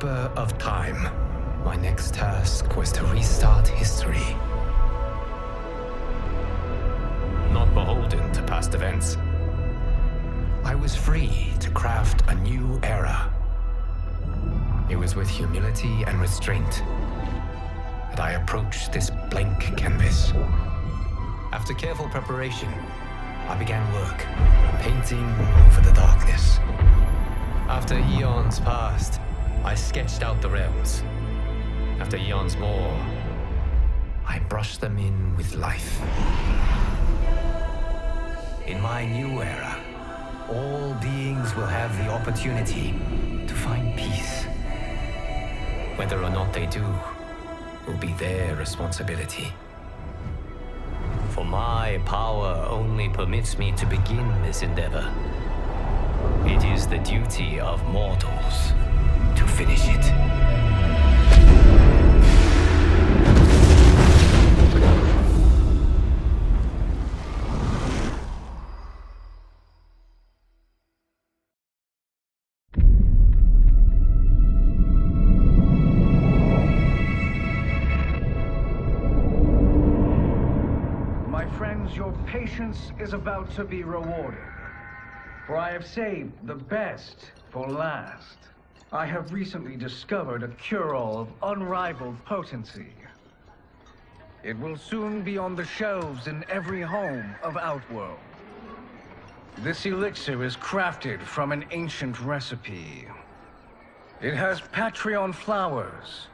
keeper of time. My next task was to restart history. Not beholden to past events. I was free to craft a new era. It was with humility and restraint that I approached this blank canvas. After careful preparation, I began work, painting over the darkness. After eons passed, I sketched out the realms. After eons more, I brushed them in with life. In my new era, all beings will have the opportunity to find peace. Whether or not they do will be their responsibility. For my power only permits me to begin this endeavor. It is the duty of mortals to finish it. Your patience is about to be rewarded, for I have saved the best for last. I have recently discovered a cure-all of unrivaled potency. It will soon be on the shelves in every home of Outworld. This elixir is crafted from an ancient recipe. It has Patreon flowers,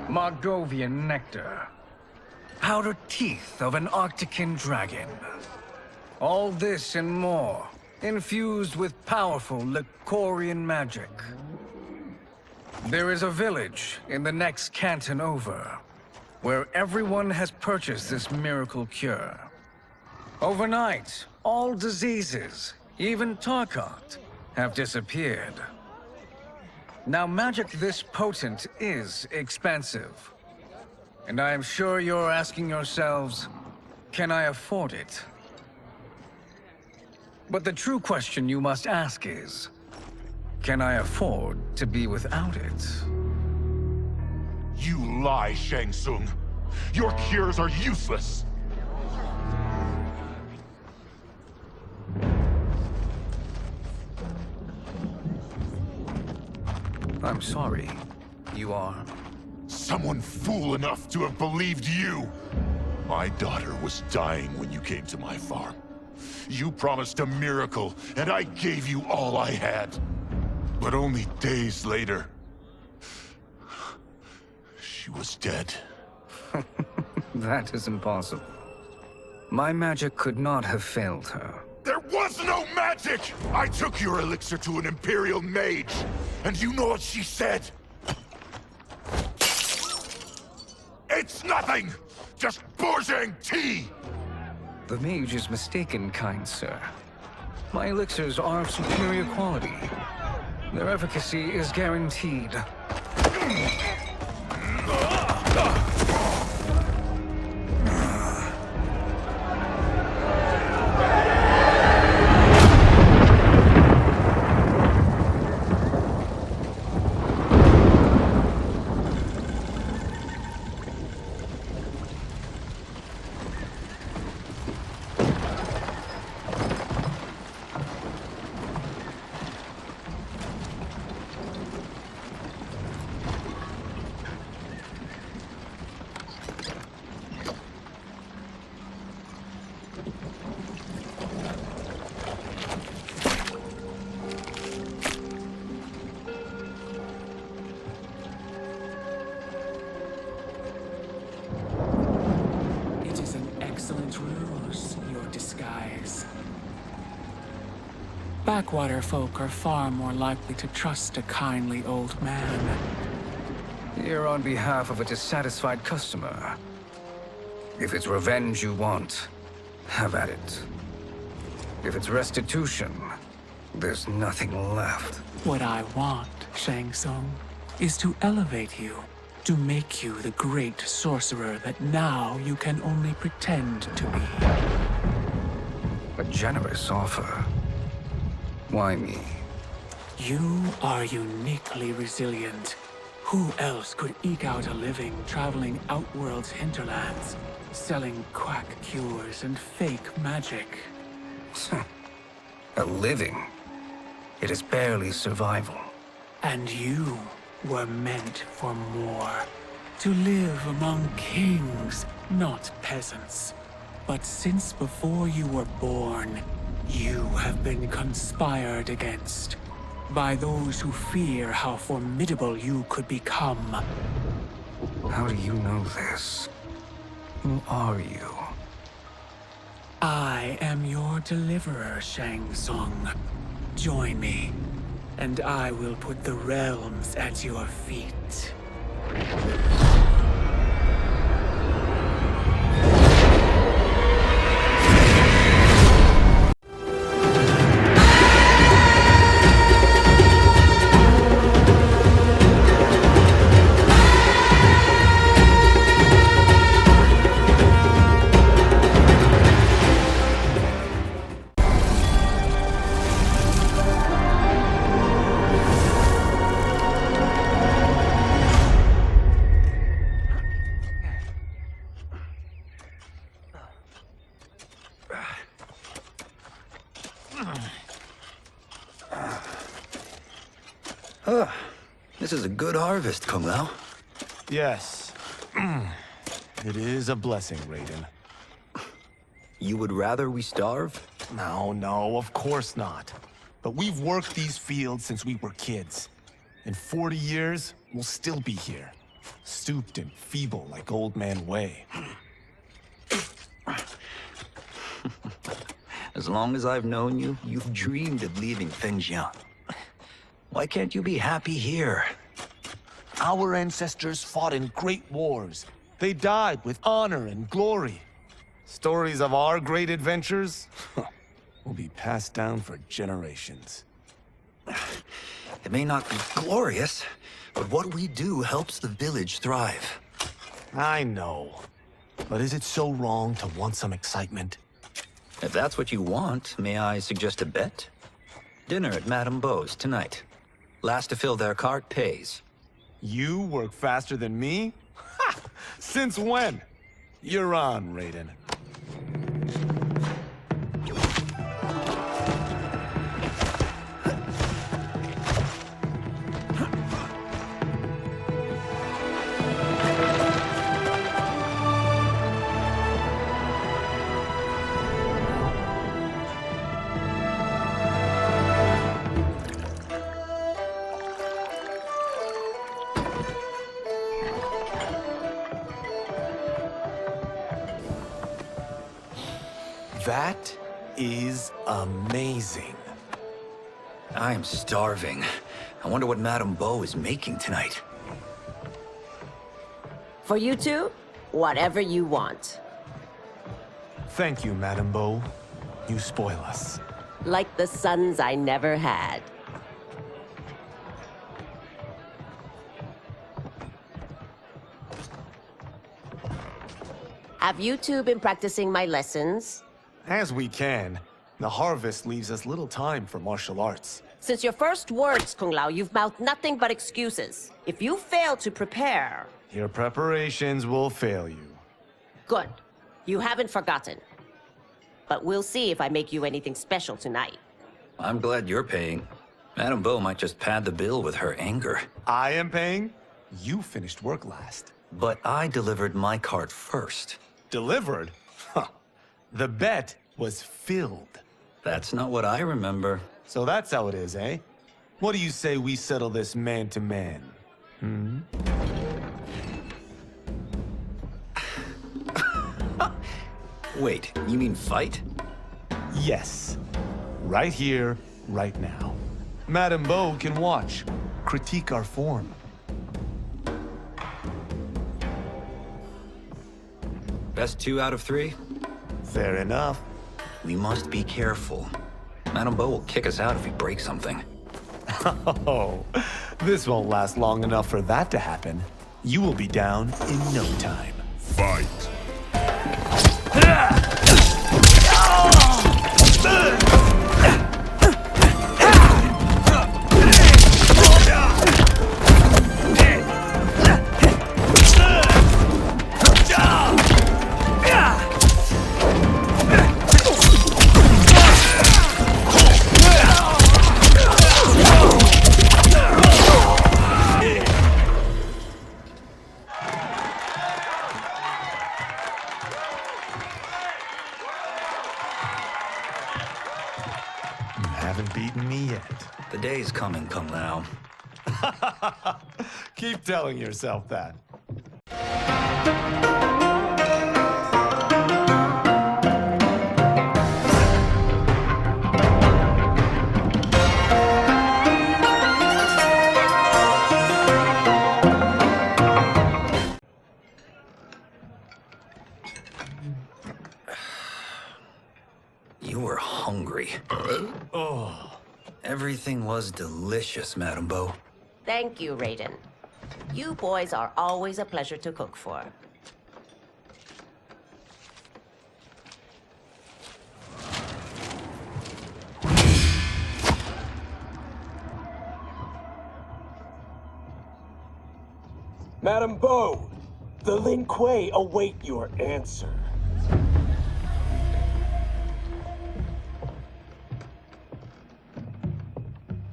Margovian nectar, powdered teeth of an Arctican dragon. All this and more, infused with powerful Lycorian magic. There is a village in the next canton over, where everyone has purchased this miracle cure. Overnight, all diseases, even Tarkat, have disappeared. Now, magic this potent is expensive. And I am sure you're asking yourselves, can I afford it? But the true question you must ask is, can I afford to be without it? You lie, Shang Tsung. Your cures are useless. I'm sorry. You are? Someone fool enough to have believed you. My daughter was dying when you came to my farm. You promised a miracle, and I gave you all I had. But only days later, she was dead. That is impossible. My magic could not have failed her. There was no magic! I took your elixir to an Imperial mage, and you know what she said? It's nothing! Just Bourgeois tea! The mage is mistaken, kind sir. My elixirs are of superior quality. Their efficacy is guaranteed. Backwater folk are far more likely to trust a kindly old man. Here on behalf of a dissatisfied customer. If it's revenge you want, have at it. If it's restitution, there's nothing left. What I want, Shang Tsung, is to elevate you, to make you the great sorcerer that now you can only pretend to be. A generous offer. Why me? You are uniquely resilient. Who else could eke out a living traveling Outworld's hinterlands, selling quack cures and fake magic? A living? It is barely survival. And you were meant for more. To live among kings, not peasants. But since before you were born, you have been conspired against by those who fear how formidable you could become. How do you know this? Who are you? I am your deliverer, Shang Tsung. Join me, and I will put the realms at your feet. This is a good harvest, Kung Lao. Yes. It is a blessing, Raiden. You would rather we starve? No, of course not. But we've worked these fields since we were kids. In 40 years, we'll still be here. Stooped and feeble like Old Man Wei. As long as I've known you, you've dreamed of leaving Fengjian. Why can't you be happy here? Our ancestors fought in great wars. They died with honor and glory. Stories of our great adventures will be passed down for generations. It may not be glorious, but what we do helps the village thrive. I know. But is it so wrong to want some excitement? If that's what you want, may I suggest a bet? Dinner at Madame Beau's tonight. Last to fill their cart pays. You work faster than me? Ha! Since when? You're on, Raiden. That is amazing. I am starving. I wonder what Madame Beau is making tonight. For you two, whatever you want. Thank you, Madame Beau. You spoil us. Like the sons I never had. Have you two been practicing my lessons? As we can. The harvest leaves us little time for martial arts. Since your first words, Kung Lao, you've mouthed nothing but excuses. If you fail to prepare... Your preparations will fail you. Good. You haven't forgotten. But we'll see if I make you anything special tonight. I'm glad you're paying. Madame Beau might just pad the bill with her anger. I am paying? You finished work last. But I delivered my cart first. Delivered? Huh. The bet was filled. That's not what I remember. So that's how it is, eh? What do you say we settle this man to man? Hmm? Wait, you mean fight? Yes. Right here, right now. Madame Beau can watch, critique our form. Best 2 out of 3? Fair enough. We must be careful. Madame Beau will kick us out if we break something. Oh, this won't last long enough for that to happen. You will be down in no time. Fight! haven't beaten me yet. The day's coming, Kung Lao. Keep telling yourself that. You were hungry. Everything was delicious, Madame Bo. Thank you, Raiden. You boys are always a pleasure to cook for. Madame Bo, the Lin Kuei await your answer.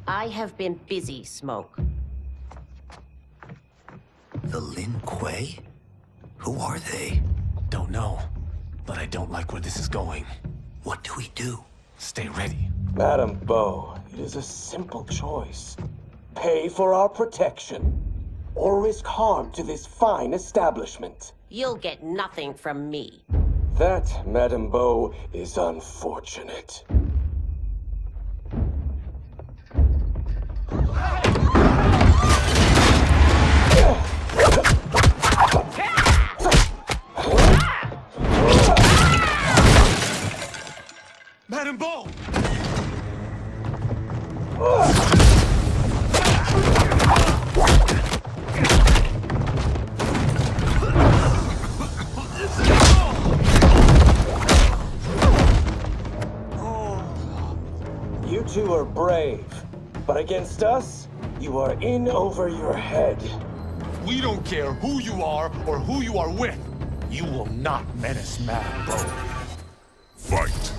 I have been busy, Smoke. The Lin Kuei? Who are they? Don't know, but I don't like where this is going. What do we do? Stay ready. Madame Bo, it is a simple choice. Pay for our protection, or risk harm to this fine establishment. You'll get nothing from me. That, Madame Bo, is unfortunate. Madame Bo! You two are brave, but against us, you are in over your head. We don't care who you are or who you are with. You will not menace Madame Bo. Fight!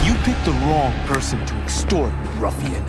You picked the wrong person to extort, ruffian.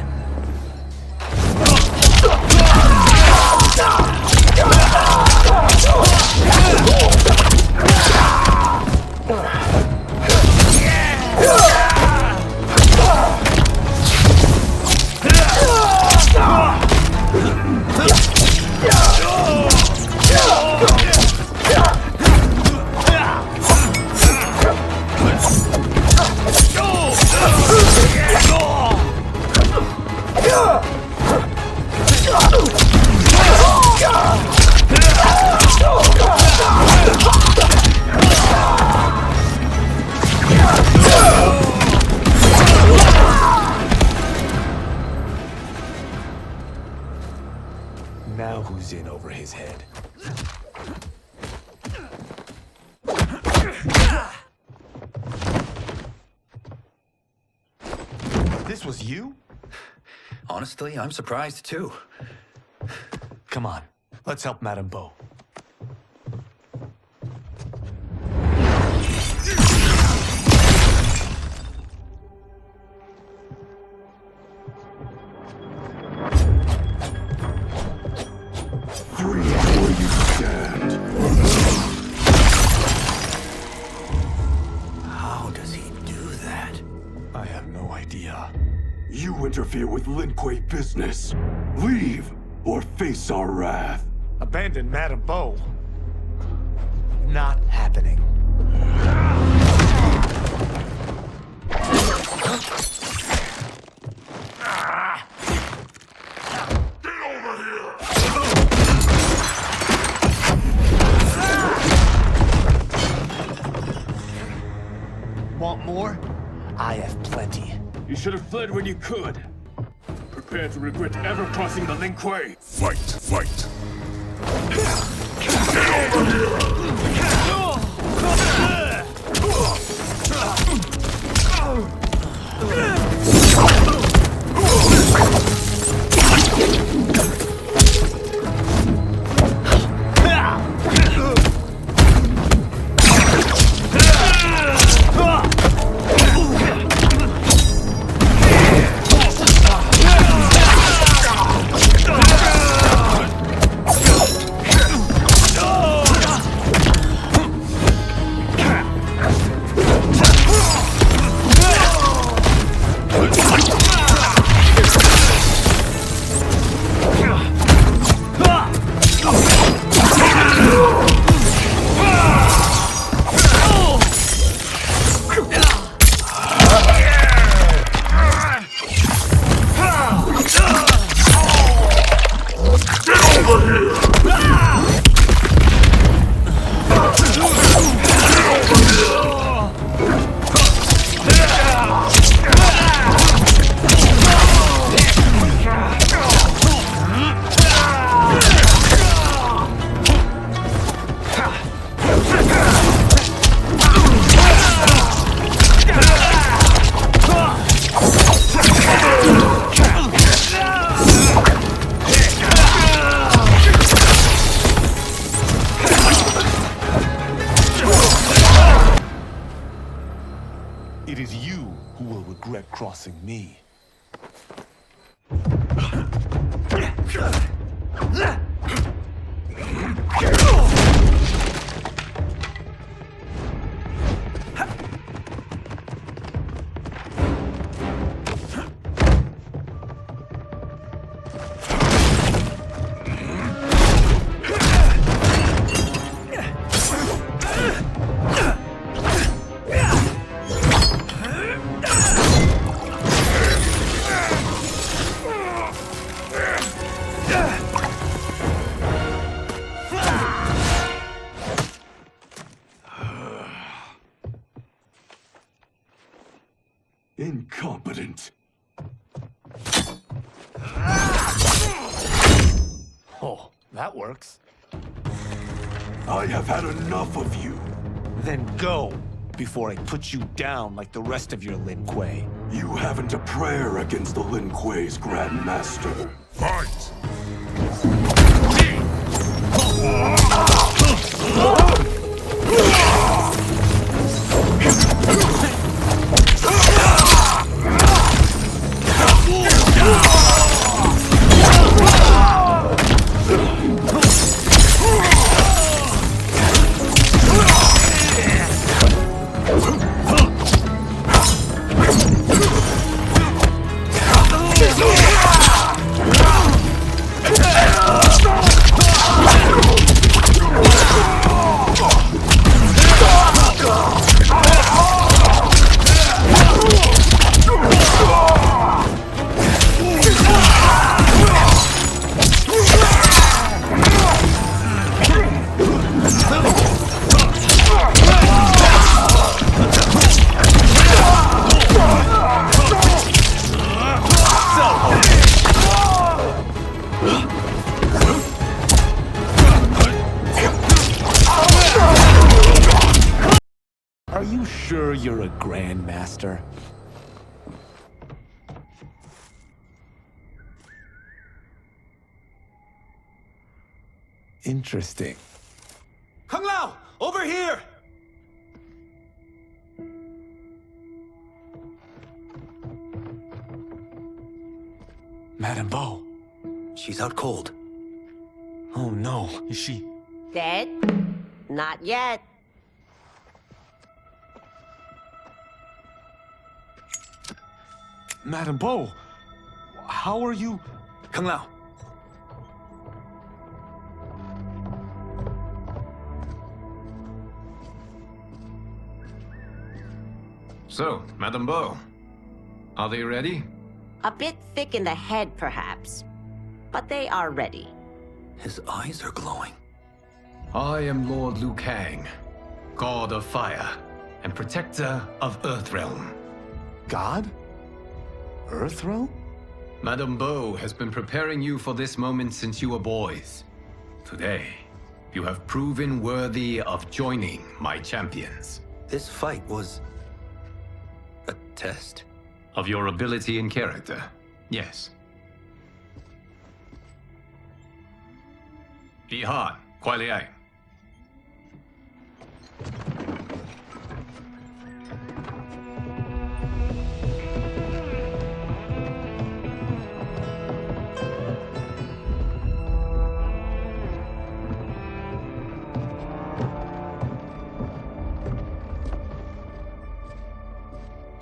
Now who's in over his head? This was you? Honestly, I'm surprised too. Come on, let's help Madame Bo. How does he do that? I have no idea. You interfere with Lin Kuei business. Leave, or face our wrath. Abandon Madame Bo? Not happening. Want more? I have plenty. You should have fled when you could. Prepare to regret ever crossing the Lin Kuei. Fight! Fight! crossing me. Incompetent. Oh, that works. I have had enough of you. Then go, before I put you down like the rest of your Lin Kuei. You haven't a prayer against the Lin Kuei's Grand Master. Fight! Are you sure you're a Grandmaster? Interesting. Kung Lao! Over here! Madame Bo. She's out cold. Oh no, is she... Dead? Not yet. Madame Bo, how are you... Kung Lao. So, Madame Bo, are they ready? A bit thick in the head, perhaps. But they are ready. His eyes are glowing. I am Lord Liu Kang, God of Fire and Protector of Earthrealm. God? Earthrealm? Madame Bo has been preparing you for this moment since you were boys. Today, you have proven worthy of joining my champions. This fight was... a test? Of your ability and character, yes. Bihan, Kuai Liang.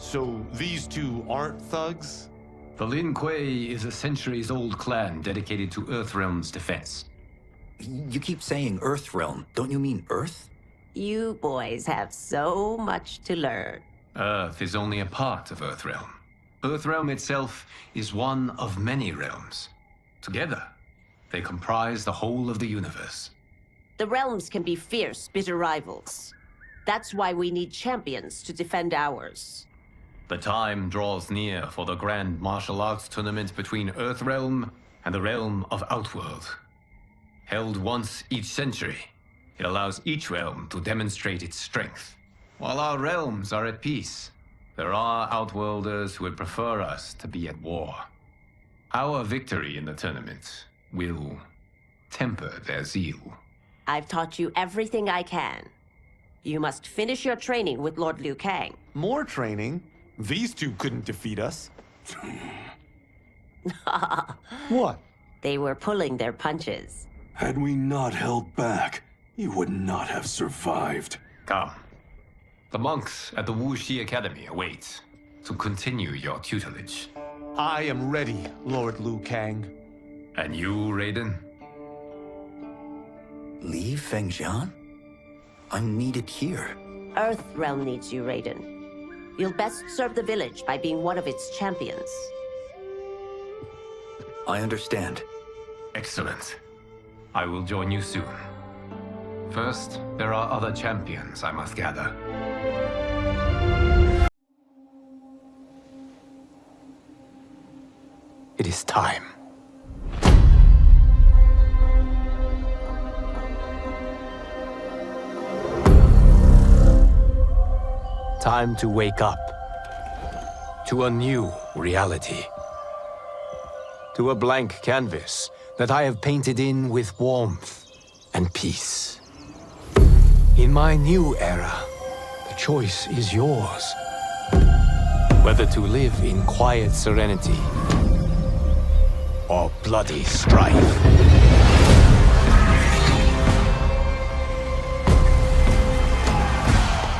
So these two aren't thugs? The Lin Kuei is a centuries-old clan dedicated to Earthrealm's defense. You keep saying Earthrealm. Don't you mean Earth? You boys have so much to learn. Earth is only a part of Earthrealm. Earthrealm itself is one of many realms. Together, they comprise the whole of the universe. The realms can be fierce, bitter rivals. That's why we need champions to defend ours. The time draws near for the grand martial arts tournament between Earthrealm and the realm of Outworld. Held once each century, it allows each realm to demonstrate its strength. While our realms are at peace, there are Outworlders who would prefer us to be at war. Our victory in the tournament will temper their zeal. I've taught you everything I can. You must finish your training with Lord Liu Kang. More training? These two couldn't defeat us. What? They were pulling their punches. Had we not held back, you would not have survived. Come. The monks at the Wuxi Academy await to continue your tutelage. I am ready, Lord Liu Kang. And you, Raiden? Leave Fengjian? I'm needed here. Earthrealm needs you, Raiden. You'll best serve the village by being one of its champions. I understand. Excellent. I will join you soon. First, there are other champions I must gather. It is time. Time to wake up. To a new reality. To a blank canvas that I have painted in with warmth and peace. In my new era, the choice is yours. Whether to live in quiet serenity or bloody strife.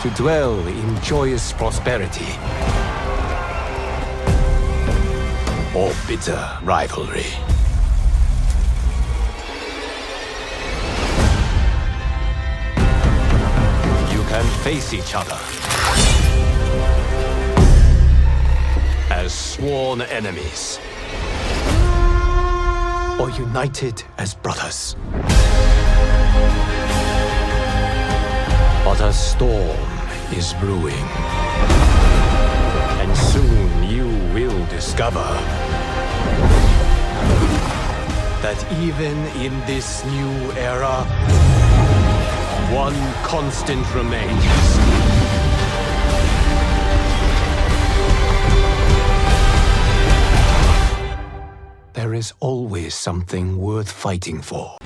To dwell in joyous prosperity or bitter rivalry. You can face each other as sworn enemies or united as brothers. But a storm is brewing. And soon you will discover that even in this new era, one constant remains. There is always something worth fighting for.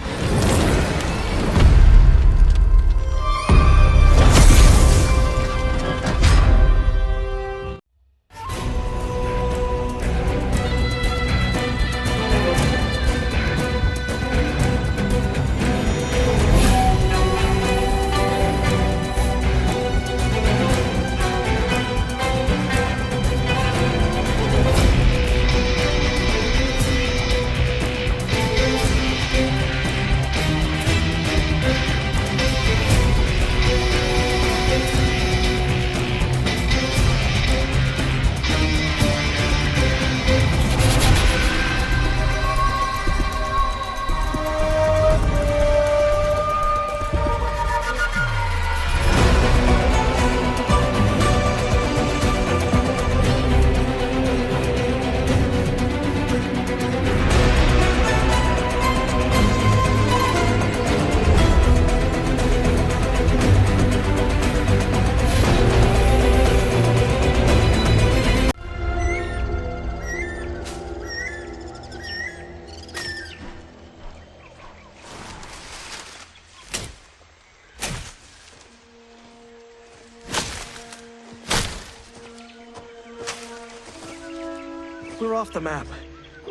We're off the map.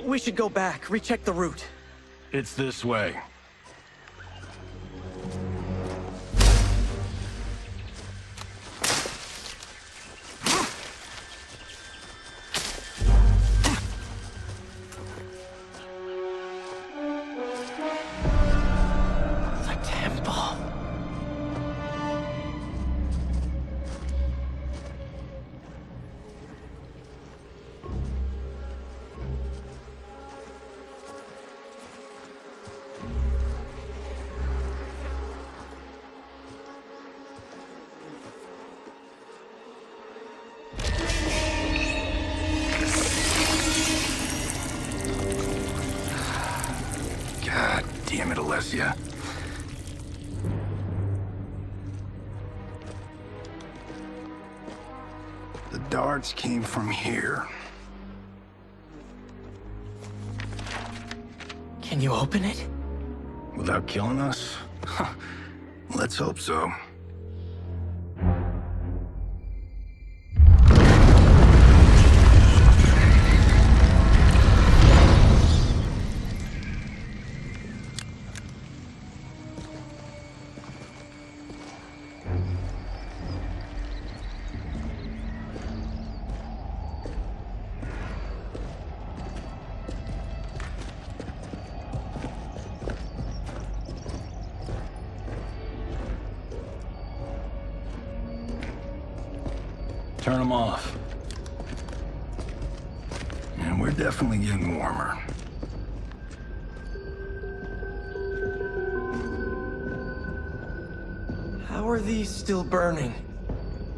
We should go back, recheck the route. It's this way. The temple. God damn it, Alessia. The darts came from here. Can you open it? Without killing us? Let's hope so. Turn them off. And we're definitely getting warmer. How are these still burning?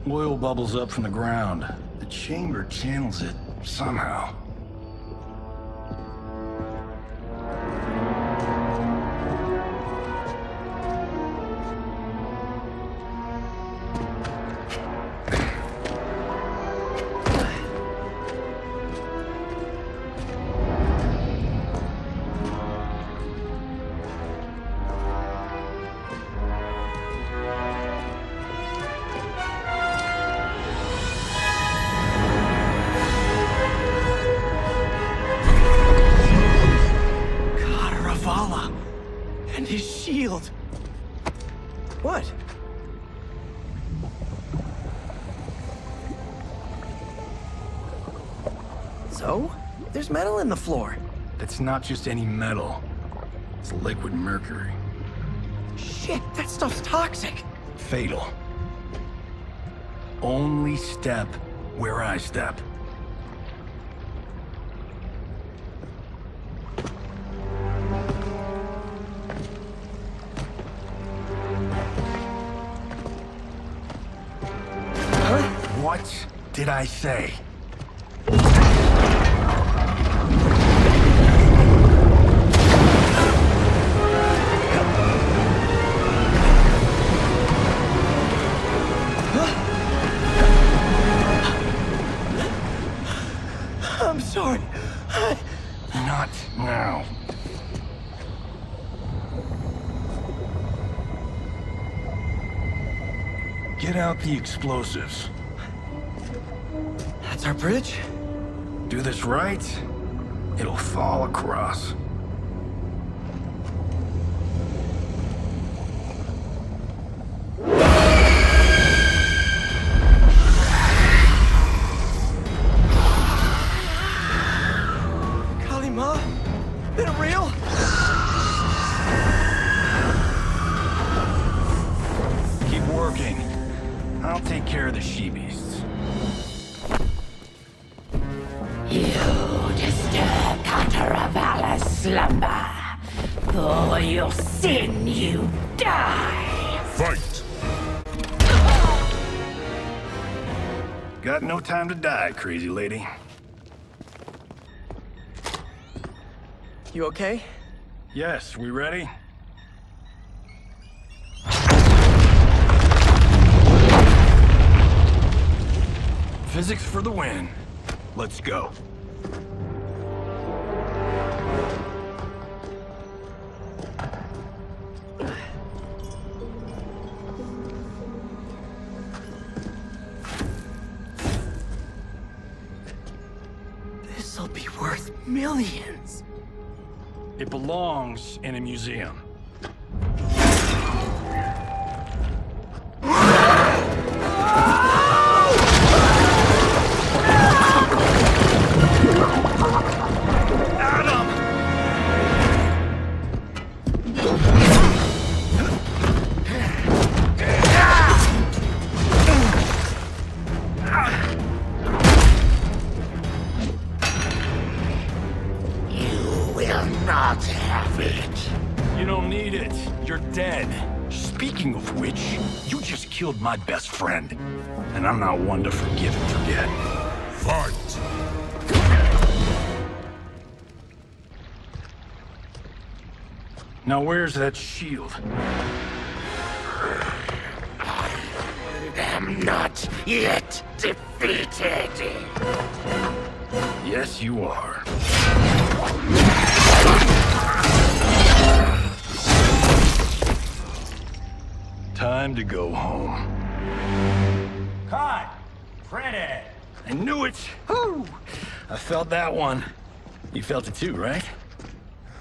Oil bubbles up from the ground. The chamber channels it somehow. And his shield. What? So? There's metal in the floor. It's not just any metal. It's liquid mercury. Shit, that stuff's toxic. Fatal. Only step where I step. What did I say? I'm sorry. Not now. Get out the explosives. That's our bridge? Do this right, it'll fall across. Kalima? Been it real? Keep working. I'll take care of the she-beasts. You disturb Cataravalla's slumber. For your sin, you die. Fight! Got no time to die, crazy lady. You okay? Yes, we ready? Physics for the win. Let's go. This'll be worth millions. It belongs in a museum. Not have it. You don't need it. You're dead. Speaking of which, you just killed my best friend. And I'm not one to forgive and forget. Fight! Now where's that shield? I'm not yet defeated. Yes, you are. Time to go home. Cut! Printed! I knew it! Woo! I felt that one. You felt it too, right?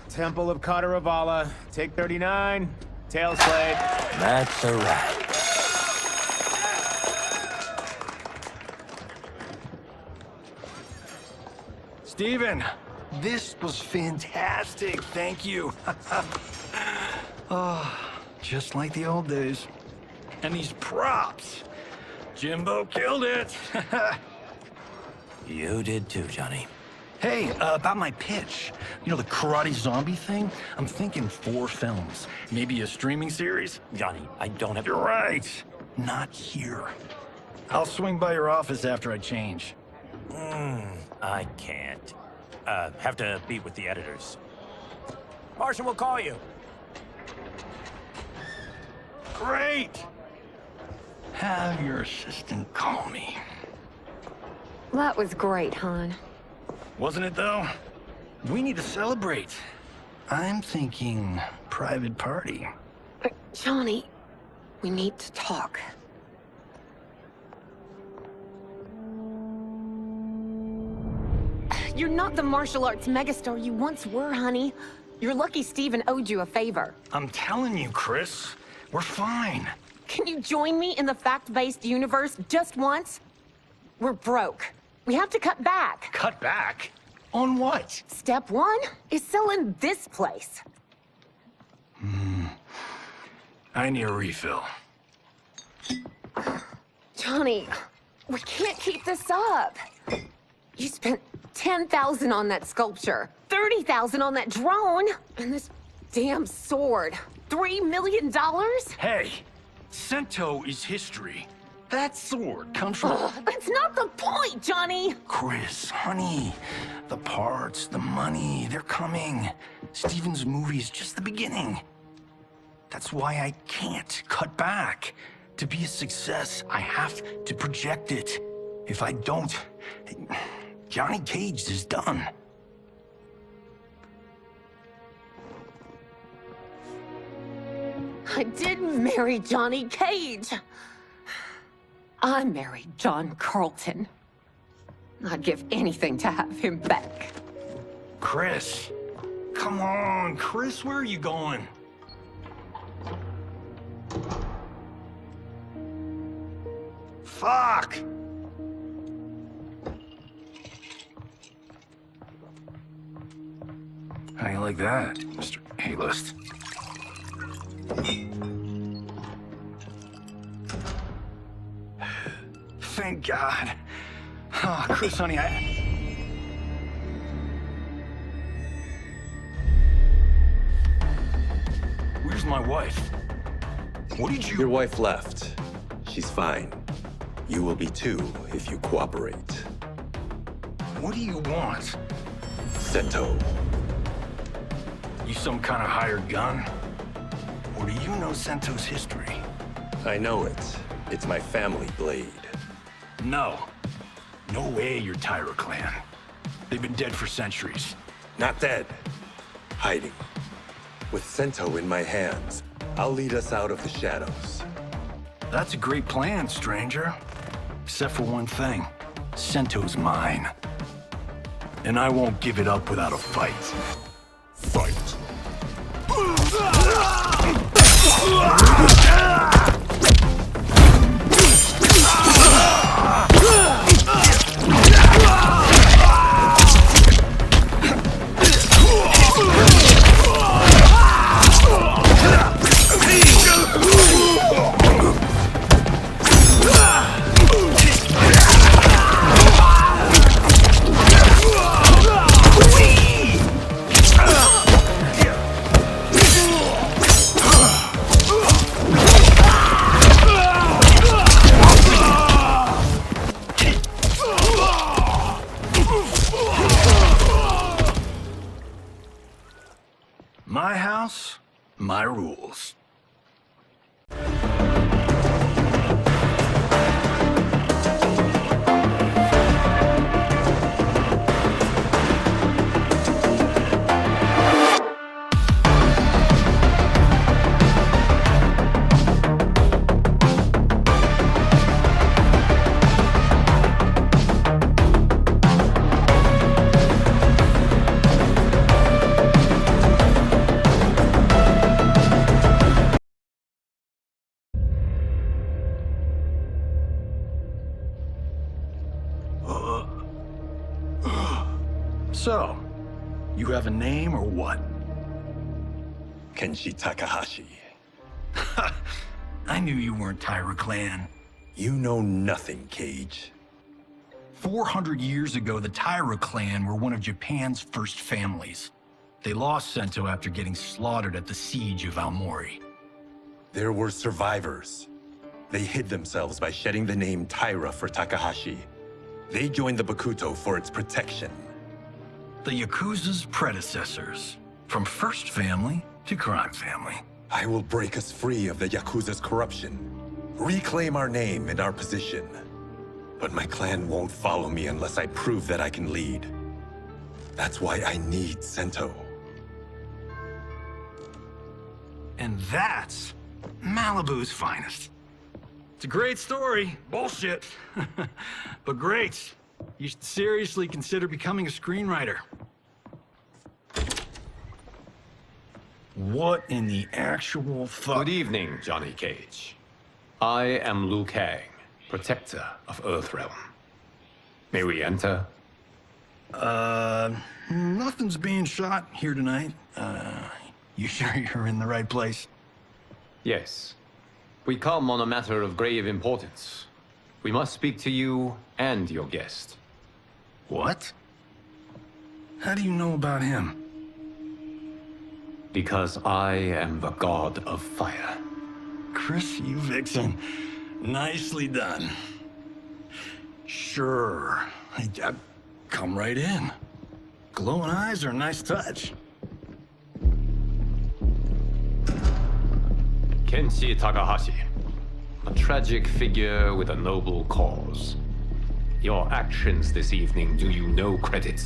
Temple of Kataravala, take 39, tail slate. That's a wrap. Steven, this was fantastic. Thank you. Oh, just like the old days. And these props. Jimbo killed it! You did too, Johnny. Hey, about my pitch. You know, the karate zombie thing? I'm thinking 4 films. Maybe a streaming series? Johnny, I don't have... You're right. Not here. I'll swing by your office after I change. I can't. Have to meet with the editors. Marshall will call you. Great! Have your assistant call me. That was great, hon. Wasn't it, though? We need to celebrate. I'm thinking private party. Johnny, we need to talk. You're not the martial arts megastar you once were, honey. You're lucky Steven owed you a favor. I'm telling you, Chris, we're fine. Can you join me in the fact-based universe just once? We're broke. We have to cut back. Cut back? On what? Step 1 is selling this place. I need a refill. Johnny, we can't keep this up. You spent $10,000 on that sculpture, $30,000 on that drone, and this damn sword. $3 million? Hey, Sento is history. That sword comes from... That's not the point, Johnny! Chris, honey, the parts, the money, they're coming. Steven's movie is just the beginning. That's why I can't cut back. To be a success, I have to project it. If I don't, Johnny Cage is done. I didn't marry Johnny Cage. I married John Carlton. I'd give anything to have him back. Chris, come on, Chris, where are you going? Fuck! How you like that, Mr. A-list? Thank God. Oh, Chris, honey, Where's my wife? What did you... Your wife left. She's fine. You will be too, if you cooperate. What do you want? Sento. You some kind of hired gun? Or do you know Sento's history? I know it. It's my family blade. No. No way you're Tyra clan. They've been dead for centuries. Not dead. Hiding. With Sento in my hands, I'll lead us out of the shadows. That's a great plan, stranger. Except for one thing. Sento's mine. And I won't give it up without a fight. Fight. My house, my rules. So, you have a name or what? Kenshi Takahashi. I knew you weren't Tyra clan. You know nothing, Cage. 400 years ago, the Taira clan were one of Japan's first families. They lost Sento after getting slaughtered at the siege of Aomori. There were survivors. They hid themselves by shedding the name Taira for Takahashi. They joined the Bakuto for its protection. The Yakuza's predecessors. From first family to crime family. I will break us free of the Yakuza's corruption. Reclaim our name and our position. But my clan won't follow me unless I prove that I can lead. That's why I need Sento. And that's Malibu's finest. It's a great story. Bullshit. But great. You should seriously consider becoming a screenwriter. What in the actual fuck? Good evening, Johnny Cage. I am Liu Kang, protector of Earthrealm. May we enter? Nothing's being shot here tonight. You sure you're in the right place? Yes. We come on a matter of grave importance. We must speak to you and your guest. What? How do you know about him? Because I am the god of fire. Chris, you vixen. Nicely done. Sure. I come right in. Glowing eyes are a nice touch. Kenshi Takahashi. A tragic figure with a noble cause. Your actions this evening do you no credit.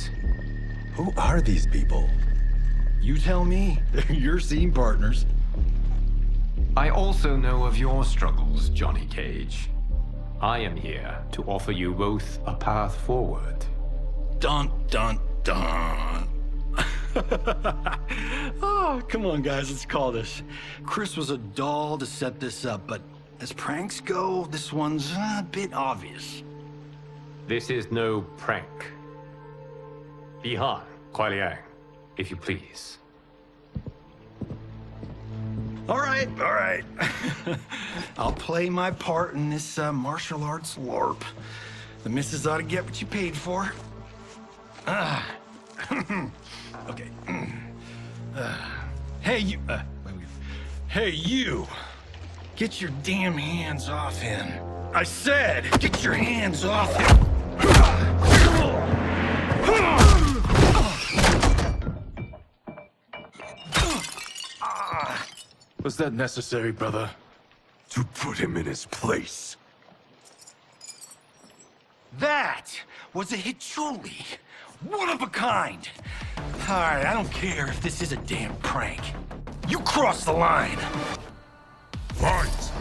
Who are these people? You tell me. They're your scene partners. I also know of your struggles, Johnny Cage. I am here to offer you both a path forward. Dun, dun, dun. Oh, come on, guys, let's call this. Chris was a doll to set this up, but as pranks go, this one's a bit obvious. This is no prank. Bihan, Kuai Liang, if you please. All right. I'll play my part in this martial arts LARP. The missus ought to get what you paid for. Okay. Hey, you. Hey, you. Get your damn hands off him. I said, get your hands off him. Was that necessary, brother? To put him in his place. That was a Hichuli. One of a kind. All right, I don't care if this is a damn prank. You crossed the line. Fight!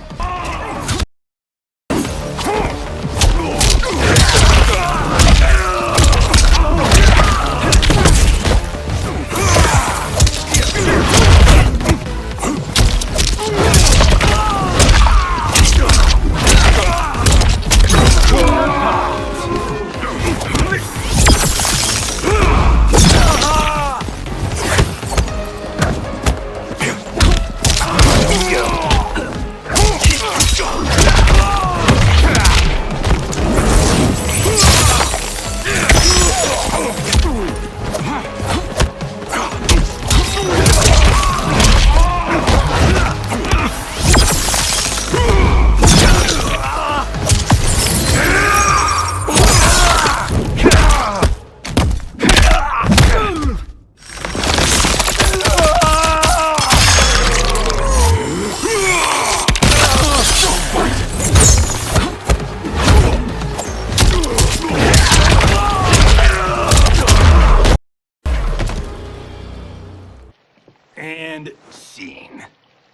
And scene.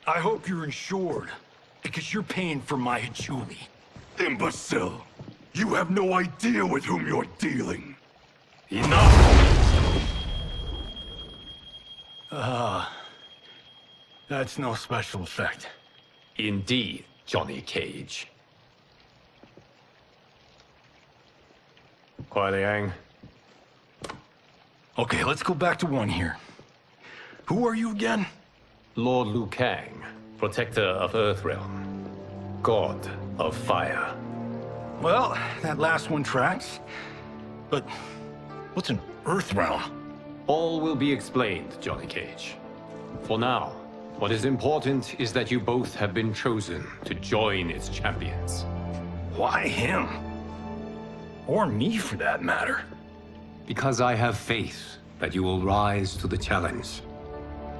I hope you're insured, because you're paying for my Hichuli. Imbecile! You have no idea with whom you're dealing. Enough! That's no special effect. Indeed, Johnny Cage. Kuai Liang. Okay, let's go back to one here. Who are you again? Lord Liu Kang, protector of Earthrealm. God of fire. Well, that last one tracks. But what's an Earth Realm? All will be explained, Johnny Cage. For now, what is important is that you both have been chosen to join its champions. Why him? Or me, for that matter. Because I have faith that you will rise to the challenge.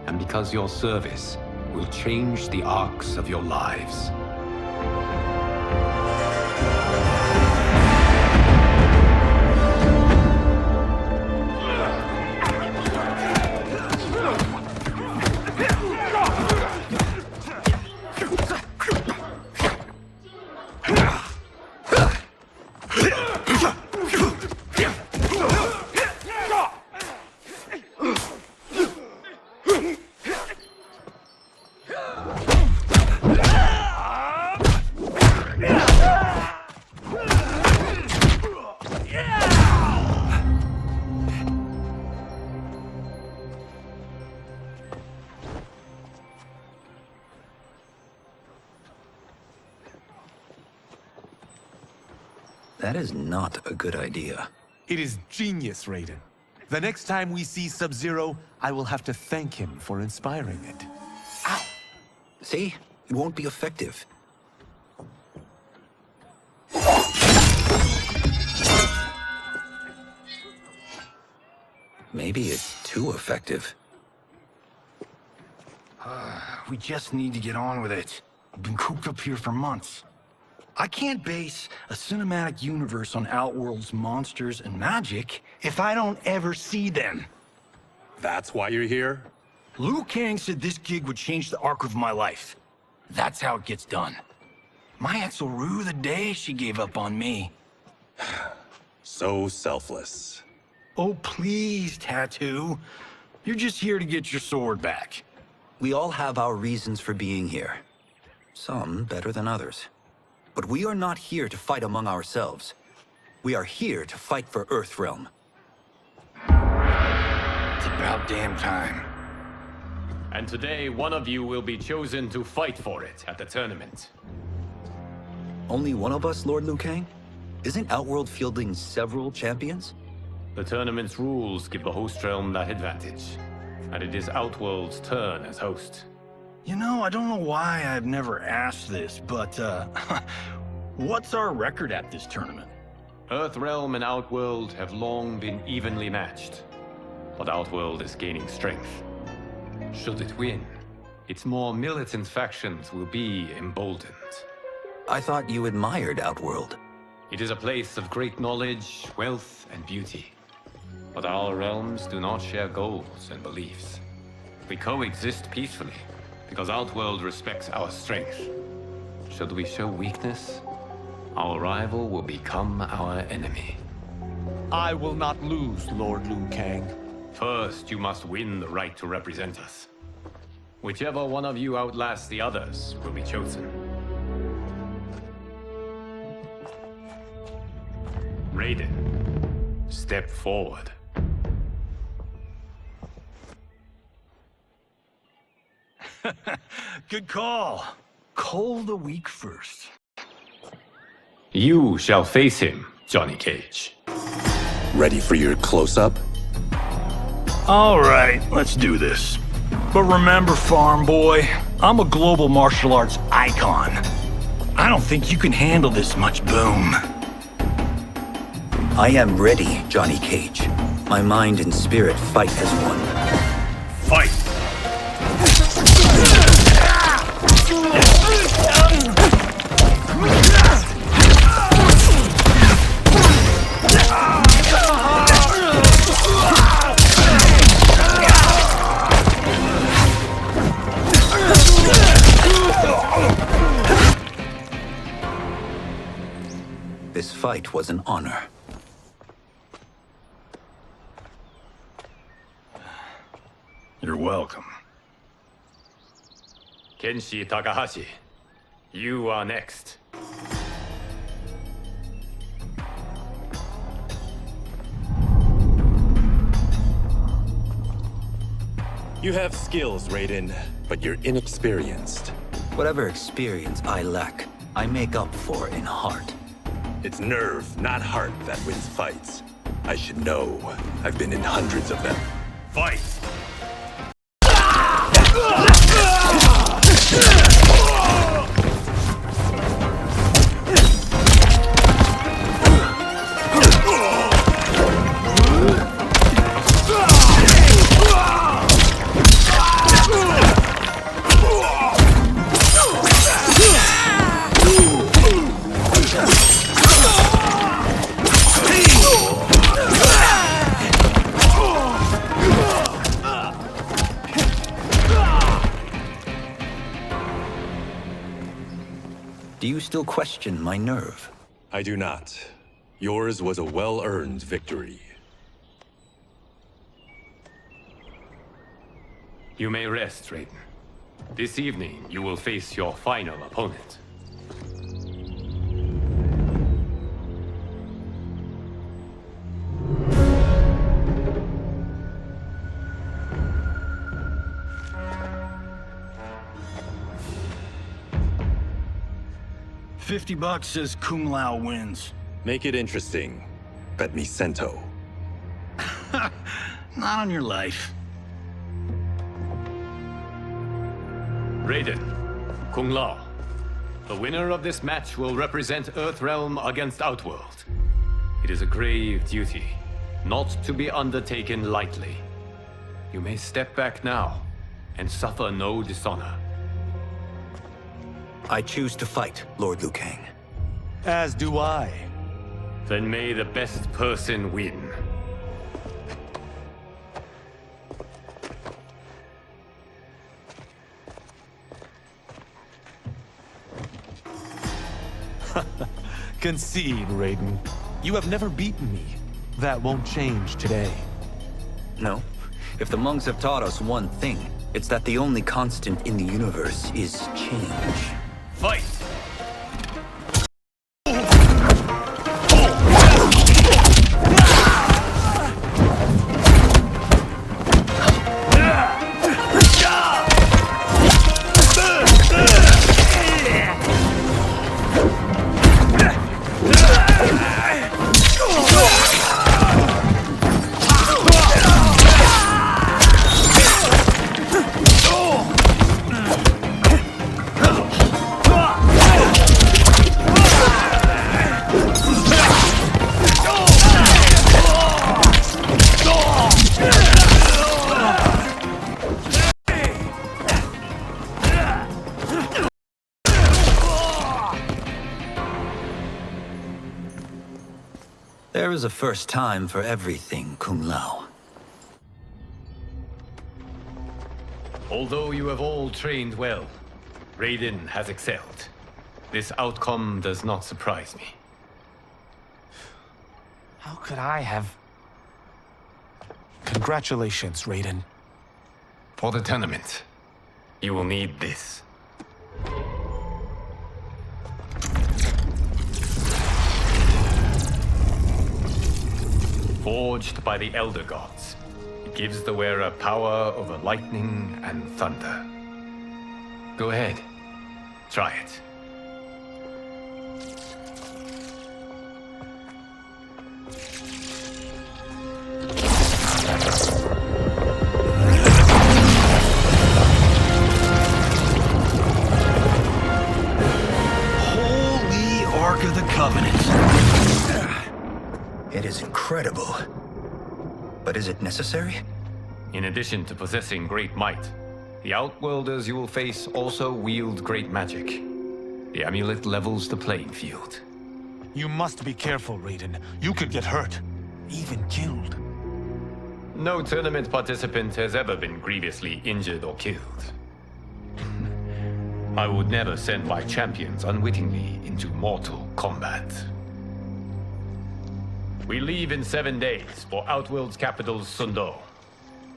And because your service will change the arcs of your lives. That is not a good idea. It is genius, Raiden. The next time we see Sub-Zero, I will have to thank him for inspiring it. Ow! See? It won't be effective. Maybe it's too effective. We just need to get on with it. I've been cooped up here for months. I can't base a cinematic universe on Outworld's monsters and magic if I don't ever see them. That's why you're here? Liu Kang said this gig would change the arc of my life. That's how it gets done. My ex will rue the day she gave up on me. So selfless. Oh, please, Tattoo. You're just here to get your sword back. We all have our reasons for being here. Some better than others. But we are not here to fight among ourselves. We are here to fight for Earthrealm. It's about damn time. And today, one of you will be chosen to fight for it at the tournament. Only one of us, Lord Liu Kang? Isn't Outworld fielding several champions? The tournament's rules give the host realm that advantage. And it is Outworld's turn as host. You know, I don't know why I've never asked this, but, what's our record at this tournament? Earthrealm and Outworld have long been evenly matched. But Outworld is gaining strength. Should it win, its more militant factions will be emboldened. I thought you admired Outworld. It is a place of great knowledge, wealth, and beauty. But our realms do not share goals and beliefs. We coexist peacefully, because Outworld respects our strength. Should we show weakness, our rival will become our enemy. I will not lose, Lord Liu Kang. First, you must win the right to represent us. Whichever one of you outlasts the others will be chosen. Raiden, step forward. Good call. Cole the weak first. You shall face him, Johnny Cage. Ready for your close-up? All right, let's do this. But remember, farm boy, I'm a global martial arts icon. I don't think you can handle this much boom. I am ready, Johnny Cage. My mind and spirit fight as one. Fight! This fight was an honor. You're welcome. Kenshi Takahashi, you are next. You have skills, Raiden, but you're inexperienced. Whatever experience I lack, I make up for in heart. It's nerve, not heart, that wins fights. I should know. I've been in hundreds of them. Fight! Do you still question my nerve? I do not. Yours was a well-earned victory. You may rest, Raiden. This evening, you will face your final opponent. $50 says Kung Lao wins. Make it interesting. Bet me cento. Not on your life. Raiden, Kung Lao. The winner of this match will represent Earthrealm against Outworld. It is a grave duty, not to be undertaken lightly. You may step back now, and suffer no dishonor. I choose to fight, Lord Liu Kang. As do I. Then may the best person win. Concede, Raiden. You have never beaten me. That won't change today. No. If the monks have taught us one thing, it's that the only constant in the universe is change. Fight! There is a first time for everything, Kung Lao. Although you have all trained well, Raiden has excelled. This outcome does not surprise me. How could I have... Congratulations, Raiden. For the tournament, you will need this. Forged by the Elder Gods, it gives the wearer power over lightning and thunder. Go ahead, try it. Holy Ark of the Covenant. It is incredible. But is it necessary? In addition to possessing great might, the Outworlders you will face also wield great magic. The amulet levels the playing field. You must be careful, Raiden. You could get hurt. Even killed. No tournament participant has ever been grievously injured or killed. I would never send my champions unwittingly into mortal combat. We leave in 7 days for Outworld's capital, Sundo.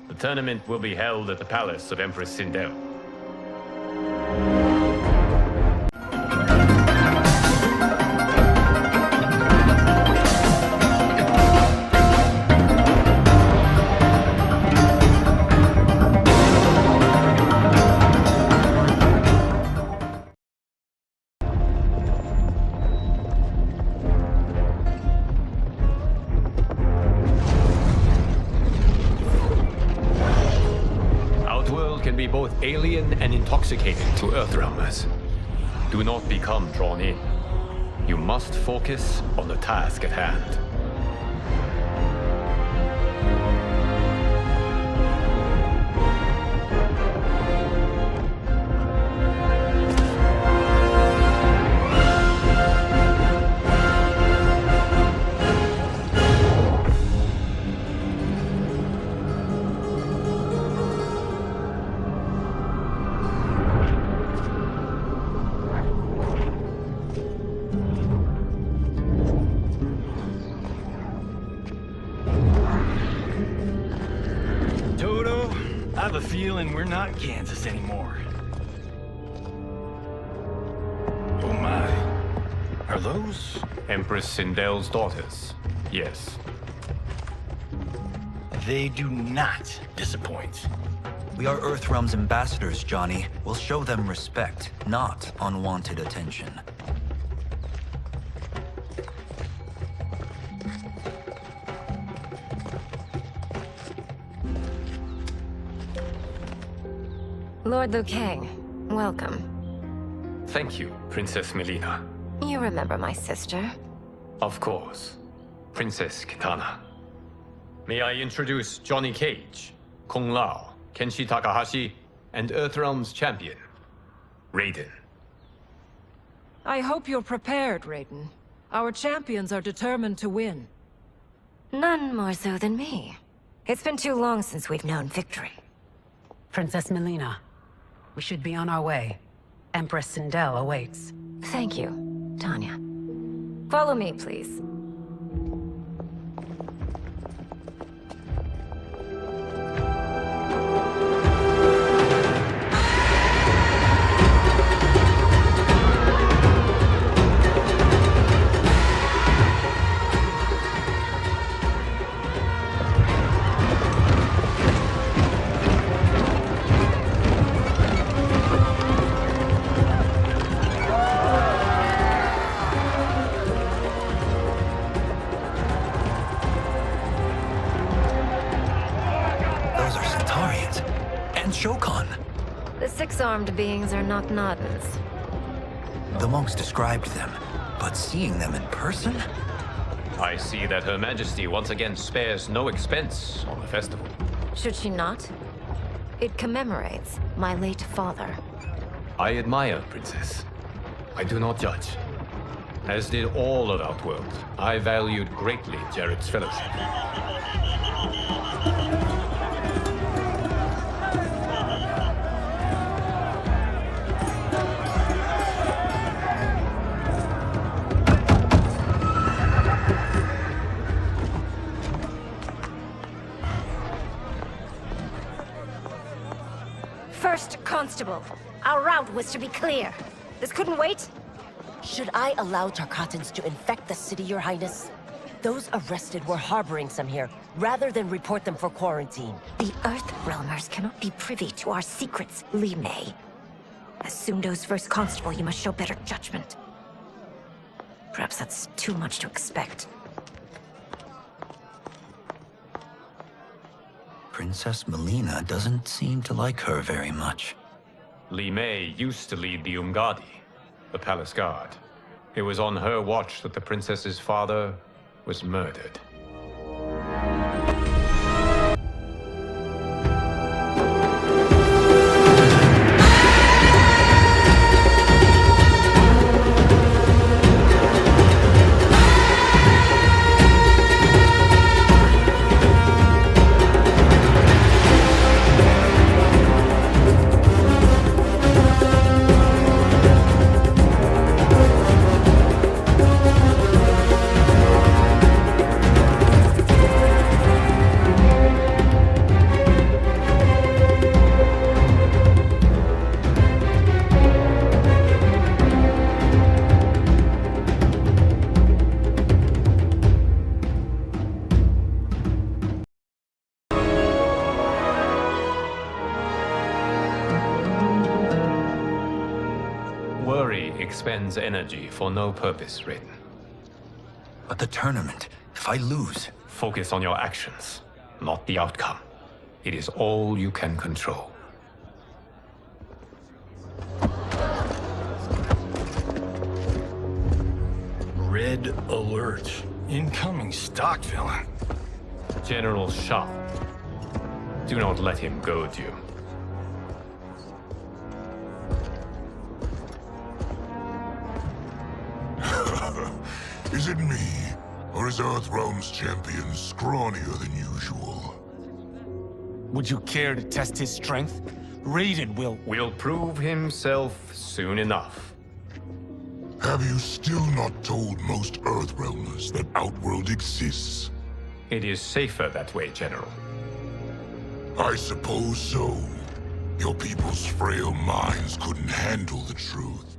The tournament will be held at the palace of Empress Sindel. can be both alien and intoxicating to Earthrealmers. Do not become drawn in. You must focus on the task at hand. I have a feeling we're not Kansas anymore. Oh my. Are those? Empress Sindel's daughters. Yes. They do not disappoint. We are Earthrealm's ambassadors, Johnny. We'll show them respect, not unwanted attention. Lord Liu Kang, welcome. Thank you, Princess Melina. You remember my sister? Of course. Princess Kitana. May I introduce Johnny Cage, Kung Lao, Kenshi Takahashi, and Earthrealm's champion, Raiden. I hope you're prepared, Raiden. Our champions are determined to win. None more so than me. It's been too long since we've known victory. Princess Melina, we should be on our way. Empress Sindel awaits. Thank you, Tanya. Follow me, please. The six-armed beings are not Nodens. The monks described them, but seeing them in person? I see that Her Majesty once again spares no expense on the festival. Should she not? It commemorates my late father. I admire, Princess. I do not judge. As did all of Outworld, I valued greatly Jared's fellowship. First Constable, our route was to be clear. This couldn't wait? Should I allow Tarkatans to infect the city, Your Highness? Those arrested were harboring some here, rather than report them for quarantine. The Earthrealmers cannot be privy to our secrets, Li Mei. As Sundo's first constable, you must show better judgment. Perhaps that's too much to expect. Princess Melina doesn't seem to like her very much. Li Mei used to lead the Umgadi, the palace guard. It was on her watch that the princess's father was murdered. Expends energy for no purpose, Raiden. But the tournament, if I lose... Focus on your actions, not the outcome. It is all you can control. Red alert. Incoming stock villain. General Shah. Do not let him goad you. Is it me? Or is Earthrealm's champion scrawnier than usual? Would you care to test his strength? Raiden will prove himself soon enough. Have you still not told most Earthrealmers that Outworld exists? It is safer that way, General. I suppose so. Your people's frail minds couldn't handle the truth.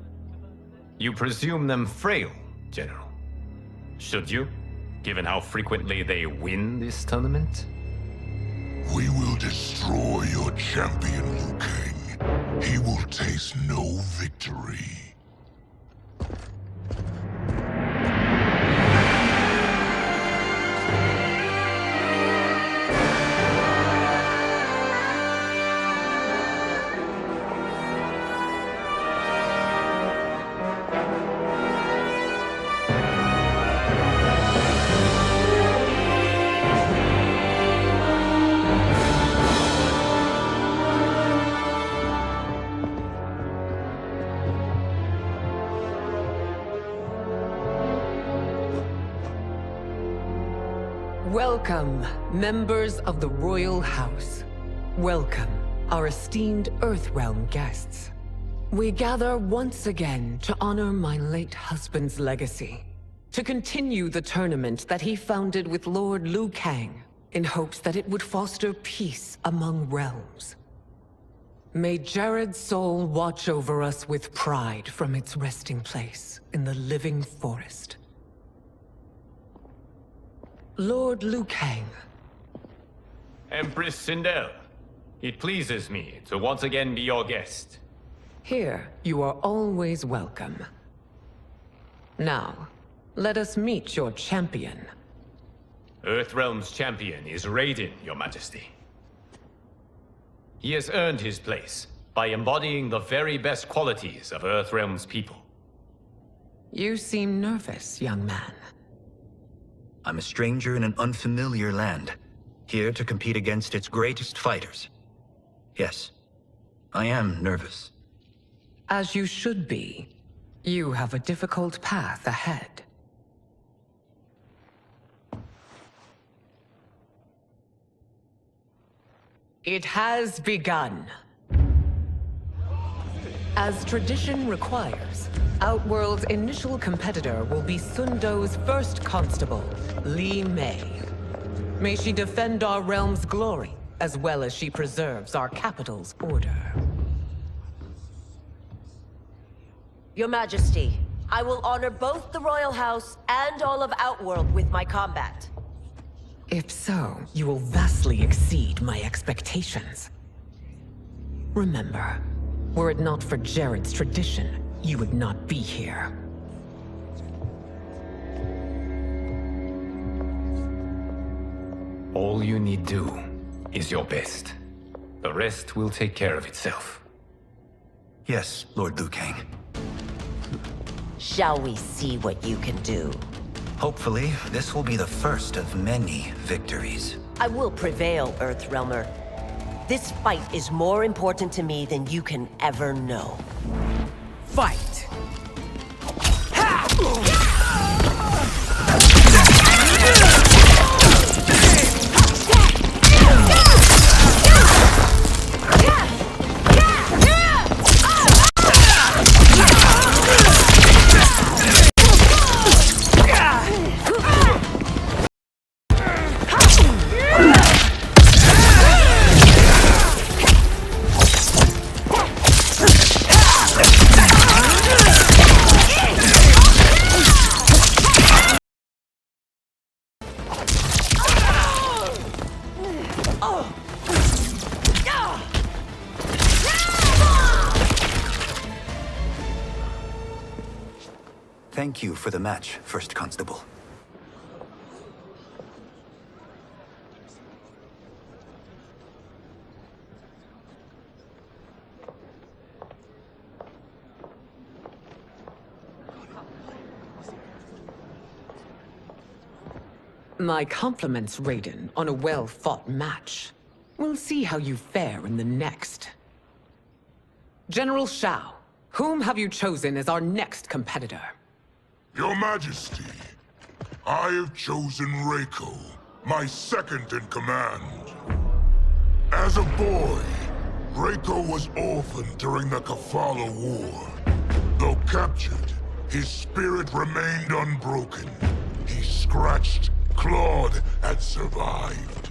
You presume them frail, General. Should you, given how frequently they win this tournament? We will destroy your champion, Liu Kang. He will taste no victory. Welcome, members of the Royal House. Welcome, our esteemed Earthrealm guests. We gather once again to honor my late husband's legacy, to continue the tournament that he founded with Lord Liu Kang, in hopes that it would foster peace among realms. May Jared's soul watch over us with pride from its resting place in the living forest. Lord Liu Kang. Empress Sindel, it pleases me to once again be your guest. Here, you are always welcome. Now, let us meet your champion. Earthrealm's champion is Raiden, Your Majesty. He has earned his place by embodying the very best qualities of Earthrealm's people. You seem nervous, young man. I'm a stranger in an unfamiliar land, here to compete against its greatest fighters. Yes, I am nervous. As you should be. You have a difficult path ahead. It has begun. As tradition requires, Outworld's initial competitor will be Sundo's first constable, Li Mei. May she defend our realm's glory, as well as she preserves our capital's order. Your Majesty, I will honor both the Royal House and all of Outworld with my combat. If so, you will vastly exceed my expectations. Remember, were it not for Jared's tradition, you would not be here. All you need do is your best. The rest will take care of itself. Yes, Lord Liu Kang. Shall we see what you can do? Hopefully, this will be the first of many victories. I will prevail, Earthrealmer. This fight is more important to me than you can ever know. Fight! Thank you for the match, First Constable. My compliments, Raiden, on a well-fought match. We'll see how you fare in the next. General Shao, whom have you chosen as our next competitor? Your Majesty, I have chosen Reiko, my second in command. As a boy, Reiko was orphaned during the Kafala War. Though captured, his spirit remained unbroken. He scratched, clawed, and survived.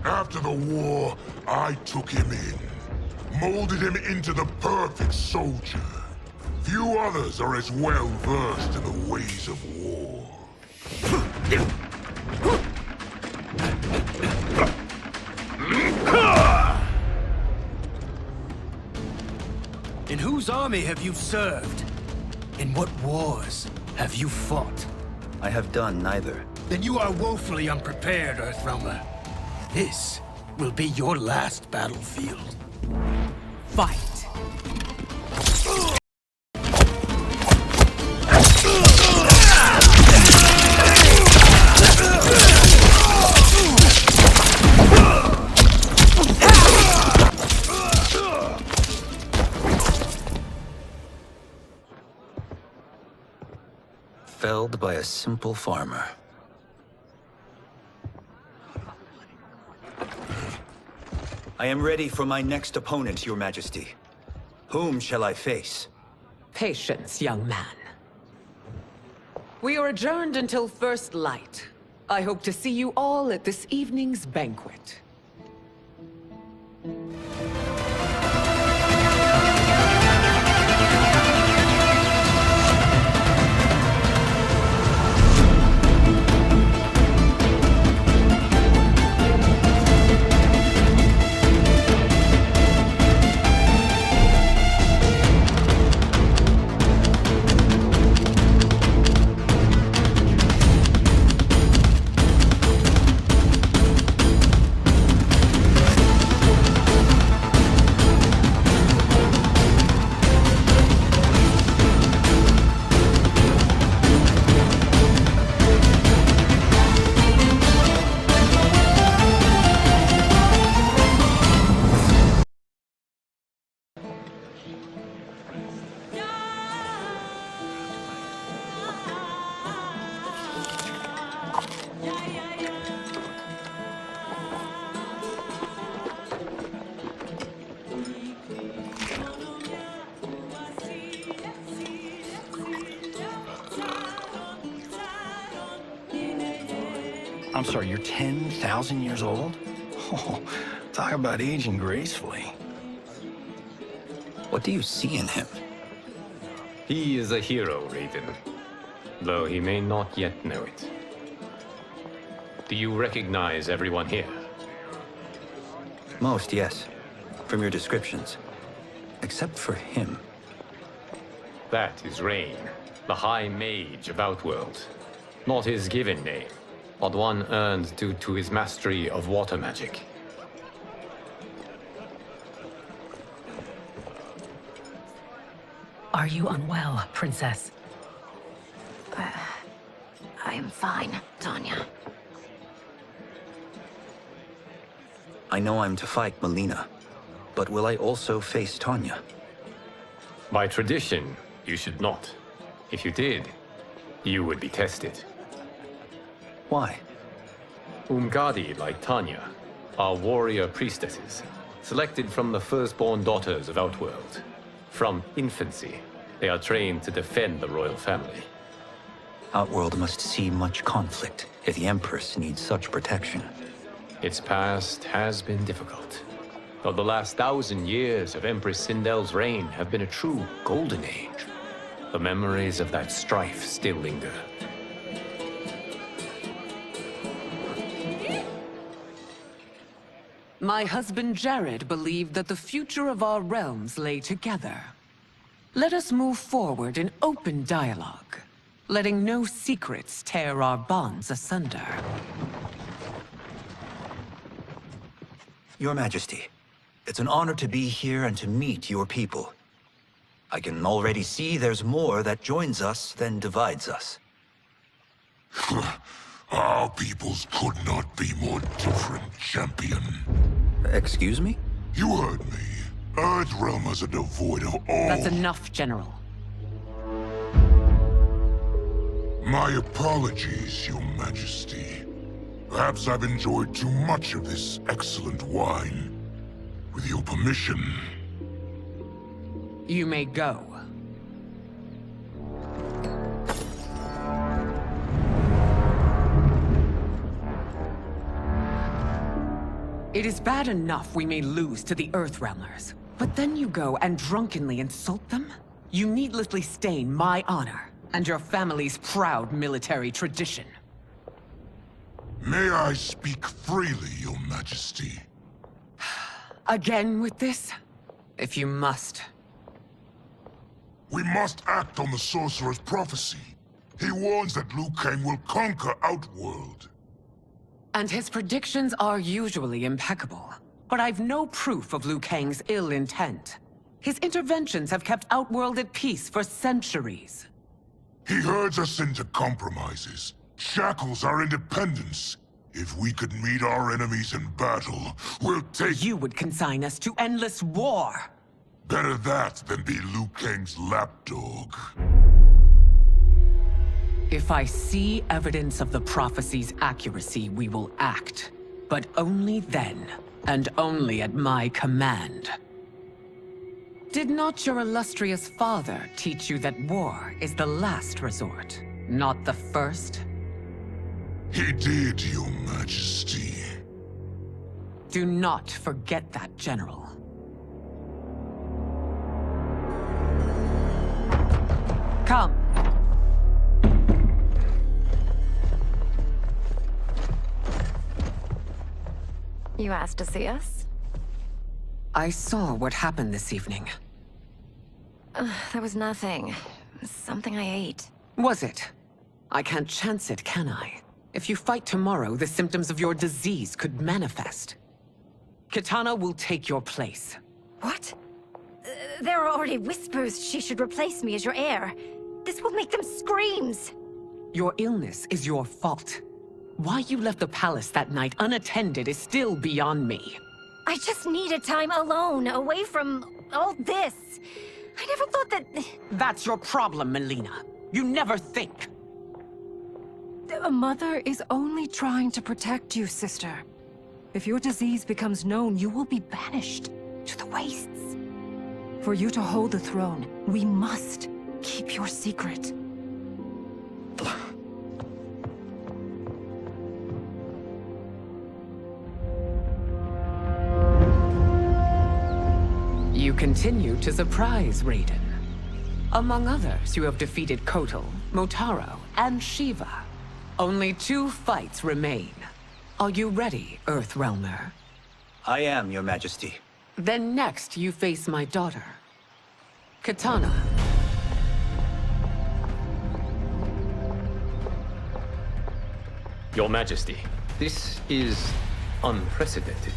After the war, I took him in, molded him into the perfect soldier. Few others are as well versed in the ways of war. In whose army have you served? In what wars have you fought? I have done neither. Then you are woefully unprepared, Earthrealmer. This will be your last battlefield. Fight! Felled by a simple farmer. I am ready for my next opponent, Your Majesty. Whom shall I face? Patience, young man. We are adjourned until first light. I hope to see you all at this evening's banquet. I'm sorry, you're 10,000 years old? Oh, talk about aging gracefully. What do you see in him? He is a hero, Raiden, though he may not yet know it. Do you recognize everyone here? Most, yes. From your descriptions. Except for him. That is Rain, the High Mage of Outworld. Not his given name, but one earned due to his mastery of water magic. Are you unwell, Princess? I am fine, Tanya. I know I'm to fight Melina, but will I also face Tanya? By tradition, you should not. If you did, you would be tested. Why? Umgadi, like Tanya, are warrior priestesses, selected from the firstborn daughters of Outworld. From infancy, they are trained to defend the royal family. Outworld must see much conflict if the Empress needs such protection. Its past has been difficult, though the last 1,000 years of Empress Sindel's reign have been a true golden age. The memories of that strife still linger. My husband Jared believed that the future of our realms lay together. Let us move forward in open dialogue, letting no secrets tear our bonds asunder. Your Majesty, it's an honor to be here and to meet your people. I can already see there's more that joins us than divides us. Our peoples could not be more different, champion. Excuse me? You heard me. Earthrealmers are devoid of all... That's enough, General. My apologies, Your Majesty. Perhaps I've enjoyed too much of this excellent wine. With your permission... You may go. It is bad enough we may lose to the Earthrealmers, but then you go and drunkenly insult them? You needlessly stain my honor and your family's proud military tradition. May I speak freely, Your Majesty? Again with this? If you must. We must act on the Sorcerer's prophecy. He warns that Liu Kang will conquer Outworld. And his predictions are usually impeccable. But I've no proof of Liu Kang's ill intent. His interventions have kept Outworld at peace for centuries. He herds us into compromises, shackles our independence. If we could meet our enemies in battle, we'll take... You would consign us to endless war! Better that than be Liu Kang's lapdog. If I see evidence of the prophecy's accuracy, we will act. But only then, and only at my command. Did not your illustrious father teach you that war is the last resort, not the first? He did, Your Majesty. Do not forget that, General. Come. You asked to see us? I saw what happened this evening. There was nothing. Something I ate. Was it? I can't chance it, can I? If you fight tomorrow, the symptoms of your disease could manifest. Kitana will take your place. What? There are already whispers she should replace me as your heir. This will make them screams! Your illness is your fault. Why you left the palace that night unattended is still beyond me. I just needed time alone, away from all this. I never thought that... That's your problem, Melina. You never think. A mother is only trying to protect you, sister. If your disease becomes known, you will be banished to the wastes. For you to hold the throne, we must keep your secret. You continue to surprise Raiden. Among others, you have defeated Kotal, Motaro, and Shiva. Only 2 fights remain. Are you ready, Earthrealmer? I am, Your Majesty. Then next, you face my daughter, Kitana. Your Majesty, this is unprecedented.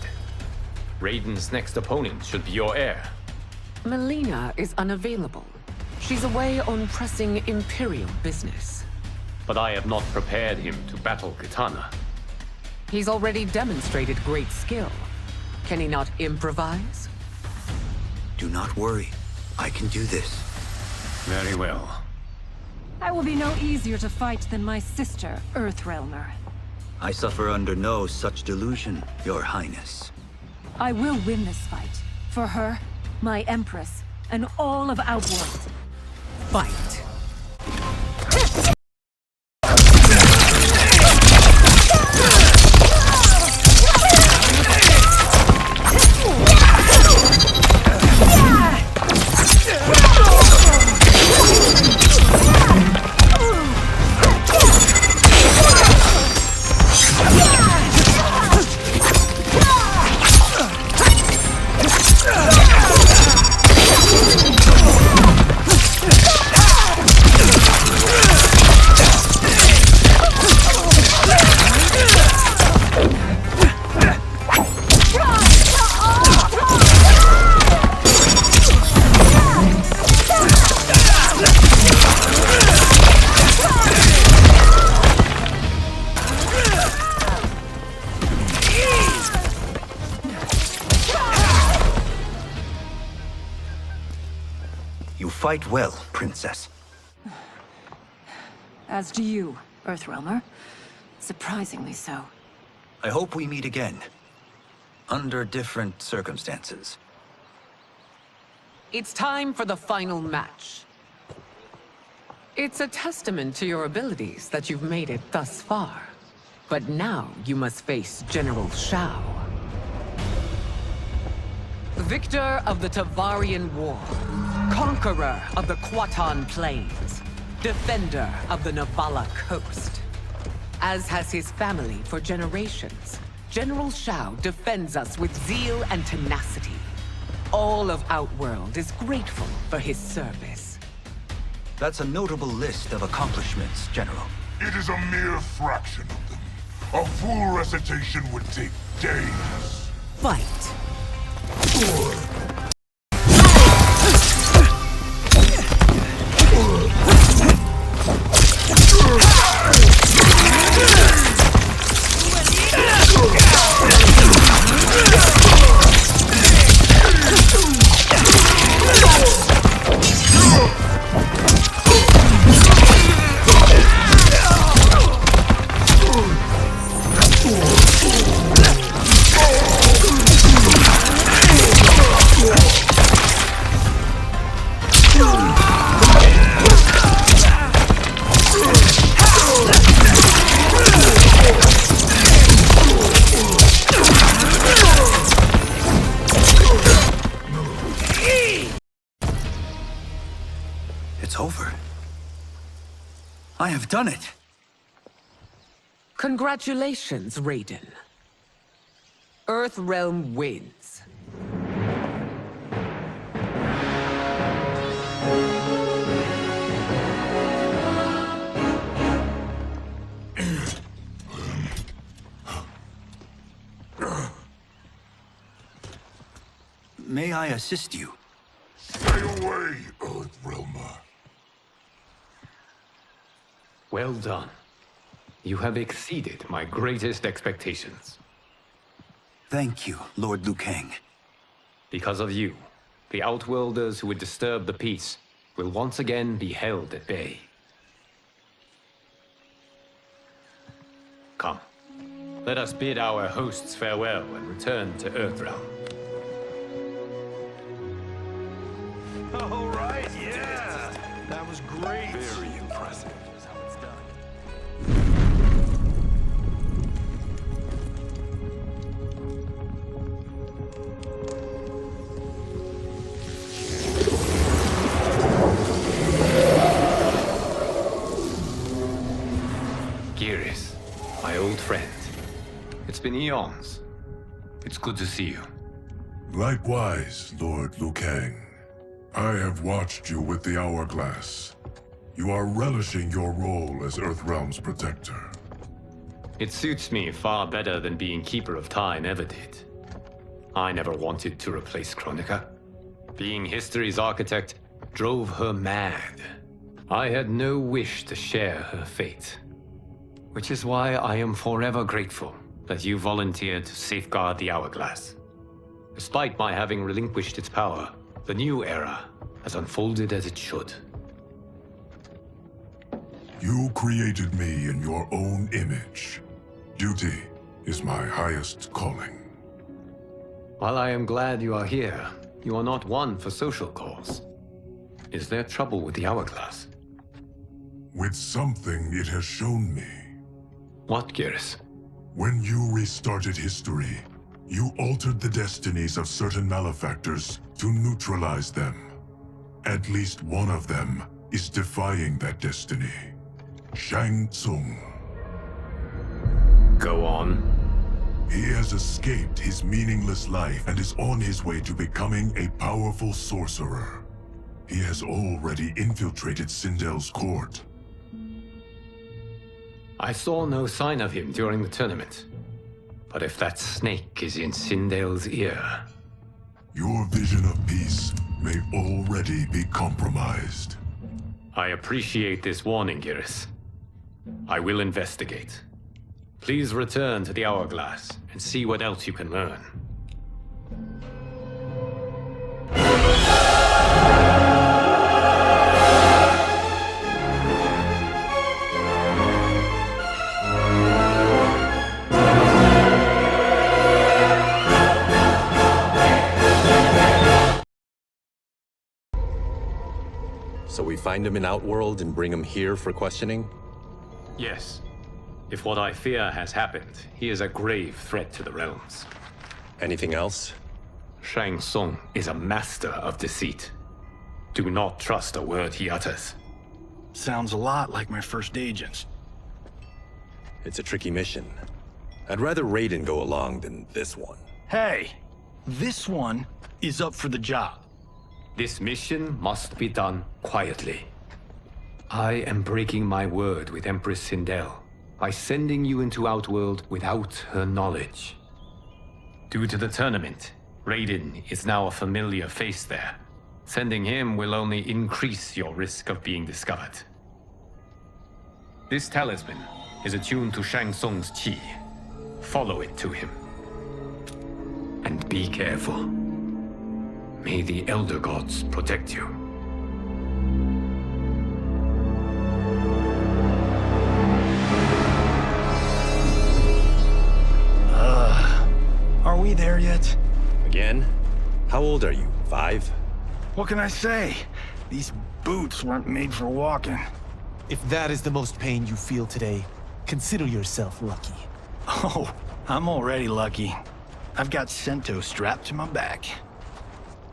Raiden's next opponent should be your heir. Melina is unavailable. She's away on pressing Imperial business. But I have not prepared him to battle Kitana. He's already demonstrated great skill. Can he not improvise? Do not worry. I can do this. Very well. I will be no easier to fight than my sister, Earthrealmer. I suffer under no such delusion, Your Highness. I will win this fight. For her, my Empress, and all of Outworld. Fight! fight well, Princess. As do you, Earthrealmer. Surprisingly so. I hope we meet again. Under different circumstances. It's time for the final match. It's a testament to your abilities that you've made it thus far. But now you must face General Shao. Victor of the Tavarian War. Conqueror of the Quatan Plains. Defender of the Navala Coast. As has his family for generations, General Shao defends us with zeal and tenacity. All of Outworld is grateful for his service. That's a notable list of accomplishments, General. It is a mere fraction of them. A full recitation would take days. Fight! It's over. I have done it. Congratulations, Raiden. Earthrealm wins. May I assist you? Stay away, Earthrealmer. Well done. You have exceeded my greatest expectations. Thank you, Lord Liu Kang. Because of you, the Outworlders who would disturb the peace will once again be held at bay. Come, let us bid our hosts farewell and return to Earthrealm. All right, yeah! That was great! Very impressive. Here's how it's done. Geras, my old friend. It's been eons. It's good to see you. Likewise, Lord Liu Kang. I have watched you with the Hourglass. You are relishing your role as Earthrealm's protector. It suits me far better than being Keeper of Time ever did. I never wanted to replace Chronica. Being history's architect drove her mad. I had no wish to share her fate. Which is why I am forever grateful that you volunteered to safeguard the Hourglass. Despite my having relinquished its power, the new era has unfolded as it should. You created me in your own image. Duty is my highest calling. While I am glad you are here, you are not one for social calls. Is there trouble with the Hourglass? With something it has shown me. What, Geras? When you restarted history, you altered the destinies of certain malefactors to neutralize them. At least one of them is defying that destiny. Shang Tsung. Go on. He has escaped his meaningless life and is on his way to becoming a powerful sorcerer. He has already infiltrated Sindel's court. I saw no sign of him during the tournament. But if that snake is in Sindel's ear... Your vision of peace may already be compromised. I appreciate this warning, Geras. I will investigate. Please return to the Hourglass and see what else you can learn. So we find him in Outworld and bring him here for questioning? Yes. If what I fear has happened, he is a grave threat to the realms. Anything else? Shang Tsung is a master of deceit. Do not trust a word he utters. Sounds a lot like my first agents. It's a tricky mission. I'd rather Raiden go along than this one. Hey, this one is up for the job. This mission must be done quietly. I am breaking my word with Empress Sindel by sending you into Outworld without her knowledge. Due to the tournament, Raiden is now a familiar face there. Sending him will only increase your risk of being discovered. This talisman is attuned to Shang Tsung's chi. Follow it to him. And be careful. May the Elder Gods protect you. Are we there yet? Again? How old are you? 5? What can I say? These boots weren't made for walking. If that is the most pain you feel today, consider yourself lucky. Oh, I'm already lucky. I've got Sento strapped to my back.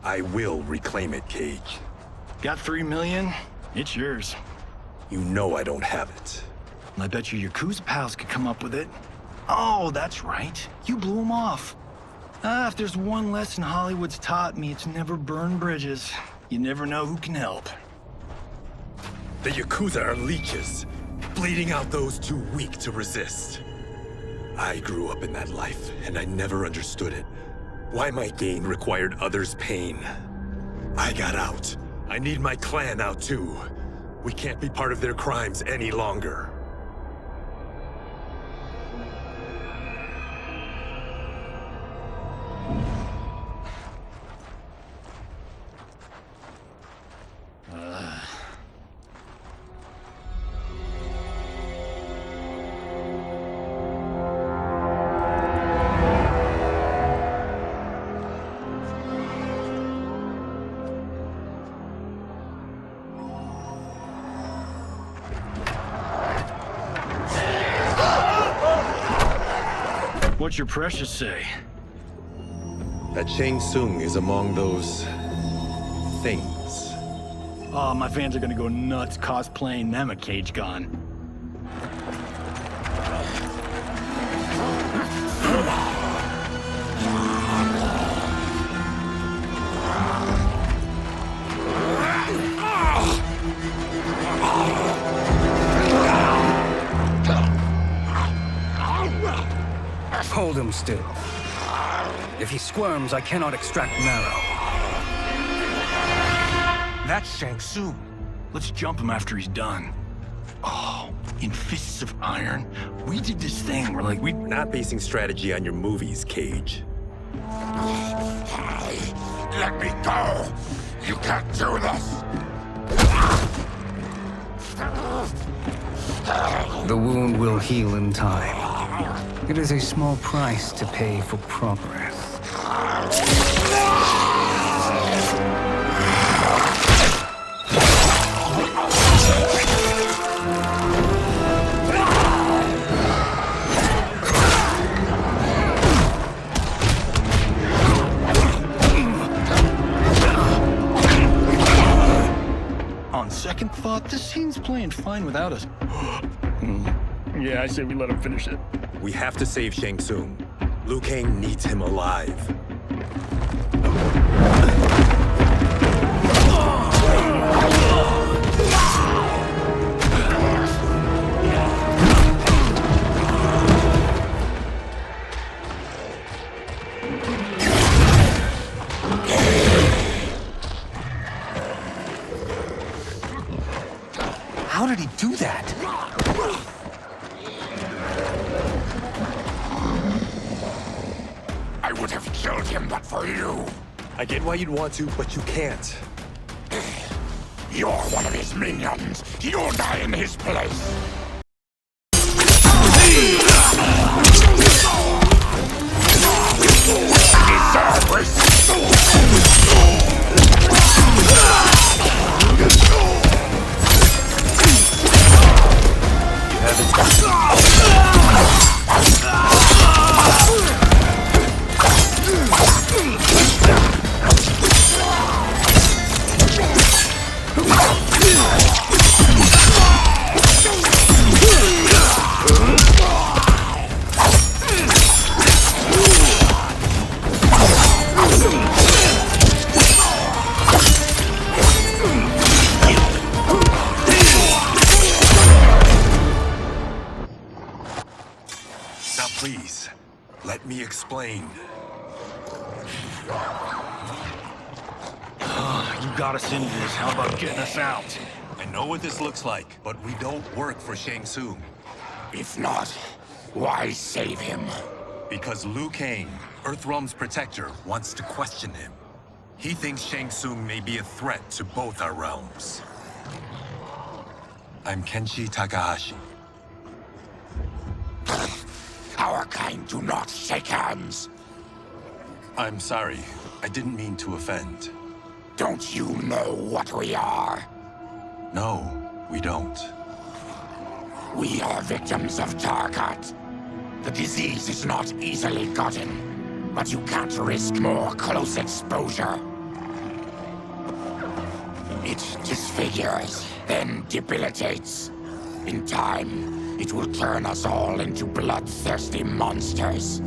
I will reclaim it, Cage. Got 3 million? It's yours. You know I don't have it. I bet your Yakuza pals could come up with it. Oh, that's right. You blew them off. If there's one lesson Hollywood's taught me, it's never burn bridges. You never know who can help. The Yakuza are leeches, bleeding out those too weak to resist. I grew up in that life, and I never understood it. Why my gain required others' pain. I got out. I need my clan out too. We can't be part of their crimes any longer. What's your precious say? That Shang Tsung is among those... things. Oh, my fans are gonna go nuts cosplaying them a Cage Gun. Hold him still. If he squirms, I cannot extract marrow. That's Shang Tsung. Let's jump him after he's done. Oh, in Fists of Iron, we did this thing where we're not basing strategy on your movies, Cage. Let me go! You can't do this! The wound will heal in time. It is a small price to pay for progress. On second thought, this scene's playing fine without us. Yeah, I say we let him finish it. We have to save Shang Tsung. Liu Kang needs him alive. How did he do that? I would have killed him but for you. I get why you'd want to, but you can't. You're one of his minions. You'll die in his place. Deserve respect. explain. You got us into this. How about getting us out? I know what this looks like, but we don't work for Shang Tsung. If not, why save him? Because Liu Kang, Earthrealm's protector, wants to question him. He thinks Shang Tsung may be a threat to both our realms. I'm Kenshi Takahashi. Our kind do not shake hands. I'm sorry. I didn't mean to offend. Don't you know what we are? No, we don't. We are victims of Tarkat. The disease is not easily gotten, but you can't risk more close exposure. It disfigures, then debilitates. In time, it will turn us all into bloodthirsty monsters.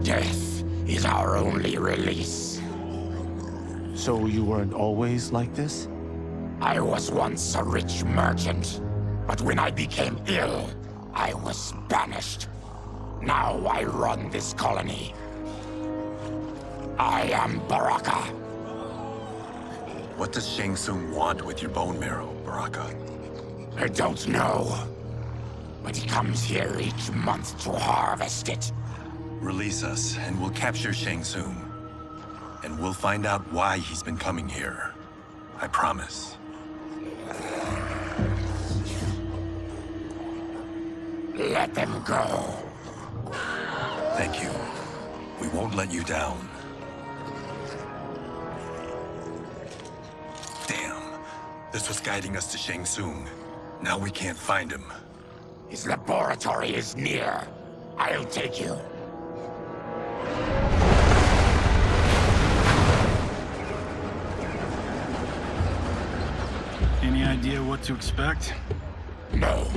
Death is our only release. So you weren't always like this? I was once a rich merchant, but when I became ill, I was banished. Now I run this colony. I am Baraka. What does Shang Tsung want with your bone marrow, Baraka? I don't know. But he comes here each month to harvest it. Release us, and we'll capture Shang Tsung. And we'll find out why he's been coming here. I promise. Let them go. Thank you. We won't let you down. Damn. This was guiding us to Shang Tsung. Now we can't find him. His laboratory is near. I'll take you. Any idea what to expect? No.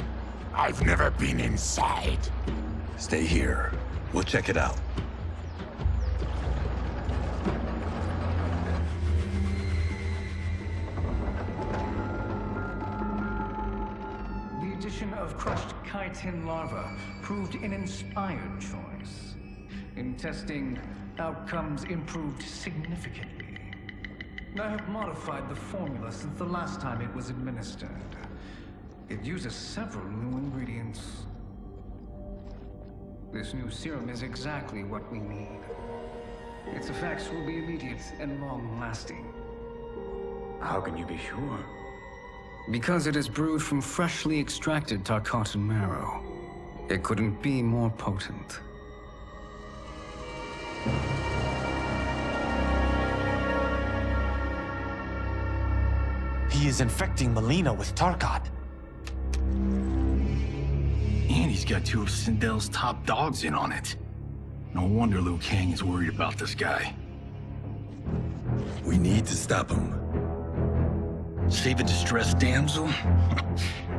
I've never been inside. Stay here. We'll check it out. The addition of crushed chitin larva proved an inspired choice. In testing, outcomes improved significantly. I have modified the formula since the last time it was administered. It uses several new ingredients. This new serum is exactly what we need. Its effects will be immediate and long-lasting. How can you be sure? Because it is brewed from freshly extracted Tarkatan marrow. It couldn't be more potent. He is infecting Melina with Tarkat. And he's got two of Sindel's top dogs in on it. No wonder Liu Kang is worried about this guy. We need to stop him. Save a distressed damsel?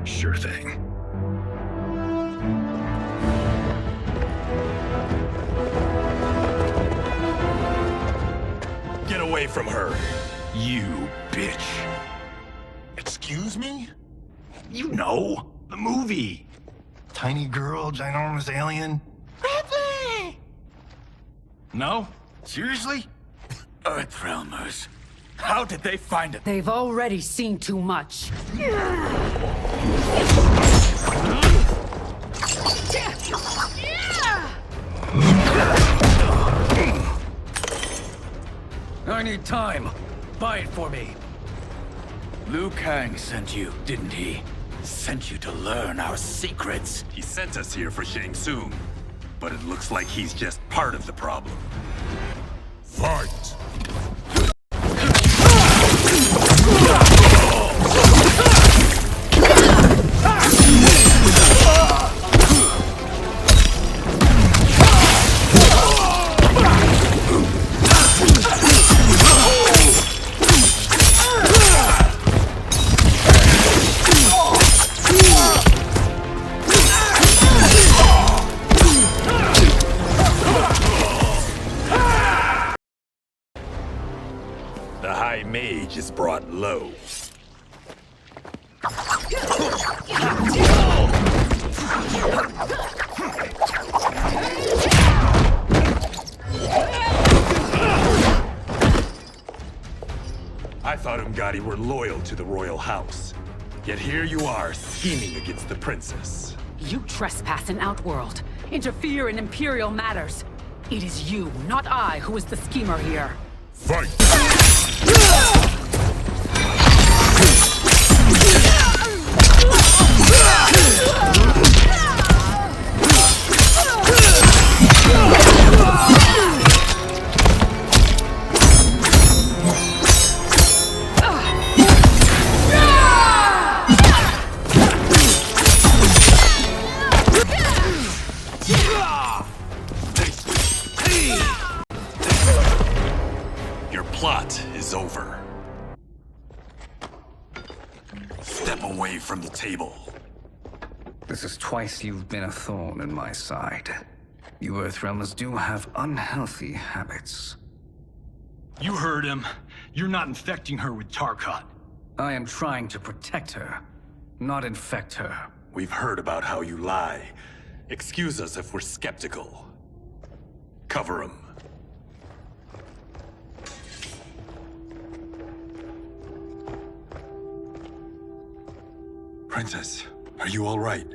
Sure thing. Get away from her! You bitch. Excuse me? You know, the movie. Tiny girl, ginormous alien. Ripley! No? Seriously? Earthrealmers. How did they find it? They've already seen too much. I need time. Buy it for me. Liu Kang sent you, didn't he? Sent you to learn our secrets. He sent us here for Shang Tsung, but it looks like he's just part of the problem. Fight! The High Mage is brought low. I thought Ungadi were loyal to the royal house. Yet here you are, scheming against the princess. You trespass in Outworld, interfere in Imperial matters. It is you, not I, who is the schemer here. Fight! Your plot is over. Step away from the table. This is twice you've been a thorn in my side. You Earthrealmers do have unhealthy habits. You heard him. You're not infecting her with Tarkat. I am trying to protect her, not infect her. We've heard about how you lie. Excuse us if we're skeptical. Cover him. Princess, are you all right?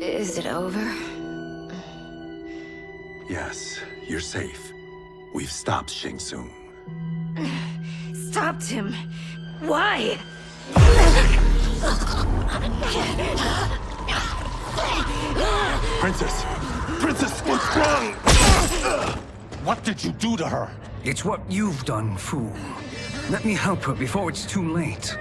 Is it over? Yes, you're safe. We've stopped Shang Tsung. Stopped him? Why? Princess! Princess, what's wrong? What did you do to her? It's what you've done, fool. Let me help her before it's too late.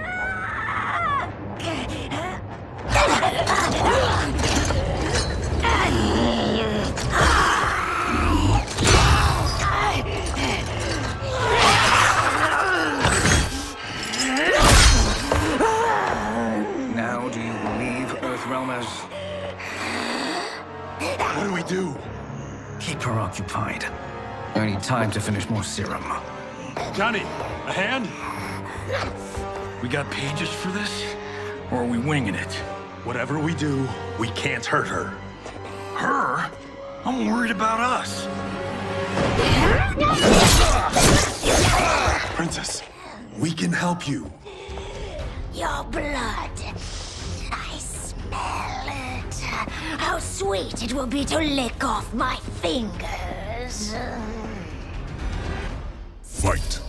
Now do you believe, Earthrealmers? What do we do? Keep her occupied. I need time to finish more serum. Johnny, a hand? We got pages for this? Or are we winging it? Whatever we do, we can't hurt her. Her? I'm worried about us. Princess, we can help you. Your blood. I smell it. How sweet it will be to lick off my fingers. Fight!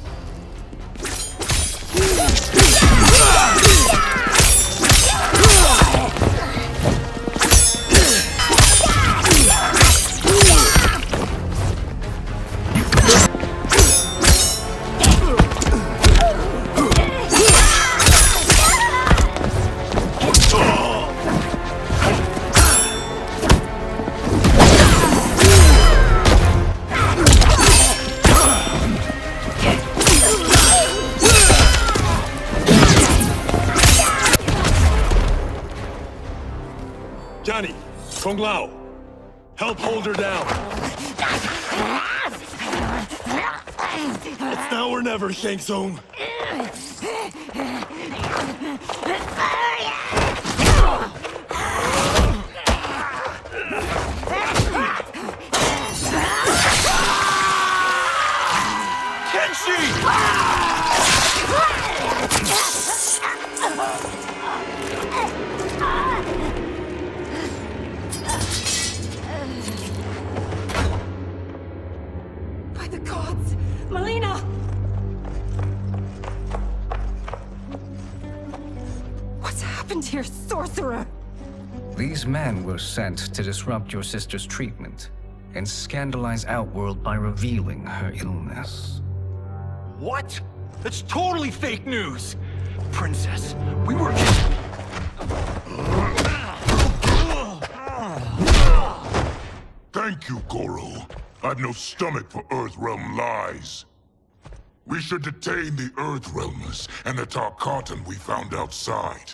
Johnny, Kung Lao, help hold her down. It's now or never, Shang Tsung. By the gods! Melina! What's happened here, sorcerer? These men were sent to disrupt your sister's treatment and scandalize Outworld by revealing her illness. What? That's totally fake news! Princess, we were just... Thank you, Goro. I've no stomach for Earthrealm lies. We should detain the Earthrealmers and the Tarkatan we found outside.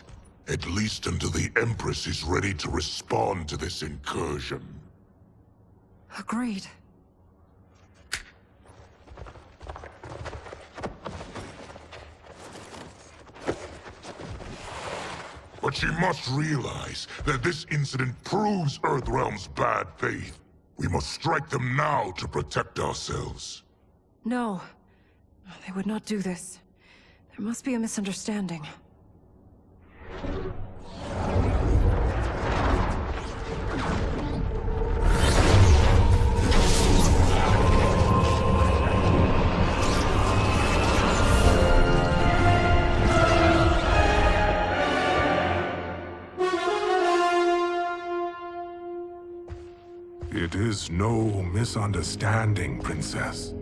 At least until the Empress is ready to respond to this incursion. Agreed. But she must realize that this incident proves Earthrealm's bad faith. We must strike them now to protect ourselves. No. They would not do this. There must be a misunderstanding. It is no misunderstanding, Princess.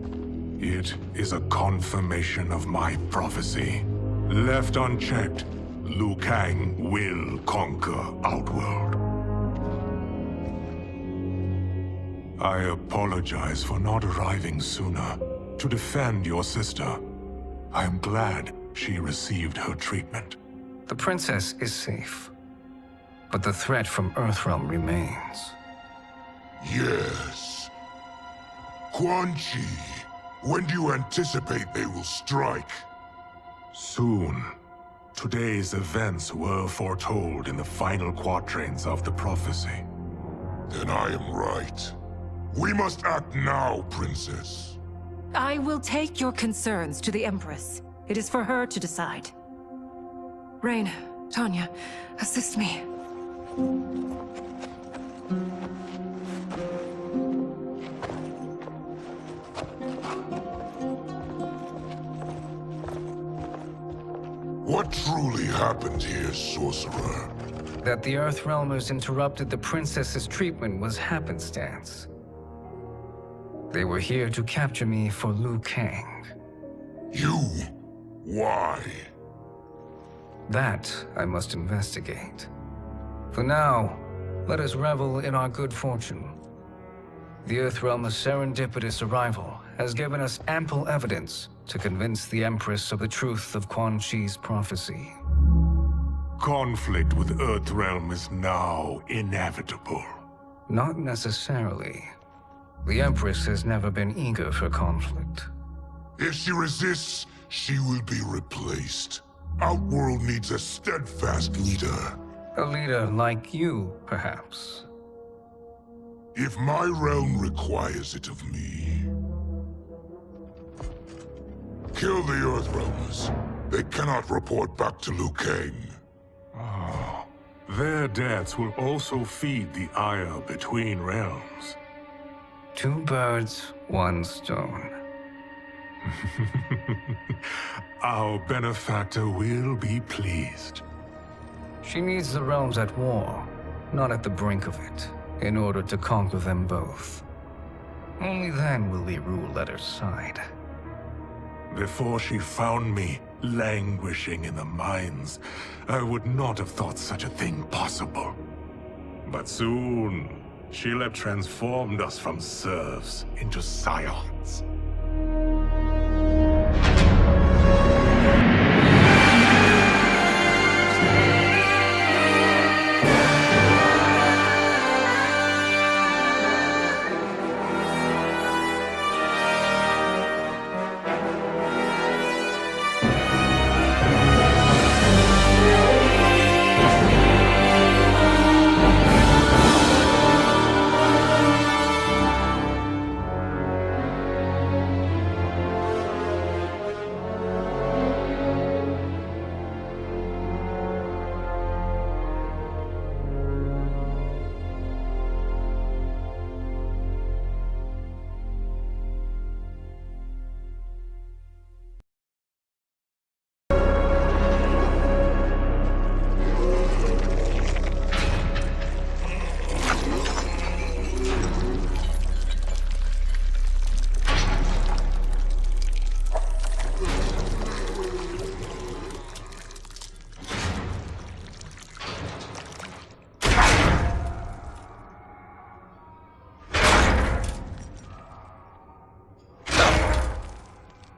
It is a confirmation of my prophecy. Left unchecked, Liu Kang will conquer Outworld. I apologize for not arriving sooner to defend your sister. I am glad she received her treatment. The princess is safe, but the threat from Earthrealm remains. Yes. Quan Chi, when do you anticipate they will strike? Soon. Today's events were foretold in the final quatrains of the prophecy. Then I am right. We must act now, Princess. I will take your concerns to the Empress. It is for her to decide. Rain, Tanya, assist me. What truly happened here, Sorcerer? That the Earthrealmers interrupted the princess's treatment was happenstance. They were here to capture me for Liu Kang. You? Why? That I must investigate. For now, let us revel in our good fortune. The Earthrealm's serendipitous arrival has given us ample evidence to convince the Empress of the truth of Quan Chi's prophecy. Conflict with Earthrealm is now inevitable. Not necessarily. The Empress has never been eager for conflict. If she resists, she will be replaced. Outworld needs a steadfast leader. A leader like you, perhaps. If my realm requires it of me. Kill the Earthrealmers. They cannot report back to Liu Kang. Oh, their deaths will also feed the ire between realms. 2 birds, 1 stone. Our benefactor will be pleased. She needs the realms at war, not at the brink of it, in order to conquer them both. Only then will we rule at her side. Before she found me languishing in the mines, I would not have thought such a thing possible. But soon, she'll have transformed us from serfs into scions.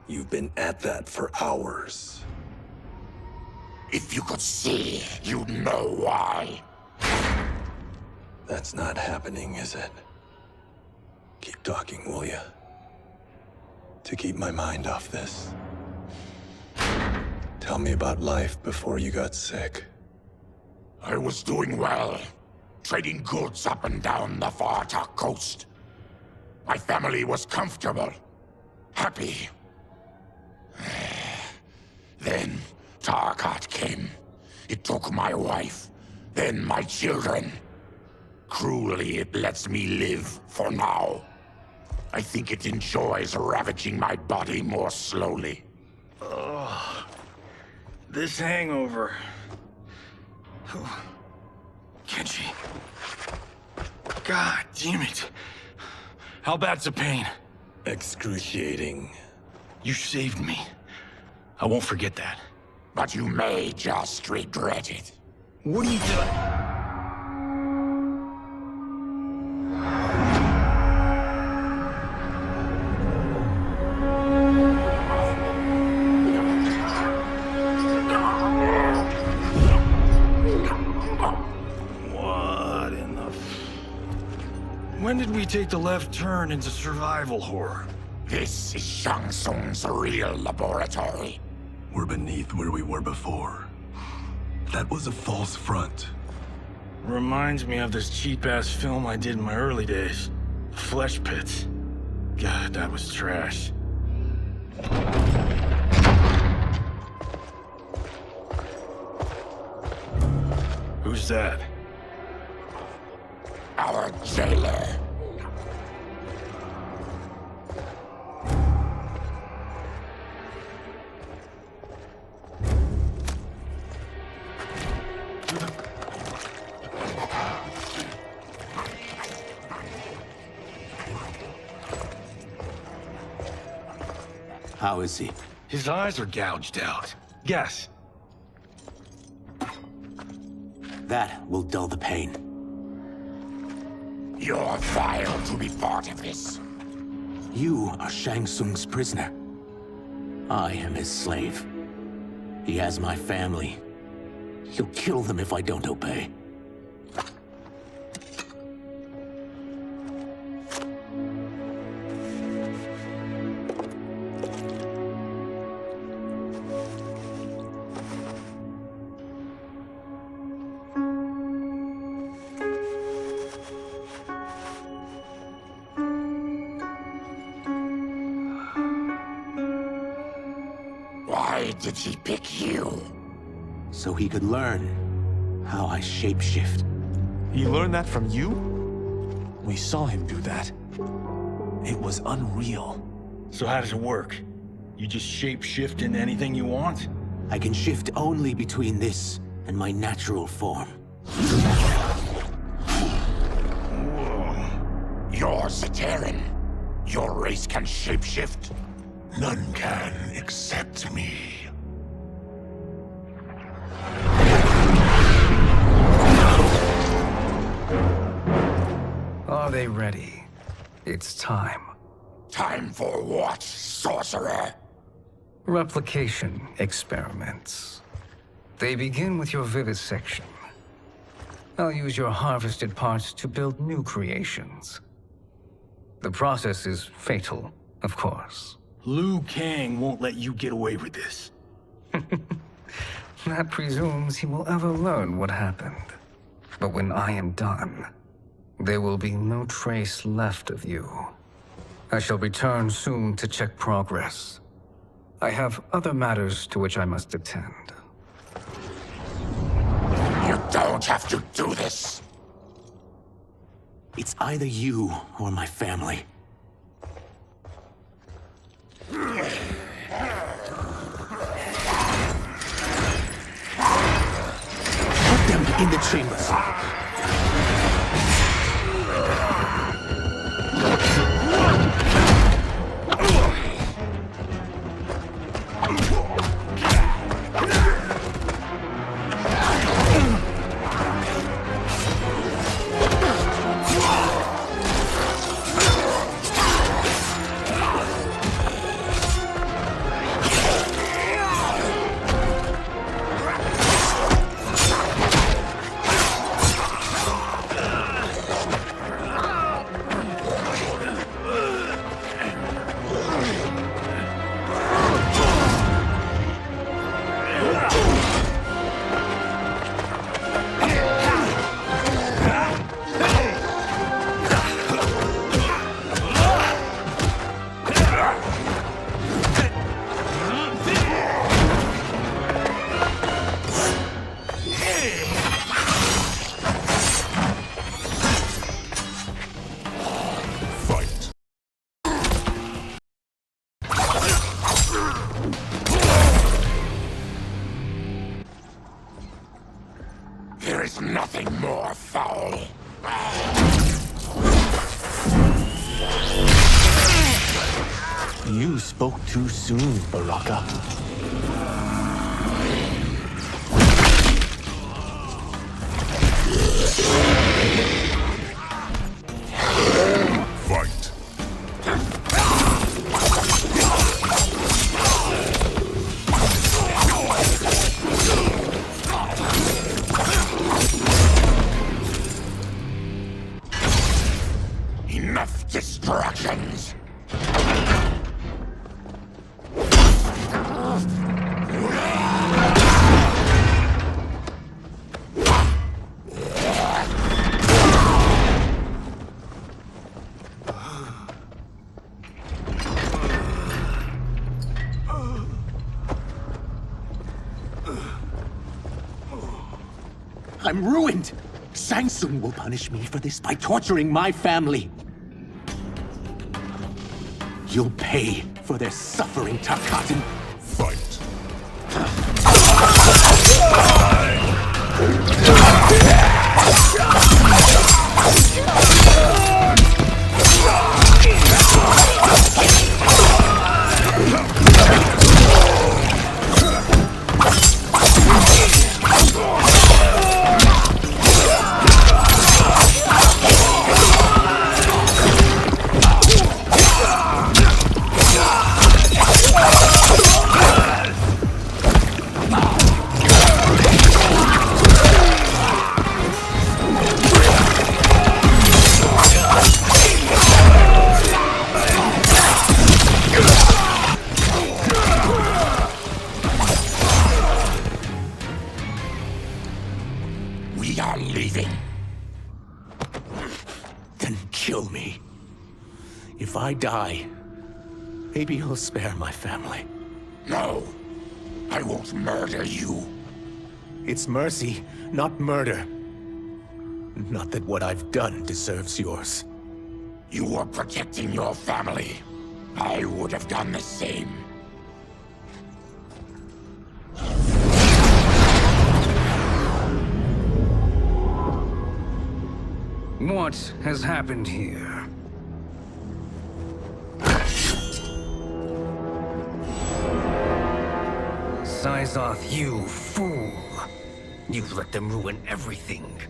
You've been at that for hours. If you could see, you'd know why. That's not happening, is it? Keep talking, will ya? To keep my mind off this. Tell me about life before you got sick. I was doing well, trading goods up and down the Varta coast. My family was comfortable, happy. Then Tarkat came. It took my wife, then my children. Cruelly, it lets me live for now. I think it enjoys ravaging my body more slowly. Ugh. This hangover. Kenji. God damn it. How bad's the pain? Excruciating. You saved me. I won't forget that. But you may just regret it. What are you doing? What in the... When did we take the left turn into survival horror? This is Shang Tsung's real laboratory. We're beneath where we were before. That was a false front. Reminds me of this cheap-ass film I did in my early days. Flesh Pits. God, that was trash. Who's that? Our jailer. How is he? His eyes are gouged out. Guess. That will dull the pain. You're vile to be part of this. You are Shang Tsung's prisoner. I am his slave. He has my family. He'll kill them if I don't obey. Why did he pick you? So he could learn how I shapeshift. He learned that from you? We saw him do that. It was unreal. So how does it work? You just shapeshift into anything you want? I can shift only between this and my natural form. Whoa. You're Zateran. Your race can shapeshift. None can except me. Are they ready? It's time. Time for what, sorcerer? Replication experiments. They begin with your vivisection. I'll use your harvested parts to build new creations. The process is fatal, of course. Liu Kang won't let you get away with this. That presumes he will ever learn what happened. But when I am done, there will be no trace left of you. I shall return soon to check progress. I have other matters to which I must attend. You don't have to do this. It's either you or my family. Put them in the chambers. nothing more foul. You spoke too soon, Baraka. Fight. Enough distractions! I'm ruined! Shang Tsung will punish me for this by torturing my family. You'll pay for their suffering, Tarkatan. Fight. We are leaving. Then kill me. If I die, maybe you'll spare my family. No, I won't murder you. It's mercy, not murder. Not that what I've done deserves yours. You were protecting your family. I would have done the same. What has happened here? Syzoth, you fool! You let them ruin everything.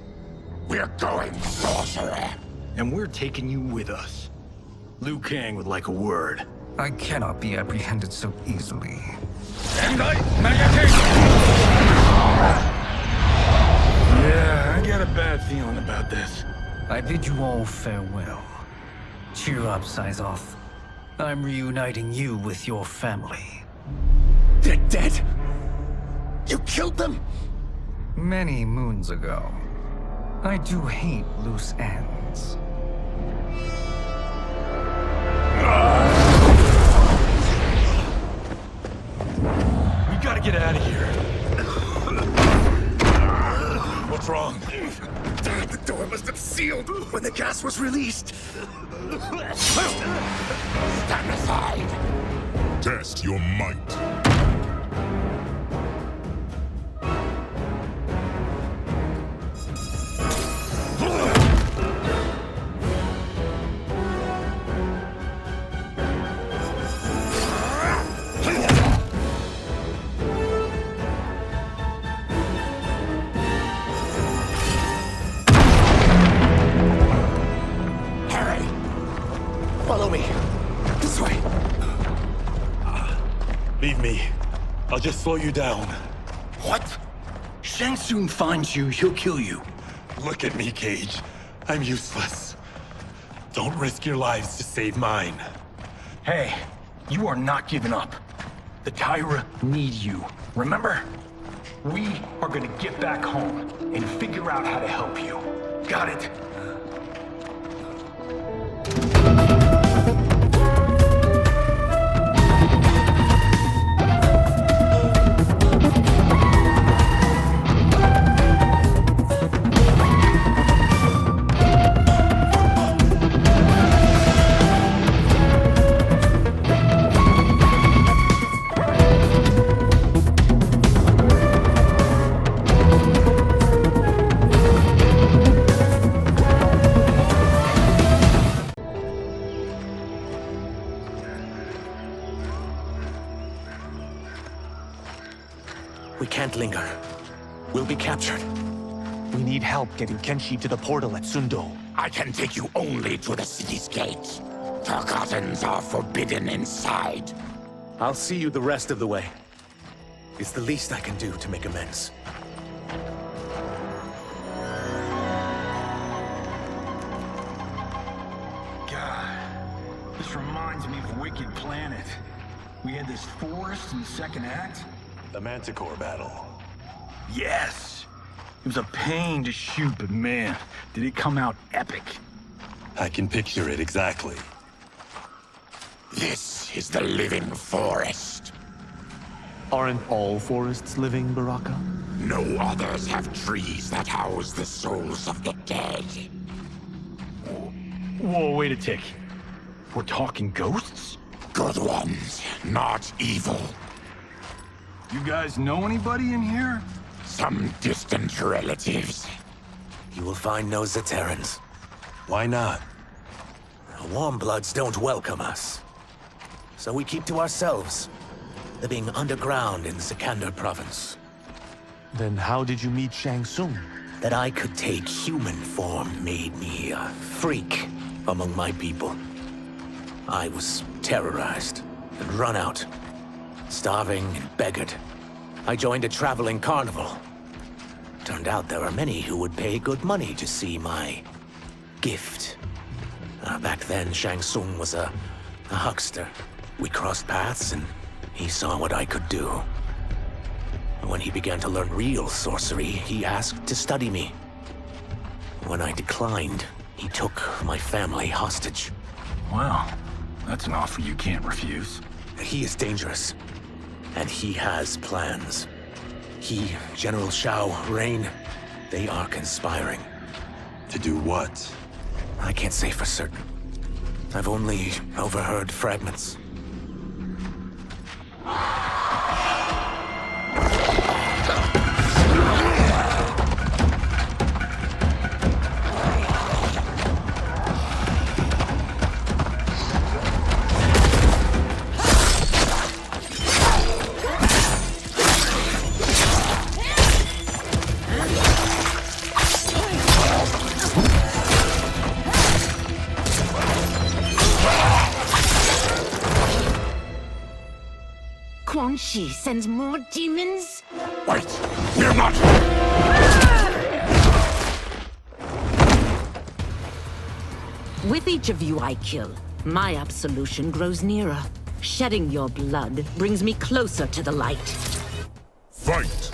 We're going, sorcerer. And we're taking you with us. Liu Kang would like a word. I cannot be apprehended so easily. Yeah, I got a bad feeling about this. I bid you all farewell. Cheer up, Syzoth. I'm reuniting you with your family. They're dead? You killed them? Many moons ago. I do hate loose ends. We gotta get out of here. What's wrong? The door must have sealed when the gas was released. Stand aside. Test your might. Follow me. This way. Leave me. I'll just slow you down. What? Shang Tsung finds you, he'll kill you. Look at me, Cage. I'm useless. Don't risk your lives to save mine. Hey, you are not giving up. The Tyra need you, remember? We are gonna get back home and figure out how to help you. Got it? We can't linger. We'll be captured. We need help getting Kenshi to the portal at Sundo. I can take you only to the city's gate. Tarkatans are forbidden inside. I'll see you the rest of the way. It's the least I can do to make amends. God, this reminds me of Wicked Planet. We had this forest in the second act. The Manticore battle. Yes! It was a pain to shoot, but man, did it come out epic. I can picture it exactly. This is the living forest. Aren't all forests living, Baraka? No others have trees that house the souls of the dead. Whoa, wait a tick. We're talking ghosts? Good ones, not evil. You guys know anybody in here? Some distant relatives. You will find no Zaterrans. Why not? The Warmbloods don't welcome us. So we keep to ourselves, living underground in Sikander province. Then how did you meet Shang Tsung? That I could take human form made me a freak among my people. I was terrorized and run out, starving and beggared. I joined a traveling carnival. Turned out there are many who would pay good money to see my gift. Back then, Shang Tsung was a huckster. We crossed paths and he saw what I could do. When he began to learn real sorcery, he asked to study me. When I declined, he took my family hostage. Wow, that's an offer you can't refuse. He is dangerous, and he has plans. He, General Shao, Rain, they are conspiring. To do what? I can't say for certain. I've only overheard fragments. Quan Chi sends more demons? Wait, we're not... With each of you I kill, my absolution grows nearer. Shedding your blood brings me closer to the light. Fight!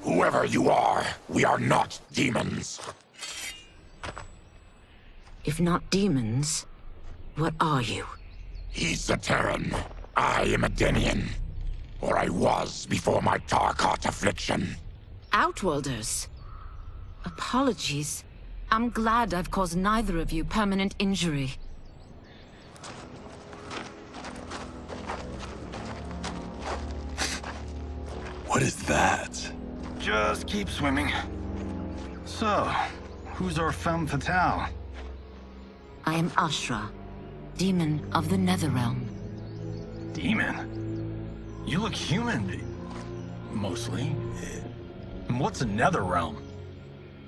Whoever you are, we are not demons. If not demons, what are you? He's a Terran. I am a Denian. Or I was before my Tarkat affliction. Outworlders. Apologies. I'm glad I've caused neither of you permanent injury. What is that? Just keep swimming. So, who's our femme fatale? I am Ashra, demon of the Netherrealm. Demon? You look human, mostly. And what's a Netherrealm?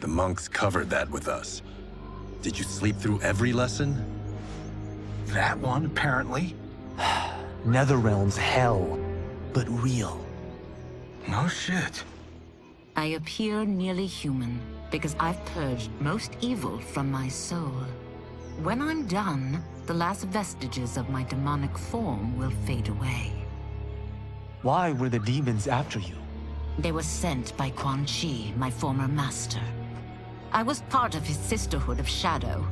The monks covered that with us. Did you sleep through every lesson? That one, apparently. Netherrealm's hell, but real. No shit. I appear nearly human because I've purged most evil from my soul. When I'm done, the last vestiges of my demonic form will fade away. Why were the demons after you? They were sent by Quan Chi, my former master. I was part of his Sisterhood of Shadow.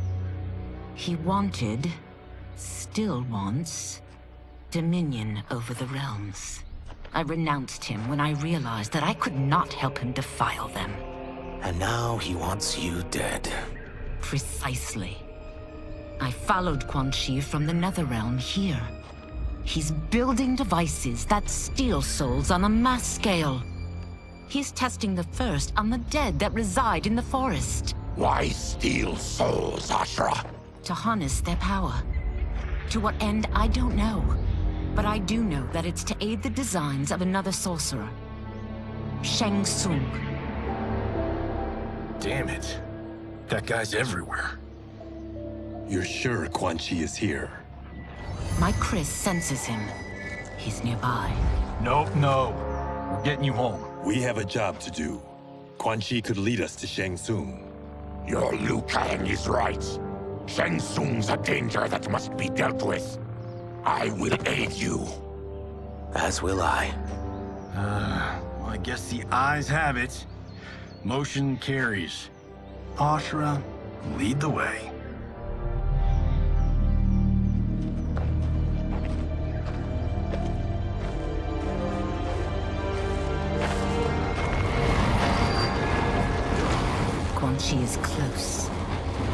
He wanted, still wants, dominion over the realms. I renounced him when I realized that I could not help him defile them. And now he wants you dead. Precisely. I followed Quan Chi from the Netherrealm here. He's building devices that steal souls on a mass scale. He's testing the first on the dead that reside in the forest. Why steal souls, Ashra? To harness their power. To what end, I don't know. But I do know that it's to aid the designs of another sorcerer. Shang Tsung. Damn it. That guy's everywhere. You're sure Quan Chi is here? My Chris senses him. He's nearby. No. We're getting you home. We have a job to do. Quan Chi could lead us to Shang Tsung. Your Liu Kang is right. Shang Tsung's a danger that must be dealt with. I will aid you. As will I. Well, I guess the eyes have it. Motion carries. Ashra, lead the way. Quan Chi is close.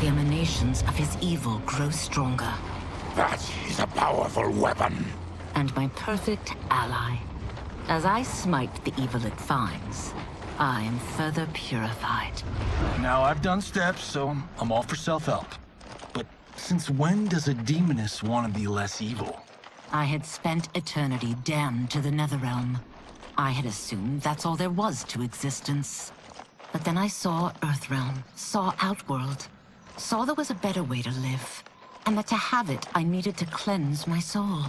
The emanations of his evil grow stronger. That is a powerful weapon. And my perfect ally. As I smite the evil it finds, I am further purified. Now, I've done steps, so I'm all for self-help. But since when does a demoness want to be less evil? I had spent eternity damned to the Netherrealm. I had assumed that's all there was to existence. But then I saw Earthrealm, saw Outworld, saw there was a better way to live. And that to have it, I needed to cleanse my soul.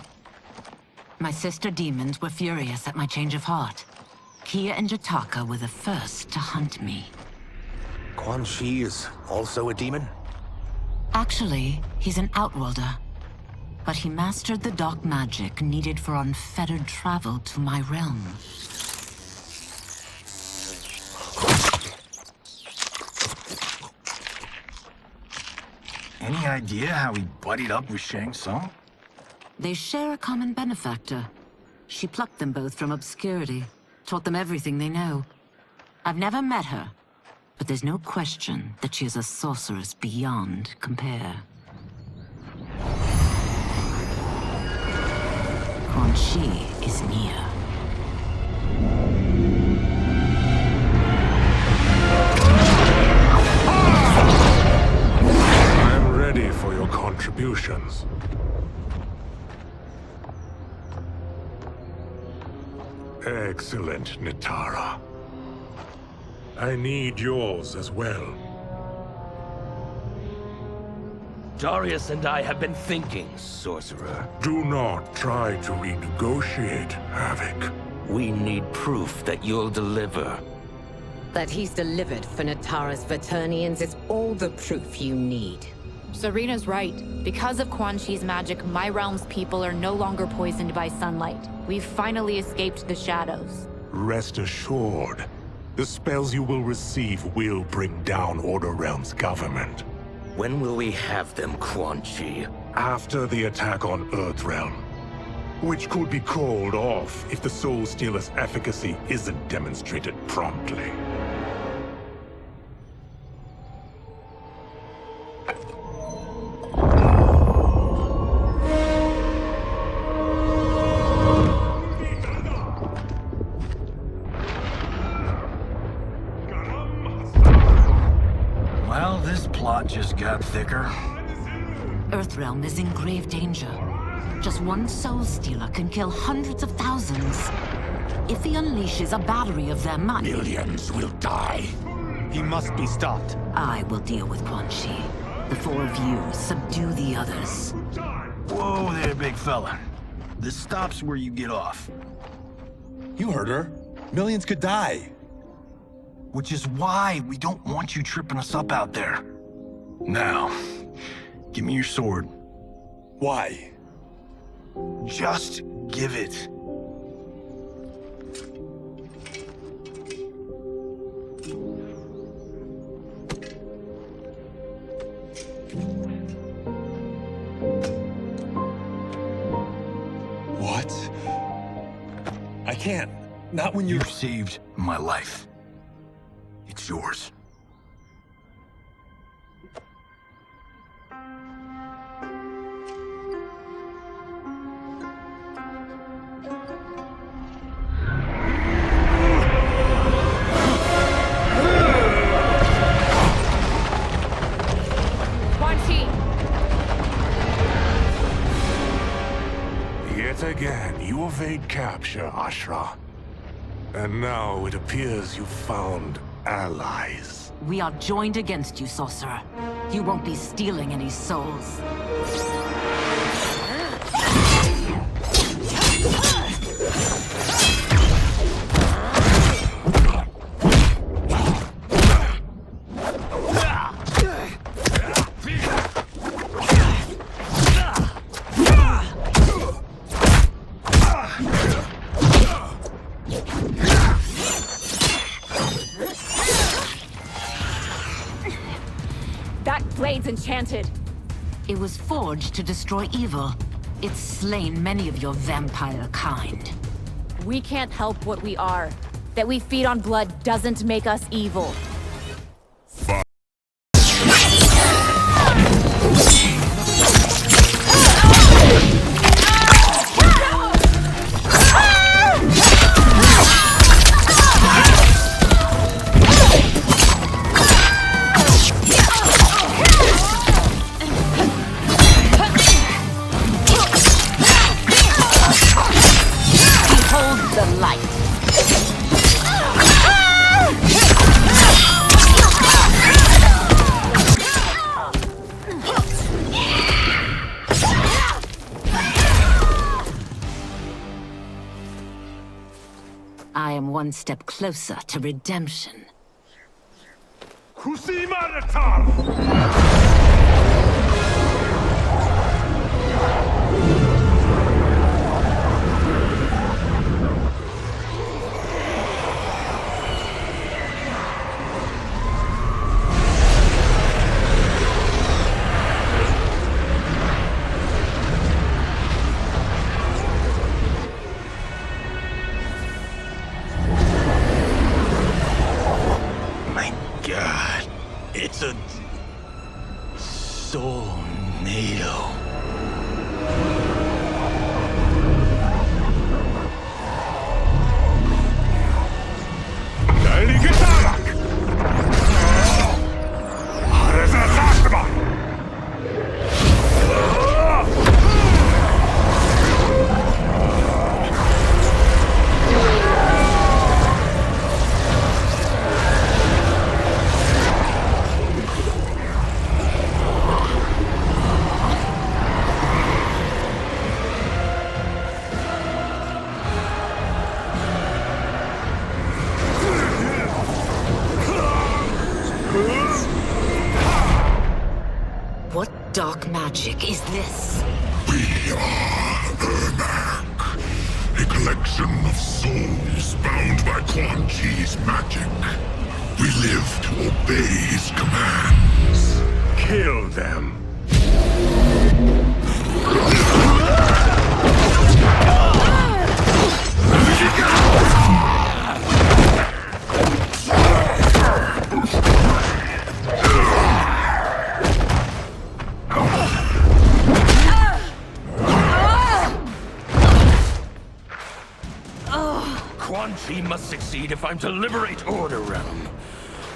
My sister demons were furious at my change of heart. Kia and Jataka were the first to hunt me. Quan Chi is also a demon? Actually, he's an Outworlder. But he mastered the dark magic needed for unfettered travel to my realm. Any idea how he buddied up with Shang Tsung? They share a common benefactor. She plucked them both from obscurity, taught them everything they know. I've never met her, but there's no question that she is a sorceress beyond compare. Quan Chi is near. I'm ready for your contributions. Excellent, Nitara. I need yours as well. Darius and I have been thinking, Sorcerer. Do not try to renegotiate, Havoc. We need proof that you'll deliver. That he's delivered for Natara's Vaternians is all the proof you need. Serena's right. Because of Quan Chi's magic, my realm's people are no longer poisoned by sunlight. We've finally escaped the shadows. Rest assured, the spells you will receive will bring down Order Realm's government. When will we have them, Quan Chi? After the attack on Earthrealm, which could be called off if the Soul Stealer's efficacy isn't demonstrated promptly. Well, this plot just got thicker. Earthrealm is in grave danger. Just one Soul Stealer can kill hundreds of thousands. If he unleashes a battery of them, Millions will die. He must be stopped. I will deal with Quan Chi. The four of you subdue the others. Whoa there, big fella. This stops where you get off. You heard her. Millions could die. Which is why we don't want you tripping us up out there. Now, give me your sword. Why? Just give it. can't. I can't. Not when You saved my life. It's yours. Yet again, you evade capture, Ashra. And now it appears you've found allies. We are joined against you, sorcerer. You won't be stealing any souls. Blade's enchanted. It was forged to destroy evil. It's slain many of your vampire kind. We can't help what we are. That we feed on blood doesn't make us evil. I am one step closer to redemption. It's a soul-nado. What dark magic is this? We are Ermac, a collection of souls bound by Quan Chi's magic. We live to obey his commands. Kill them. Quan Chi must succeed if I'm to liberate Order Realm.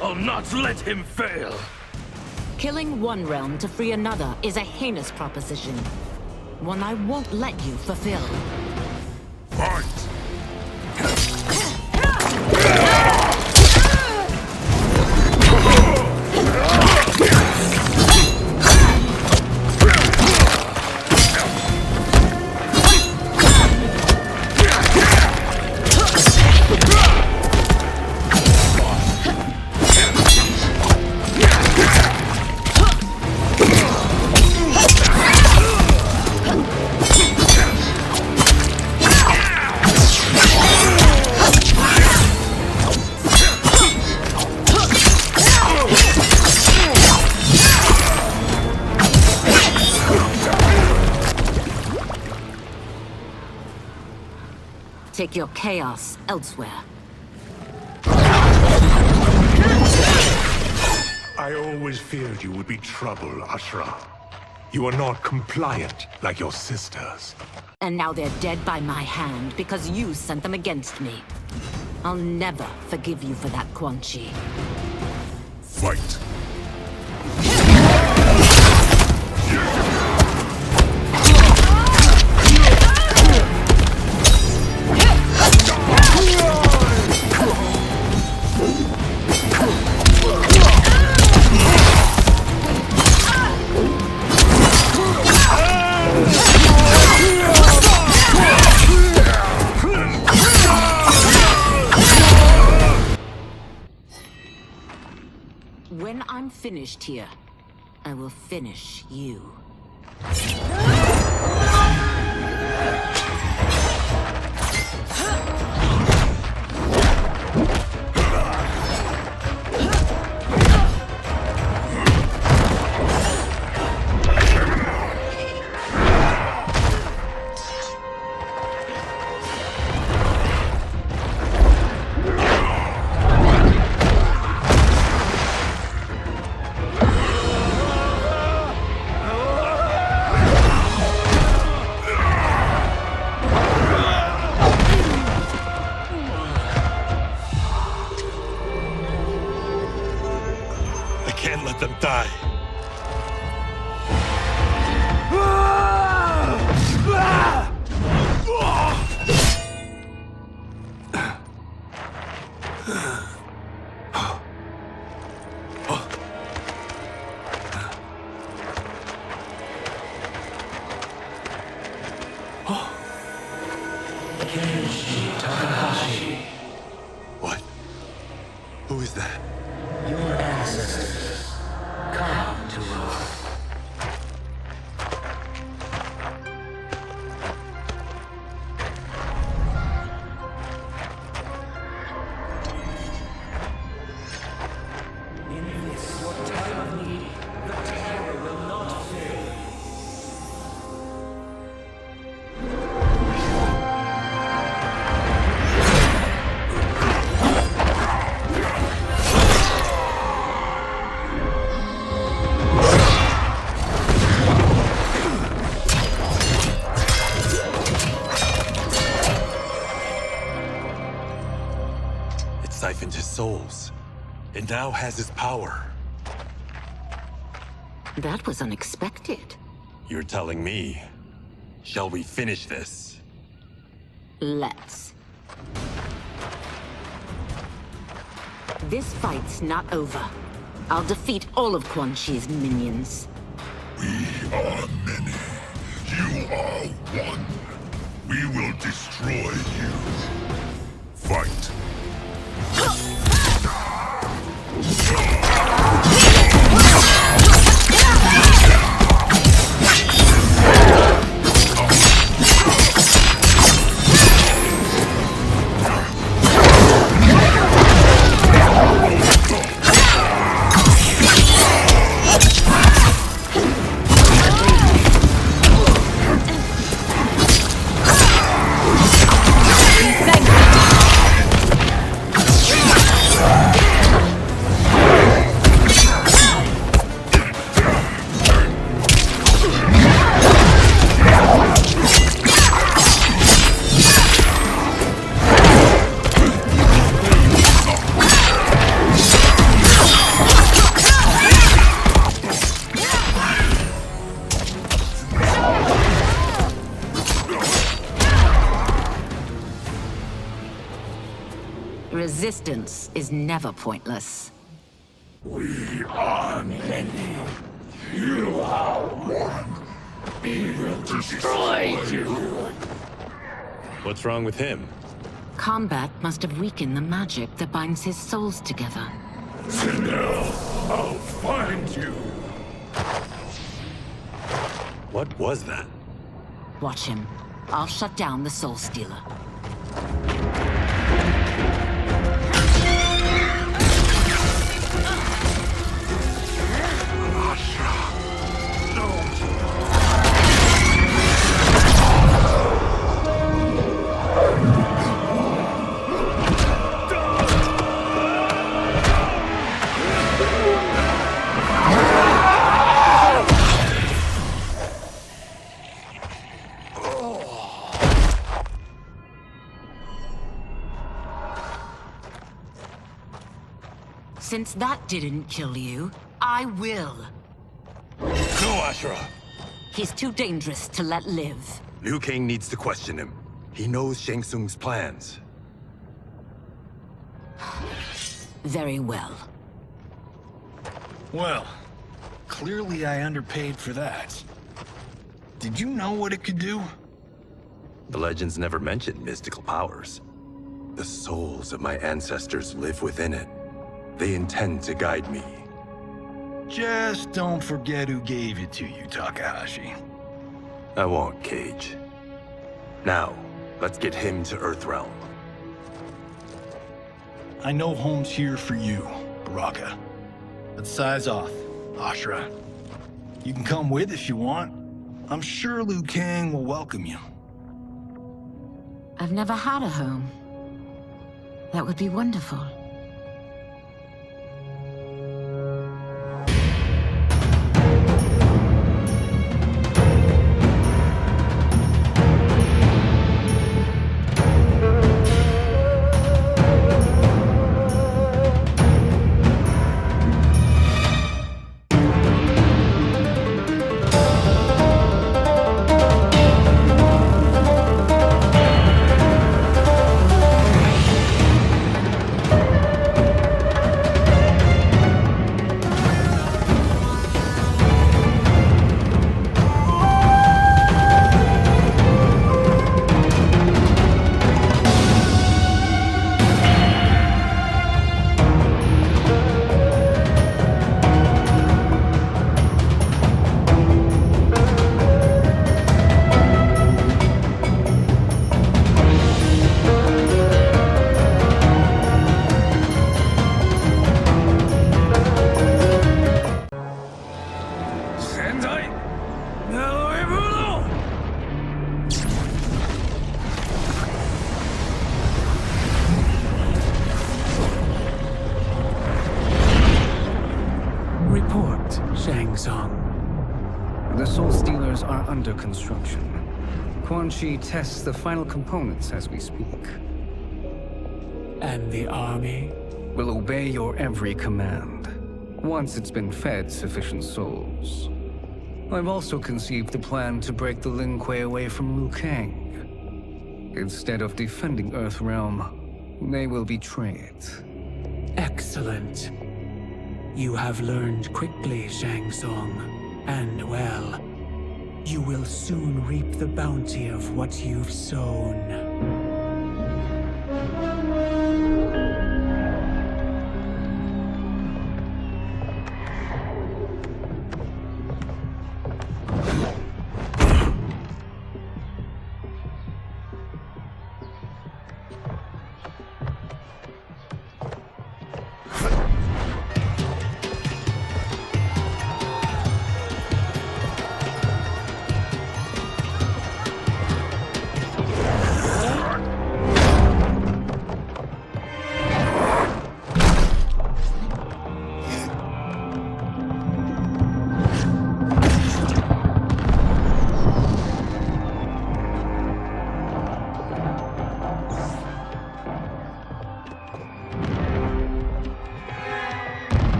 I'll not let him fail. Killing one realm to free another is a heinous proposition. One I won't let you fulfill. Fight! Take your chaos elsewhere. I always feared you would be trouble, Ashra. You are not compliant like your sisters. And now they're dead by my hand because you sent them against me. I'll never forgive you for that, Quan Chi. Fight. When I'm finished here, I will finish you. Can't let them die. What? Who is that? Your ancestors, come to us. In this, your time of need, the terror will not fail. Siphoned his souls, and now has his power. That was unexpected. You're telling me. Shall we finish this? Let's. This fight's not over. I'll defeat all of Quan Chi's minions. We are many. You are one. We will destroy you. Fight. Resistance is never pointless. We are many. You are one. We will destroy you. What's wrong with him? Combat must have weakened the magic that binds his souls together. Sindel, I'll find you. What was that? Watch him. I'll shut down the Soul Stealer. Since that didn't kill you, I will. No, Ashura! He's too dangerous to let live. Liu Kang needs to question him. He knows Shang Tsung's plans. Very well. Well, clearly I underpaid for that. Did you know what it could do? The legends never mentioned mystical powers. The souls of my ancestors live within it. They intend to guide me. Just don't forget who gave it to you, Takahashi. I won't, Cage. Now, let's get him to Earthrealm. I know home's here for you, Baraka. But size off, Ashura. You can come with if you want. I'm sure Liu Kang will welcome you. I've never had a home. That would be wonderful. The Soul Stealers are under construction. Quan Chi tests the final components as we speak. And the army? Will obey your every command, once it's been fed sufficient souls. I've also conceived a plan to break the Lin Kuei away from Liu Kang. Instead of defending Earthrealm, they will betray it. Excellent. You have learned quickly, Shang Tsung. And well, you will soon reap the bounty of what you've sown.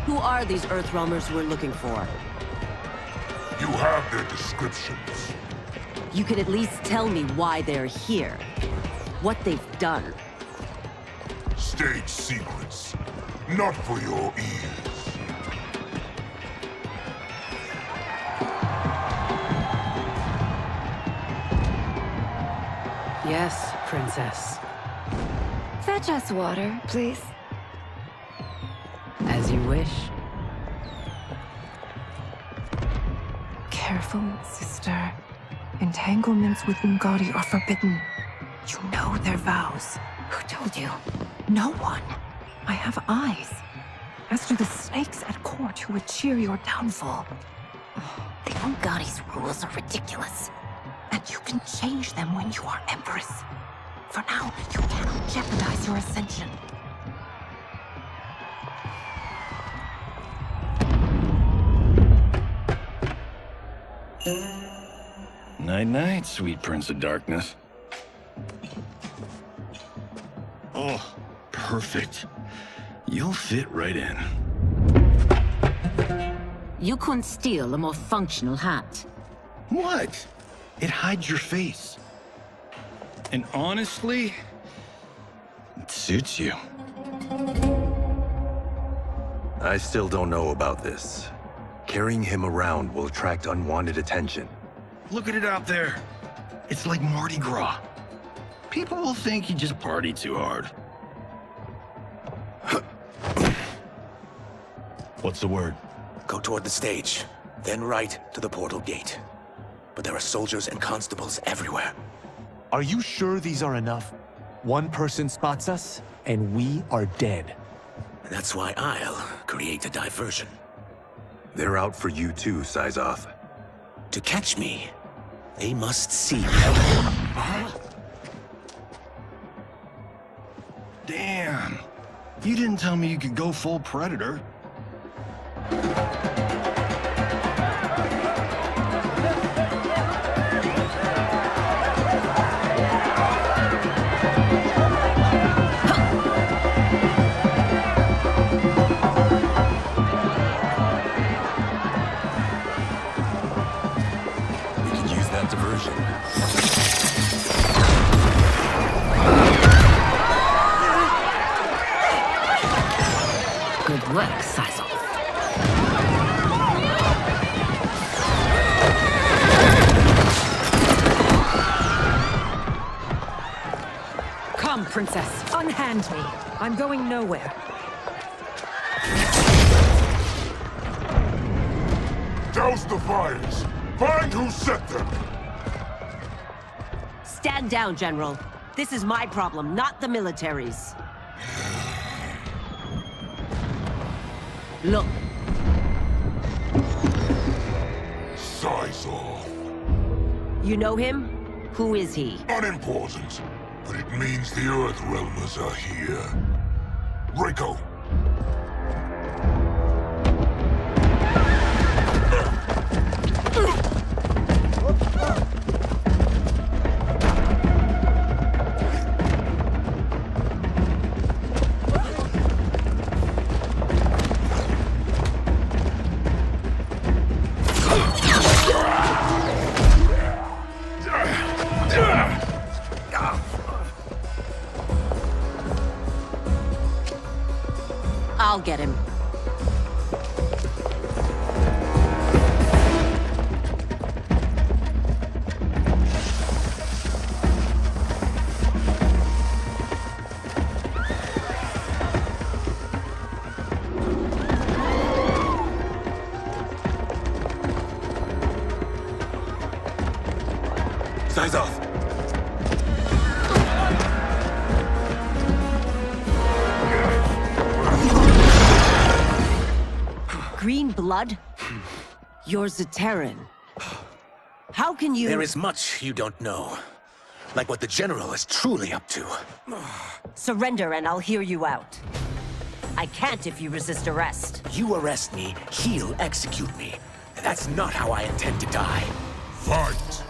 Who are these Earthrealmers we're looking for? You have their descriptions. You can at least tell me why they're here. What they've done. State secrets. Not for your ears. Yes, Princess. Fetch us water, please. As you wish. Careful, sister. Entanglements with Ungadi are forbidden. You know their vows. Who told you? No one. I have eyes. As do the snakes at court who would cheer your downfall. The Ungadi's rules are ridiculous. And you can change them when you are Empress. For now, you cannot jeopardize your ascension. Night-night, sweet Prince of Darkness. Oh, perfect. You'll fit right in. You couldn't steal a more functional hat. What? It hides your face. And honestly, it suits you. I still don't know about this. Carrying him around will attract unwanted attention. Look at it out there. It's like Mardi Gras. People will think you just party too hard. What's the word? Go toward the stage, then right to the portal gate. But there are soldiers and constables everywhere. Are you sure these are enough? One person spots us, and we are dead. And that's why I'll create a diversion. They're out for you too, Syzoth. To catch me, they must see me. Damn. You didn't tell me you could go full Predator. Good work, Syzoth. Come, Princess. Unhand me. I'm going nowhere. Douse the fires! Find who set them! Stand down, General. This is my problem, not the military's. Look. Syzoth. You know him? Who is he? Unimportant, but it means the Earthrealmers are here. Rico. I'll get him. Syzoth! Green blood? You're Zaterran. How can you— There is much you don't know. Like what the General is truly up to. Surrender and I'll hear you out. I can't if you resist arrest. You arrest me, he'll execute me. And that's not how I intend to die. Fight!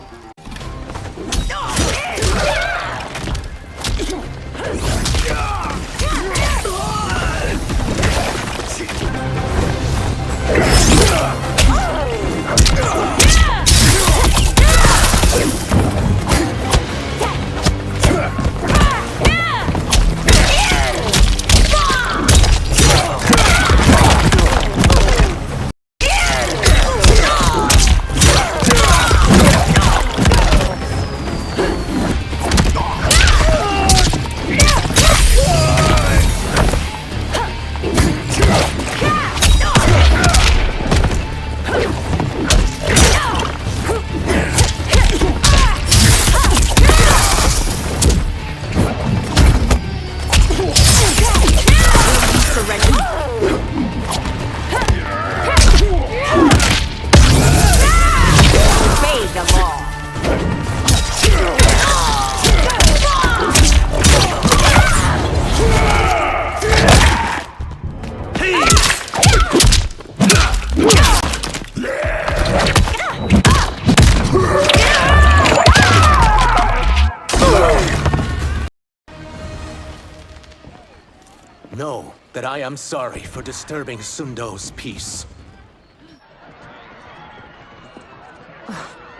Know that I am sorry for disturbing Sundo's peace.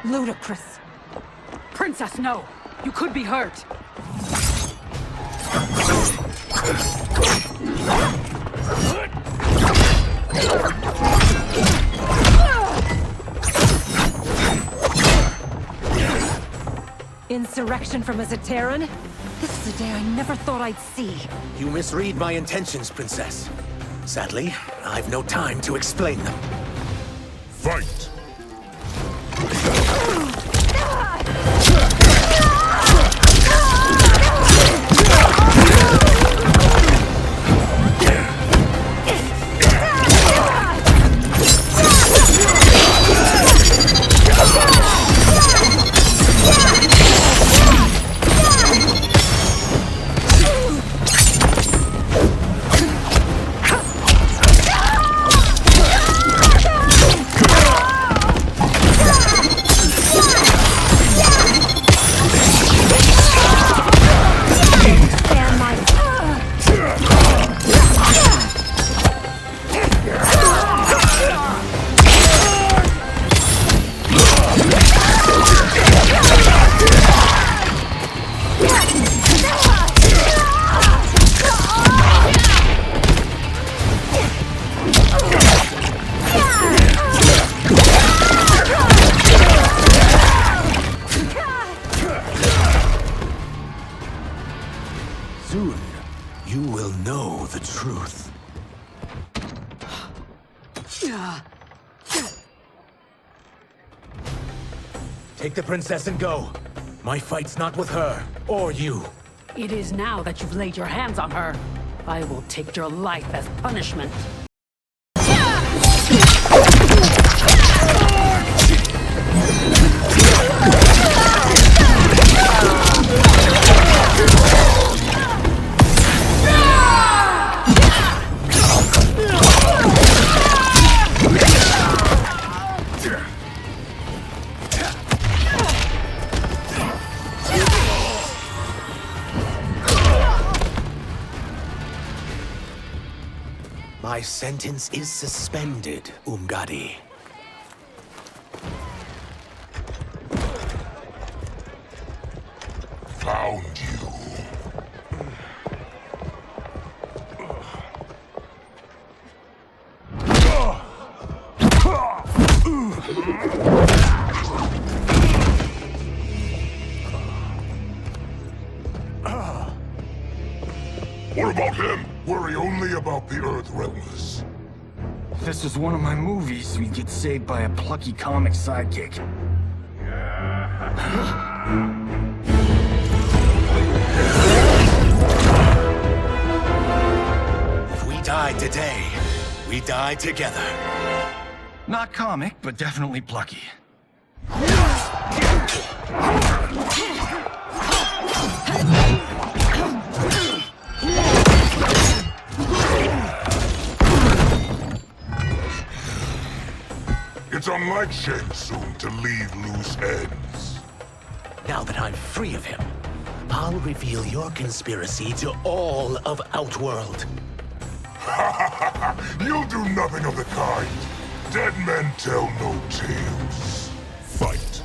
Ludicrous. Princess, no! You could be hurt! Insurrection from a Zaterran? This is a day I never thought I'd see. You misread my intentions, Princess. Sadly, I've no time to explain them. Fight! Soon, you will know the truth. Take the princess and go. My fight's not with her, or you. It is now that you've laid your hands on her. I will take your life as punishment. My sentence is suspended, Umgadi. Found you. What about him? Worry only about the Earthrealmers. If this was one of my movies, we'd get saved by a plucky comic sidekick. If we die today, we die together. Not comic, but definitely plucky. It's unlike Shang Tsung to leave loose ends. Now that I'm free of him, I'll reveal your conspiracy to all of Outworld. You'll do nothing of the kind. Dead men tell no tales. Fight.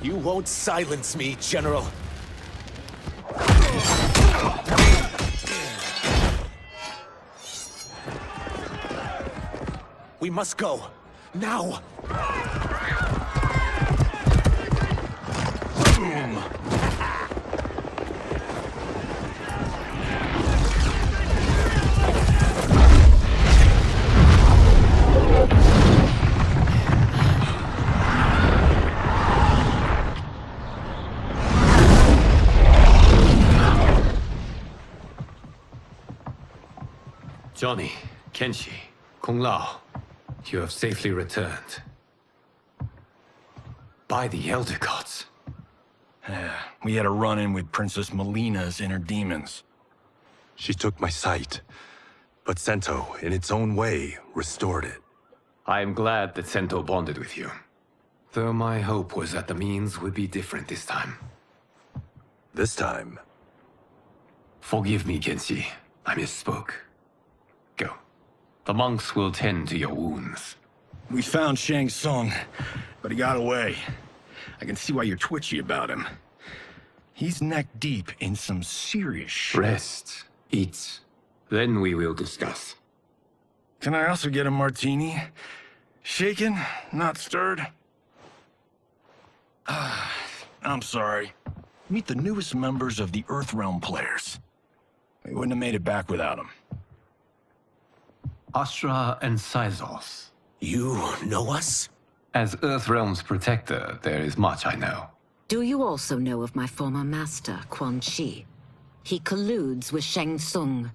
You won't silence me, General. We must go. Now! Boom! Johnny, Kenshi, Kung Lao, you have safely returned. By the Elder Gods. We had a run-in with Princess Melina's inner demons. She took my sight, but Sento, in its own way, restored it. I am glad that Sento bonded with you. Though my hope was that the means would be different this time. This time? Forgive me, Kenshi. I misspoke. Go. The monks will tend to your wounds. We found Shang Tsung, but he got away. I can see why you're twitchy about him. He's neck-deep in some serious shit. Rest. Eat. Then we will discuss. Can I also get a martini? Shaken, not stirred? I'm sorry. Meet the newest members of the Earthrealm players. We wouldn't have made it back without them. Astra and Syzos. You know us? As Earthrealm's protector, there is much I know. Do you also know of my former master, Quan Chi? He colludes with Shang Tsung.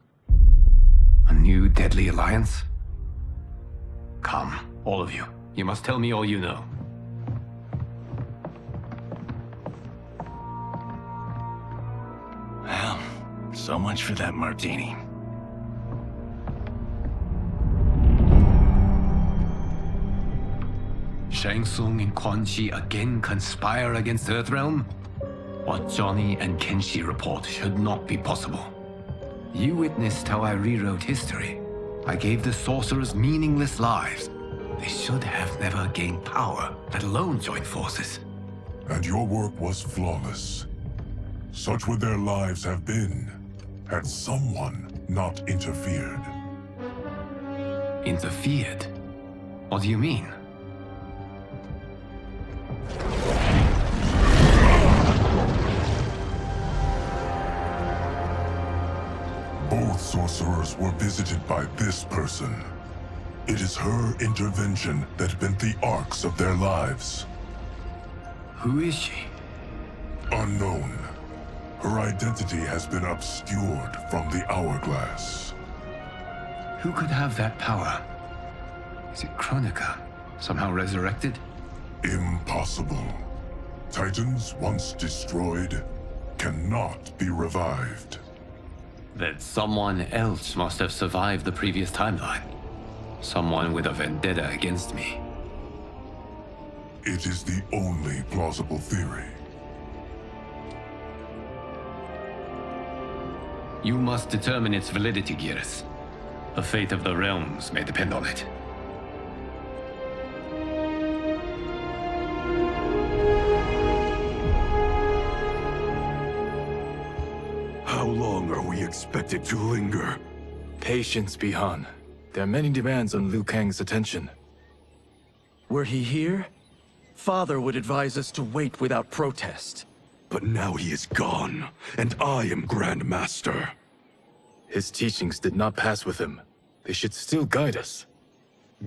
A new deadly alliance? Come, all of you. You must tell me all you know. Well, so much for that martini. Shang Tsung and Quan Chi again conspire against Earthrealm? What Johnny and Kenshi report should not be possible. You witnessed how I rewrote history. I gave the sorcerers meaningless lives. They should have never gained power, let alone joined forces. And your work was flawless. Such would their lives have been, had someone not interfered. Interfered? What do you mean? Both sorcerers were visited by this person. It is her intervention that bent the arcs of their lives. Who is she? Unknown. Her identity has been obscured from the hourglass. Who could have that power? Is it Kronika? Somehow resurrected? Impossible. Titans once destroyed cannot be revived. Then someone else must have survived the previous timeline. Someone with a vendetta against me. It is the only plausible theory. You must determine its validity, Geras. The fate of the realms may depend on it. How long are we expected to linger? Patience, Bihan. There are many demands on Liu Kang's attention. Were he here, Father would advise us to wait without protest. But now he is gone, and I am Grand Master. His teachings did not pass with him. They should still guide us.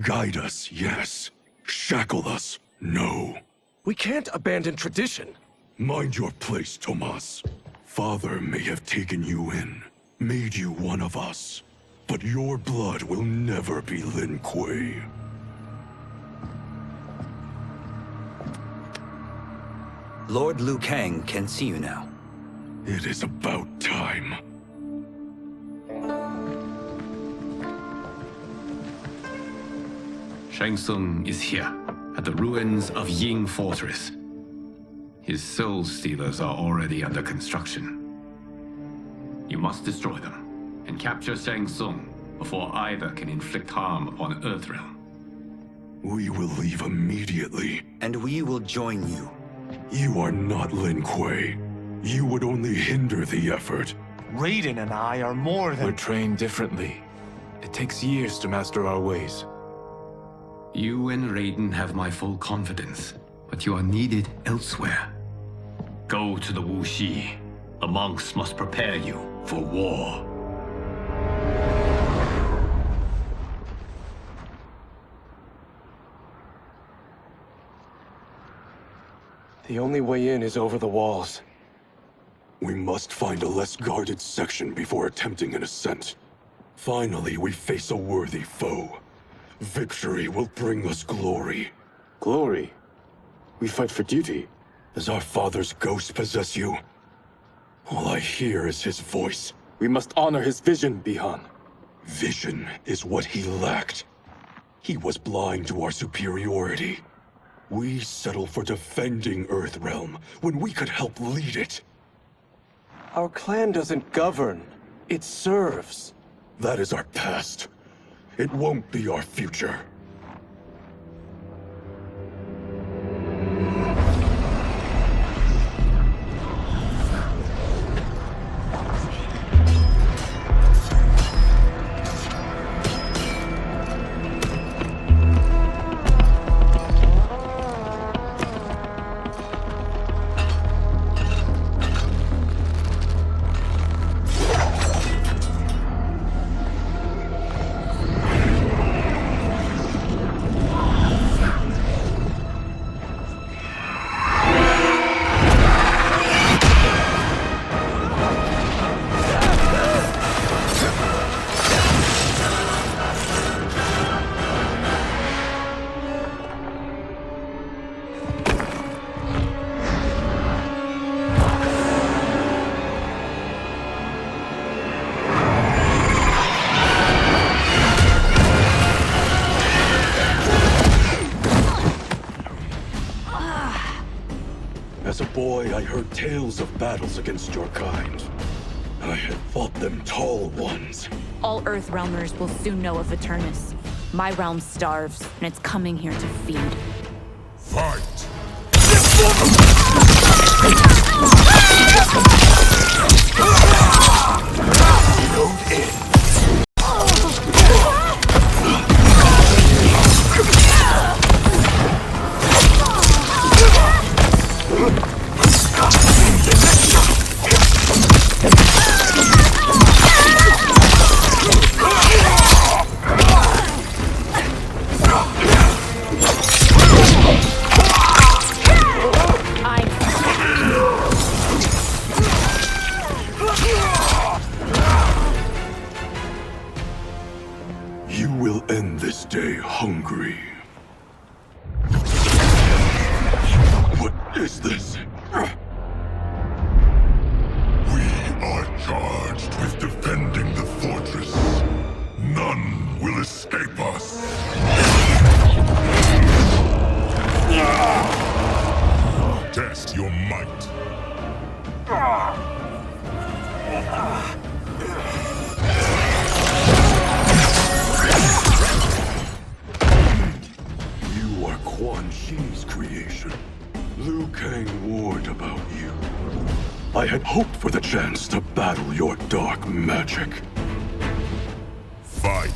Guide us, yes. Shackle us, no. We can't abandon tradition. Mind your place, Tomas. Father may have taken you in, made you one of us. But your blood will never be Lin Kuei. Lord Liu Kang can see you now. It is about time. Shang Tsung is here, at the ruins of Ying Fortress. His soul stealers are already under construction. You must destroy them, and capture Shang Tsung before either can inflict harm upon Earthrealm. We will leave immediately. And we will join you. You are not Lin Kuei. You would only hinder the effort. Raiden and I are more than— We're trained differently. It takes years to master our ways. You and Raiden have my full confidence, but you are needed elsewhere. Go to the Wuxi. The monks must prepare you for war. The only way in is over the walls. We must find a less guarded section before attempting an ascent. Finally, we face a worthy foe. Victory will bring us glory. Glory? We fight for duty. Does our father's ghost possess you? All I hear is his voice. We must honor his vision, Bihan. Vision is what he lacked. He was blind to our superiority. We settle for defending Earthrealm when we could help lead it. Our clan doesn't govern. It serves. That is our past. It won't be our future. As a boy, I heard tales of battles against your kind. I had fought them tall ones. All Earthrealmers will soon know of Eternus. My realm starves, and it's coming here to feed. Fight! Load in. You will end this day hungry. What is this? We are charged with defending the fortress. None will escape us. Test your might. You are Quan Chi's creation. Liu Kang warned about you. I had hoped for the chance to battle your dark magic. Fight.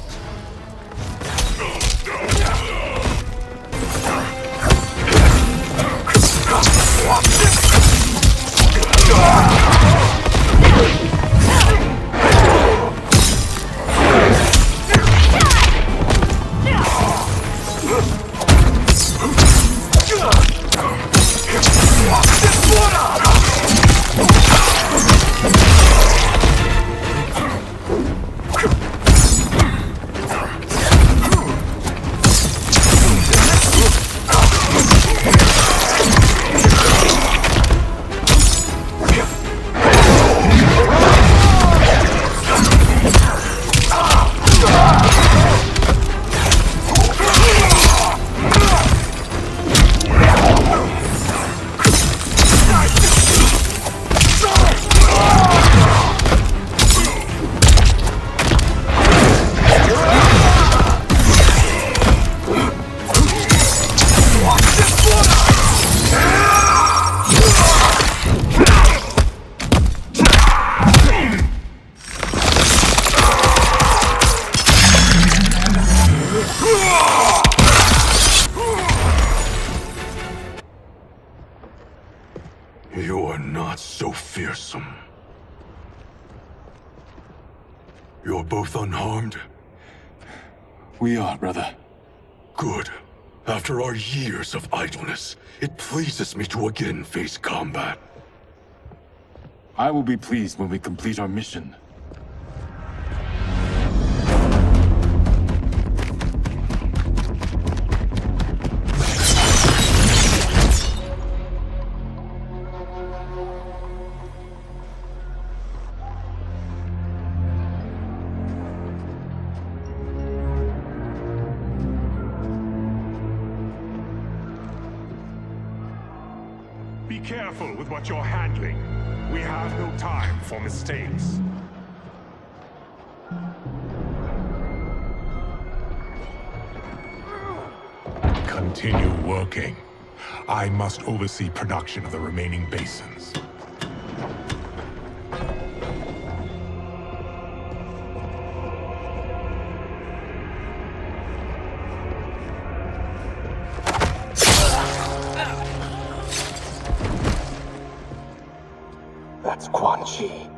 You are not so fearsome. You're both unharmed? We are, brother. Good. After our years of idleness, it pleases me to again face combat. I will be pleased when we complete our mission. Be careful with what you're handling. We have no time for mistakes. Continue working. I must oversee production of the remaining basins. That's Quan Chi.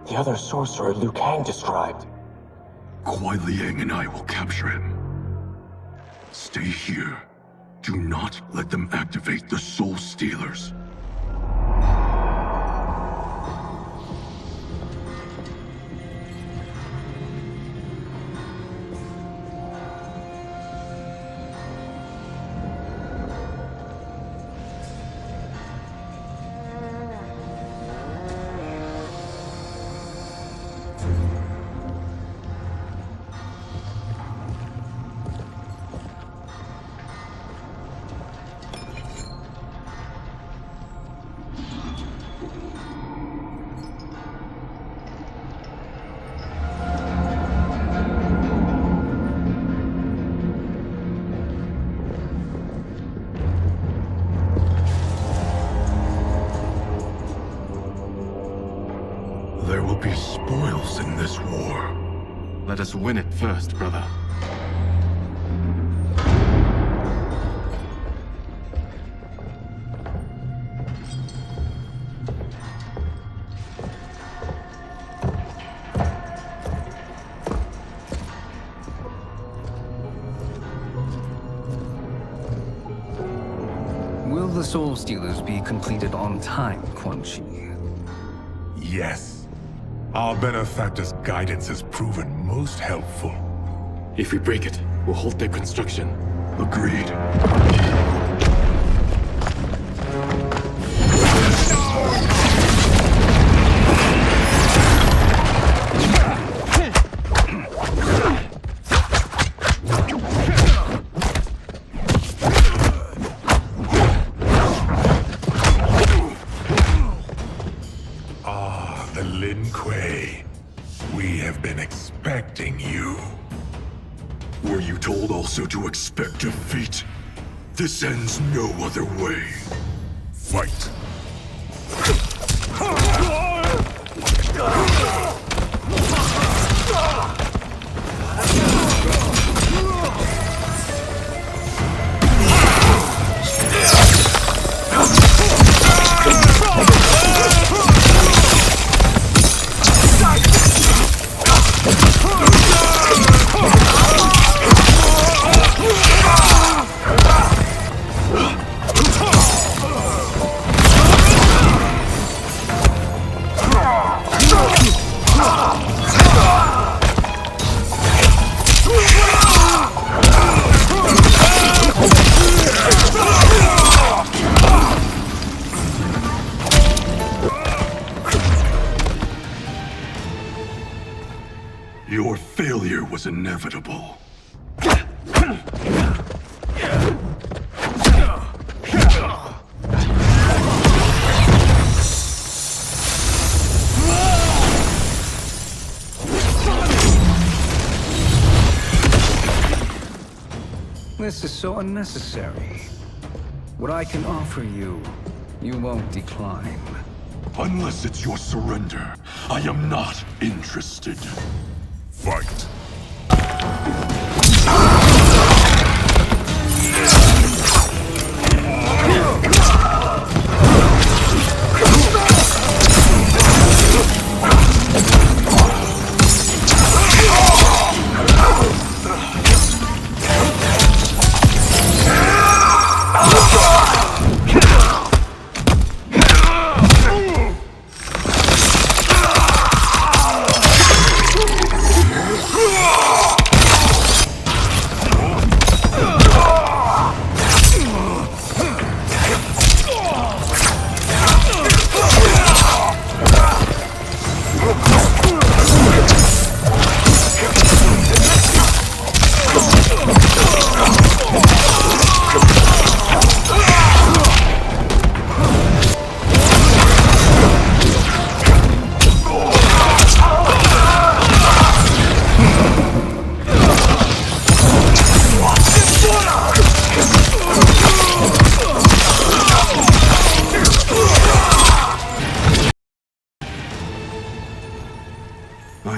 The other sorcerer Liu Kang described. Kuai Liang and I will capture him. Stay here. Do not let them activate the Soul Stealers. There will be spoils in this war. Let us win it first, brother. Will the Soul Stealers be completed on time, Quan Chi? Yes. Our benefactor's guidance has proven most helpful. If we break it, we'll halt their construction. Agreed. We have been expecting you. Were you told also to expect defeat? This ends no other way. Fight. Your failure was inevitable. This is so unnecessary. What I can offer you, you won't decline. Unless it's your surrender, I am not interested. Fight.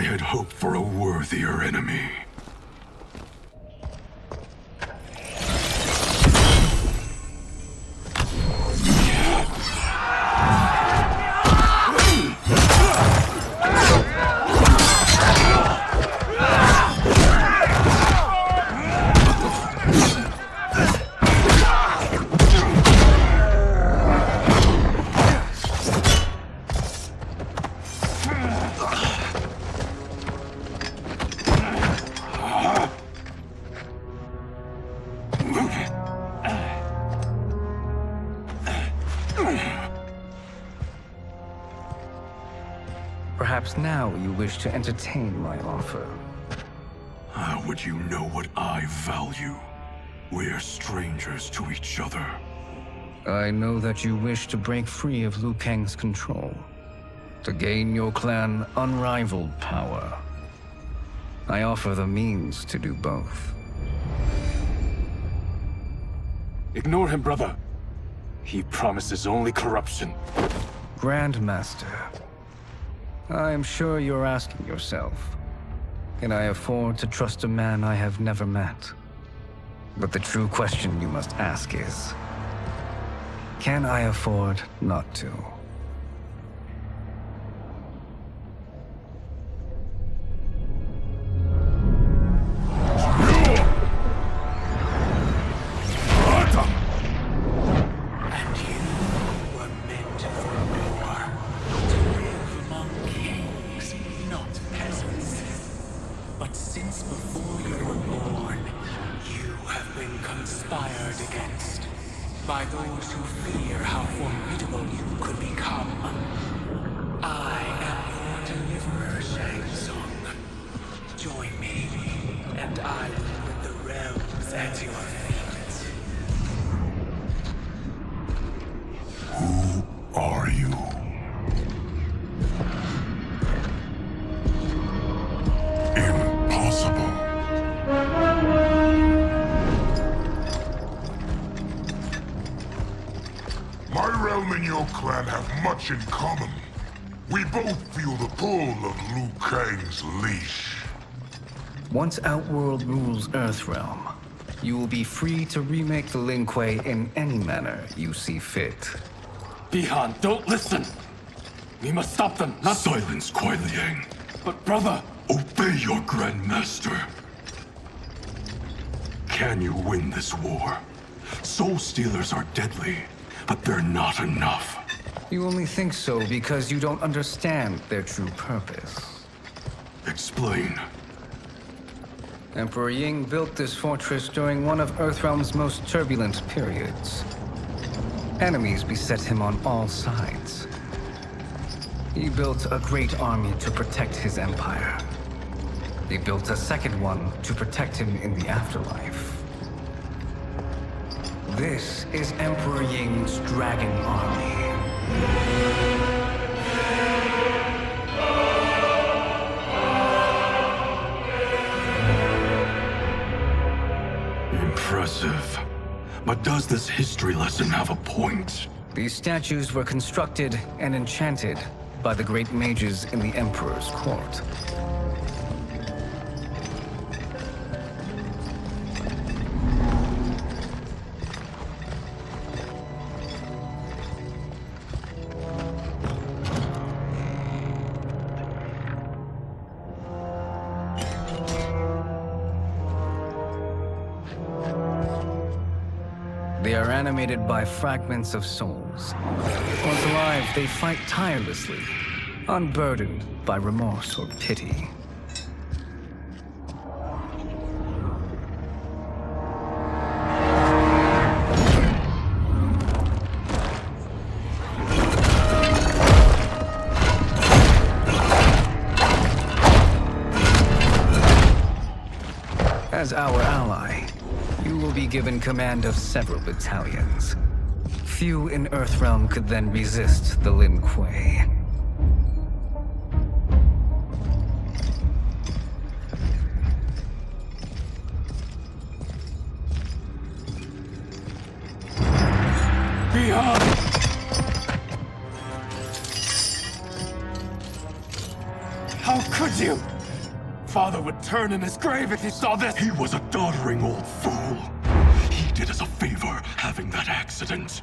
had hoped for a worthier enemy. Perhaps now you wish to entertain my offer. How would you know what I value? We're strangers to each other. I know that you wish to break free of Liu Kang's control, to gain your clan unrivaled power. I offer the means to do both. Ignore him, brother. He promises only corruption. Grandmaster, I am sure you're asking yourself, can I afford to trust a man I have never met? But the true question you must ask is, can I afford not to? By those who fear how formidable you could become. I am your deliverer, Shang Tsung. Join me, and I will put the realms at your feet. Who are you? Impossible. My realm and your clan have much in common. We both feel the pull of Liu Kang's leash. Once Outworld rules Earthrealm, you will be free to remake the Lin Kuei in any manner you see fit. Bihan, don't listen! We must stop them, not— Silence, Kuai Liang. But brother— Obey your Grandmaster. Can you win this war? Soul Stealers are deadly, but they're not enough. You only think so because you don't understand their true purpose. Explain. Emperor Ying built this fortress during one of Earthrealm's most turbulent periods. Enemies beset him on all sides. He built a great army to protect his empire. He built a second one to protect him in the afterlife. This is Emperor Ying's Dragon Army. Impressive. But does this history lesson have a point? These statues were constructed and enchanted by the great mages in the Emperor's court. They are animated by fragments of souls. Once alive, they fight tirelessly, unburdened by remorse or pity. As our ally, you will be given command of several battalions. Few in Earthrealm could then resist the Lin Kuei. Bihan! How could you? father would turn in his grave if he saw this! He was a doddering old fool. He did us a favor having that accident.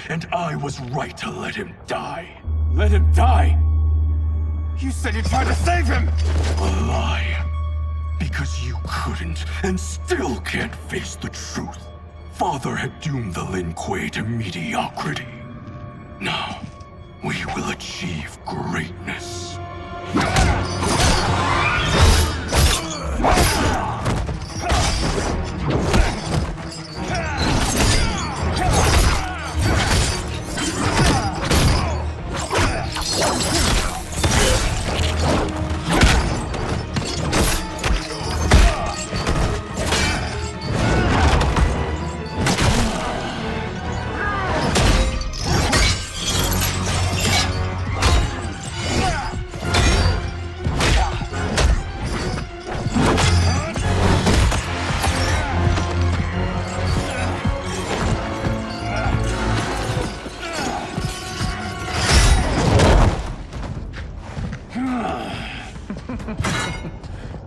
And I was right to let him die. Let him die? You said you tried to save him! A lie. Because you couldn't, and still can't face the truth. Father had doomed the Lin Kuei to mediocrity. Now, we will achieve greatness.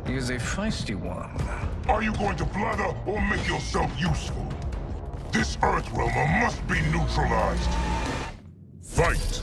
He is a feisty one. Are you going to blather or make yourself useful? This Earth realmer must be neutralized. Fight!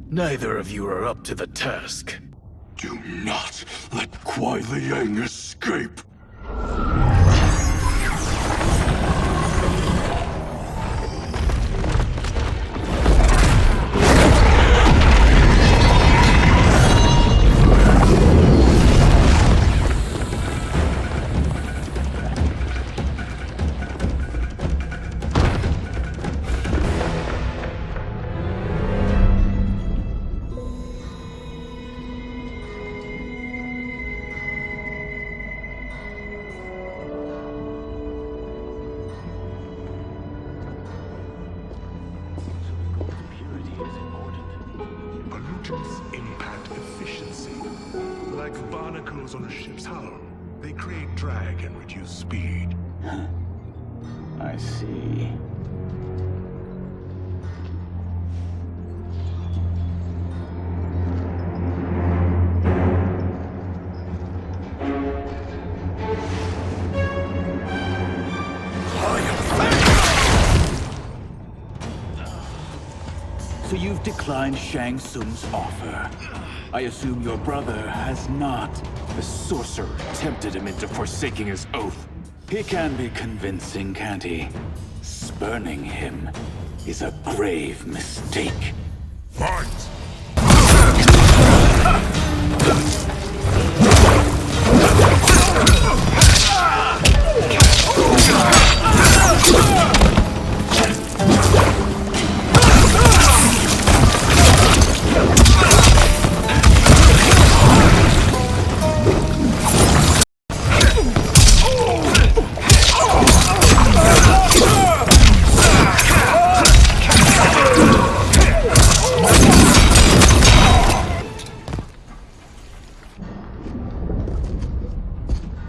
Neither of you are up to the task. Do not let Kuai Liang escape. Pollutants impact efficiency. Like barnacles on a ship's hull. They create drag and reduce speed. I see. So you've declined Shang Tsung's offer. I assume your brother has not. The sorcerer tempted him into forsaking his oath. He can be convincing, can't he? Spurning him is a grave mistake. Fight!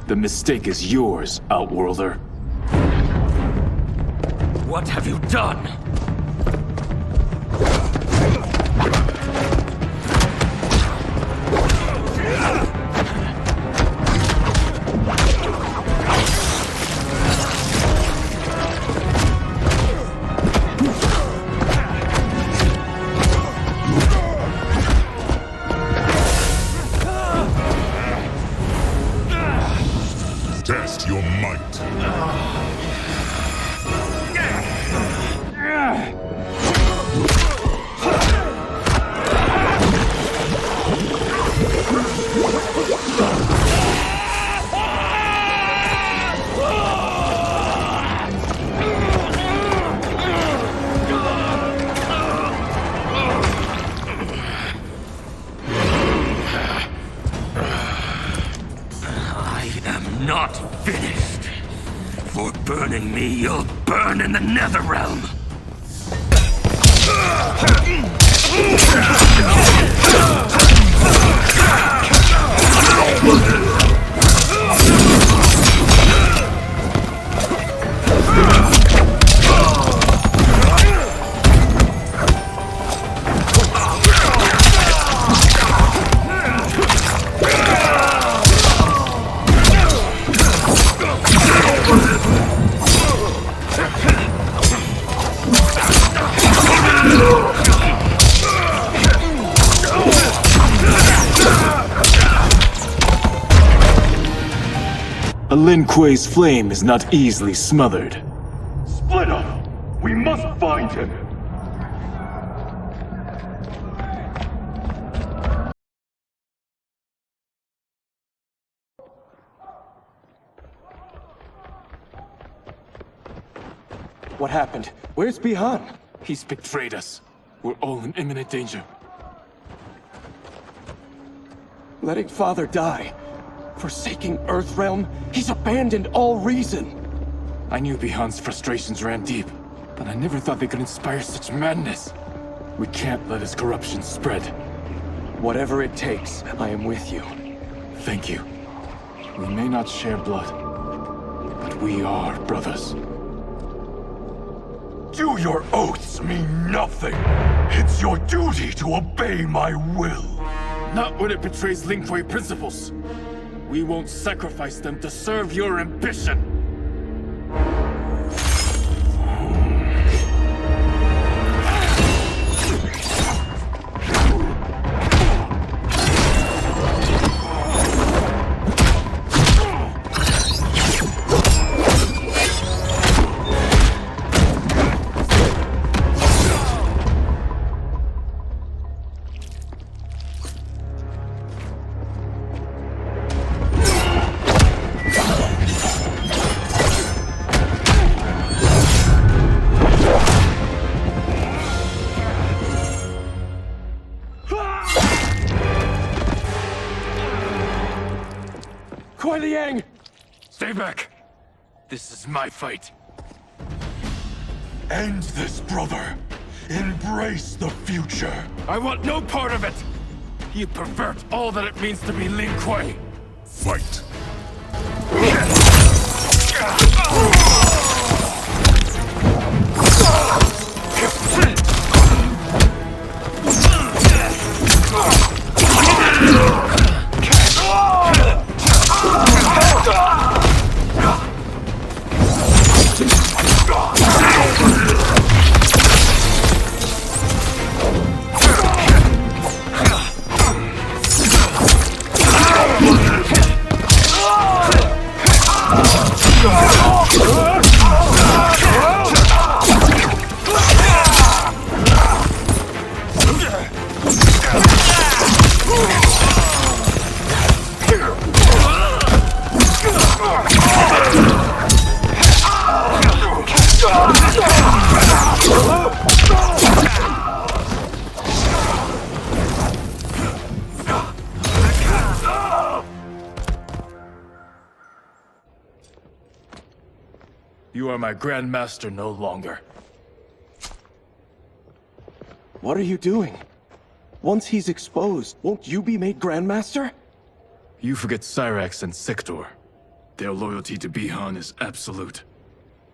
The mistake is yours, Outworlder. What have you done? Test your might. join me, you'll burn in the Netherrealm! A Lin Kuei's flame is not easily smothered. Split up! We must find him! What happened? Where's Bihan? He's betrayed us. We're all in imminent danger. Letting Father die. Forsaking Earthrealm. He's abandoned all reason. I knew Bihan's frustrations ran deep, but I never thought they could inspire such madness. We can't let his corruption spread. Whatever it takes, I am with you. Thank you. We may not share blood, but we are brothers. Do your oaths mean nothing? It's your duty to obey my will. Not when it betrays Lin Kuei principles. We won't sacrifice them to serve your ambition. Stay back! This is my fight. End this, brother! Embrace the future! I want no part of it! You pervert all that it means to be Lin Kuei! Fight! You are my Grandmaster no longer. What are you doing? Once he's exposed, won't you be made Grandmaster? You forget Cyrax and Sector. Their loyalty to Bihan is absolute.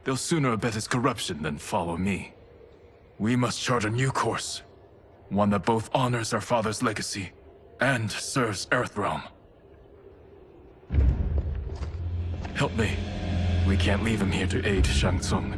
They'll sooner abet his corruption than follow me. We must chart a new course. One that both honors our father's legacy and serves Earthrealm. Help me. We can't leave him here to aid Shang Tsung.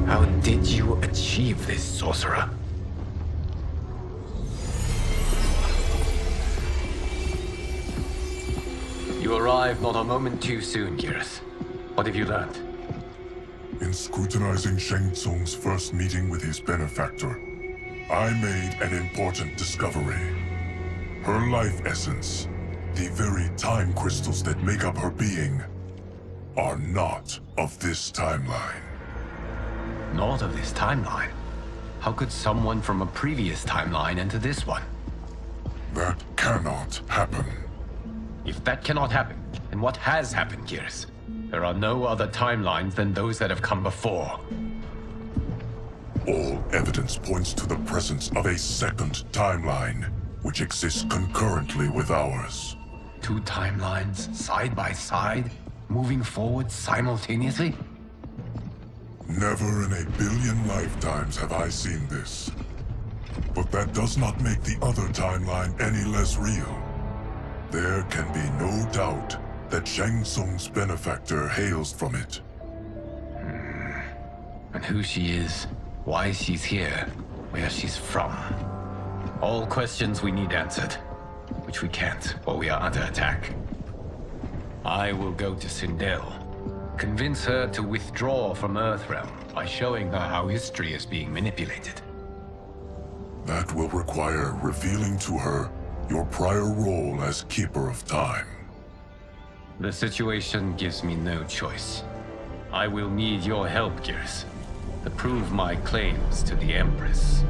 How did you achieve this, sorcerer? You arrived not a moment too soon, Gareth. What have you learned? In scrutinizing Shang Tsung's first meeting with his benefactor, I made an important discovery. Her life essence, the very time crystals that make up her being, are not of this timeline. Not of this timeline? How could someone from a previous timeline enter this one? That cannot happen. If that cannot happen, then what has happened, Gears? There are no other timelines than those that have come before. All evidence points to the presence of a second timeline, which exists concurrently with ours. Two timelines, side by side, moving forward simultaneously? Never in a billion lifetimes have I seen this. But that does not make the other timeline any less real. There can be no doubt that Shang Tsung's benefactor hails from it. And who she is, why she's here, where she's from. All questions we need answered, which we can't, or we are under attack. I will go to Sindel, convince her to withdraw from Earthrealm by showing her how history is being manipulated. That will require revealing to her your prior role as Keeper of Time. The situation gives me no choice. I will need your help, Gears, to prove my claims to the Empress.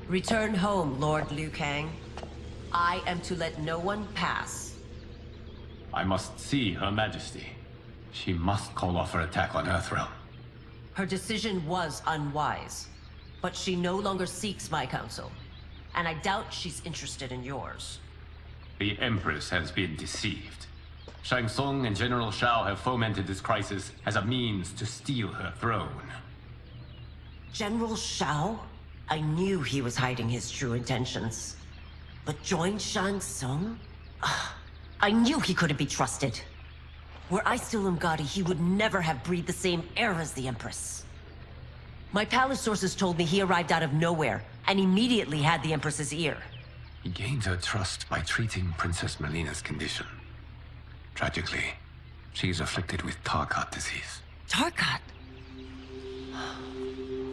Return home, Lord Liu Kang. I am to let no one pass. I must see Her Majesty. She must call off her attack on Earthrealm. Her decision was unwise, but she no longer seeks my counsel, and I doubt she's interested in yours. The Empress has been deceived. Shang Tsung and General Shao have fomented this crisis as a means to steal her throne. General Shao? I knew he was hiding his true intentions. But join Shang Tsung? I knew he couldn't be trusted. Were I still Umgadi, he would never have breathed the same air as the Empress. My palace sources told me he arrived out of nowhere, and immediately had the Empress's ear. He gained her trust by treating Princess Melina's condition. Tragically, she is afflicted with Tarkat disease. Tarkat?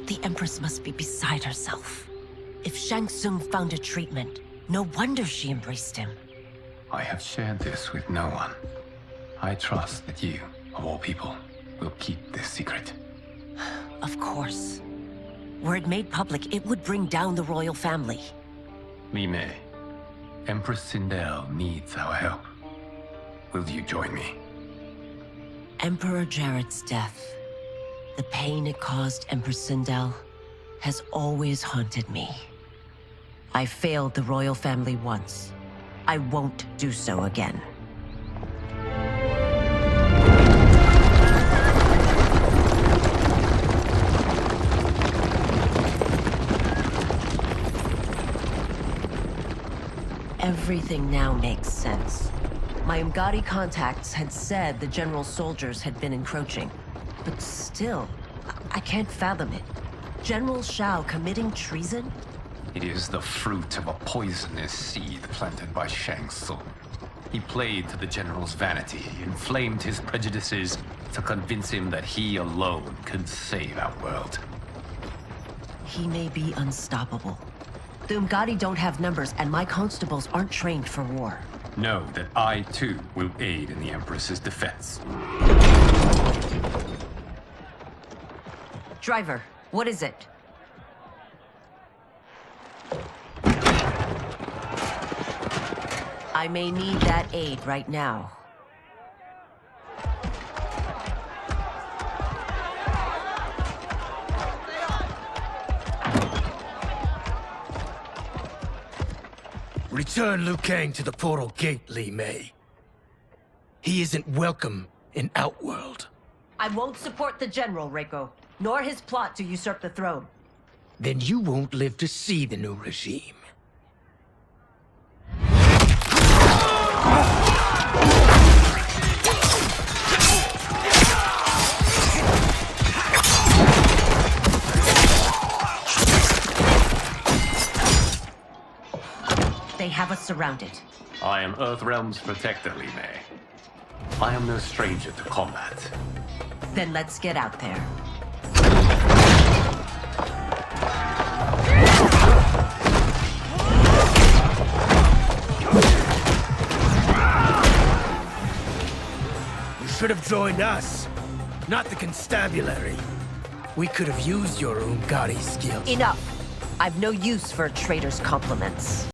The Empress must be beside herself. If Shang Tsung found a treatment, no wonder she embraced him. I have shared this with no one. I trust that you, of all people, will keep this secret. Of course. Were it made public, it would bring down the royal family. Li Mei, Empress Sindel needs our help. Will you join me? Emperor Jarrett's death, the pain it caused Empress Sindel, has always haunted me. I failed the royal family once. I won't do so again. Everything now makes sense. My Umgadi contacts had said the general's soldiers had been encroaching. But still, I can't fathom it. General Shao committing treason? It is the fruit of a poisonous seed planted by Shang Tsung. He played to the general's vanity, inflamed his prejudices to convince him that he alone could save our world. He may be unstoppable. The Umgadi don't have numbers, and my constables aren't trained for war. Know that I, too, will aid in the Empress's defense. Driver, what is it? I may need that aid right now. Return Liu Kang to the portal gate, Li Mei. He isn't welcome in Outworld. I won't support the General, Reiko, nor his plot to usurp the throne. Then you won't live to see the new regime. surrounded. I am Earthrealm's protector, Li Mei. I am no stranger to combat. Then let's get out there. You should have joined us, not the constabulary. We could have used your Ungari skills. Enough! I've no use for a traitor's compliments.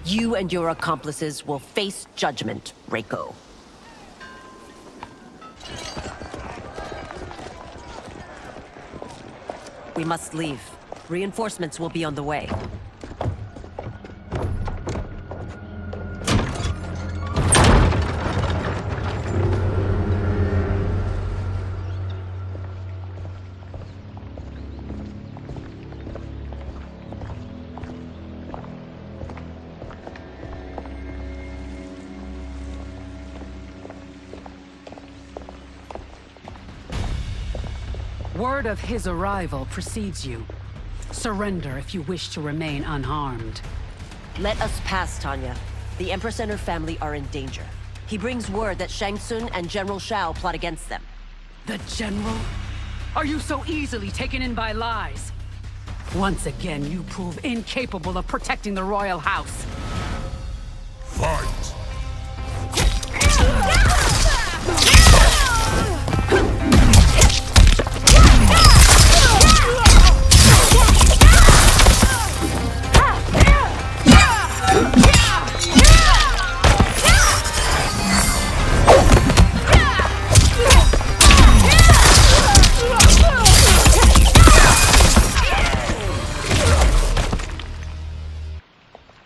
You and your accomplices will face judgment, Reiko. We must leave. Reinforcements will be on the way. Word of his arrival precedes you. Surrender if you wish to remain unharmed. Let us pass, Tanya. The Empress and her family are in danger. He brings word that Shang Tsung and General Shao plot against them. The General? Are you so easily taken in by lies? Once again, you prove incapable of protecting the royal house. Fight!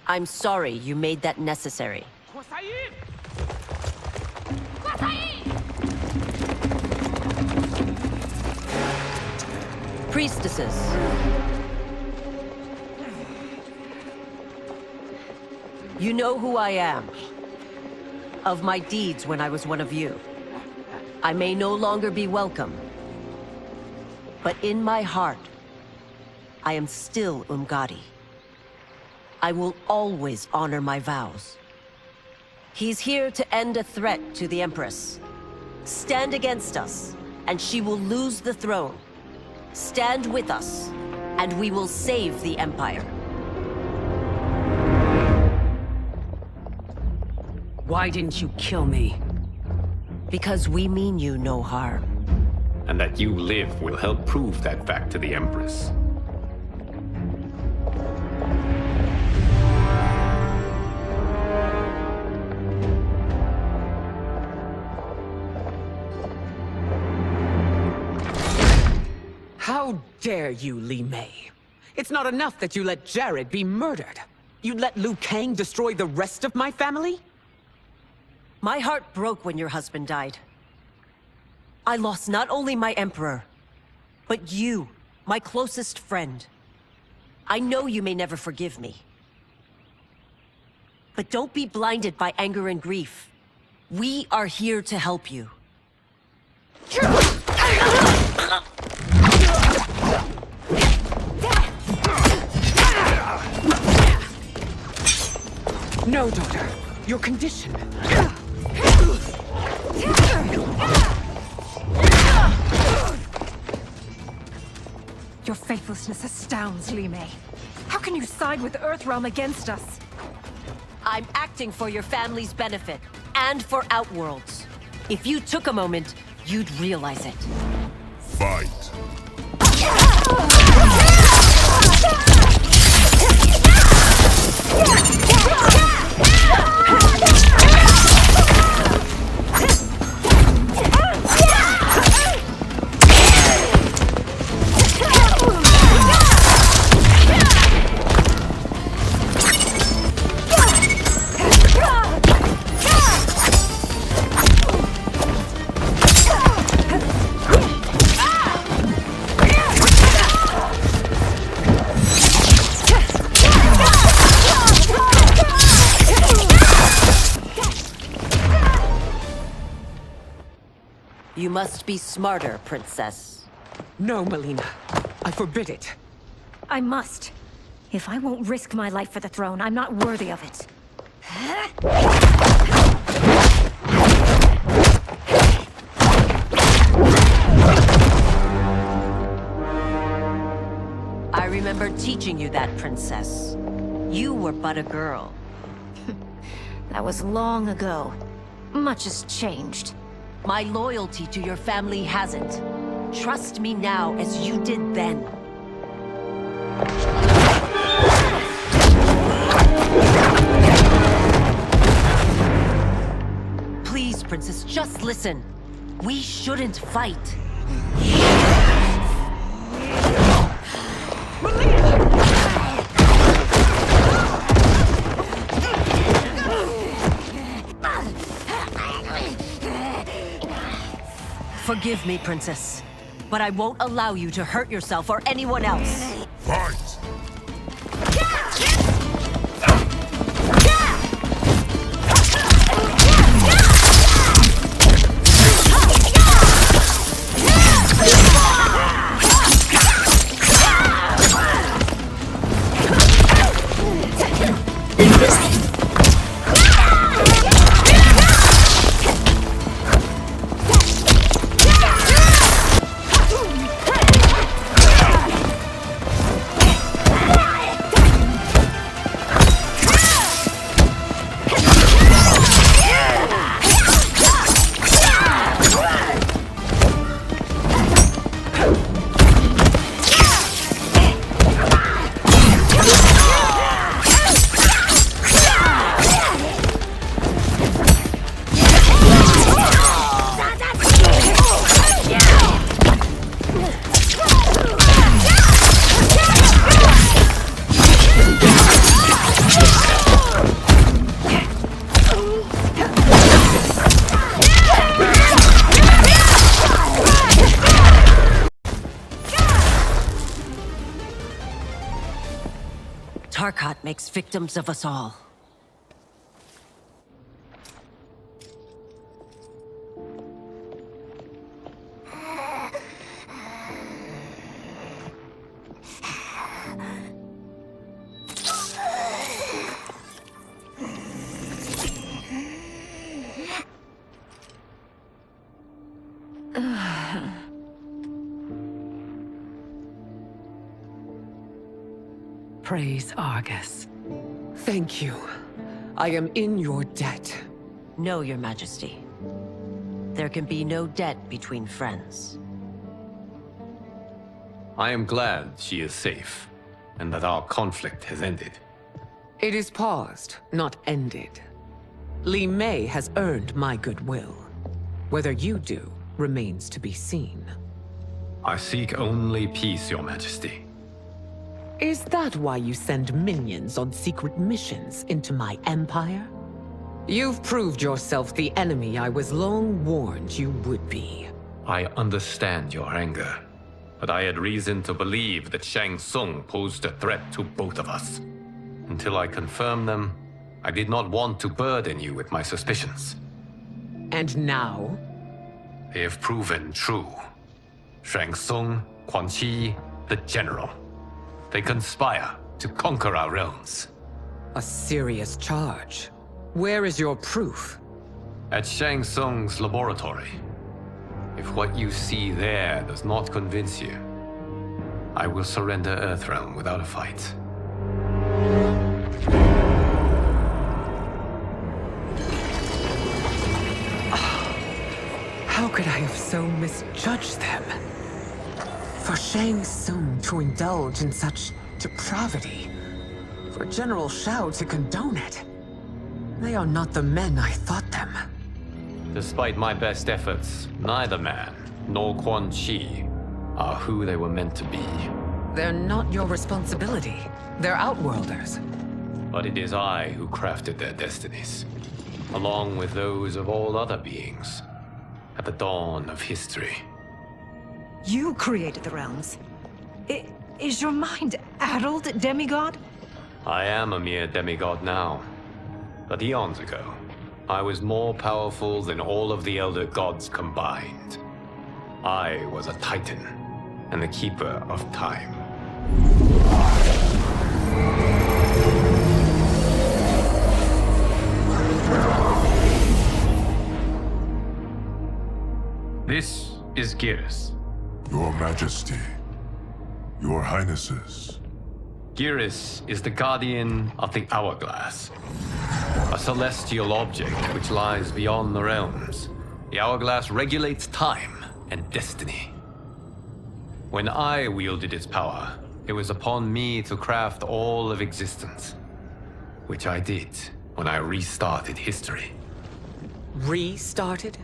I'm sorry you made that necessary. Priestesses. You know who I am. Of my deeds when I was one of you. I may no longer be welcome. But in my heart, I am still Ungari. I will always honor my vows. He's here to end a threat to the Empress. Stand against us, and she will lose the throne. Stand with us, and we will save the Empire. Why didn't you kill me? Because we mean you no harm. And that you live will help prove that fact to the Empress. How dare you, Li Mei? It's not enough that you let Jared be murdered. You'd let Liu Kang destroy the rest of my family? My heart broke when your husband died. I lost not only my emperor, but you, my closest friend. I know you may never forgive me. But don't be blinded by anger and grief. We are here to help you. No, daughter. Your condition. Your faithlessness astounds, Li Mei. How can you side with Earthrealm against us? I'm acting for your family's benefit, and for Outworlds. If you took a moment, you'd realize it. Fight. You must be smarter, Princess. No, Melina. I forbid it. I must. If I won't risk my life for the throne, I'm not worthy of it. I remember teaching you that, Princess. You were but a girl. That was long ago. Much has changed. My loyalty to your family hasn't. Trust me now as you did then. Please, Princess, just listen. We shouldn't fight. Forgive me, Princess, but I won't allow you to hurt yourself or anyone else. Fight! Tarkat makes victims of us all. Praise Argus. Thank you. I am in your debt. No, Your Majesty. There can be no debt between friends. I am glad she is safe, and that our conflict has ended. It is paused, not ended. Li Mei has earned my goodwill. Whether you do remains to be seen. I seek only peace, Your Majesty. Is that why you send minions on secret missions into my empire? You've proved yourself the enemy I was long warned you would be. I understand your anger, but I had reason to believe that Shang Tsung posed a threat to both of us. Until I confirmed them, I did not want to burden you with my suspicions. And now? They have proven true. Shang Tsung, Quan Chi, the General. They conspire to conquer our realms. A serious charge. Where is your proof? At Shang Tsung's laboratory. If what you see there does not convince you, I will surrender Earthrealm without a fight. How could I have so misjudged them? For Shang Tsung to indulge in such depravity, for General Shao to condone it, they are not the men I thought them. Despite my best efforts, neither man nor Quan Chi are who they were meant to be. They're not your responsibility. They're Outworlders. But it is I who crafted their destinies, along with those of all other beings, at the dawn of history. You created the realms. Is your mind addled, demigod? I am a mere demigod now. But eons ago, I was more powerful than all of the Elder Gods combined. I was a Titan, and the Keeper of Time. This is Geras. Your Majesty. Your Highnesses. Geras is the guardian of the Hourglass, a celestial object which lies beyond the realms. The Hourglass regulates time and destiny. When I wielded its power, it was upon me to craft all of existence, which I did when I restarted history. Restarted?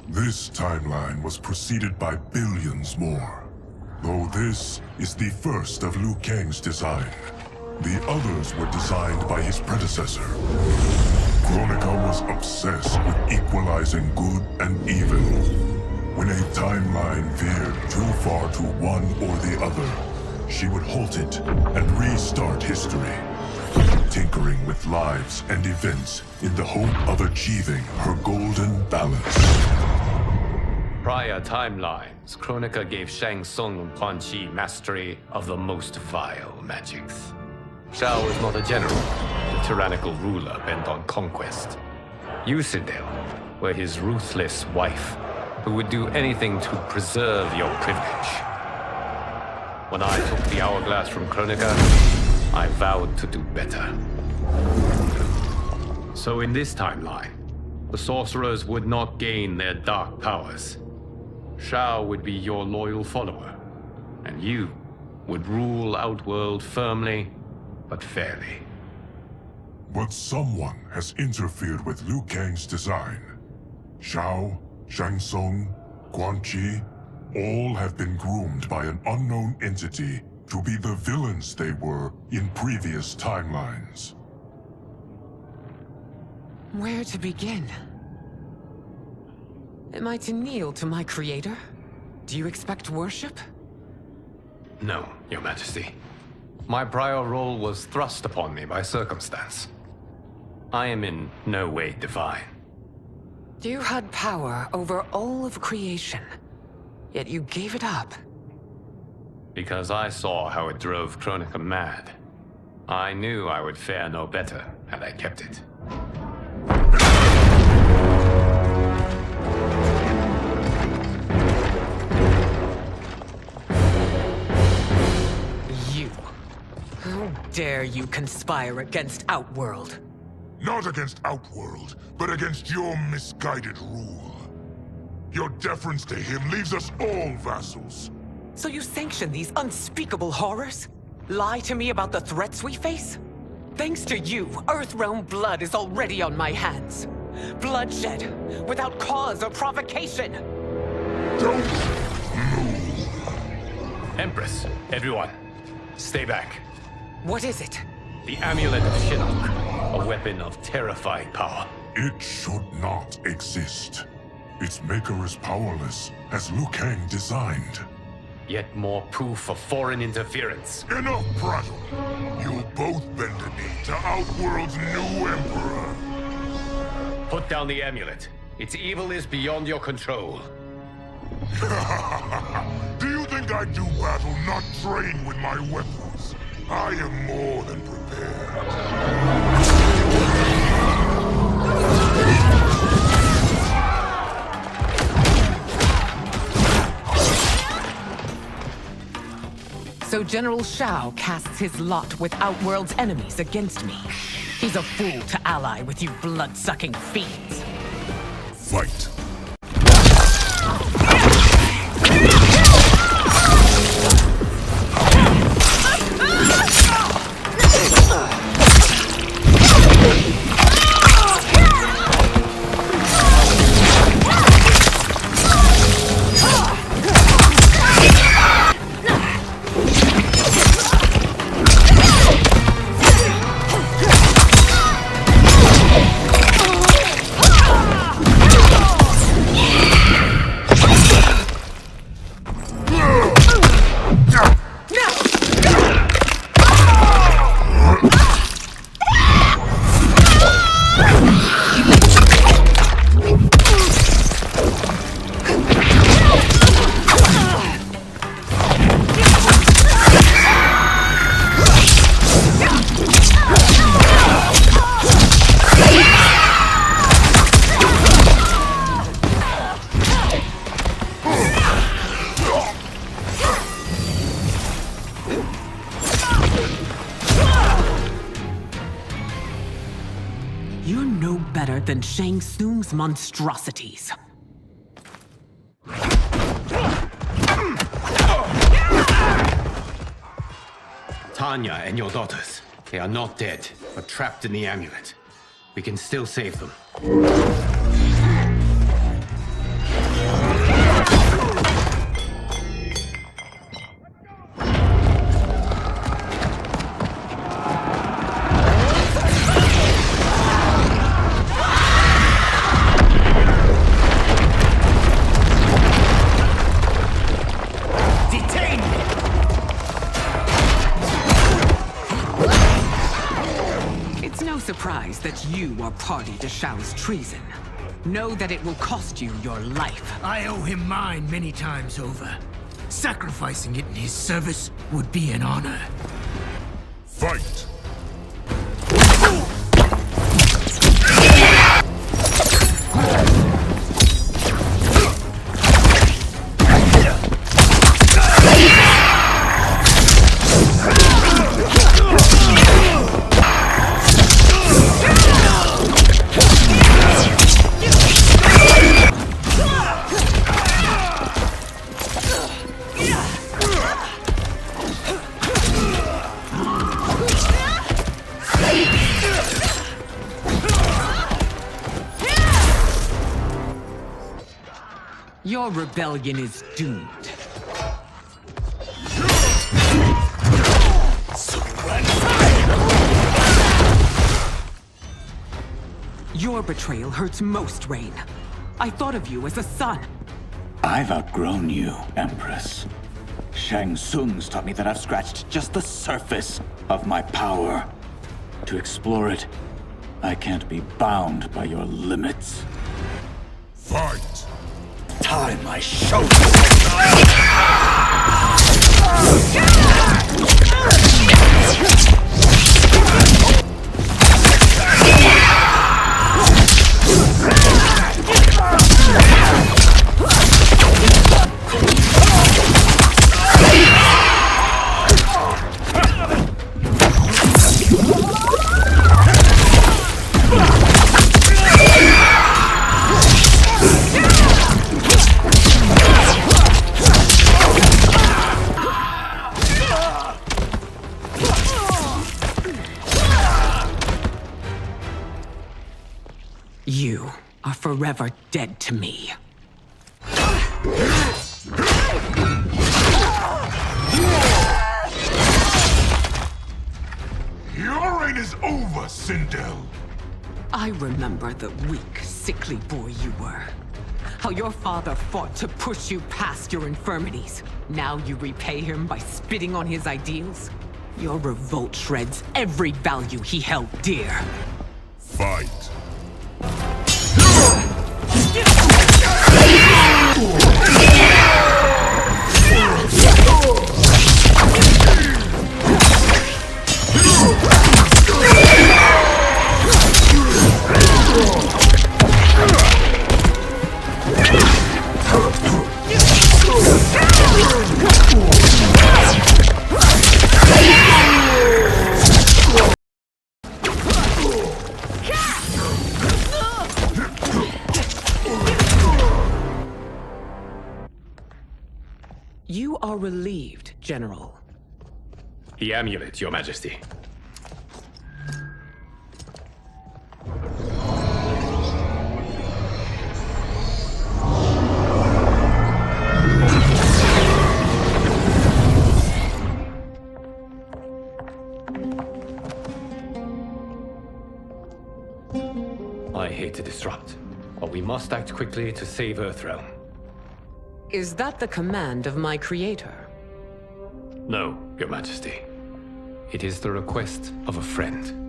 This timeline was preceded by billions more. Though this is the first of Liu Kang's design. The others were designed by his predecessor. Kronika was obsessed with equalizing good and evil. When a timeline veered too far to one or the other, she would halt it and restart history, tinkering with lives and events in the hope of achieving her golden balance. Prior timelines, Kronika gave Shang Tsung and Quan Chi mastery of the most vile magics. Shao was not a general, a tyrannical ruler bent on conquest. Yusidel were his ruthless wife, who would do anything to preserve your privilege. When I took the Hourglass from Kronika, I vowed to do better. So in this timeline, the sorcerers would not gain their dark powers. Shao would be your loyal follower, and you would rule Outworld firmly, but fairly. But someone has interfered with Liu Kang's design. Shao, Shang Tsung, Quan Chi, all have been groomed by an unknown entity to be the villains they were in previous timelines. Where to begin? Am I to kneel to my creator? Do you expect worship? No, Your Majesty. My prior role was thrust upon me by circumstance. I am in no way divine. You had power over all of creation, yet you gave it up. Because I saw how it drove Kronika mad. I knew I would fare no better had I kept it. How dare you conspire against Outworld? Not against Outworld, but against your misguided rule. Your deference to him leaves us all vassals. So you sanction these unspeakable horrors? Lie to me about the threats we face? Thanks to you, Earthrealm blood is already on my hands. Bloodshed, without cause or provocation. Don't move. Empress, everyone, stay back. What is it? The Amulet of Shinnok, a weapon of terrifying power. It should not exist. Its maker is powerless, as Liu Kang designed. Yet more proof of foreign interference. Enough prattle! You'll both bend a knee to Outworld's new emperor. Put down the amulet. Its evil is beyond your control. Do you think I do battle not trained with my weapons? I am more than prepared. So General Shao casts his lot with Outworld's enemies against me. He's a fool to ally with you blood-sucking fiends. Fight. You're no better than Shang Tsung's monstrosities. Tanya and your daughters. They are not dead, but trapped in the amulet. We can still save them. Surprised that you are party to Shao's treason. Know that it will cost you your life. I owe him mine many times over. Sacrificing it in his service would be an honor. Fight! Your rebellion is doomed. Your betrayal hurts most, Rain. I thought of you as a son. I've outgrown you, Empress. Shang Tsung's taught me that I've scratched just the surface of my power. To explore it, I can't be bound by your limits. Fight! Time I show You are forever dead to me. Your reign is over, Sindel. I remember the weak, sickly boy you were. How your father fought to push you past your infirmities. Now you repay him by spitting on his ideals? Your revolt shreds every value he held dear. Fight. You are relieved, General. The amulet, Your Majesty. I hate to disrupt, but we must act quickly to save Earthrealm. Is that the command of my creator? No, Your Majesty. It is the request of a friend.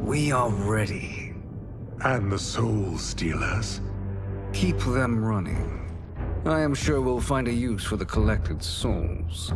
We are ready. And the Soul Stealers? Keep them running. I am sure we'll find a use for the collected souls.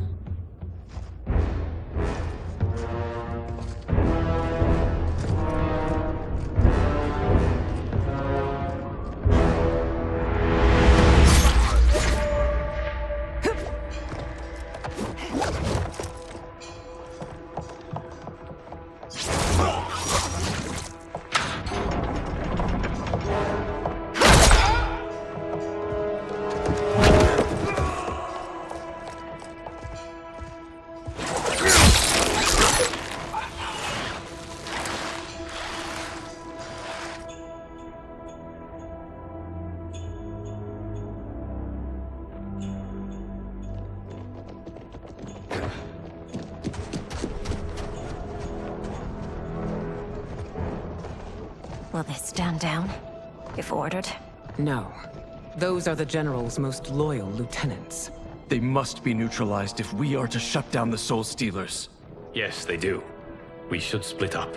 Will they stand down, if ordered? No. Those are the General's most loyal lieutenants. They must be neutralized if we are to shut down the Soul Stealers. Yes, they do. We should split up.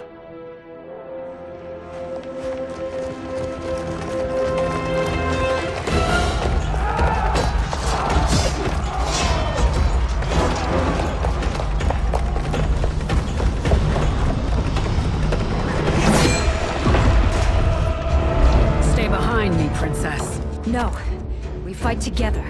Stay behind me, Princess. No. We fight together.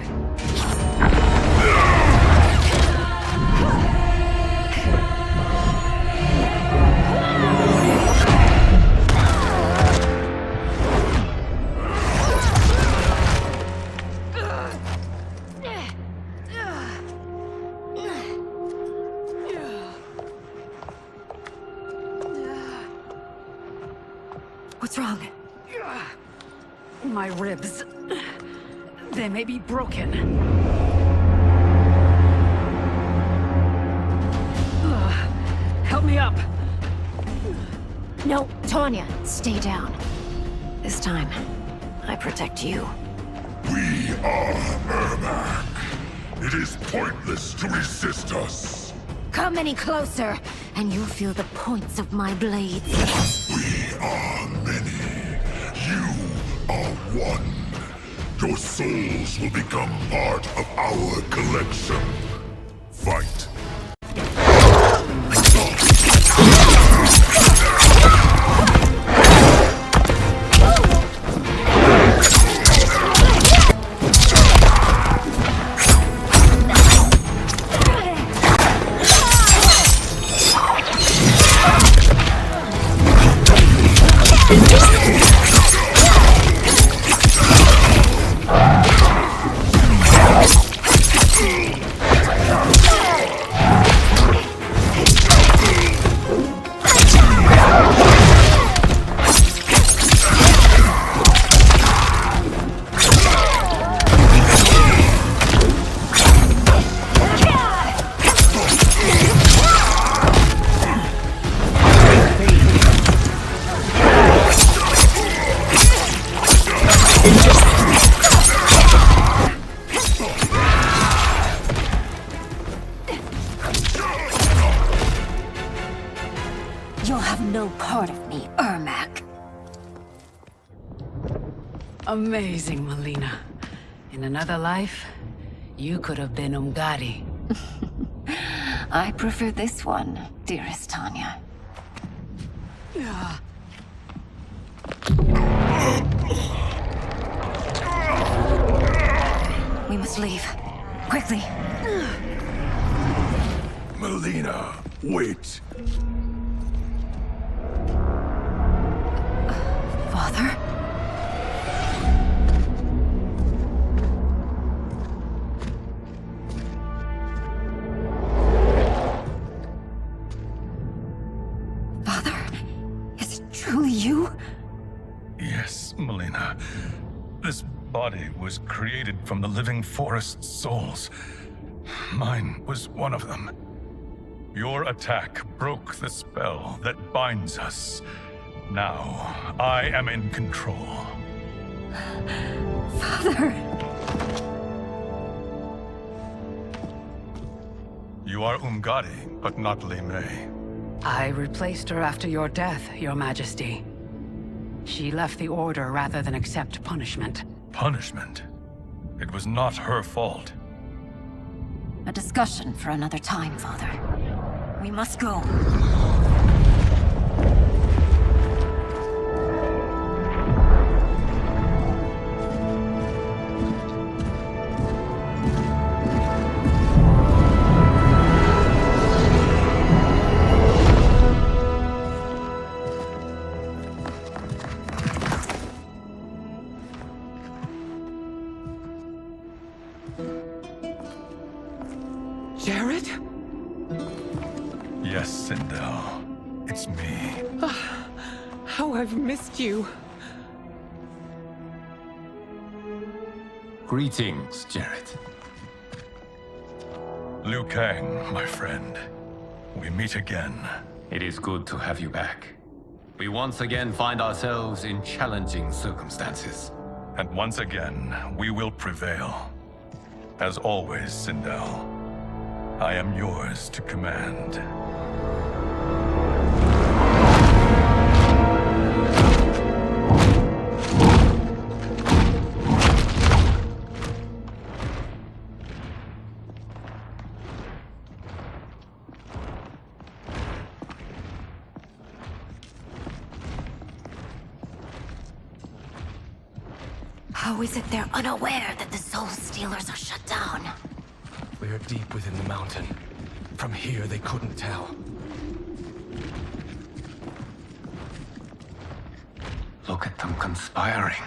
What's wrong? My ribs. They may be broken. Help me up. No, Tanya, stay down. This time, I protect you. We are Ermac. It is pointless to resist us. Come any closer, and you'll feel the points of my blades. We are many. You are one. Your souls will become part of our collection. Fight. You'll have no part of me, Ermac. Amazing, Melina. In another life, you could have been Umgadi. I prefer this one, dearest Tanya. We must leave. Quickly. Melina, wait. Father? Father? Is it truly you? Yes, Melina. This body was created from the living forest's souls. Mine was one of them. Your attack broke the spell that binds us. Now, I am in control. Father! You are Umgadi, but not Li Mei. I replaced her after your death, Your Majesty. She left the Order rather than accept punishment. Punishment? It was not her fault. A discussion for another time, Father. We must go. Jared? Yes, Sindel. It's me. How I've missed you. Greetings, Jared. Liu Kang, my friend. We meet again. It is good to have you back. We once again find ourselves in challenging circumstances. And once again, we will prevail. As always, Sindel, I am yours to command. How is it they're unaware that the Soul Stealers are shut down? We are deep within the mountain. From here, they couldn't tell. Look at them conspiring.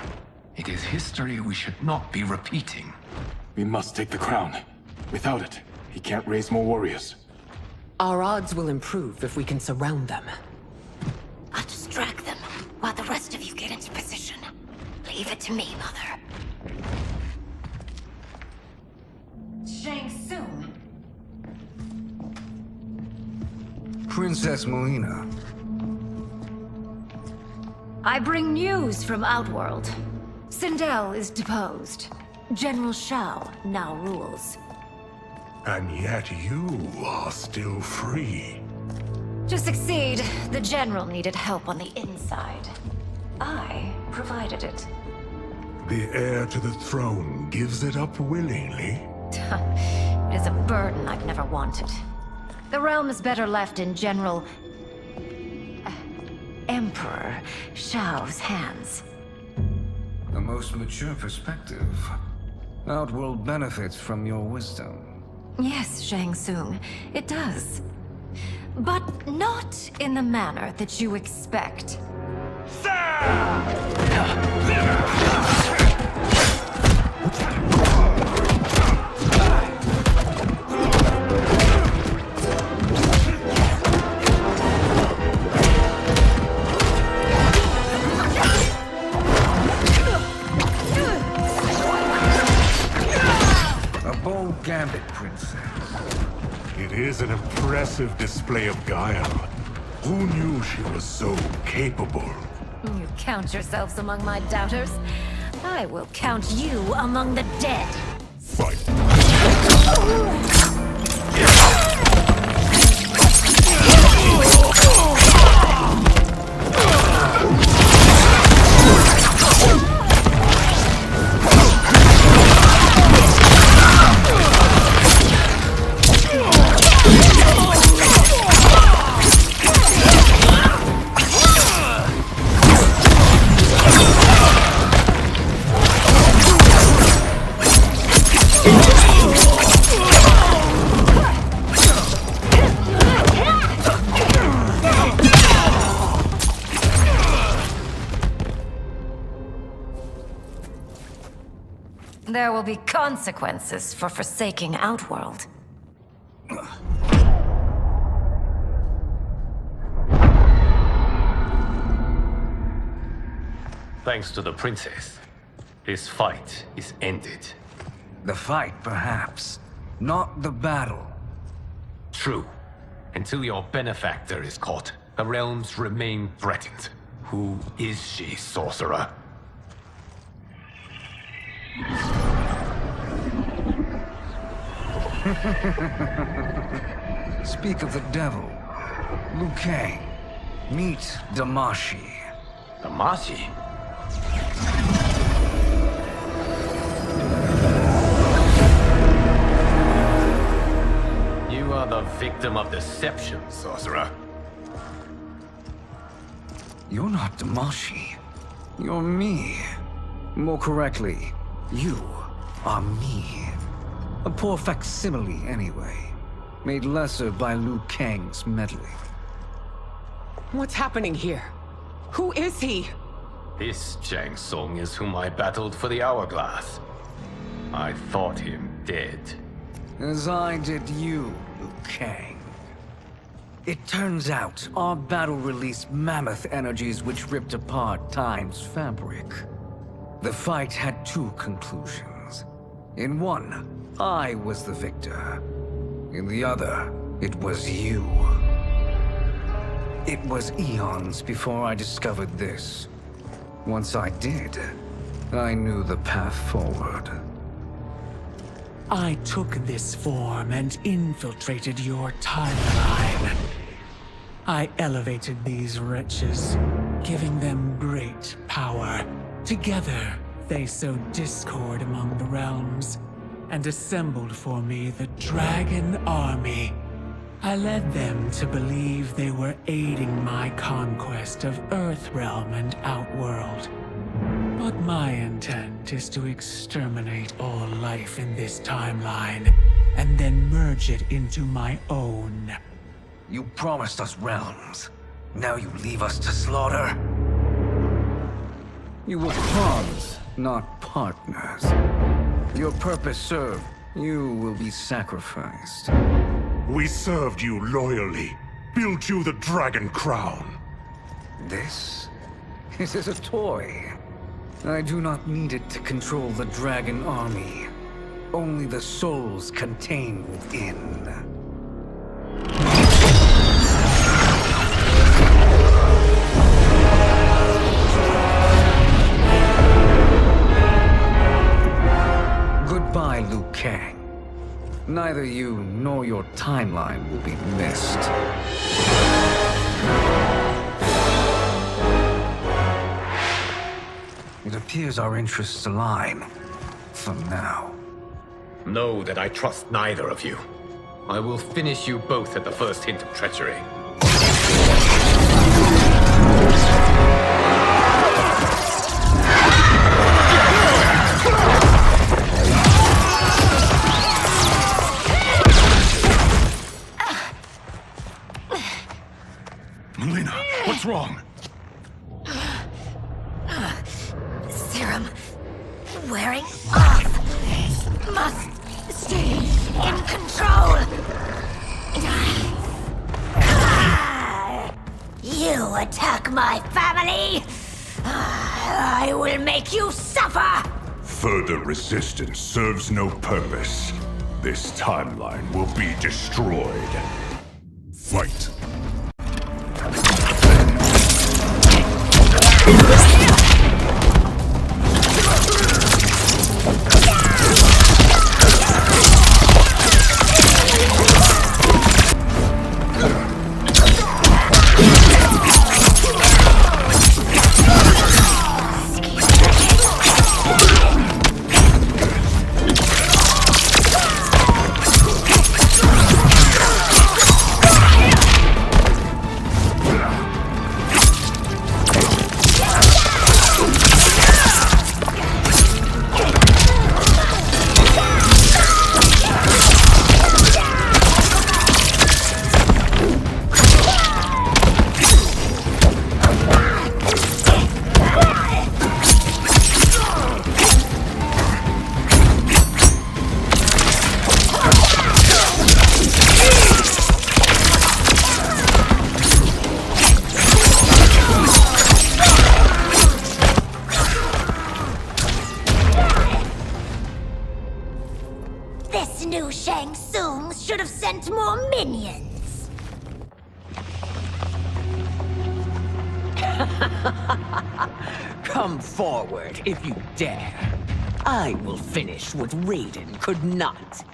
It is history we should not be repeating. We must take the crown. Without it, he can't raise more warriors. Our odds will improve if we can surround them. I'll distract them while the rest of you get into position. Leave it to me, Mother. Shang Tsung. Princess Melina. I bring news from Outworld. Sindel is deposed. General Shao now rules. And yet you are still free. To succeed, the General needed help on the inside. I provided it. The heir to the throne gives it up willingly. It is a burden I've never wanted. The realm is better left in General... Emperor Shao's hands. A most mature perspective. Outworld benefits from your wisdom. Yes, Shang Tsung, it does. But not in the manner that you expect. A bold Gambit, Princess. It is an impressive display of guile. Who knew she was so capable? You count yourselves among my doubters. I will count you among the dead. Fight. There will be consequences for forsaking Outworld. Thanks to the princess, this fight is ended. The fight, perhaps. Not the battle. True. Until your benefactor is caught, the realms remain threatened. Who is she, sorcerer? Speak of the devil. Liu Kang. Meet Damashi. Damashi? You are the victim of deception, sorcerer. You're not Damashi. You're me. More correctly, you are me. A poor facsimile, anyway. Made lesser by Liu Kang's meddling. What's happening here? Who is he? This Shang Tsung is whom I battled for the Hourglass. I thought him dead. As I did you, Liu Kang. It turns out our battle released mammoth energies which ripped apart time's fabric. The fight had two conclusions. In one, I was the victor. In the other, it was you. It was eons before I discovered this. Once I did, I knew the path forward. I took this form and infiltrated your timeline. I elevated these wretches, giving them great power. Together, they sowed discord among the realms, and assembled for me the Dragon Army. I led them to believe they were aiding my conquest of Earthrealm and Outworld. But my intent is to exterminate all life in this timeline, and then merge it into my own. You promised us realms. Now you leave us to slaughter? You were pawns, not partners. Your purpose served. You will be sacrificed. We served you loyally, built you the Dragon Crown. This is a toy. I do not need it to control the Dragon Army. Only the souls contained within. Goodbye, Liu Kang. Neither you nor your timeline will be missed. It appears our interests align. For now. Know that I trust neither of you. I will finish you both at the first hint of treachery. Melina, what's wrong? Serum wearing off. Must stay in control. You attack my family. I will make you suffer. Further resistance serves no purpose. This timeline will be destroyed. Fight. This new Shang Tsung should have sent more minions. Come forward if you dare. I will finish what Raiden could not.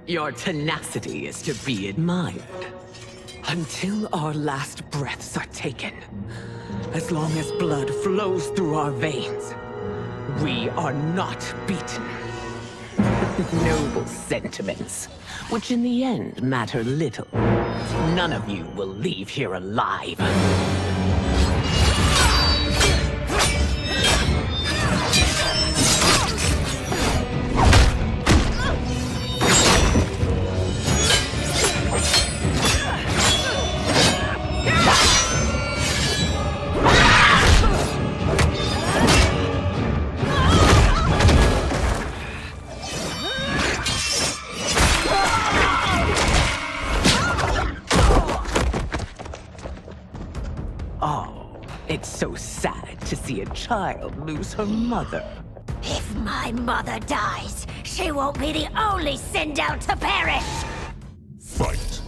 Your tenacity is to be admired. Until our last breaths are taken, as long as blood flows through our veins, we are not beaten. Noble sentiments, which in the end matter little. None of you will leave here alive. It's so sad to see a child lose her mother. If my mother dies, she won't be the only Sindel to perish! Fight!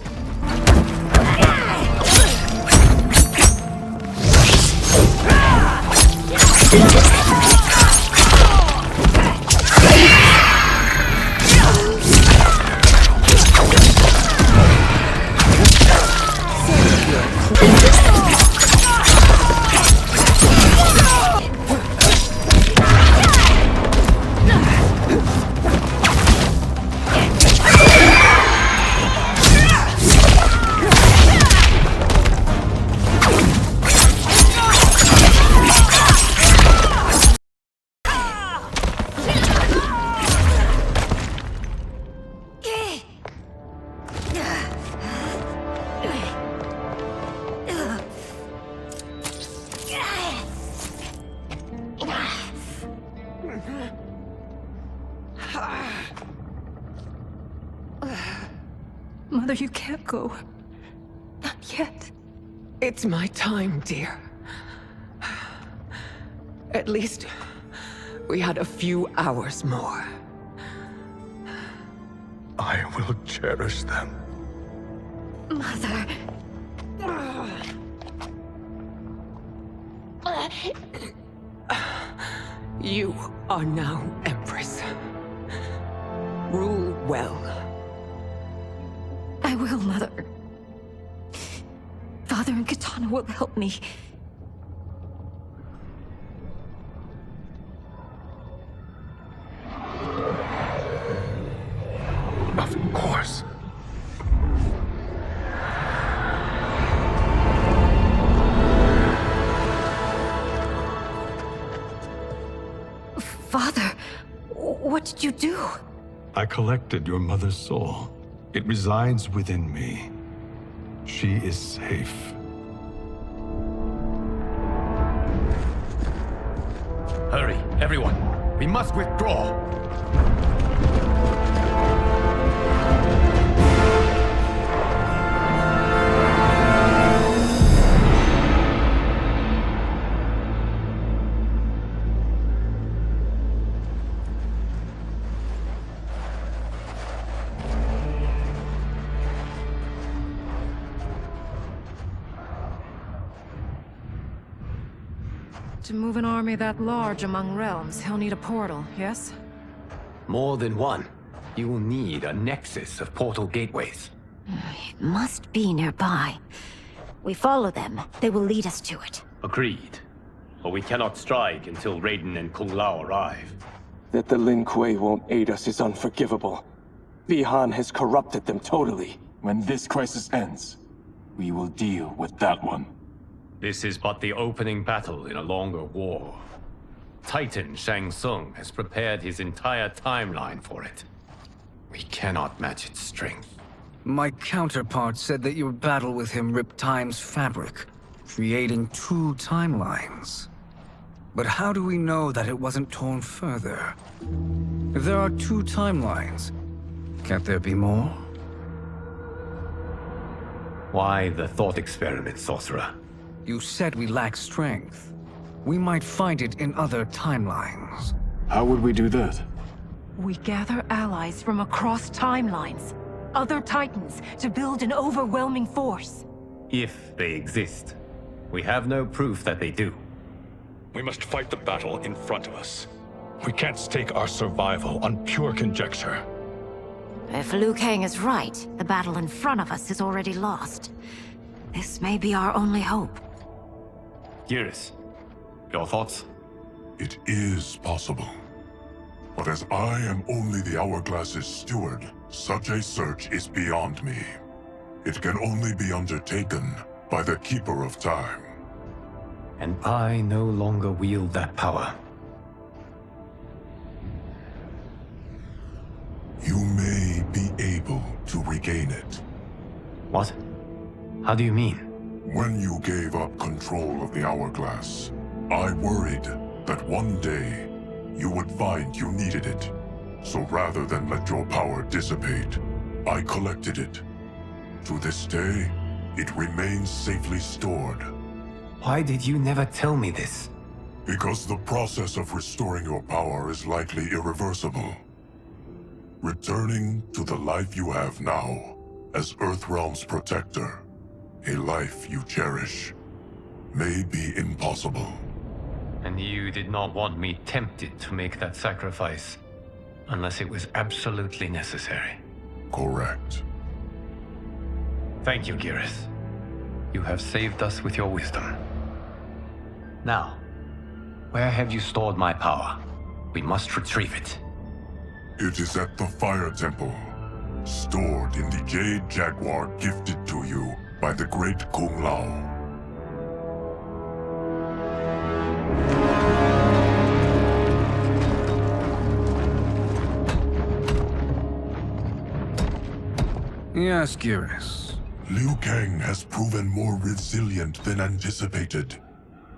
Mother, you can't go. Not yet. It's my time, dear. At least, we had a few hours more. I will cherish them. Mother... You are now Empress. Rule well. I will, Mother. Father and Katana will help me. Of course. Father, what did you do? I collected your mother's soul. It resides within me. She is safe. Hurry, everyone. We must withdraw. To move an army that large among realms, he'll need a portal, yes? More than one. You will need a nexus of portal gateways. It must be nearby. We follow them. They will lead us to it. Agreed. But we cannot strike until Raiden and Kung Lao arrive. That the Lin Kuei won't aid us is unforgivable. Bi-Han has corrupted them totally. When this crisis ends, we will deal with that one. This is but the opening battle in a longer war. Titan Shang Tsung has prepared his entire timeline for it. We cannot match its strength. My counterpart said that your battle with him ripped time's fabric, creating 2 timelines. But how do we know that it wasn't torn further? If there are 2 timelines, can't there be more? Why the thought experiment, sorcerer? You said we lack strength. We might find it in other timelines. How would we do that? We gather allies from across timelines, other Titans, to build an overwhelming force. If they exist. We have no proof that they do. We must fight the battle in front of us. We can't stake our survival on pure conjecture. If Liu Kang is right, the battle in front of us is already lost. This may be our only hope. Geras, your thoughts? It is possible. But as I am only the Hourglass's steward, such a search is beyond me. It can only be undertaken by the Keeper of Time. And I no longer wield that power. You may be able to regain it. What? How do you mean? When you gave up control of the Hourglass, I worried that one day you would find you needed it. So rather than let your power dissipate, I collected it. To this day, it remains safely stored. Why did you never tell me this? Because the process of restoring your power is likely irreversible. Returning to the life you have now, as Earthrealm's protector, a life you cherish, may be impossible. And you did not want me tempted to make that sacrifice, unless it was absolutely necessary. Correct. Thank you, Geras. You have saved us with your wisdom. Now, where have you stored my power? We must retrieve it. It is at the Fire Temple, stored in the Jade Jaguar gifted to you by the great Kung Lao. Yes, Geras. Liu Kang has proven more resilient than anticipated.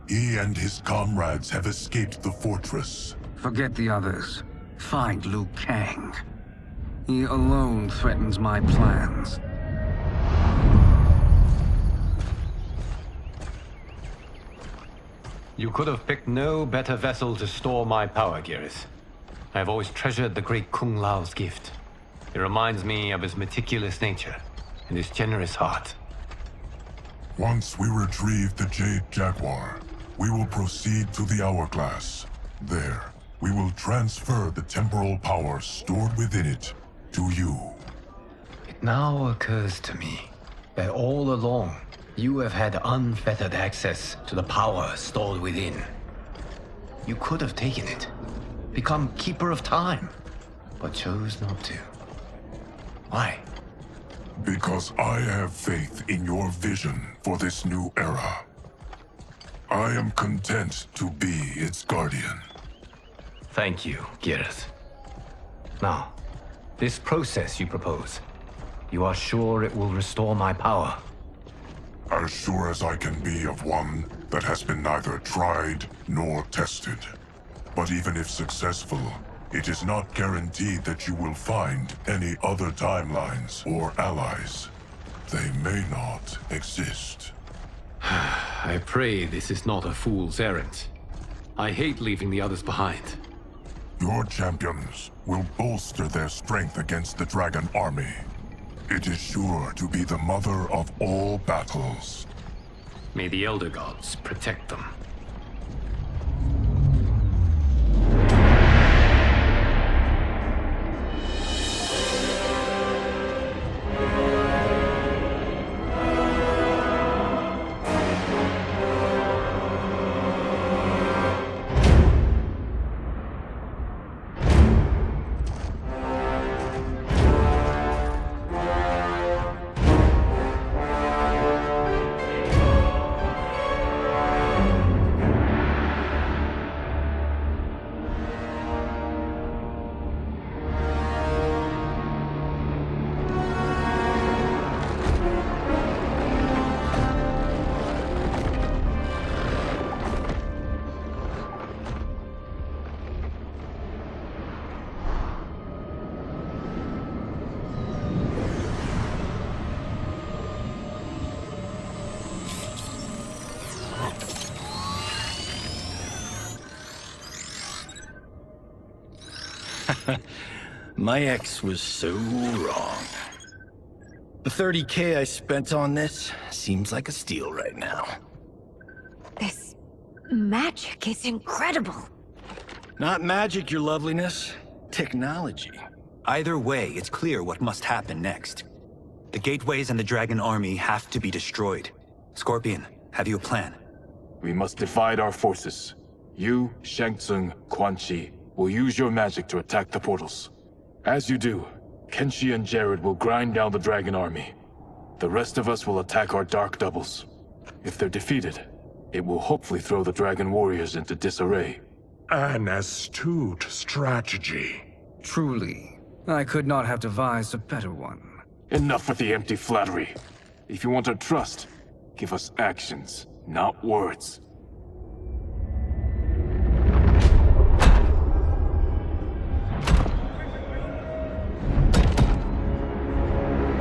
He and his comrades have escaped the fortress. Forget the others. Find Liu Kang. He alone threatens my plans. You could have picked no better vessel to store my power, Geras. I have always treasured the great Kung Lao's gift. It reminds me of his meticulous nature and his generous heart. Once we retrieve the Jade Jaguar, we will proceed to the Hourglass. There, we will transfer the temporal power stored within it to you. It now occurs to me that all along, you have had unfettered access to the power stored within. You could have taken it, become Keeper of Time, but chose not to. Why? Because I have faith in your vision for this new era. I am content to be its guardian. Thank you, Geras. Now, this process you propose, you are sure it will restore my power? As sure as I can be of one that has been neither tried nor tested. But even if successful, it is not guaranteed that you will find any other timelines or allies. They may not exist. I pray this is not a fool's errand. I hate leaving the others behind. Your champions will bolster their strength against the Dragon Army. It is sure to be the mother of all battles. May the Elder Gods protect them. My ex was so wrong. The 30K I spent on this seems like a steal right now. This magic is incredible. Not magic, your loveliness. Technology. Either way, it's clear what must happen next. The gateways and the dragon army have to be destroyed. Scorpion, have you a plan? We must divide our forces. You, Shang Tsung, Quan Chi, will use your magic to attack the portals. As you do, Kenshi and Jared will grind down the dragon army. The rest of us will attack our dark doubles. If they're defeated, it will hopefully throw the dragon warriors into disarray. An astute strategy. Truly, I could not have devised a better one. Enough with the empty flattery. If you want our trust, give us actions, not words.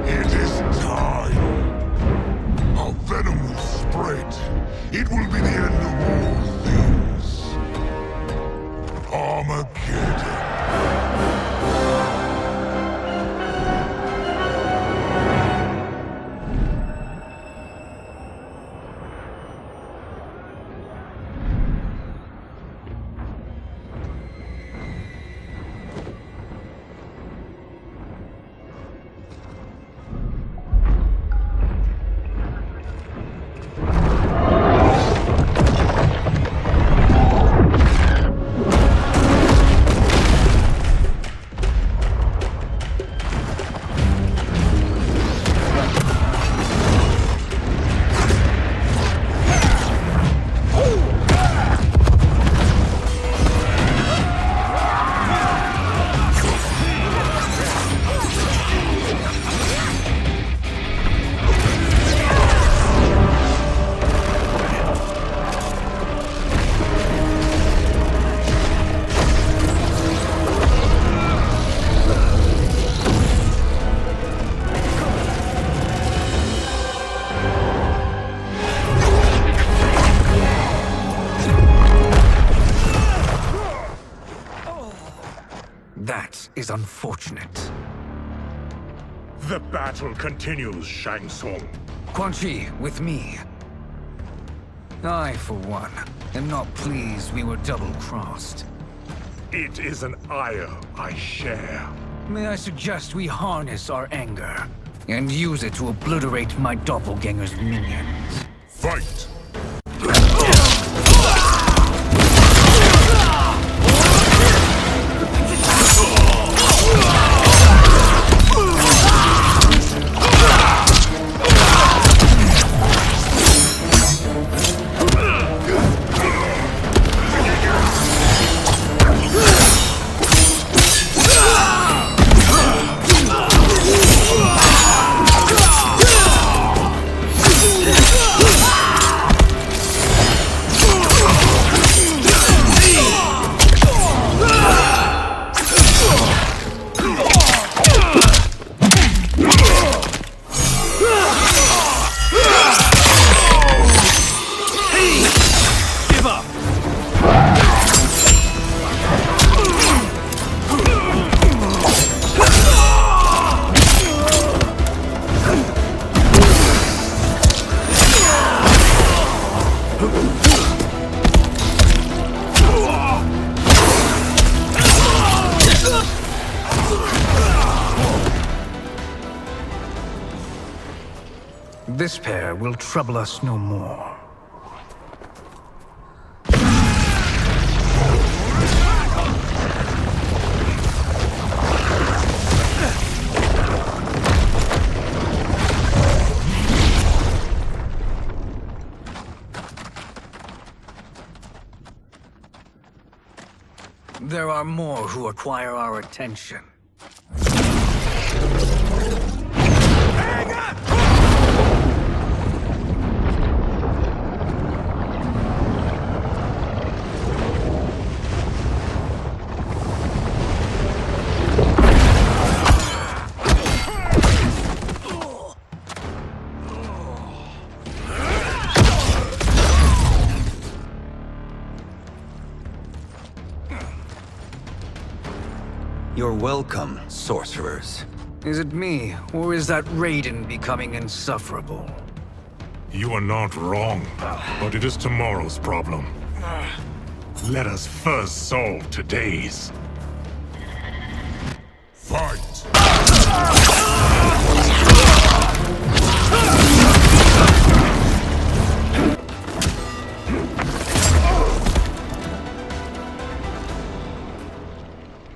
It is time. Our venom will spread. It will be the end of all things. Armageddon. That is unfortunate. The battle continues, Shang Tsung. Quan Chi, with me. I, for one, am not pleased we were double-crossed. It is an ire I share. May I suggest we harness our anger and use it to obliterate my doppelganger's minions? Fight! This pair will trouble us no more. There are more who require our attention. You're welcome, sorcerers. Is it me, or is that Raiden becoming insufferable? You are not wrong, but it is tomorrow's problem. Let us first solve today's. Fight!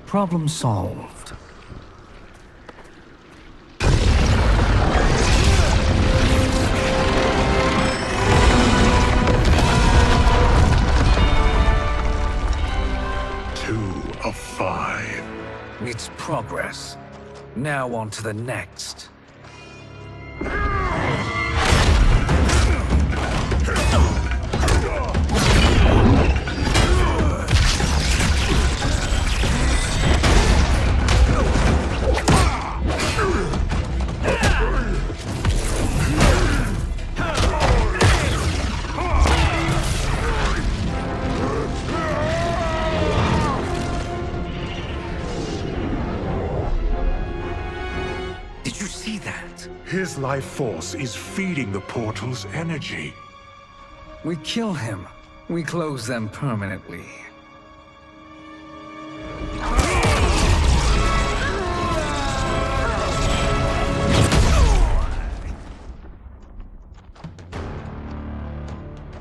Problem solved. Of 5. It's progress. Now on to the next. His life force is feeding the portal's energy. We kill him. We close them permanently.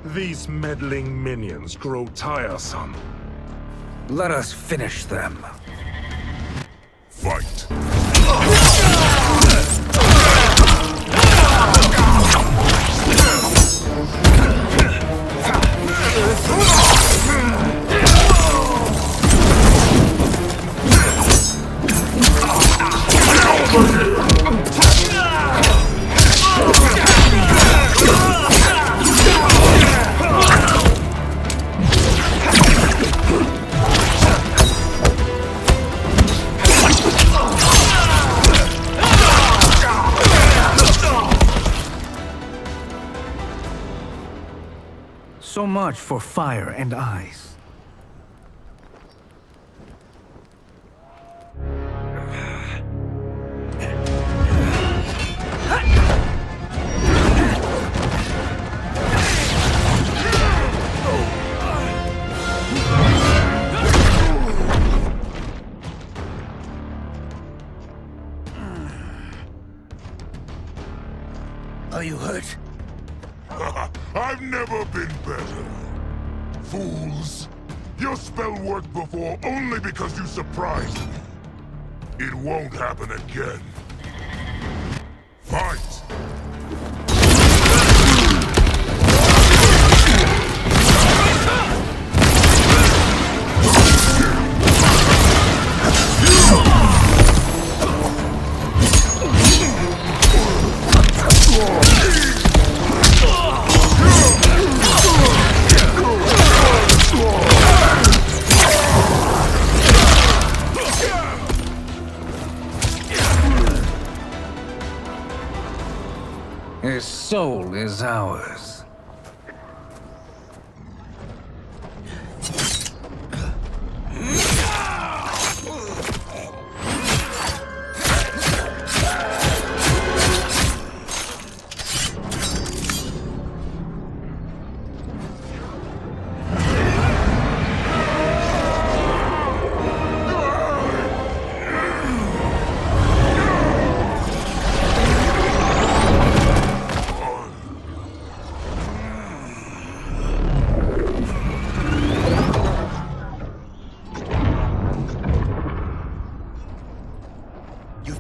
These meddling minions grow tiresome. Let us finish them. Fight! So much for fire and ice. Are you hurt? I've never been better. Fools! Your spell worked before only because you surprised me. It won't happen again. Fight! His soul is ours.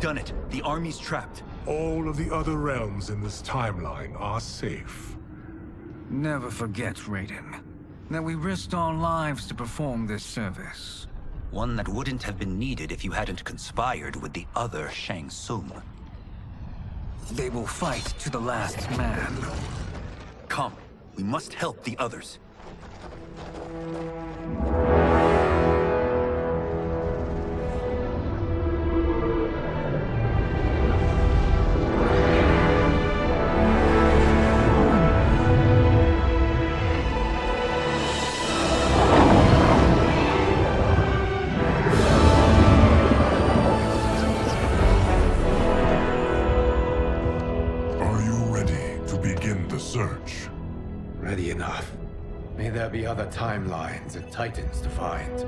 Done it. The army's trapped. All of the other realms in this timeline are safe. Never forget, Raiden, that we risked our lives to perform this service. One that wouldn't have been needed if you hadn't conspired with the other Shang Tsung. They will fight to the last man. Come, we must help the others. enough. May there be other timelines and titans to find.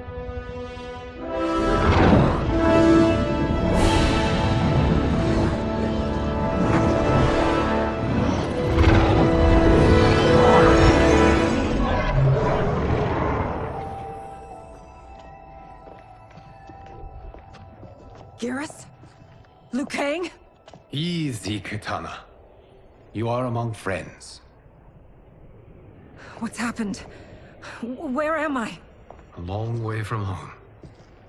Garrus? Liu Kang? Easy, Kitana. You are among friends. What's happened? Where am I? A long way from home.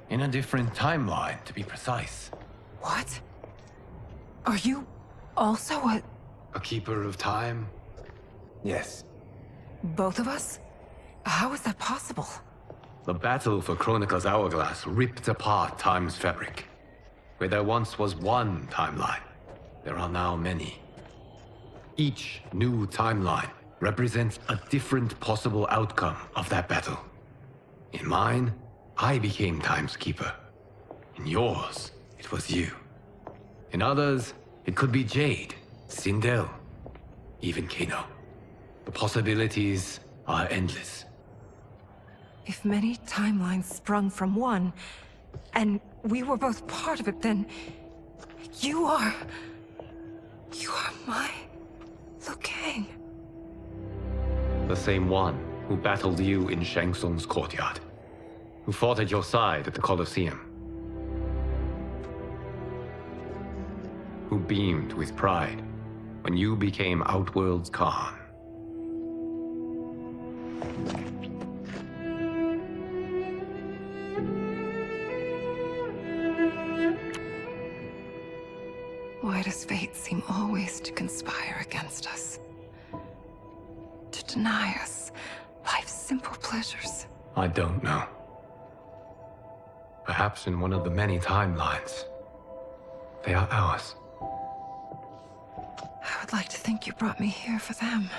In a different timeline, to be precise. What? Are you also a keeper of time? Yes. both of us? How is that possible? The battle for Chronica's Hourglass ripped apart time's fabric. Where there once was one timeline, there are now many. Each new timeline represents a different possible outcome of that battle. In mine, I became Time's Keeper. In yours, it was you. In others, it could be Jade, Sindel, even Kano. The possibilities are endless. If many timelines sprung from one, and we were both part of it, then you are my Liu Kang. The same one who battled you in Shang Tsung's courtyard, who fought at your side at the Colosseum, who beamed with pride when you became Outworld's Khan. Why does fate seem always to conspire against us? To deny us life's simple pleasures? I don't know. Perhaps in one of the many timelines, they are ours. I would like to think you brought me here for them.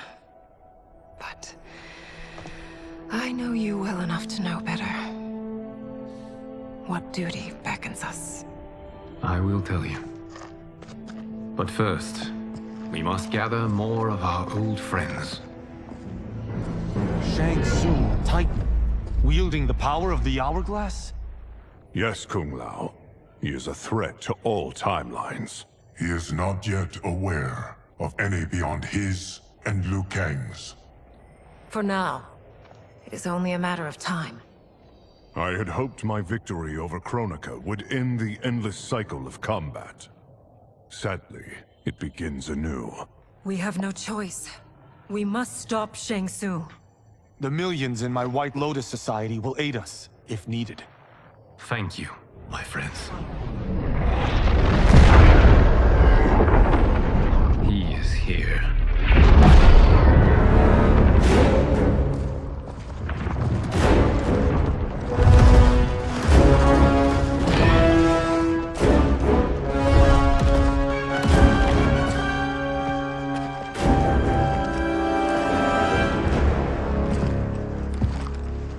But I know you well enough to know better. What duty beckons us? I will tell you. But first, we must gather more of our old friends. Shang Tsung, Titan, wielding the power of the Hourglass? Yes, Kung Lao. He is a threat to all timelines. He is not yet aware of any beyond his and Liu Kang's. For now, it is only a matter of time. I had hoped my victory over Chronica would end the endless cycle of combat. Sadly, it begins anew. We have no choice. We must stop Shang Tsung. The millions in my White Lotus Society will aid us, if needed. Thank you, my friends. He is here.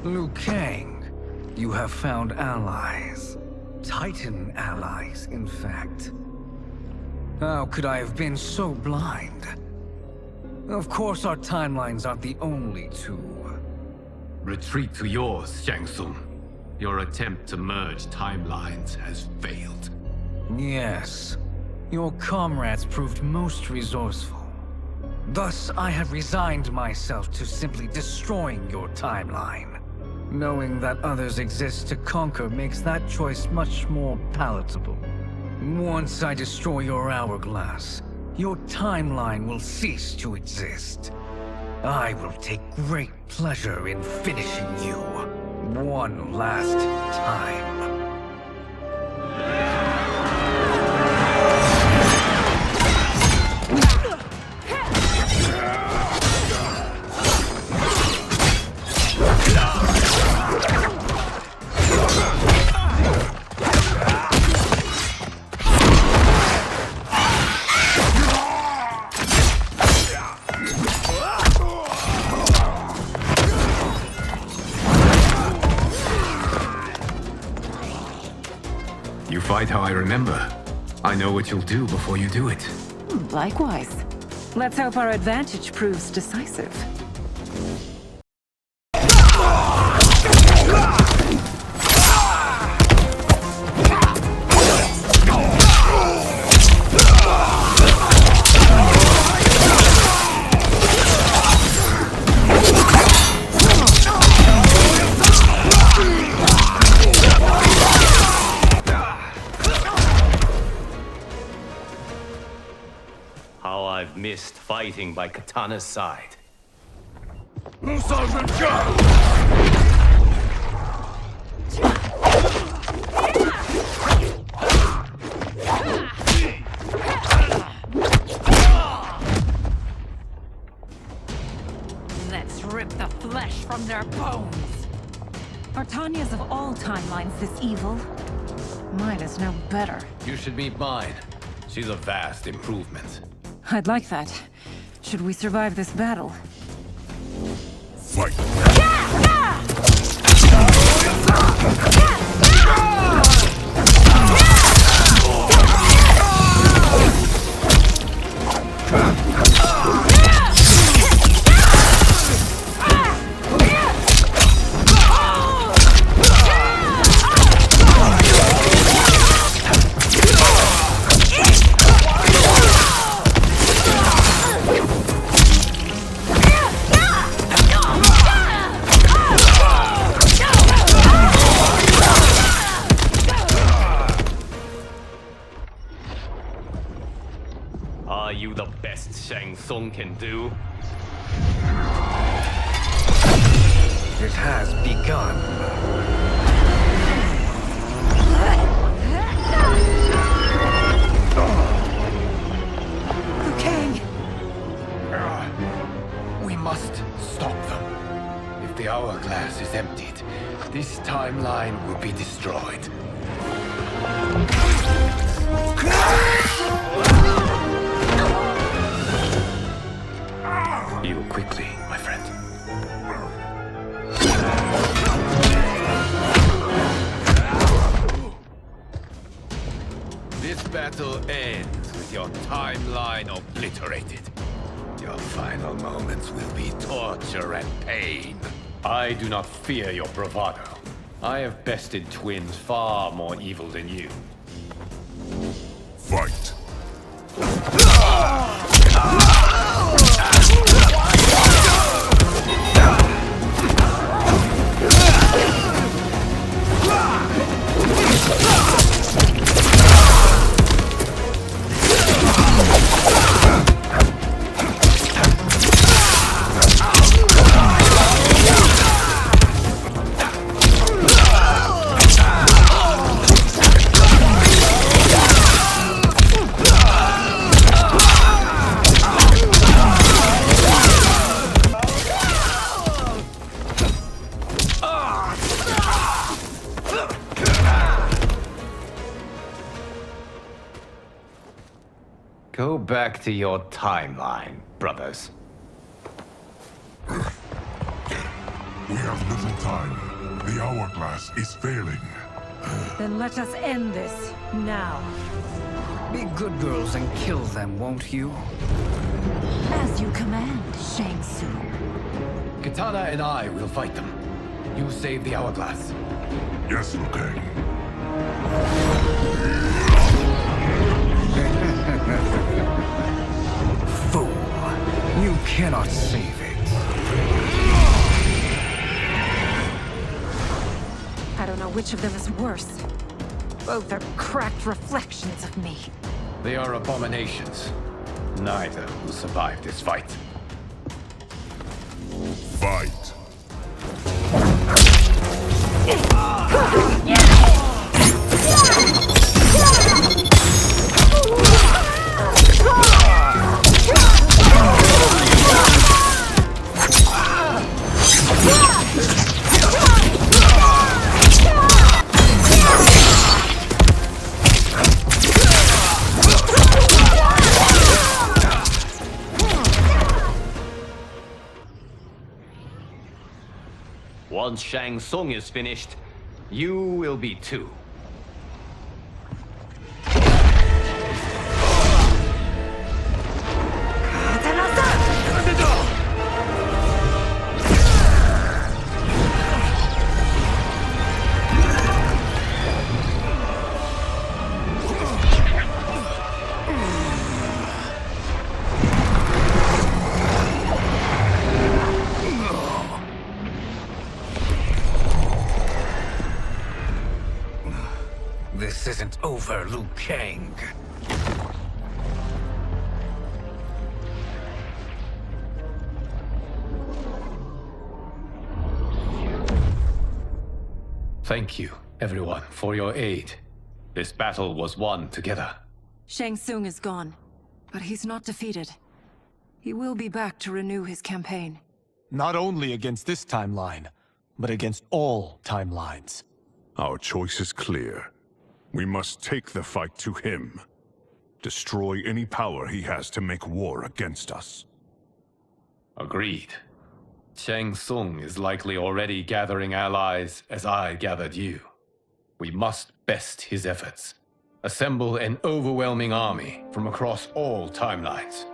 Liu Kang, you have found allies. Titan allies, in fact. How could I have been so blind? Of course our timelines aren't the only two. Retreat to yours, Shang Tsung. Your attempt to merge timelines has failed. Yes. Your comrades proved most resourceful. Thus, I have resigned myself to simply destroying your timeline. Knowing that others exist to conquer makes that choice much more palatable. Once I destroy your hourglass, your timeline will cease to exist. I will take great pleasure in finishing you one last time. You fight how I remember. I know what you'll do before you do it. Likewise. Let's hope our advantage proves decisive. I've missed fighting by Katana's side. Let's rip the flesh from their bones. Are Tanya's of all timelines this evil? Mine is no better. You should meet mine. She's a vast improvement. I'd like that. Should we survive this battle? Fight! Are you the best Shang Tsung can do? It has begun. Liu Kang! We must stop them. If the hourglass is emptied, this timeline will be destroyed. Heal quickly, my friend. This battle ends with your timeline obliterated. Your final moments will be torture and pain. I do not fear your bravado. I have bested twins far more evil than you. Fight! Go back to your timeline, brothers. We have little time. The hourglass is failing. Then let us end this, now. Be good girls and kill them, won't you? As you command, Shang Tsung. Katana and I will fight them. You save the hourglass. Yes, Liu Kang. Fool! You cannot save it. I don't know which of them is worse. Both are cracked reflections of me. They are abominations. Neither will survive this fight. Fight! Once Shang Tsung is finished, you will be too. This isn't over, Liu Kang. Thank you, everyone, for your aid. This battle was won together. Shang Tsung is gone, but he's not defeated. He will be back to renew his campaign. Not only against this timeline, but against all timelines. Our choice is clear. We must take the fight to him. Destroy any power he has to make war against us. Agreed. Shang Tsung is likely already gathering allies as I gathered you. We must best his efforts. Assemble an overwhelming army from across all timelines.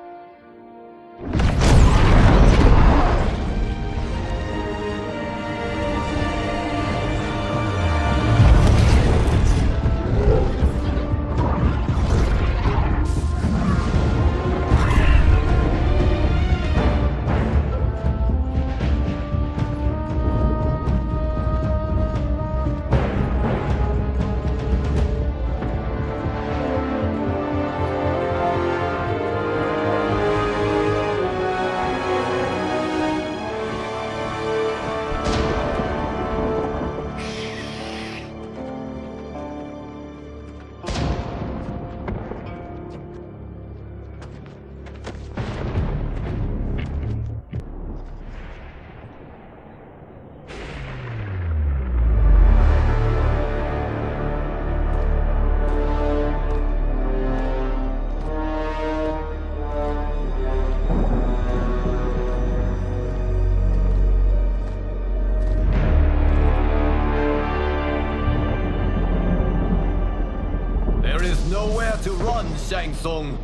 To run, Shang Tsung.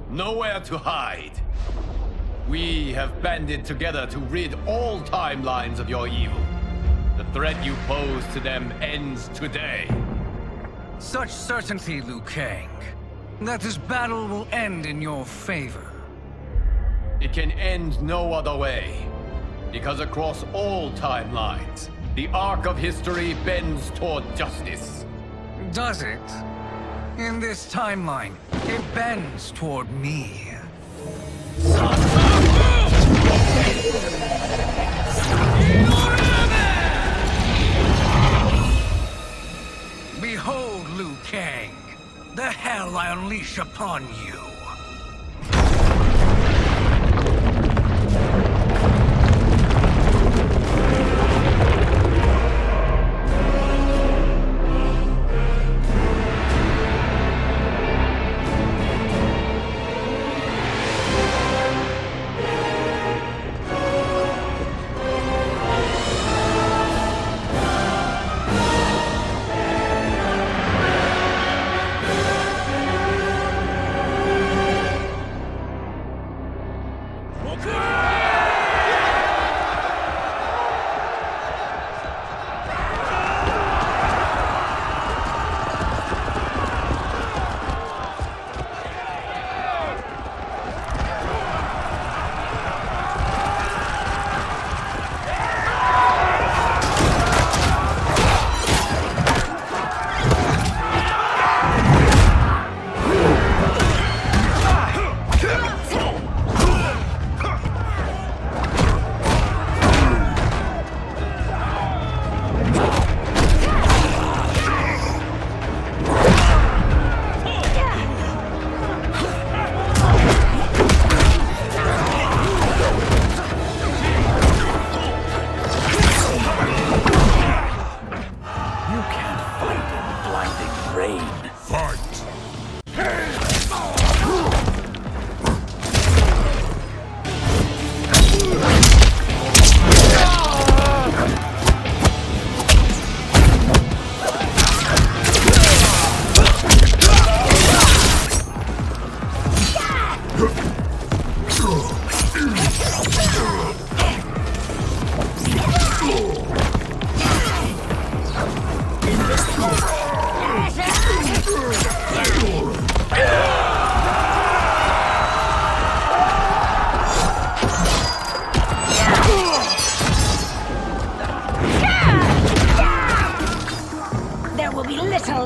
Nowhere to hide. We have banded together to rid all timelines of your evil. The threat you pose to them ends today. Such certainty, Liu Kang, that this battle will end in your favor. It can end no other way. Because across all timelines, the arc of history bends toward justice. Does it? In this timeline, it bends toward me. Behold, Liu Kang, the hell I unleash upon you.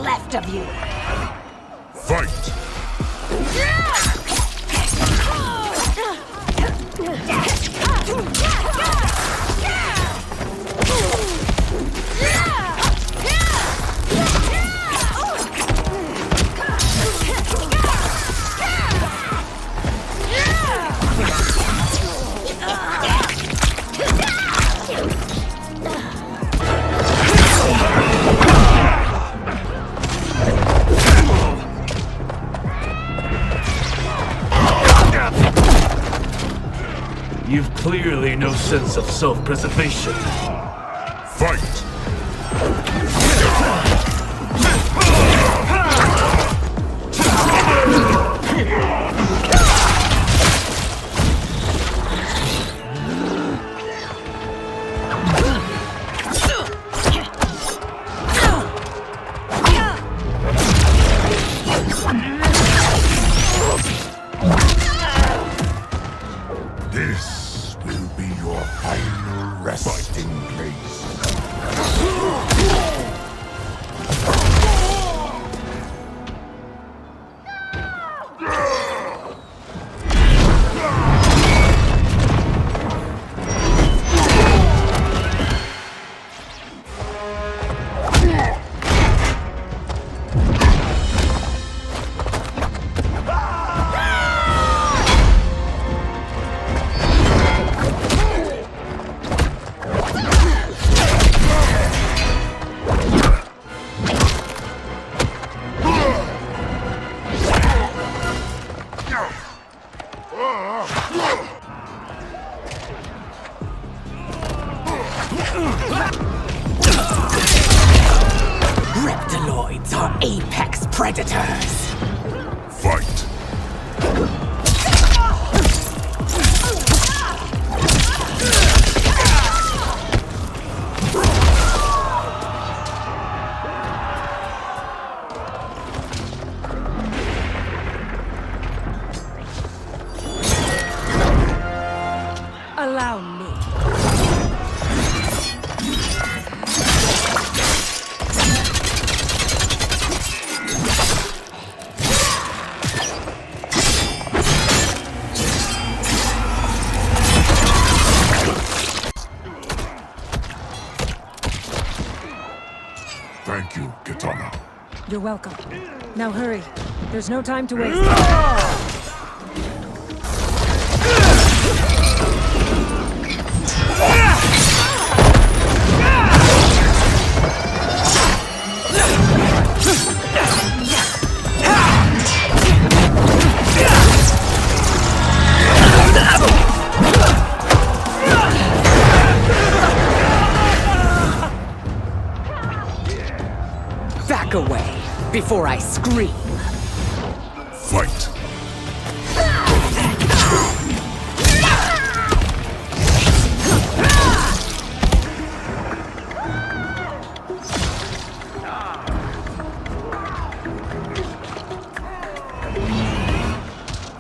left of you. Fight! no sense of self-preservation. Fight! This will be your final resting place. Reptiloids are apex predators. Fight! Allow me. Thank you, Kitana. You're welcome. Now hurry. There's no time to waste. Back away before I scream. Fight!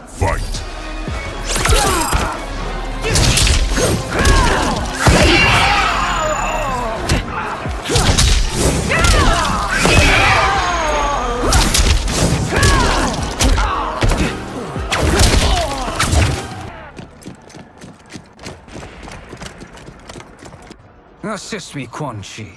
Fight! Assist me, Quan Chi.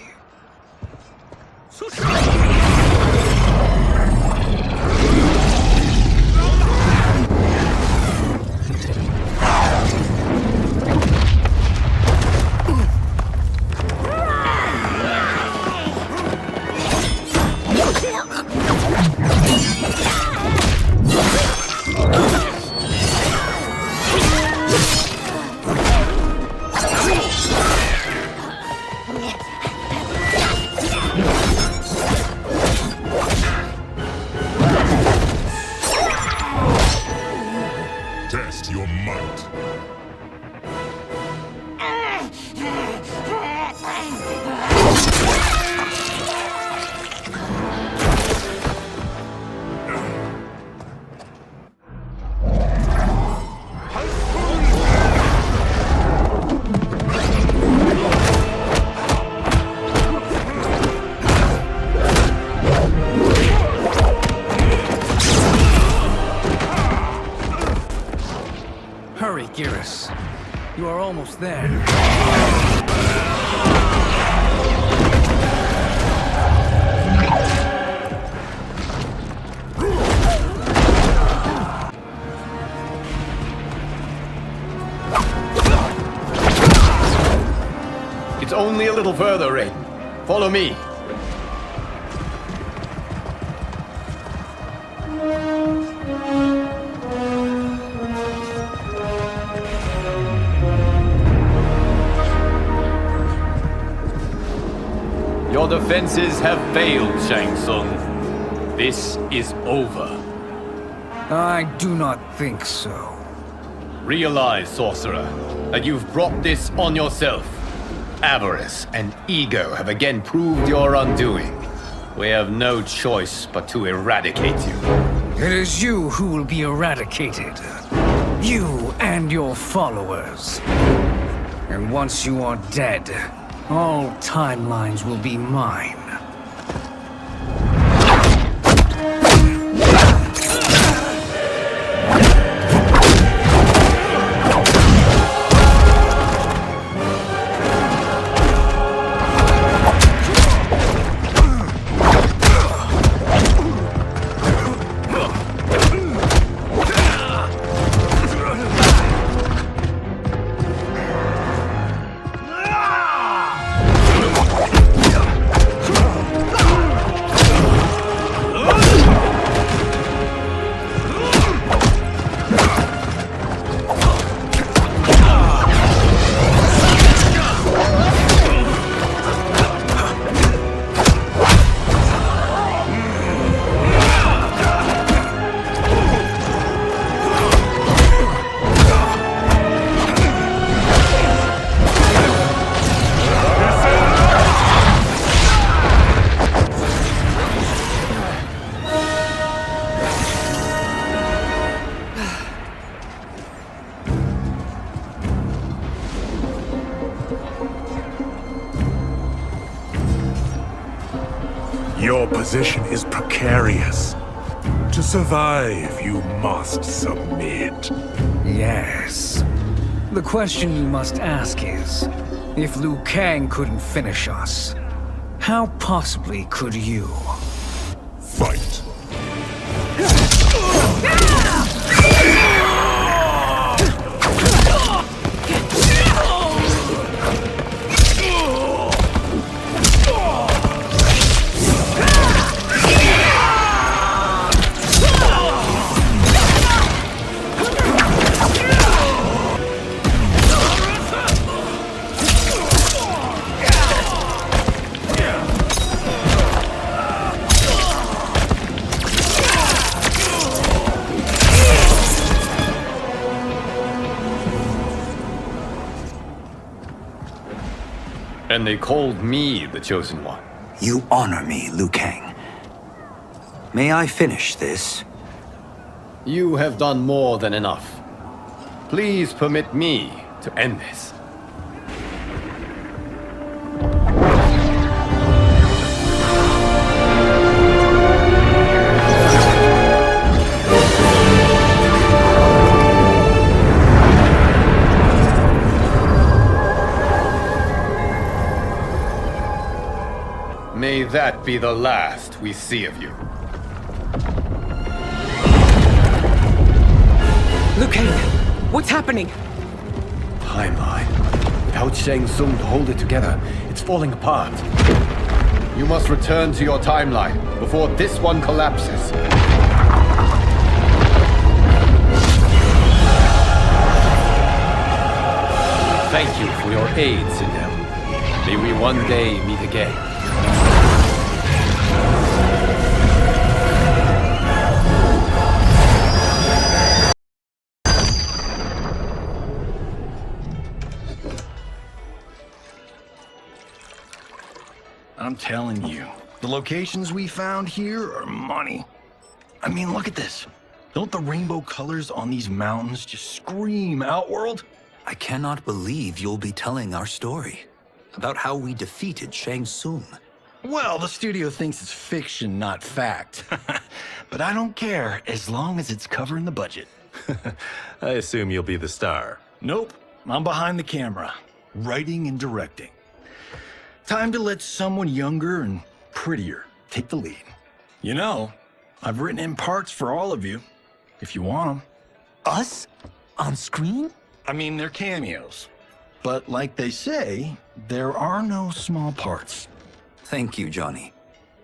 Test your might. Hurry, Geras. You are almost there. It's only a little further, Raiden. Follow me. Your defenses have failed, Shang Tsung. This is over. I do not think so. Realize, sorcerer, that you've brought this on yourself. Avarice and ego have again proved your undoing. We have no choice but to eradicate you. It is you who will be eradicated. You and your followers. And once you are dead, all timelines will be mine. Your position is precarious. To survive, you must submit. Yes. The question you must ask is, if Liu Kang couldn't finish us, how possibly could you? Fight. And they called me the Chosen One. You honor me, Liu Kang. May I finish this? You have done more than enough. Please permit me to end this. May that be the last we see of you. Liu Kang, what's happening? Timeline. Without Shang Tsung to hold it together, it's falling apart. You must return to your timeline before this one collapses. Thank you for your aid, Sindel. May we one day meet again. I'm telling you, the locations we found here are money. I mean, look at this. Don't the rainbow colors on these mountains just scream Outworld? I cannot believe you'll be telling our story about how we defeated Shang Tsung. Well, the studio thinks it's fiction, not fact. But I don't care, as long as it's covering the budget. I assume you'll be the star. Nope, I'm behind the camera, writing and directing. Time to let someone younger and prettier take the lead. You know, I've written in parts for all of you, if you want them. Us? On screen? I mean, they're cameos. But like they say, there are no small parts. Thank you, Johnny.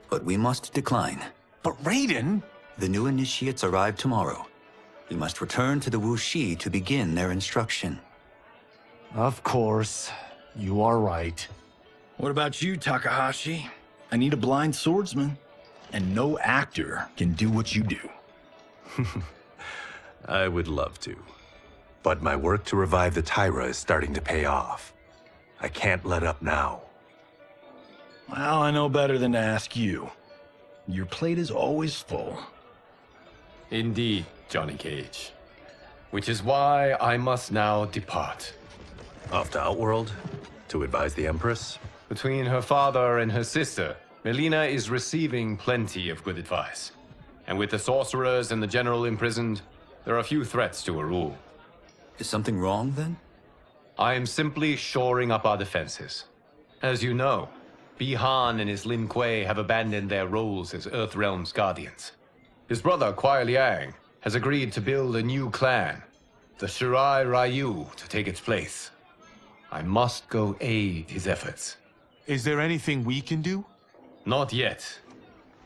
But we must decline. But Raiden? The new initiates arrive tomorrow. We must return to the Wuxi to begin their instruction. Of course. You are right. What about you, Takahashi? I need a blind swordsman, and no actor can do what you do. I would love to. But my work to revive the Tyra is starting to pay off. I can't let up now. Well, I know better than to ask you. Your plate is always full. Indeed, Johnny Cage. Which is why I must now depart. Off to Outworld? To advise the Empress? Between her father and her sister, Melina is receiving plenty of good advice. And with the sorcerers and the general imprisoned, there are few threats to her rule. Is something wrong, then? I am simply shoring up our defenses. As you know, Bi-Han and his Lin Kuei have abandoned their roles as Earthrealm's guardians. His brother, Kuai Liang, has agreed to build a new clan, the Shirai Ryu, to take its place. I must go aid his efforts. Is there anything we can do? Not yet,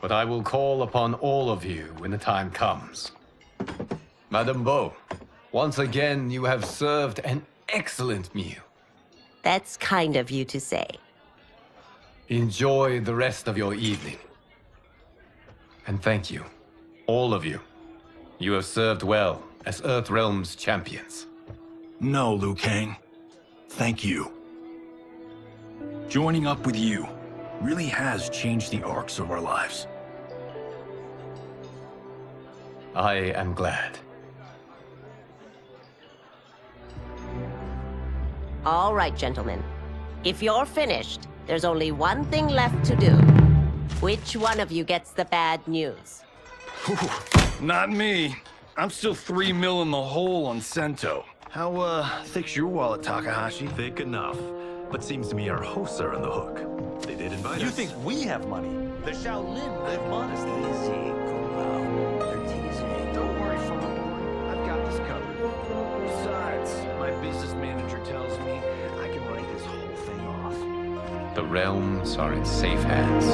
but I will call upon all of you when the time comes. Madame Bo, once again you have served an excellent meal. That's kind of you to say. Enjoy the rest of your evening. And thank you, all of you. You have served well as Earthrealm's champions. No, Liu Kang. Thank you. Joining up with you really has changed the arcs of our lives. I am glad. All right, gentlemen. If you're finished, there's only one thing left to do. Which one of you gets the bad news? Not me. I'm still 3 mil in the hole on Sento. How, thick's your wallet, Takahashi? Thick enough. But seems to me our hosts are on the hook. They did invite us. You think we have money? The Shaolin live modestly. Easy, Kung They're teasing. Don't worry, farm boy. I've got this covered. Besides, my business manager tells me I can write this whole thing off. The realms are in safe hands.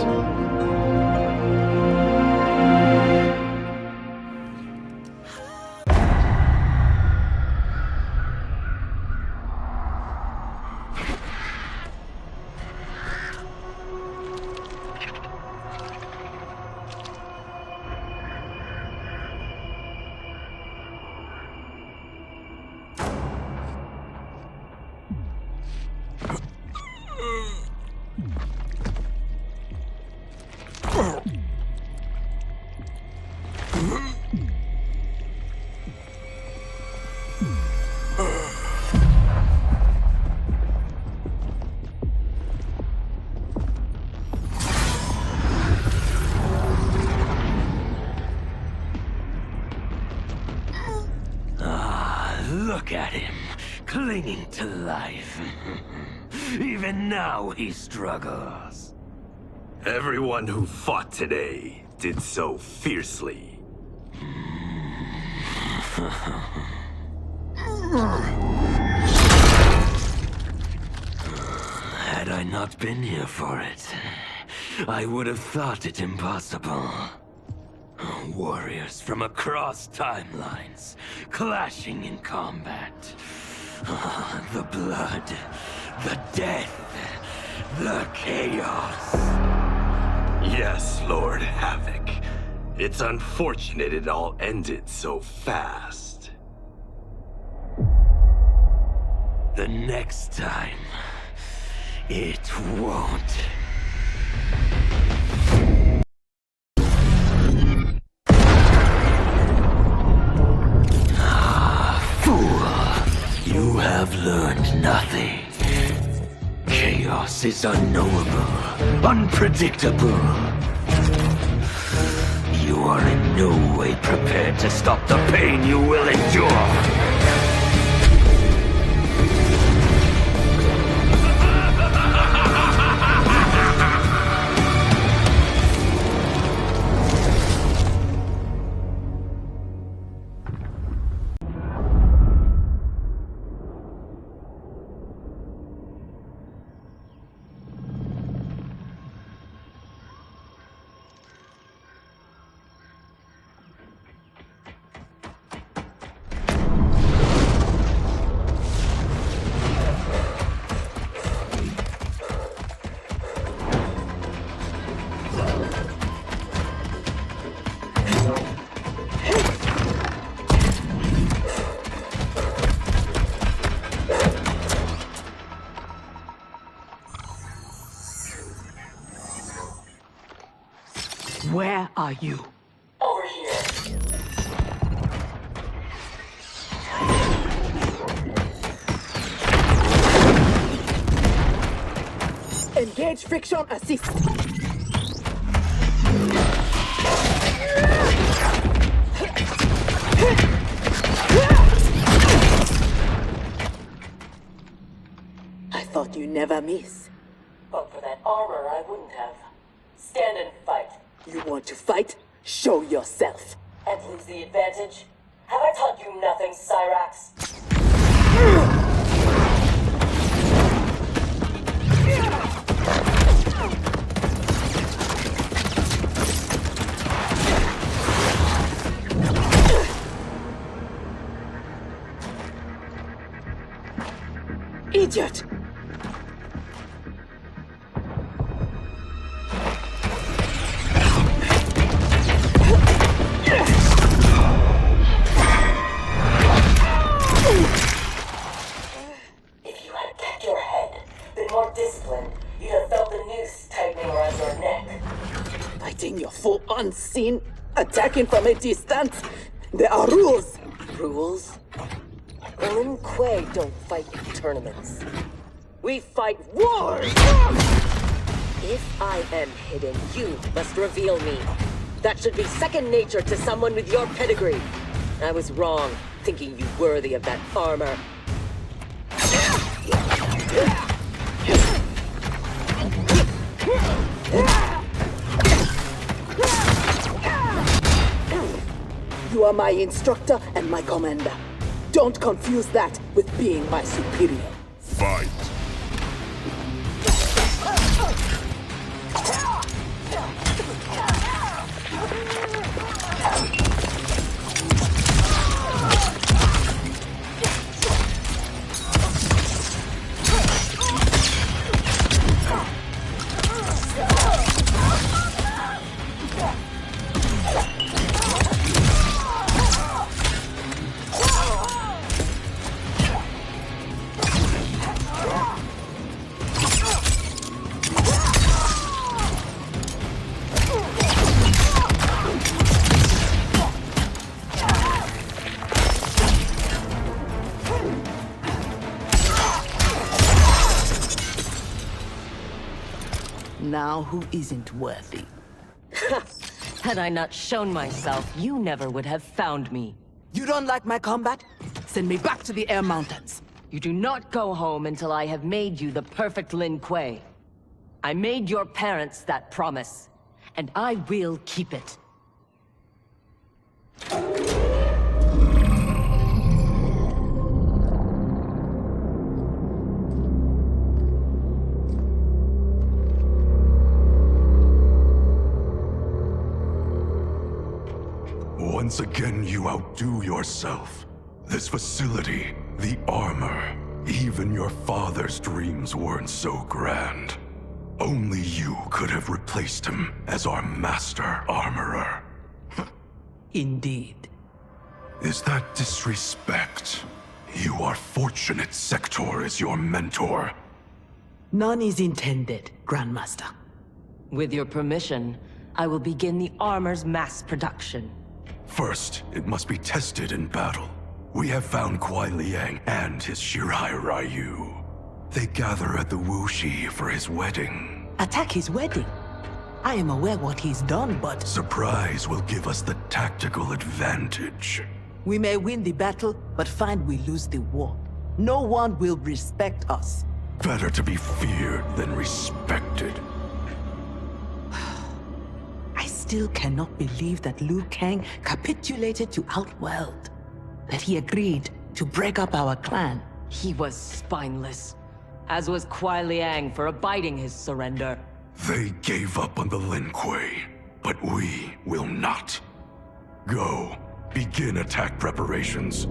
Look at him, clinging to life. Even now he struggles. Everyone who fought today did so fiercely. Had I not been here for it, I would have thought it impossible. Warriors from across timelines, clashing in combat. The blood, the death, the chaos. Yes, Lord Havoc. It's unfortunate it all ended so fast. The next time, it won't. You have learned nothing. Chaos is unknowable, unpredictable. You are in no way prepared to stop the pain you will endure. Where are you? Over here. Engage friction assist. I thought you never miss. But for that armor, I wouldn't have. Stand and fight. You want to fight? Show yourself. And lose the advantage? Have I taught you nothing, Cyrax? Idiot! If you had kept your head, been more disciplined, you'd have felt the noose tightening around your neck. Fighting your foe unseen, attacking from a distance. There are rules. Rules? Lin Kuei don't fight in tournaments. We fight wars! If I am hidden, you must reveal me. That should be second nature to someone with your pedigree. I was wrong, thinking you worthy of that armor. You are my instructor and my commander. Don't confuse that with being my superior. Fight. Now who isn't worthy? Had I not shown myself, you never would have found me. You don't like my combat? Send me back to the Air Mountains. You do not go home until I have made you the perfect Lin Kuei. I made your parents that promise, and I will keep it. Once again, you outdo yourself. This facility, the armor, even your father's dreams weren't so grand. Only you could have replaced him as our master armorer. Indeed. Is that disrespect? You are fortunate Sector is your mentor. None is intended, Grandmaster. With your permission, I will begin the armor's mass production. First, it must be tested in battle. We have found Kuai Liang and his Shirai Ryu. They gather at the Wuxi for his wedding. Attack his wedding? I am aware what he's done, but... Surprise will give us the tactical advantage. We may win the battle, but find we lose the war. No one will respect us. Better to be feared than respected. I still cannot believe that Liu Kang capitulated to Outworld. That he agreed to break up our clan. He was spineless, as was Kuai Liang for abiding his surrender. They gave up on the Lin Kuei, but we will not. Go, begin attack preparations.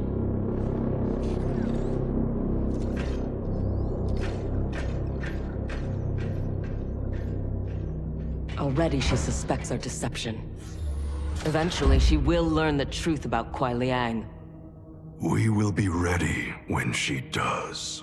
Already she suspects our deception. Eventually she will learn the truth about Kuai Liang. We will be ready when she does.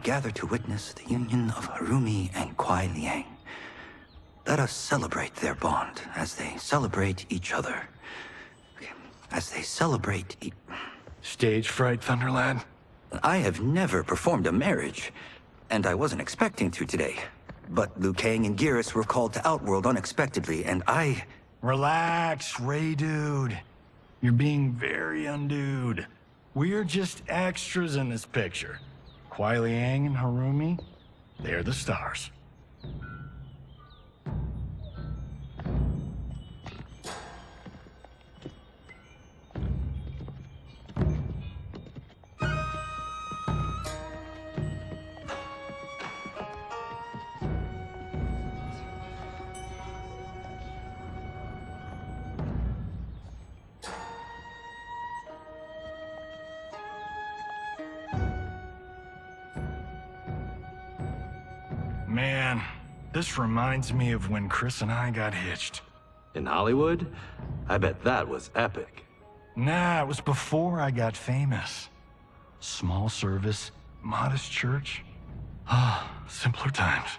gather to witness the union of Harumi and Kuai Liang. Let us celebrate their bond as they celebrate each other. As they celebrate Stage fright, Thunderlad? I have never performed a marriage, and I wasn't expecting to today. But Liu Kang and Geras were called to Outworld unexpectedly, and I... Relax, Ray dude. You're being very undude. We're just extras in this picture. Kuai Liang and Harumi, they're the stars. Man, this reminds me of when Chris and I got hitched. In Hollywood? I bet that was epic. Nah, it was before I got famous. Small service, modest church. Ah, simpler times.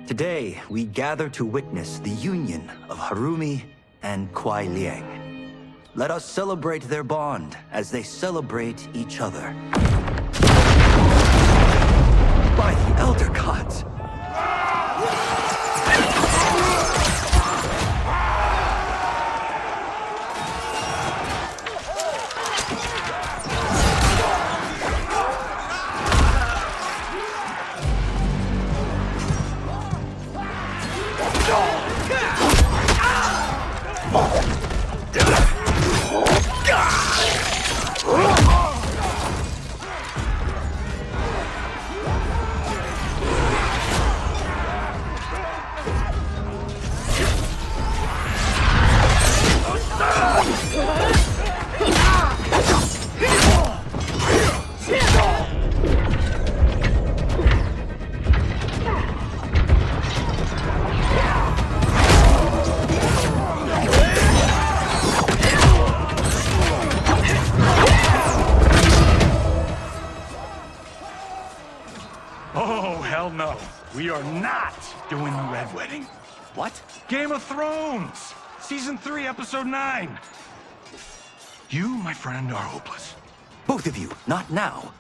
Today, we gather to witness the union of Harumi and Kuai Liang. Let us celebrate their bond as they celebrate each other. By the Elder Gods! Oh, hell no. We are not doing the Red Wedding. What? Game of Thrones! Season 3, Episode 9. You, my friend, are hopeless. Both of you, not now.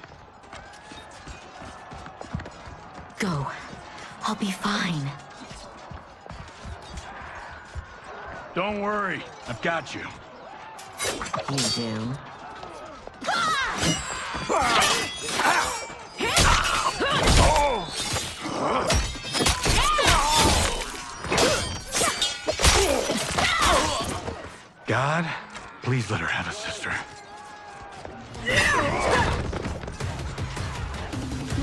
Go. I'll be fine. Don't worry, I've got you. You do? God, please let her have a sister.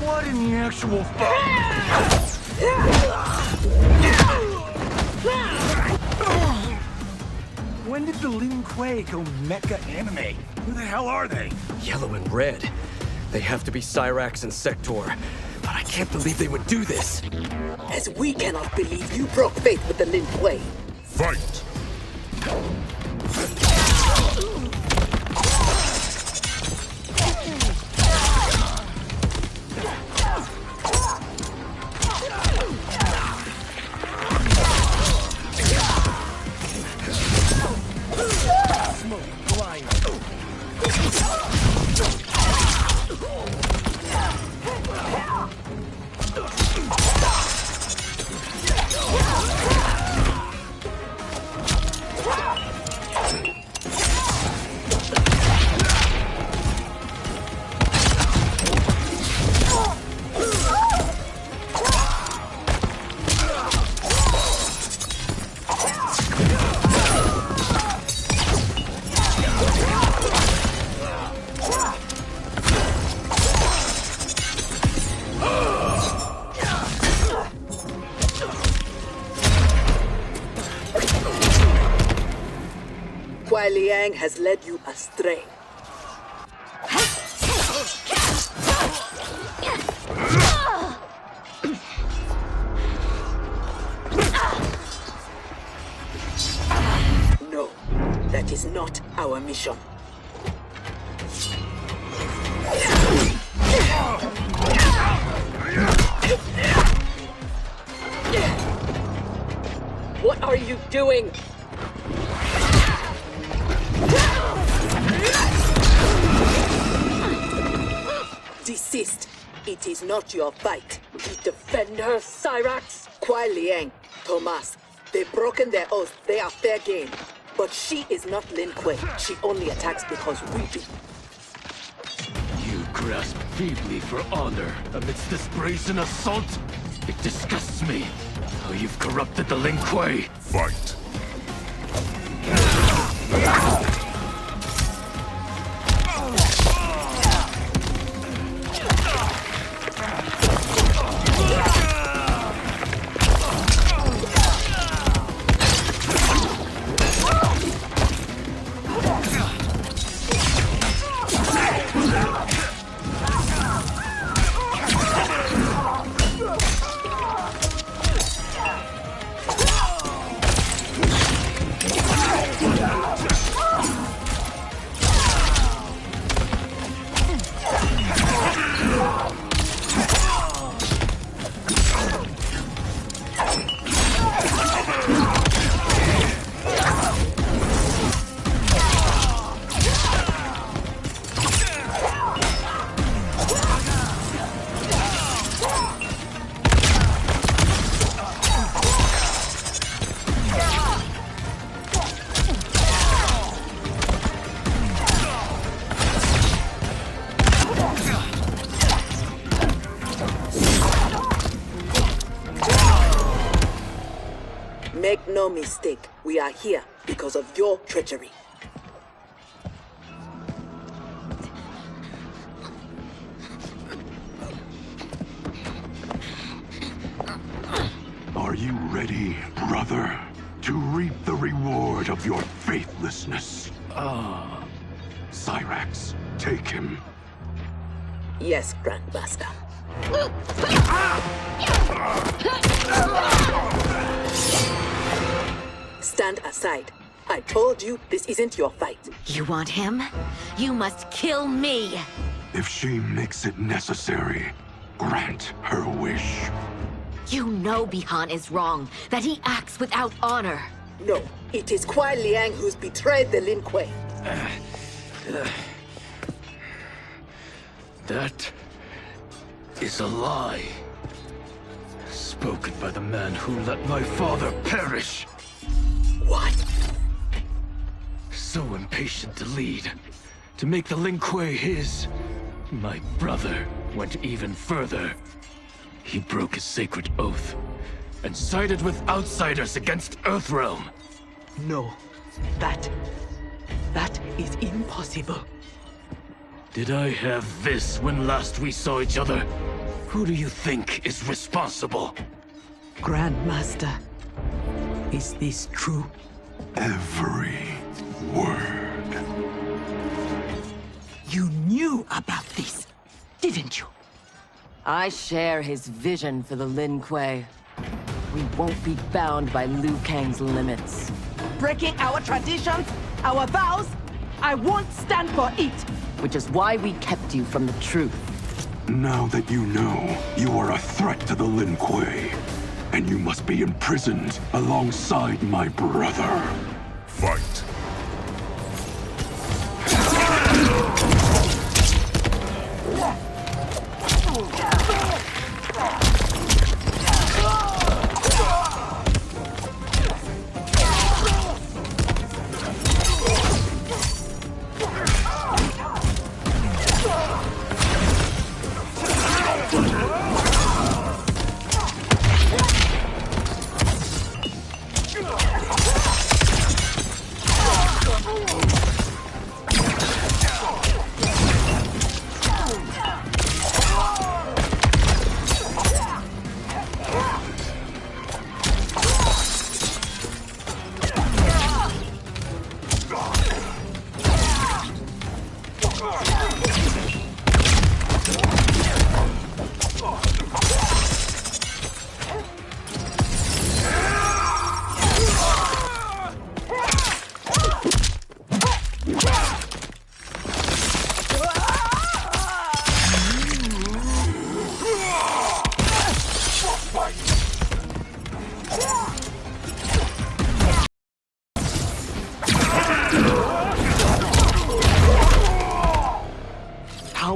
What in the actual fuck? When did the Lin Kuei go mecha anime? Who the hell are they? Yellow and red. They have to be Cyrax and Sector. But I can't believe they would do this. As we cannot believe you broke faith with the Lin Kuei. Fight! Kuai Liang has led you astray. No, that is not our mission. What are you doing? Desist. It is not your fight. Defend her, Cyrax. Kuai Liang, Thomas. They've broken their oath. They are fair game. But she is not Lin Kuei. She only attacks because we do. You grasp feebly for honor amidst this brazen assault? It disgusts me how you've corrupted the Lin Kuei. Fight. Make no mistake, we are here because of your treachery. Are you ready, brother, to reap the reward of your faithlessness? Cyrax, take him. Yes, Grandmaster. Stand aside. I told you this isn't your fight. You want him? You must kill me. If she makes it necessary, grant her wish. You know Bihan is wrong, that he acts without honor. No, it is Kuai Liang who's betrayed the Lin Kuei. That is a lie. Spoken by the man who let my father perish. What? So impatient to lead, to make the Lin Kuei his. My brother went even further. He broke his sacred oath and sided with outsiders against Earthrealm. No, that is impossible. Did I have this when last we saw each other? Who do you think is responsible? Grandmaster, is this true? Every word. You knew about this, didn't you? I share his vision for the Lin Kuei. We won't be bound by Liu Kang's limits. Breaking our traditions, our vows, I won't stand for it. Which is why we kept you from the truth. Now that you know, you are a threat to the Lin Kuei, and you must be imprisoned alongside my brother. Fight.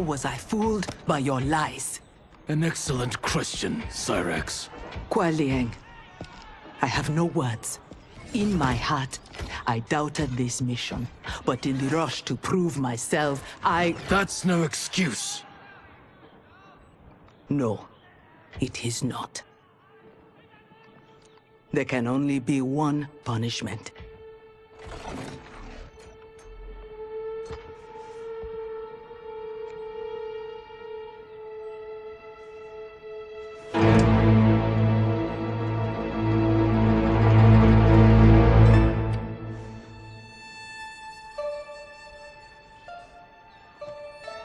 was I fooled by your lies? An excellent question, Cyrax. Kuai Liang, I have no words. In my heart, I doubted this mission, but in the rush to prove myself, That's no excuse. No, it is not. There can only be one punishment.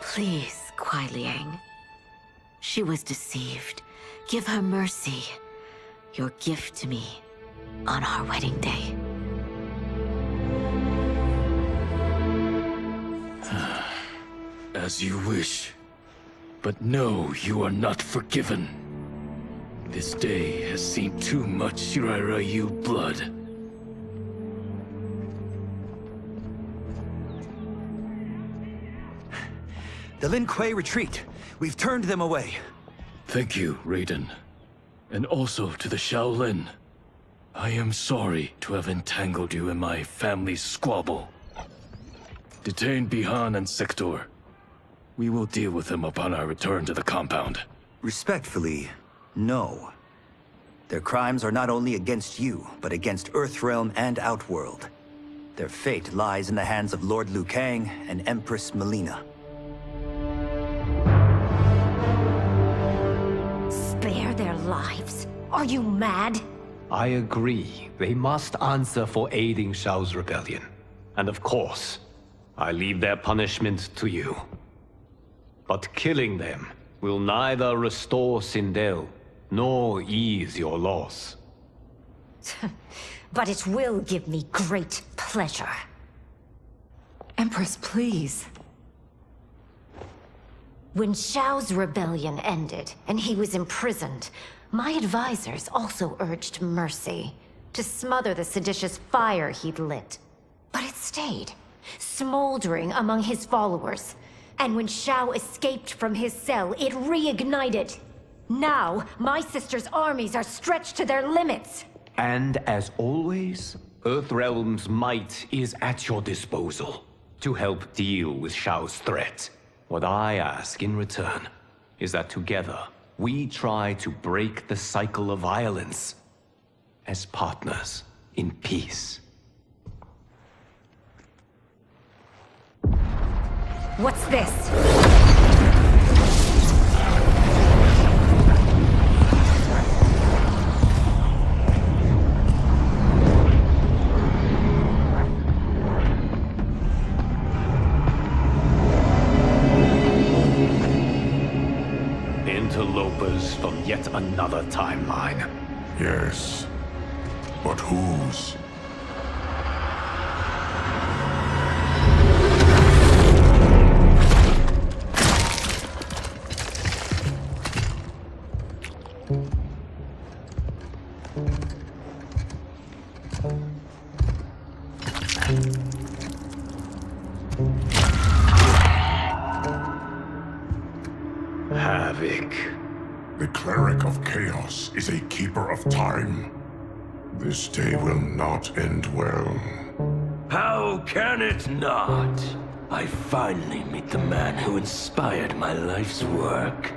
Please, Kuai Liang. She was deceived. Give her mercy. Your gift to me on our wedding day. As you wish. But no, you are not forgiven. This day has seen too much Shirai Ryu blood. The Lin Kuei retreat. We've turned them away. Thank you, Raiden. And also to the Shaolin. I am sorry to have entangled you in my family's squabble. Detain Bihan and Sector. We will deal with them upon our return to the compound. Respectfully, no. Their crimes are not only against you, but against Earthrealm and Outworld. Their fate lies in the hands of Lord Liu Kang and Empress Melina. Spare their lives? Are you mad? I agree. They must answer for aiding Shao's rebellion. And of course, I leave their punishment to you. But killing them will neither restore Sindel, nor ease your loss. But it will give me great pleasure. Empress, please. When Shao's rebellion ended, and he was imprisoned, my advisors also urged mercy, to smother the seditious fire he'd lit. But it stayed, smoldering among his followers. And when Shao escaped from his cell, it reignited. Now, my sister's armies are stretched to their limits. And as always, Earthrealm's might is at your disposal to help deal with Shao's threat. What I ask in return is that together, we try to break the cycle of violence as partners in peace. What's this? Interlopers from yet another timeline. Yes. But whose? Havoc. The cleric of chaos is a keeper of time. This day will not end well. How can it not? I finally meet the man who inspired my life's work.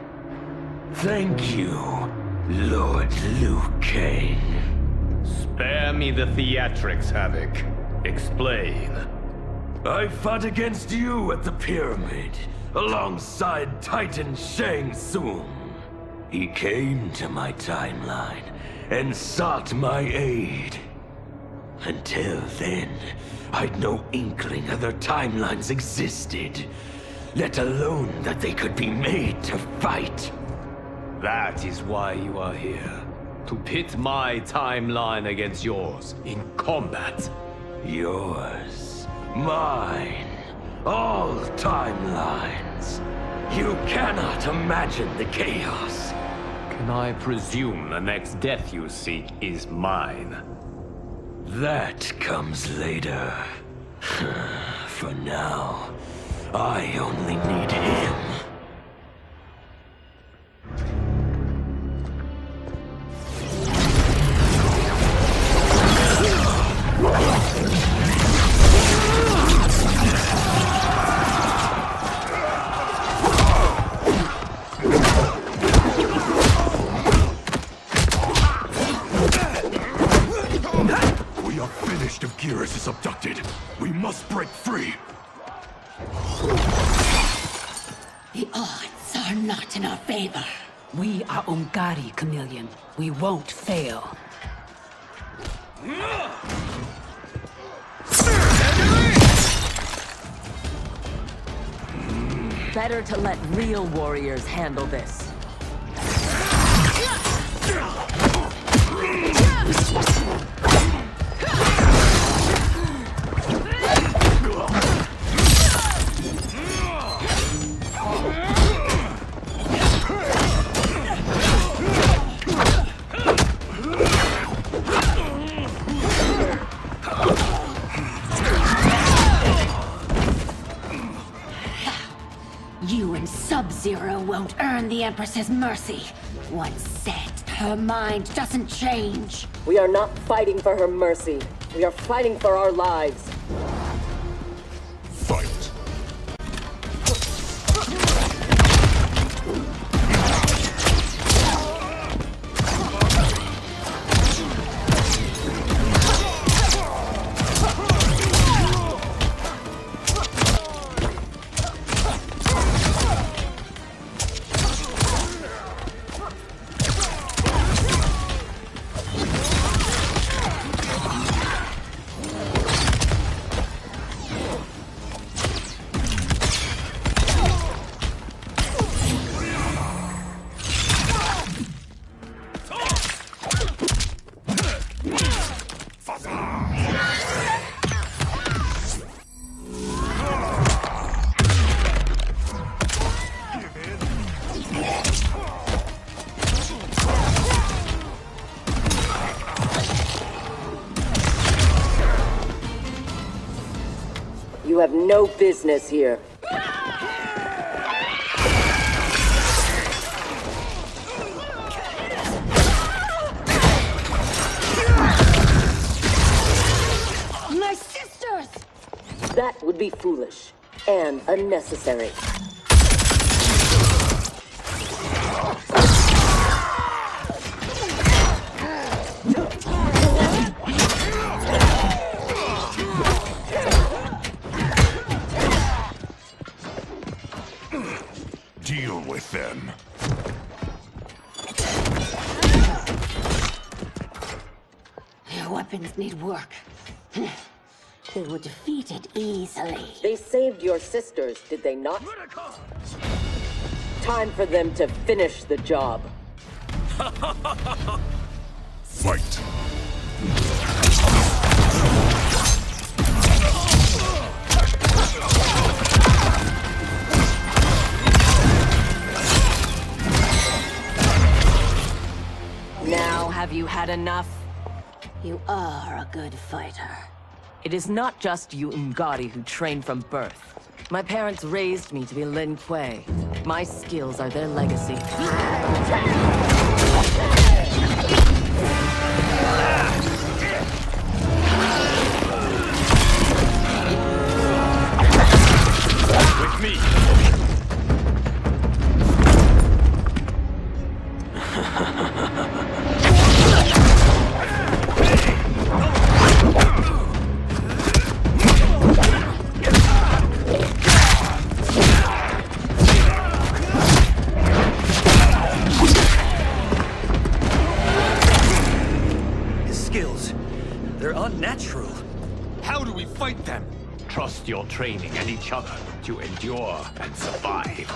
Thank you, Lord Liu Kang. Spare me the theatrics, Havoc. Explain. I fought against you at the pyramid, alongside Titan Shang Tsung. He came to my timeline and sought my aid. Until then, I'd no inkling other timelines existed, let alone that they could be made to fight. That is why you are here. To pit my timeline against yours in combat. Yours, mine, all timelines. You cannot imagine the chaos. Can I presume the next death you seek is mine? That comes later. For now, I only need him. finished if Geras is abducted. We must break free. The odds are not in our favor. We are Ungari, Chameleon. We won't fail. Better to let real warriors handle this. You and Sub-Zero won't earn the Empress's mercy. Once set, her mind doesn't change. We are not fighting for her mercy. We are fighting for our lives. Fight. You have no business here. My sisters! That would be foolish and unnecessary. Deal with them. Their weapons need work. They were defeated easily. They saved your sisters, did they not? Time for them to finish the job. Fight. Now have you had enough? You are a good fighter. It is not just you Ungari who train from birth. My parents raised me to be Lin Kuei. My skills are their legacy. With me! Unnatural. How do we fight them? Trust your training and each other to endure and survive.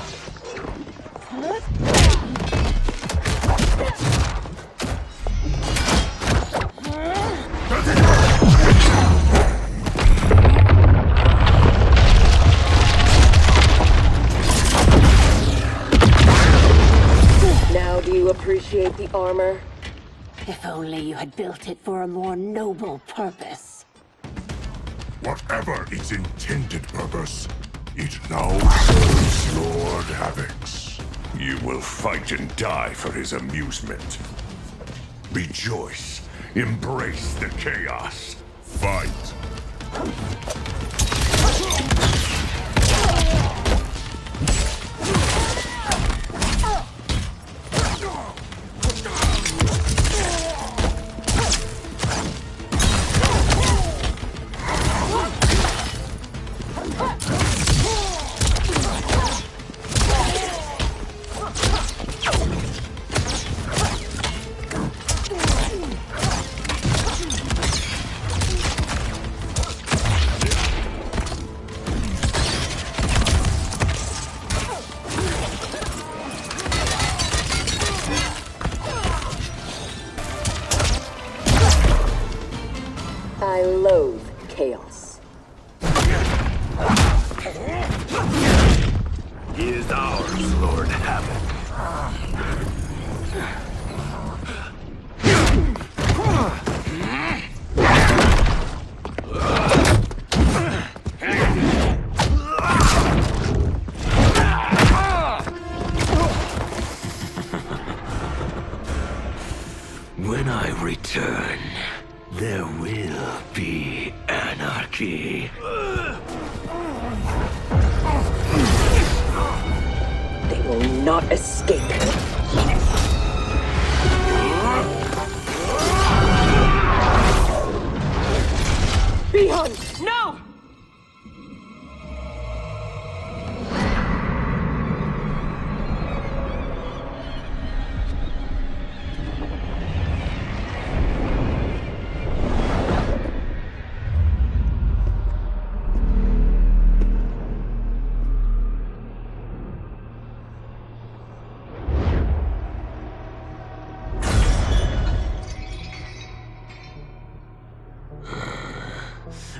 Now do you appreciate the armor? If only you had built it for a more noble purpose. Whatever its intended purpose, it now serves Lord Havoc's. You will fight and die for his amusement. Rejoice. Embrace the chaos. Fight. I loathe chaos. He is ours, Lord Havoc. When I return, there will be anarchy. They will not escape. Beyond! No!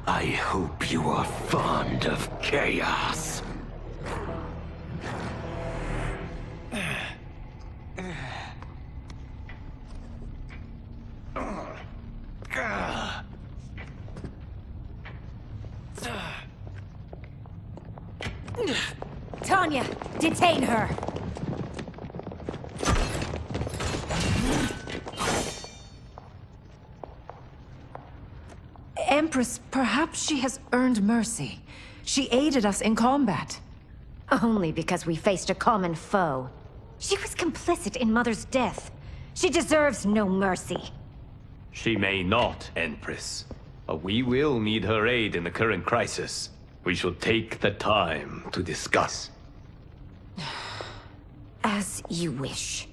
I hope you are fond of chaos. Tanya, detain her! Empress, perhaps she has earned mercy. She aided us in combat. Only because we faced a common foe. She was complicit in Mother's death. She deserves no mercy. She may not, Empress. But we will need her aid in the current crisis. We shall take the time to discuss. As you wish.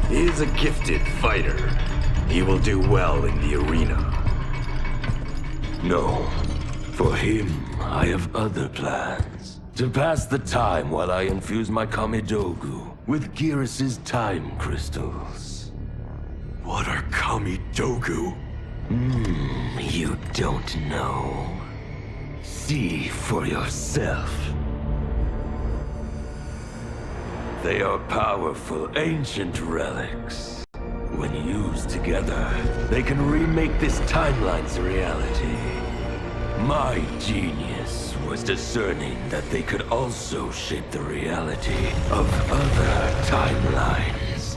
He is a gifted fighter. He will do well in the arena. No. For him, I have other plans. To pass the time while I infuse my Kamidogu with Gearus's time crystals. What are Kamidogu? You don't know. See for yourself. They are powerful, ancient relics. When used together, they can remake this timeline's reality. My genius was discerning that they could also shape the reality of other timelines.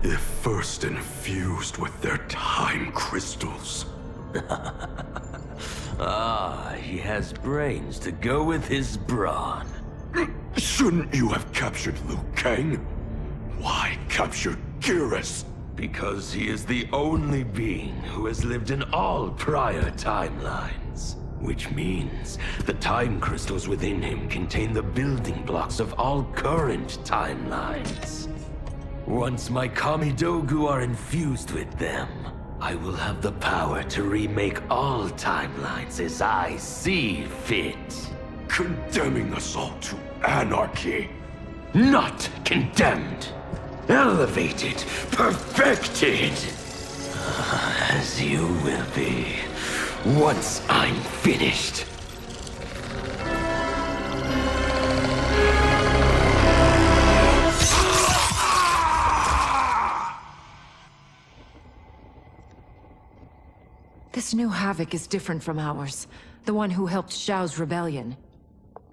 If first infused with their time crystals. He has brains to go with his brawn. Shouldn't you have captured Liu Kang? Why capture Gearus? Because he is the only being who has lived in all prior timelines. Which means the time crystals within him contain the building blocks of all current timelines. Once my Kamidogu are infused with them, I will have the power to remake all timelines as I see fit. Condemning us all to anarchy. Not condemned. Elevated, perfected. As you will be, once I'm finished. This new Havoc is different from ours. The one who helped Xiao's rebellion.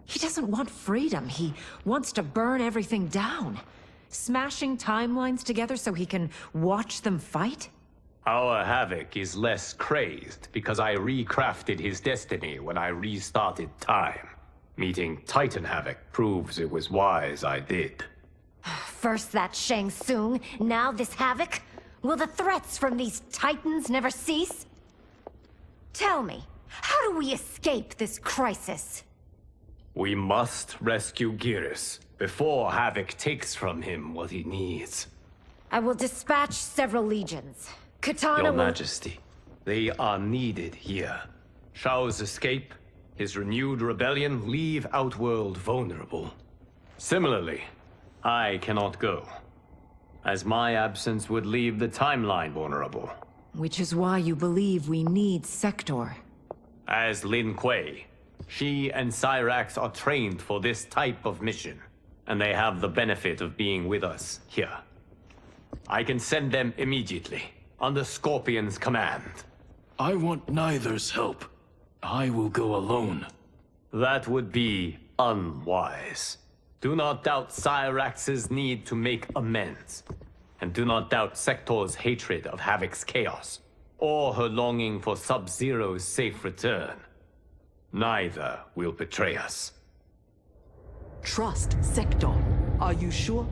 He doesn't want freedom. He wants to burn everything down. Smashing timelines together so he can watch them fight? Our Havoc is less crazed because I recrafted his destiny when I restarted time. Meeting Titan Havoc proves it was wise I did. First that Shang Tsung, now this Havoc? Will the threats from these Titans never cease? Tell me, how do we escape this crisis? We must rescue Geras before Havoc takes from him what he needs. I will dispatch several legions. Katana Your will... Majesty, they are needed here. Xiao's escape, his renewed rebellion leave Outworld vulnerable. Similarly, I cannot go, as my absence would leave the timeline vulnerable. Which is why you believe we need Sector. As Lin Kuei, she and Cyrax are trained for this type of mission, and they have the benefit of being with us here. I can send them immediately, under Scorpion's command. I want neither's help. I will go alone. That would be unwise. Do not doubt Cyrax's need to make amends. And do not doubt Sector's hatred of Havoc's chaos, or her longing for Sub-Zero's safe return. Neither will betray us. Trust Sector. Are you sure?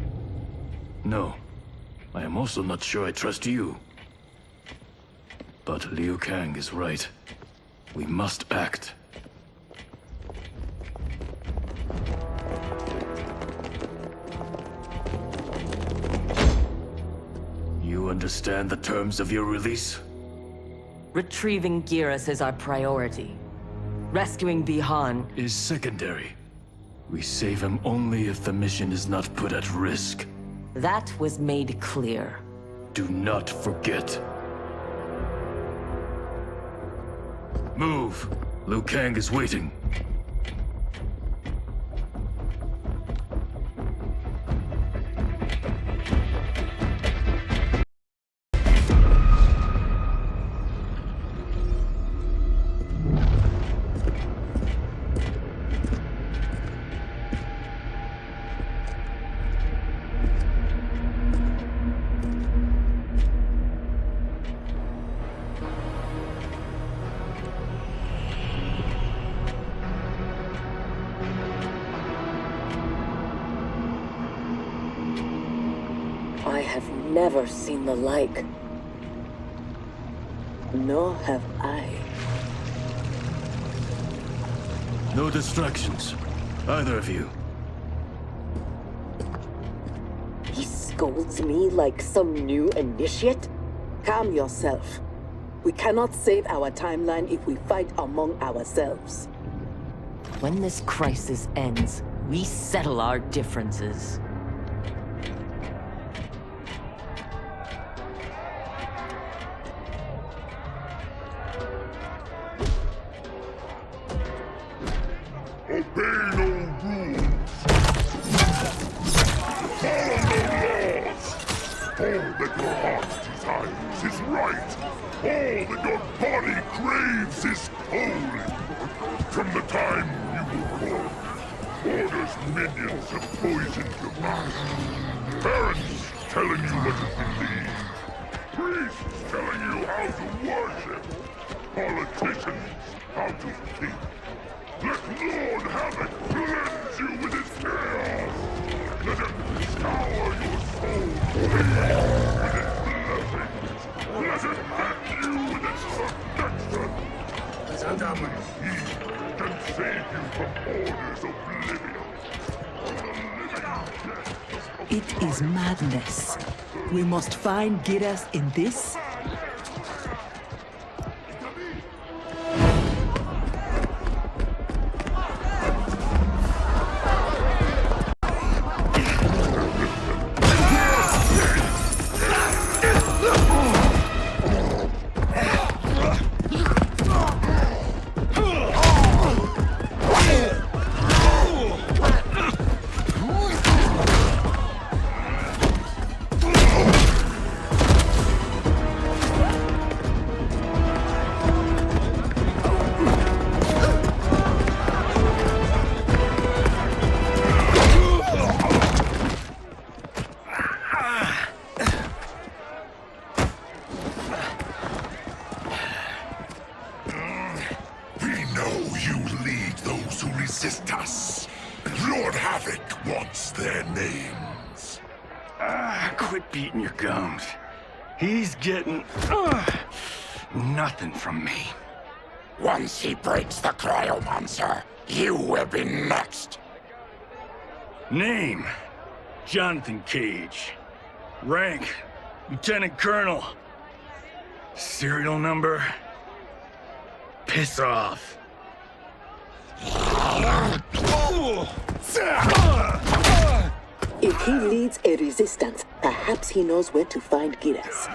No. I am also not sure I trust you. But Liu Kang is right. We must act. You understand the terms of your release? Retrieving Geras is our priority. Rescuing Bihan is secondary. We save him only if the mission is not put at risk. That was made clear. Do not forget. Move! Liu Kang is waiting. I have never seen the like. Nor have I. No distractions. Either of you. He scolds me like some new initiate? Calm yourself. We cannot save our timeline if we fight among ourselves. When this crisis ends, we settle our differences. Obey no rules. Follow no laws. All that your heart desires is right. All that your body craves is holy. From the time you were born, Order's minions have poisoned your mind. Parents telling you what to believe. Priests telling you how to worship. Politicians how to think. Let Lord Havoc cleanse you with his chaos! Let him scour your soul with his blessings! Let him hand you with his protection! And only he can save you from Order's oblivion! It is madness. We must find Geras in this. remains. Quit beating your gums. He's getting nothing from me. Once he breaks the cryomonster, you will be next. Name: Jonathan Cage. Rank: Lieutenant Colonel. Serial number: piss off. If he leads a resistance, perhaps he knows where to find Giras.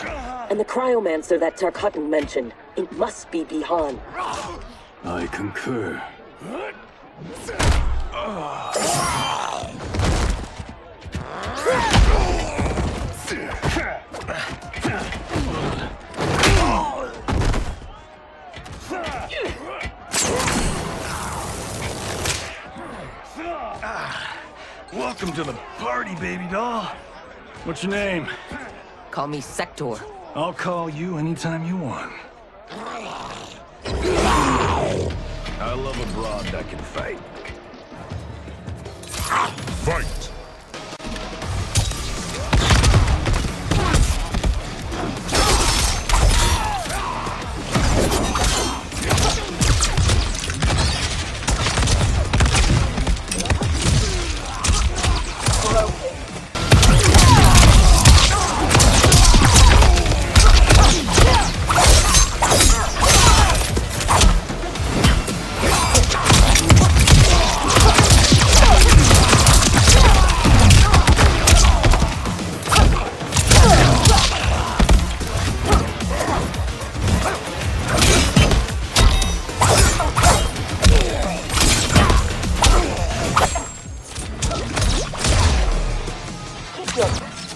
And the cryomancer that Tarkatan mentioned, it must be Bihan. I concur. Welcome to the party, baby doll. What's your name? Call me Sector. I'll call you anytime you want. I love a broad that can fight. Fight!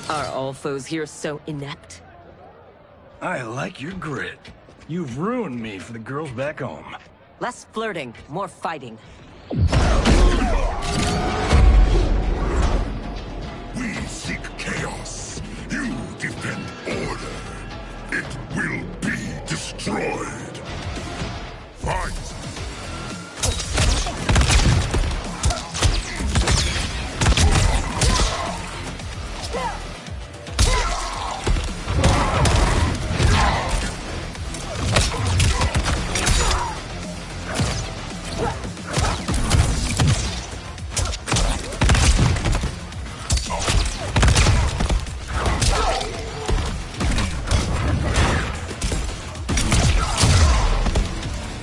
Are all foes here so inept? I like your grit. You've ruined me for the girls back home. Less flirting, more fighting. We seek chaos. You defend order. It will be destroyed. Fight!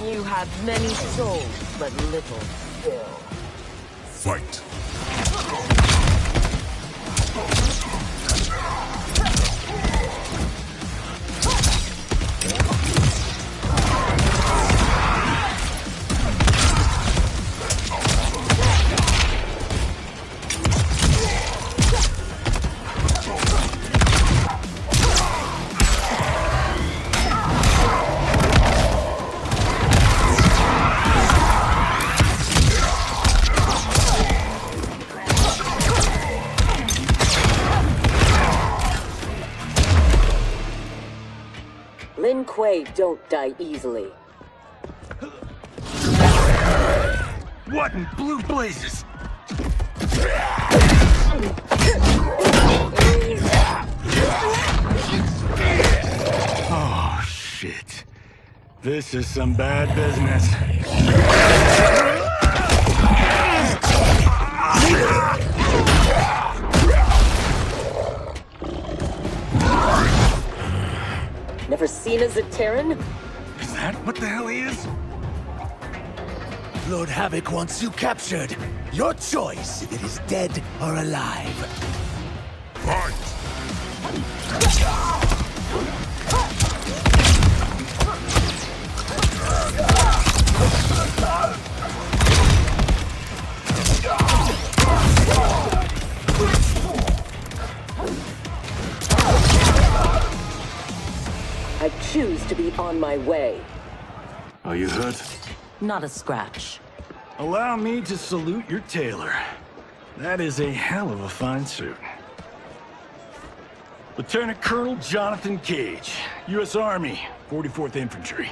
You have many souls, but little skill. Fight! Lin Kuei don't die easily. What in blue blazes? Oh, shit. This is some bad business. Never seen a Zaterran? Is that what the hell he is? Lord Havoc wants you captured. Your choice if it is dead or alive. Fight! I choose to be on my way. Are you hurt? Not a scratch. Allow me to salute your tailor. That is a hell of a fine suit. Lieutenant Colonel Jonathan Cage, U.S. Army, 44th Infantry.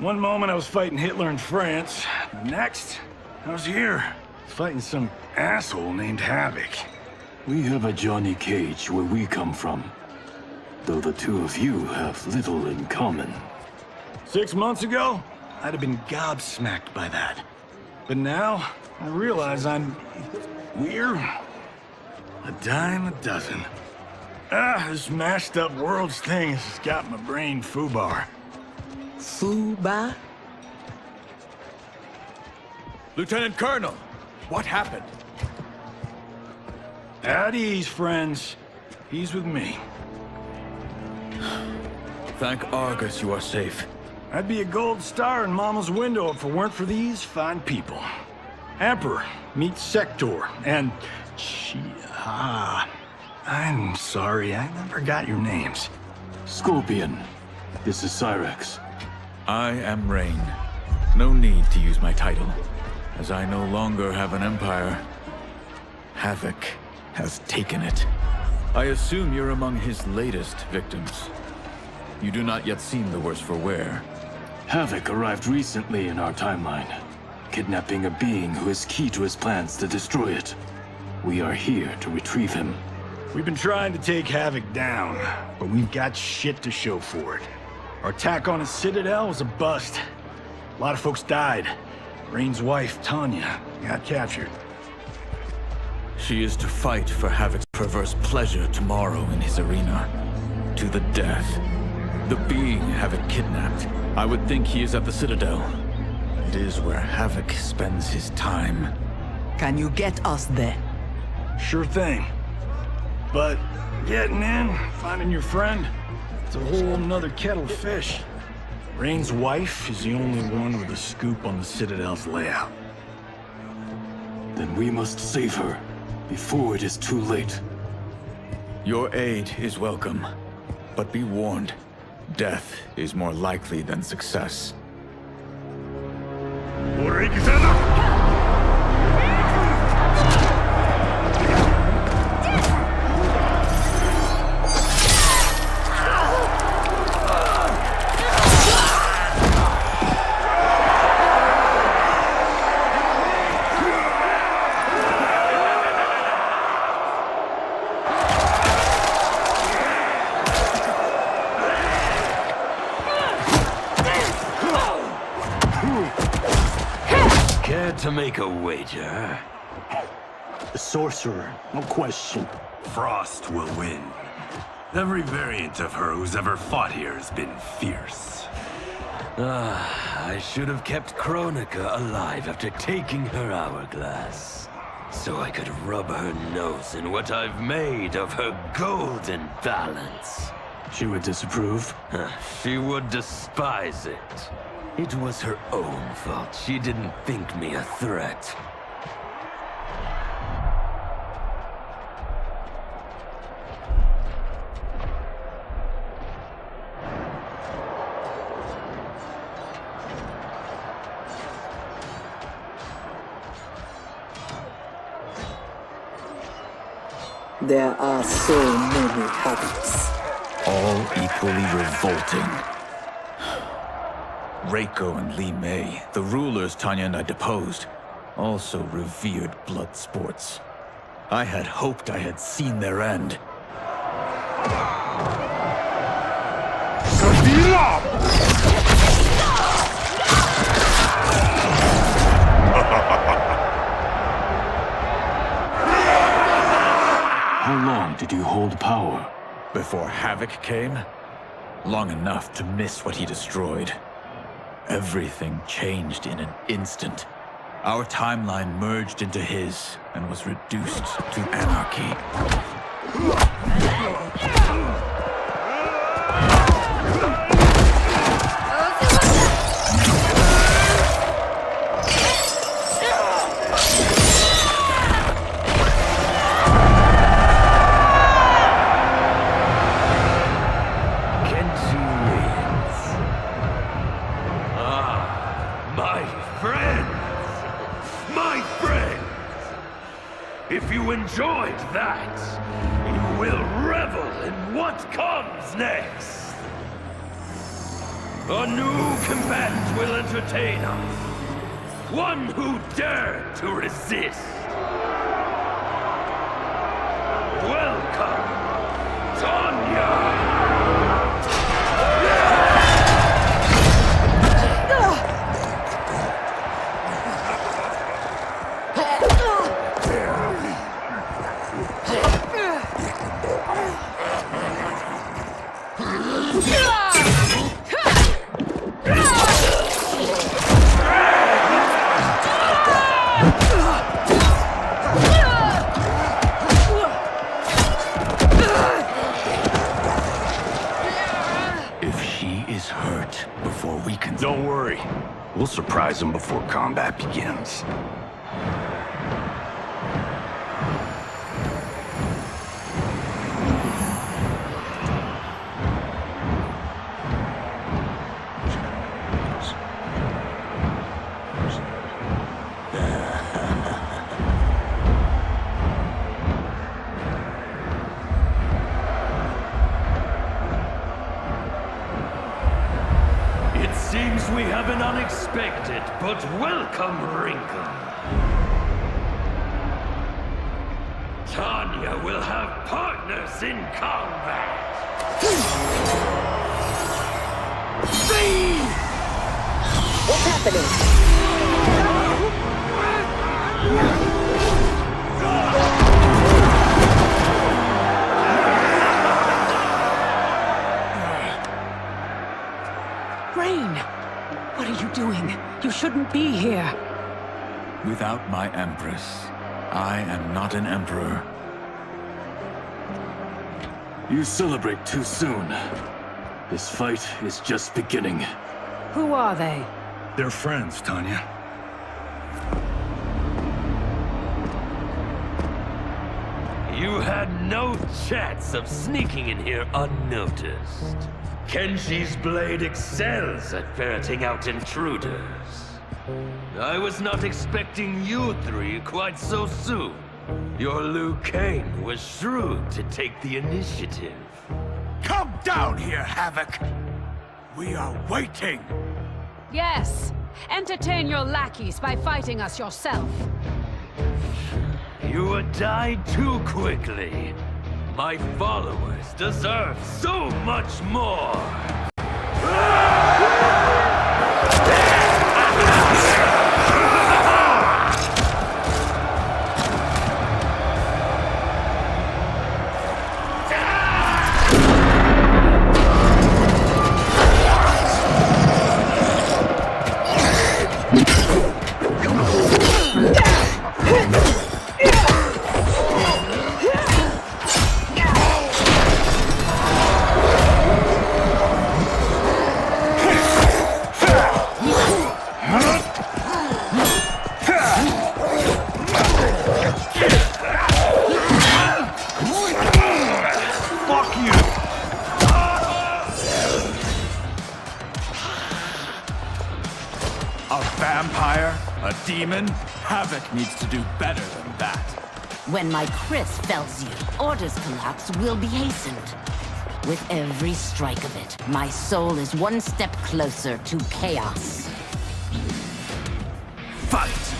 One moment I was fighting Hitler in France. The next, I was here, fighting some asshole named Havoc. We have a Johnny Cage where we come from. Though the two of you have little in common. 6 months ago, I'd have been gobsmacked by that. But now, I realize I'm... we're... a dime a dozen. This mashed up worlds thing has got my brain foobar. Fuba? Lieutenant Colonel, what happened? At ease, friends. He's with me. Thank Argus you are safe. I'd be a gold star in Mama's window if it weren't for these fine people. Emperor, meet Sector, and... I'm sorry, I never got your names. Scorpion, this is Cyrex. I am Rain. No need to use my title, as I no longer have an empire. Havoc has taken it. I assume you're among his latest victims. You do not yet seem the worse for wear. Havoc arrived recently in our timeline, kidnapping a being who is key to his plans to destroy it. We are here to retrieve him. We've been trying to take Havoc down, but we've got shit to show for it. Our attack on his citadel was a bust. A lot of folks died. Rain's wife, Tanya, got captured. She is to fight for Havoc's perverse pleasure tomorrow in his arena. To the death. The being Havoc kidnapped. I would think he is at the Citadel. It is where Havoc spends his time. Can you get us there? Sure thing. But getting in, finding your friend, it's a whole nother kettle of fish. Rain's wife is the only one with a scoop on the Citadel's layout. Then we must save her, before it is too late. Your aid is welcome, but be warned. Death is more likely than success. To make a wager? The sorcerer, no question. Frost will win. Every variant of her who's ever fought here has been fierce. I should have kept Kronika alive after taking her hourglass. So I could rub her nose in what I've made of her golden balance. She would disapprove? She would despise it. It was her own fault. She didn't think me a threat. There are so many Havocs. All equally revolting. Reiko and Li Mei, the rulers Tanya and I deposed, also revered blood sports. I had hoped I had seen their end. How long did you hold power? Before Havoc came? Long enough to miss what he destroyed. Everything changed in an instant. Our timeline merged into his and was reduced to anarchy. If you enjoyed that, you will revel in what comes next. A new combatant will entertain us. One who dared to resist. Don't worry. We'll surprise him before combat begins. We have an unexpected but welcome wrinkle. Tanya will have partners in combat. What's happening? What are you doing? You shouldn't be here. Without my Empress, I am not an Emperor. You celebrate too soon. This fight is just beginning. Who are they? They're friends, Tanya. You had no chance of sneaking in here unnoticed. Kenshi's blade excels at ferreting out intruders. I was not expecting you three quite so soon. Your Liu Kang was shrewd to take the initiative. Come down here, Havoc! We are waiting! Yes! Entertain your lackeys by fighting us yourself. You would die too quickly. My followers deserve so much more! Demon? Havoc needs to do better than that. When my Chris fells you, Order's collapse will be hastened. With every strike of it, my soul is one step closer to chaos. Fight!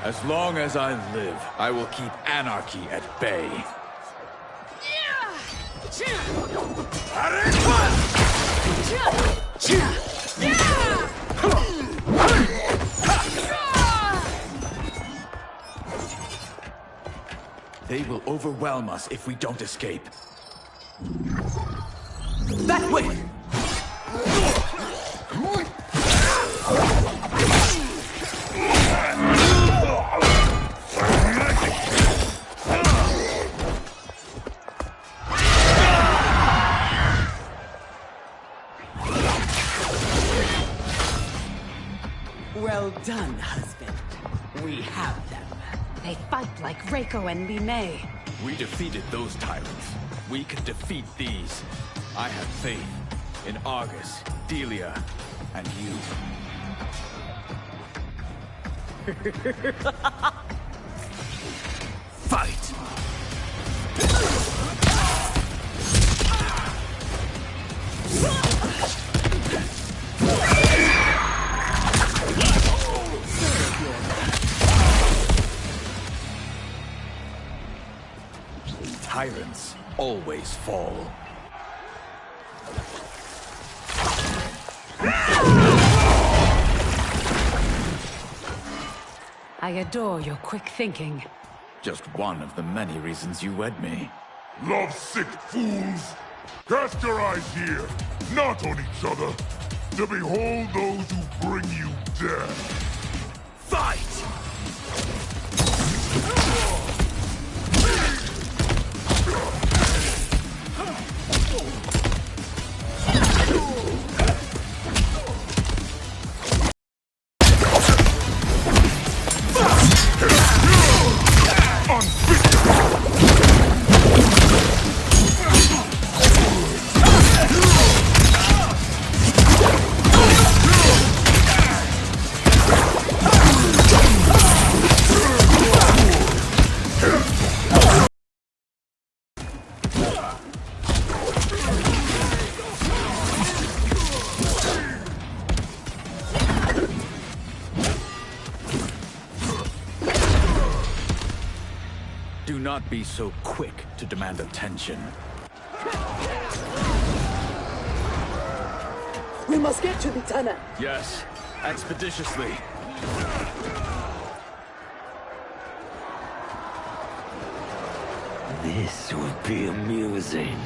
As long as I live, I will keep anarchy at bay. They will overwhelm us if we don't escape. That way! Well done, husband. We have them. They fight like Reiko and Li Mei. We defeated those tyrants. We can defeat these. I have faith in Argus, Delia, and you. Fight! Tyrants always fall. I adore your quick thinking. Just one of the many reasons you wed me. Love-sick fools! Cast your eyes here, not on each other, to behold those who bring you death. Fight! Do not be so quick to demand attention. We must get to the tunnel. Yes, expeditiously. This will be amusing.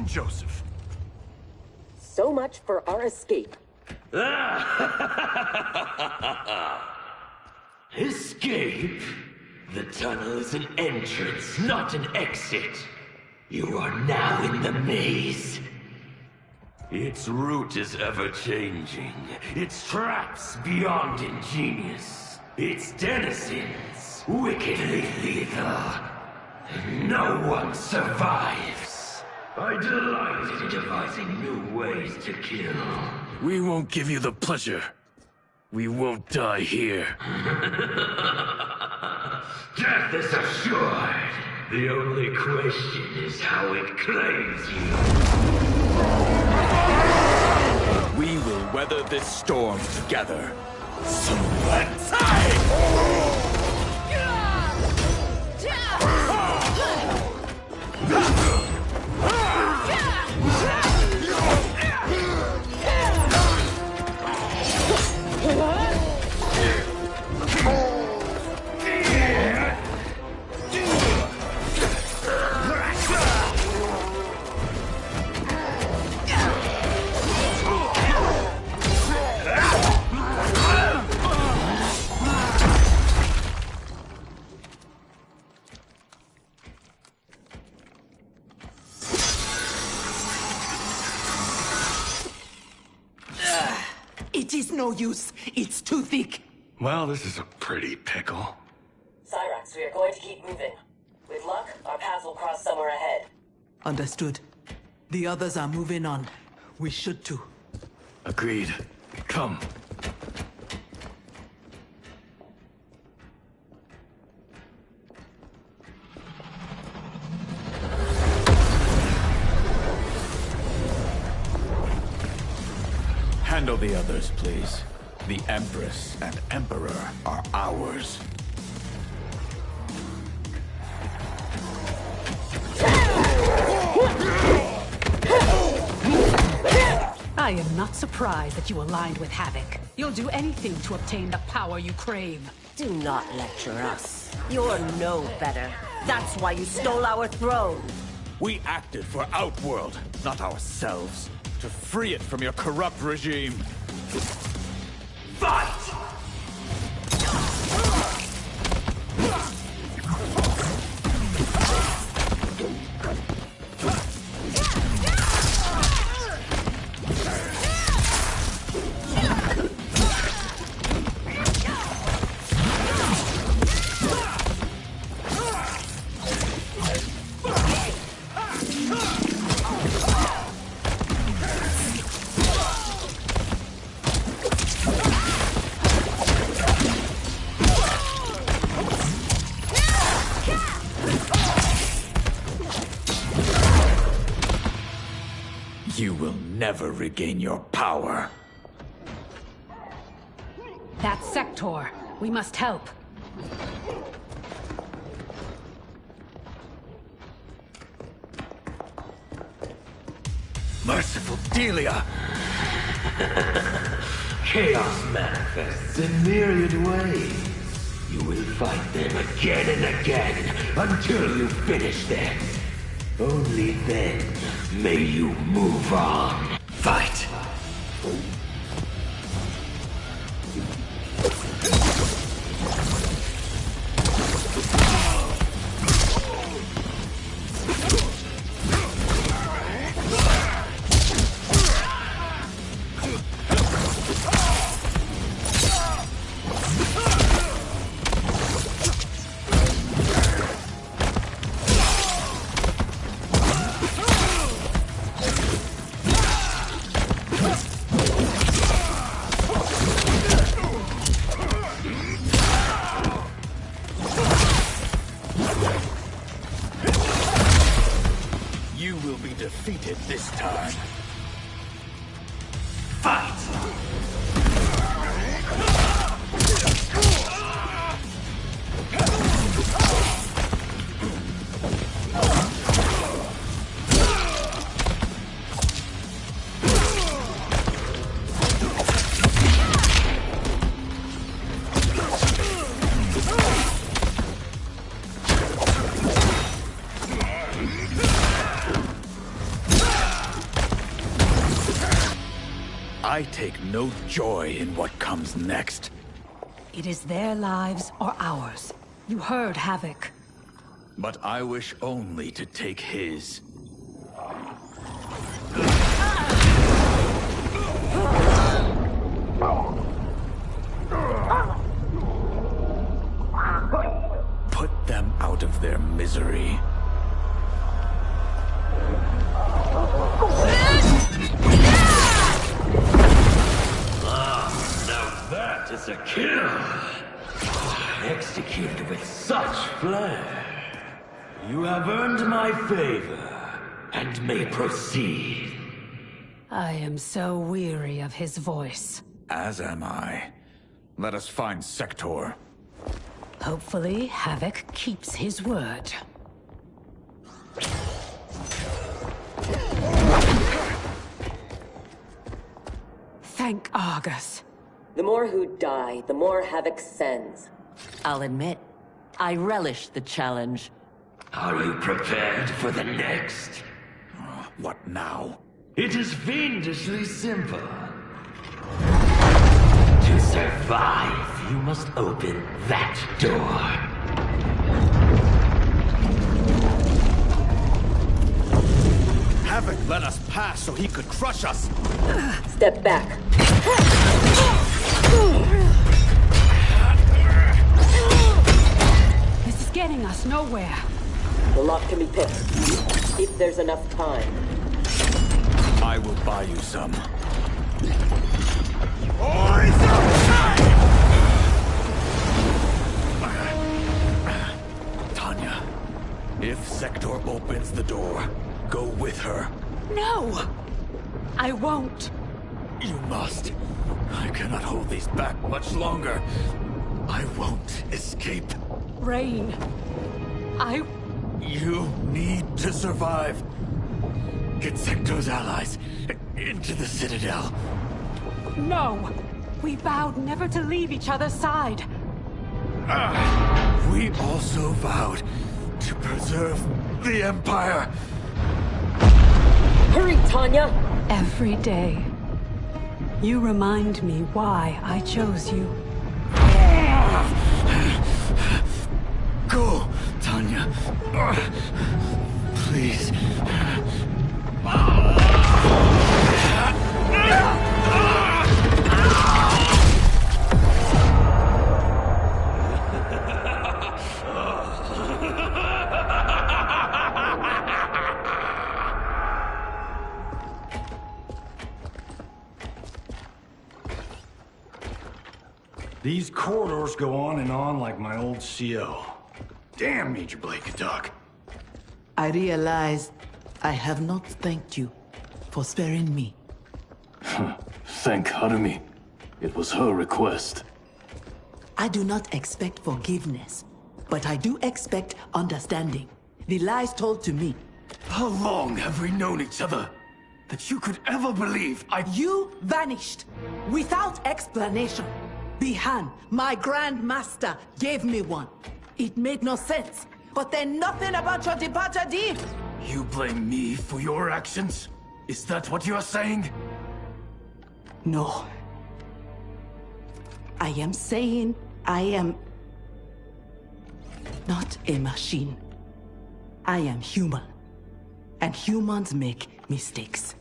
Joseph. So much for our escape. Escape? The tunnel is an entrance, not an exit. You are now in the maze. Its route is ever-changing. Its traps beyond ingenious. Its denizens wickedly lethal. No one survives. I delight in devising new ways to kill. We won't give you the pleasure. We won't die here. Death is assured. The only question is how it claims you. We will weather this storm together. So let's It is no use. It's too thick. Well, this is a pretty pickle. Cyrax, we are going to keep moving. With luck, our paths will cross somewhere ahead. Understood. The others are moving on. We should too. Agreed. Come. Handle the others, please. The Empress and Emperor are ours. I am not surprised that you aligned with Havoc. You'll do anything to obtain the power you crave. Do not lecture us. You're no better. That's why you stole our throne. We acted for Outworld, not ourselves. To free it from your corrupt regime. Fight! You will never regain your power. That Sector. We must help. Merciful Delia! Chaos manifests in myriad ways. You will fight them again and again until you finish them. Only then may you move on. Fight! Defeated this time. Fight! I take no joy in what comes next. It is their lives or ours. You heard Havoc. But I wish only to take his. Put them out of their misery. That is a kill! Executed with such flair. You have earned my favor, and may proceed. I am so weary of his voice. As am I. Let us find Sector. Hopefully, Havoc keeps his word. Thank Argus. The more who die, the more Havoc sends. I'll admit, I relish the challenge. Are you prepared for the next? What now? It is fiendishly simple. To survive, you must open that door. Havoc let us pass so he could crush us. Step back. This is getting us nowhere. The lock can be picked, if there's enough time. I will buy you some. Tanya, if Sector opens the door, go with her. No! I won't. You must. I cannot hold these back much longer. I won't escape. Rain. You need to survive. Get Sector's allies into the Citadel. No! We vowed never to leave each other's side. We also vowed to preserve the Empire. Hurry, Tanya! Every day, you remind me why I chose you. Go, Tanya. Please. These corridors go on and on like my old CO. Damn, Major Blake, Doc. I realize I have not thanked you for sparing me. Thank Harumi. It was her request. I do not expect forgiveness, but I do expect understanding. The lies told to me. How long have we known each other that you could ever believe You vanished without explanation. Bihan, my Grand Master, gave me one. It made no sense, but then nothing about your departure did. You blame me for your actions? Is that what you're saying? No. I am saying I am not a machine. I am human. And humans make mistakes.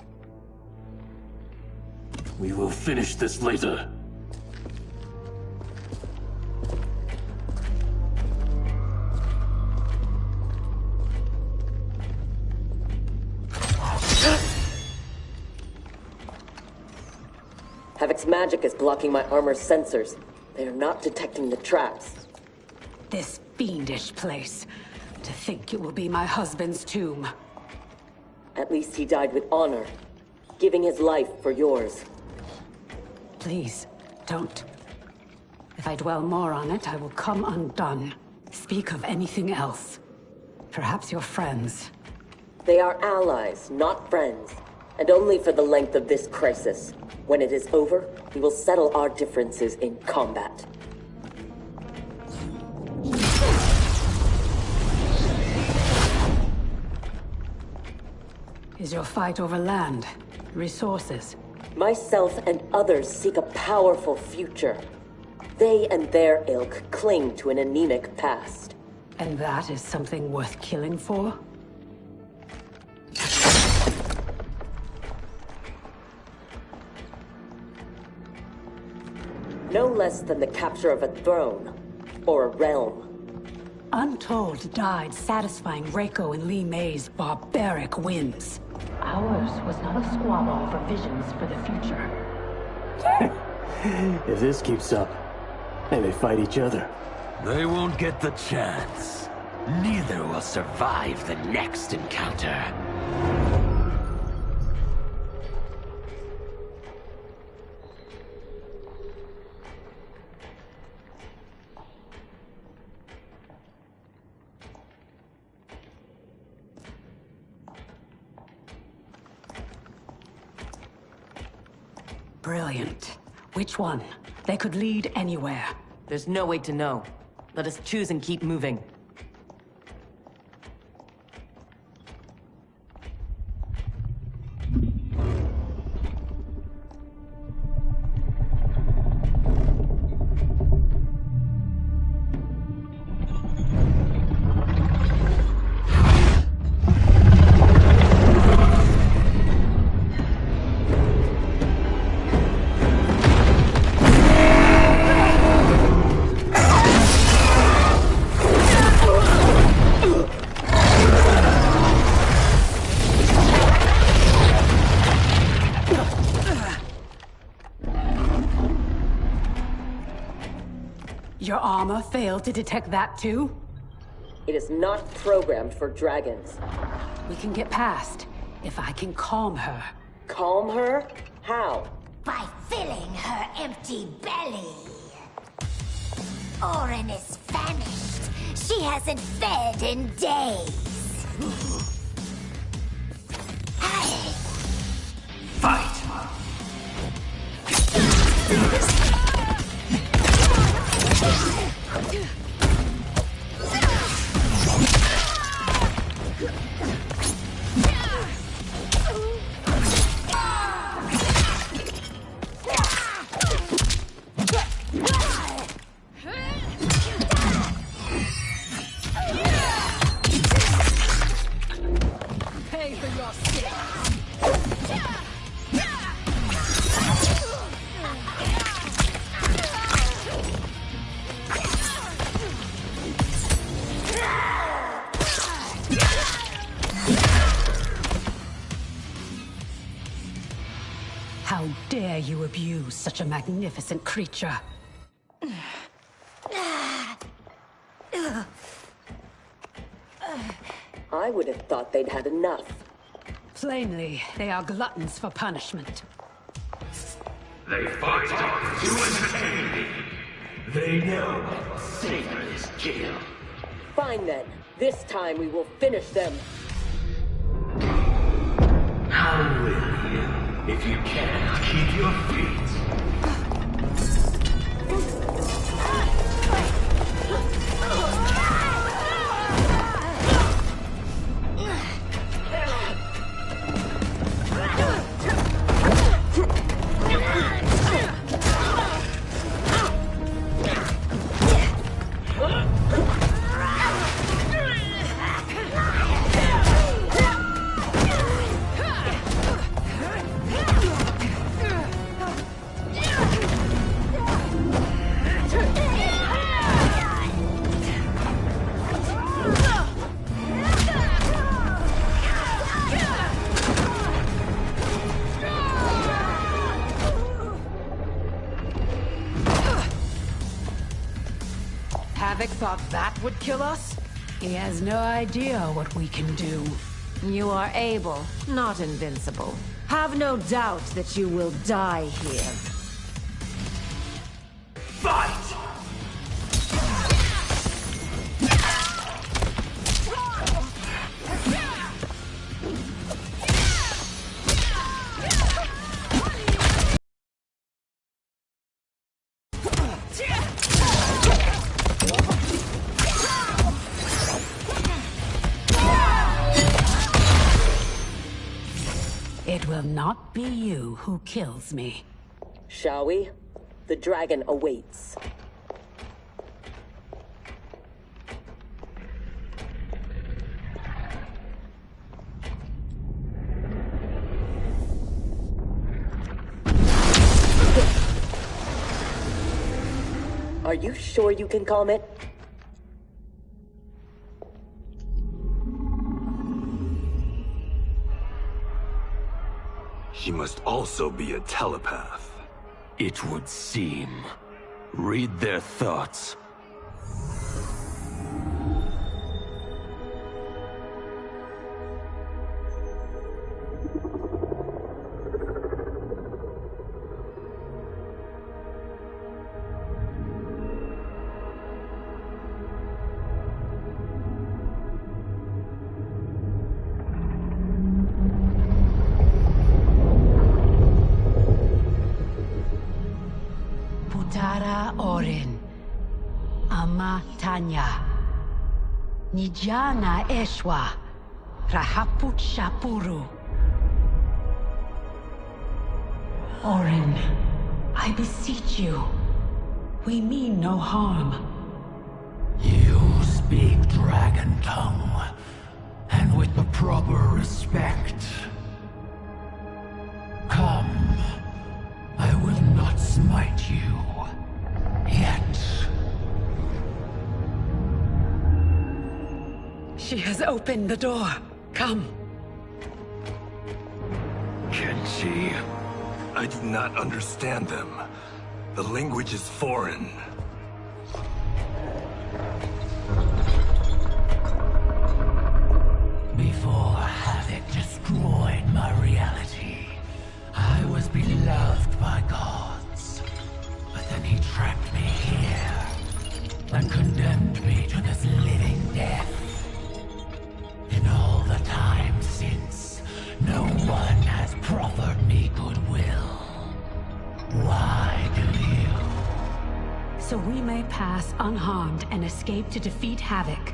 We will finish this later. Havoc's magic is blocking my armor's sensors. They are not detecting the traps. This fiendish place. To think it will be my husband's tomb. At least he died with honor, giving his life for yours. Please, don't. If I dwell more on it, I will come undone. Speak of anything else. Perhaps your friends. They are allies, not friends. And only for the length of this crisis. When it is over, we will settle our differences in combat. Is your fight over land, resources? Myself and others seek a powerful future. They and their ilk cling to an anemic past. And that is something worth killing for? No less than the capture of a throne, or a realm. Untold died satisfying Reiko and Li Mei's barbaric whims. Ours was not a squabble over visions for the future. If this keeps up, and they fight each other. They won't get the chance. Neither will survive the next encounter. Brilliant. Which one? They could lead anywhere. There's no way to know. Let us choose and keep moving. Your armor failed to detect that too? It is not programmed for dragons. We can get past, if I can calm her. Calm her? How? by filling her empty belly. Orin is famished. She hasn't fed in days. Fight! Pay for your sins. How dare you abuse such a magnificent creature? I would have thought they'd had enough. Plainly, they are gluttons for punishment. They fight to entertain me. They know sacred is kill. Fine then. This time we will finish them. How will you, if you can't keep your feet? Havoc thought that would kill us? He has no idea what we can do. You are able, not invincible. Have no doubt that you will die here. Fight! It will not be you who kills me. Shall we? The dragon awaits. Are you sure you can calm it? He must also be a telepath. It would seem. Read their thoughts. Putara Orin. Ama Tanya. Nijana Eshwa. Rahaput Shapuru. Orin, I beseech you. We mean no harm. You speak dragon tongue, and with the proper respect. Come, I will not smite you. Yet. She has opened the door. Come. Kenshi, I do not understand them. The language is foreign. Before Havoc destroyed my reality, I was beloved by so we may pass unharmed and escape to defeat Havoc.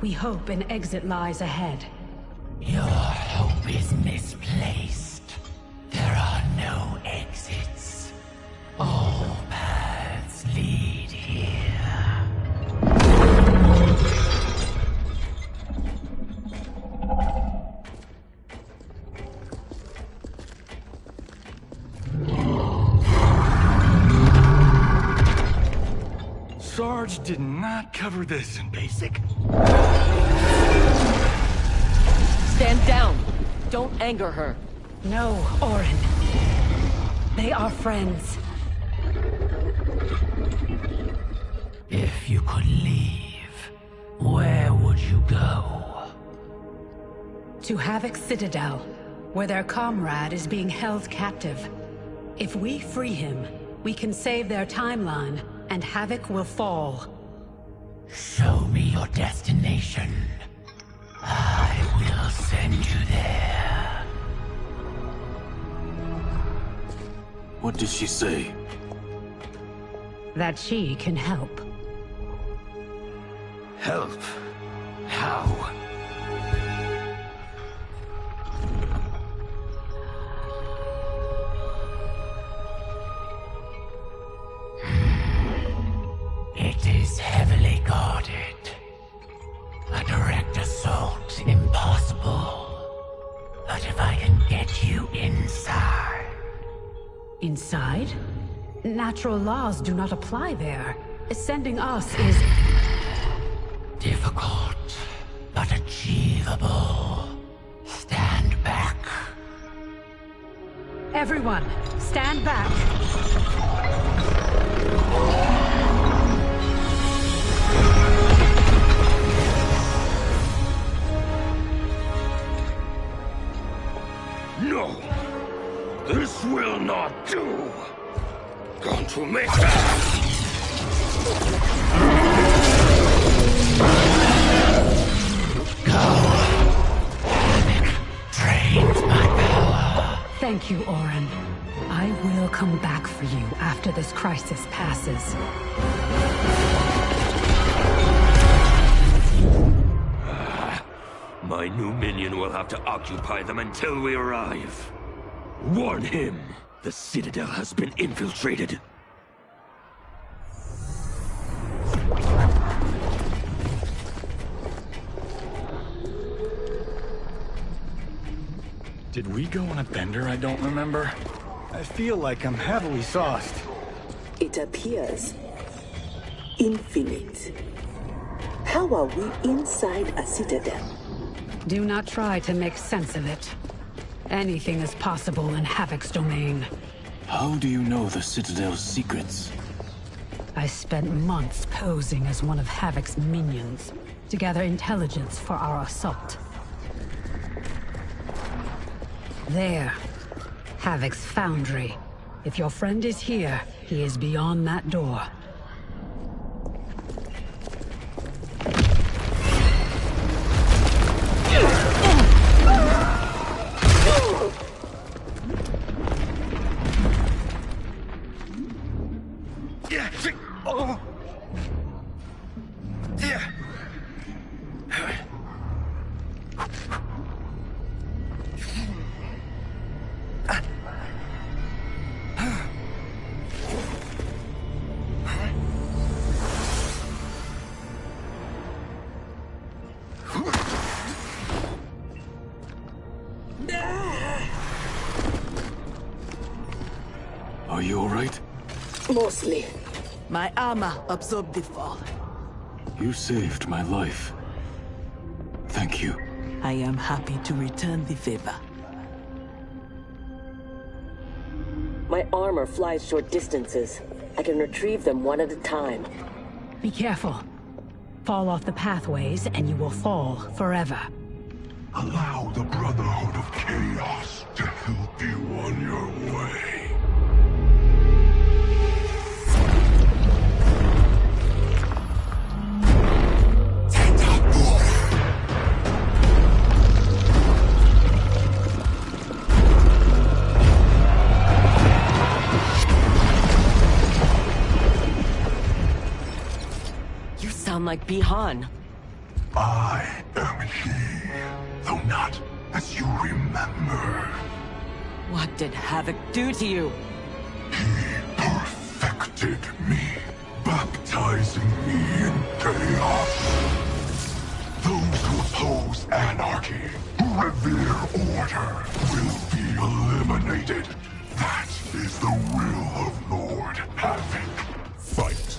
We hope an exit lies ahead. Your hope is misplaced. There are no exits. All paths lead here. Sarge did not cover this in basic. Stand down. Don't anger her. No, Orin. They are friends. If you could leave, where would you go? To Havoc's Citadel, where their comrade is being held captive. If we free him, we can save their timeline, and Havoc will fall. Show me your destination. I will send you there. What did she say? That she can help. Help? How? It is heavily guarded. A direct assault impossible. But if I can get you inside... Inside? Natural laws do not apply there. Sending us is... difficult, but achievable. Stand back. Everyone, stand back. No! This will not do! Going to make that! Drains my power. Thank you, Orin. I will come back for you after this crisis passes. My new minion will have to occupy them until we arrive. Warn him! The Citadel has been infiltrated. Did we go on a bender I don't remember? I feel like I'm heavily sauced. It appears infinite. How are we inside a citadel? Do not try to make sense of it. Anything is possible in Havoc's domain. How do you know the Citadel's secrets? I spent months posing as one of Havoc's minions to gather intelligence for our assault. There. Havoc's foundry. If your friend is here, he is beyond that door. Are you alright? Mostly. My armor absorbed the fall. You saved my life. Thank you. I am happy to return the favor. My armor flies short distances. I can retrieve them one at a time. Be careful. Fall off the pathways and you will fall forever. Allow the Brotherhood of Chaos to help you on your way. sound like Bihan. I am he, though not as you remember. What did Havoc do to you? He perfected me, baptizing me in chaos. Those who oppose anarchy, who revere order, will be eliminated. That is the will of Lord Havoc. Fight.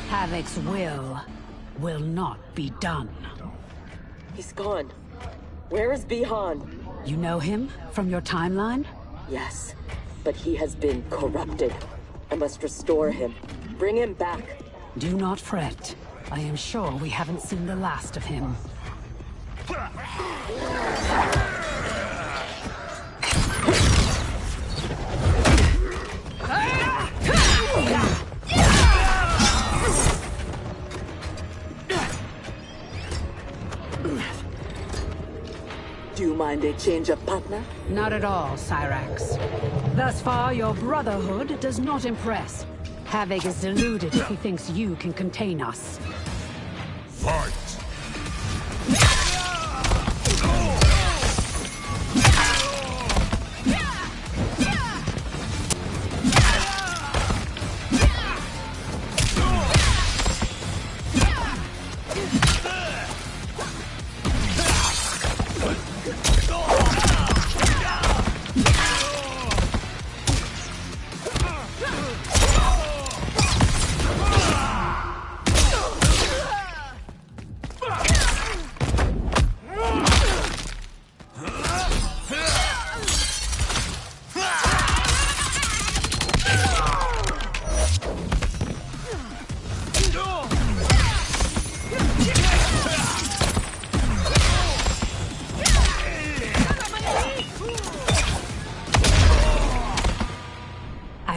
Havoc's will not be done. He's gone. Where is Bihan? You know him from your timeline? Yes, but he has been corrupted. I must restore him. Bring him back. Do not fret. I am sure we haven't seen the last of him. Do you mind a change of partner? Not at all, Cyrax. Thus far, your brotherhood does not impress. Havoc is deluded if he thinks you can contain us. Fight!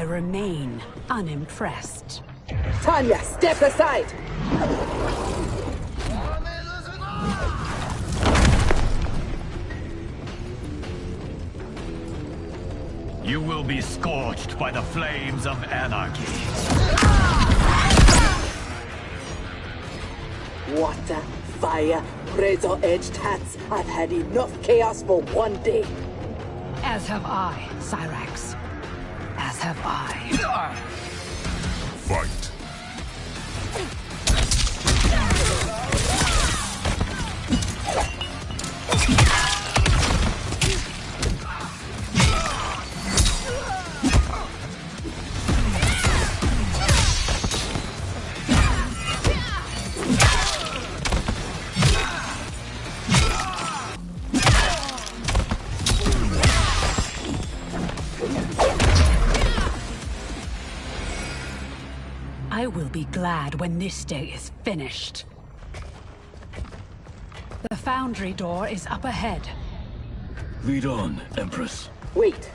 Remain unimpressed. Tanya, step aside! You will be scorched by the flames of anarchy. Water, fire, razor-edged hats. I've had enough chaos for one day. As have I, Cyrax. As have I. Fight. I will be glad when this day is finished. The foundry door is up ahead. Lead on, Empress. Wait.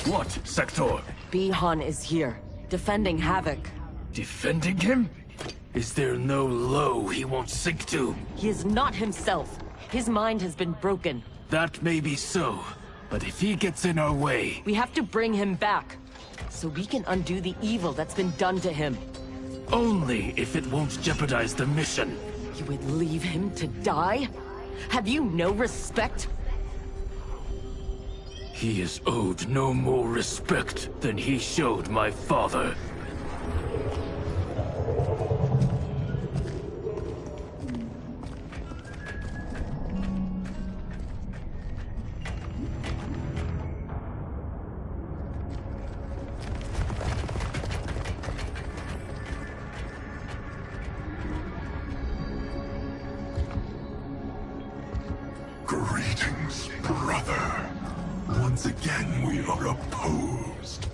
What, Sector? Bihan is here, defending Havoc. Defending him? Is there no low he won't sink to? He is not himself. His mind has been broken. That may be so, but if he gets in our way... We have to bring him back, so we can undo the evil that's been done to him. Only if it won't jeopardize the mission. You would leave him to die? Have you no respect? He is owed no more respect than he showed my father. Greetings, brother. Once again, we are opposed.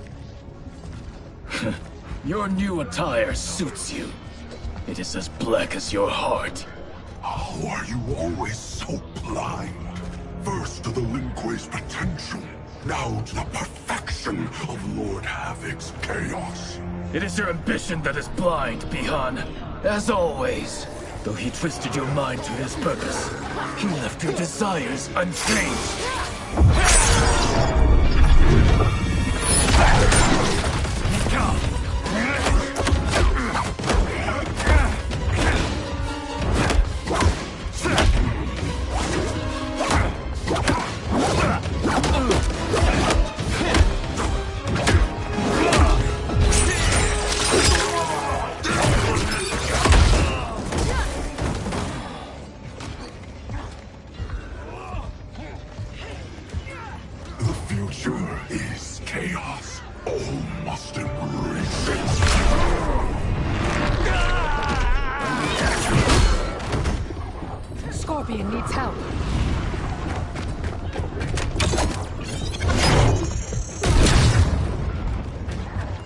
Your new attire suits you. It is as black as your heart. How are you always so blind? First to the Lin Kuei's potential, now to the perfection of Lord Havoc's chaos. It is your ambition that is blind, Bihan. As always. Though he twisted your mind to his purpose, he left your desires unchanged. The future is chaos. All must embrace it. Scorpion needs help.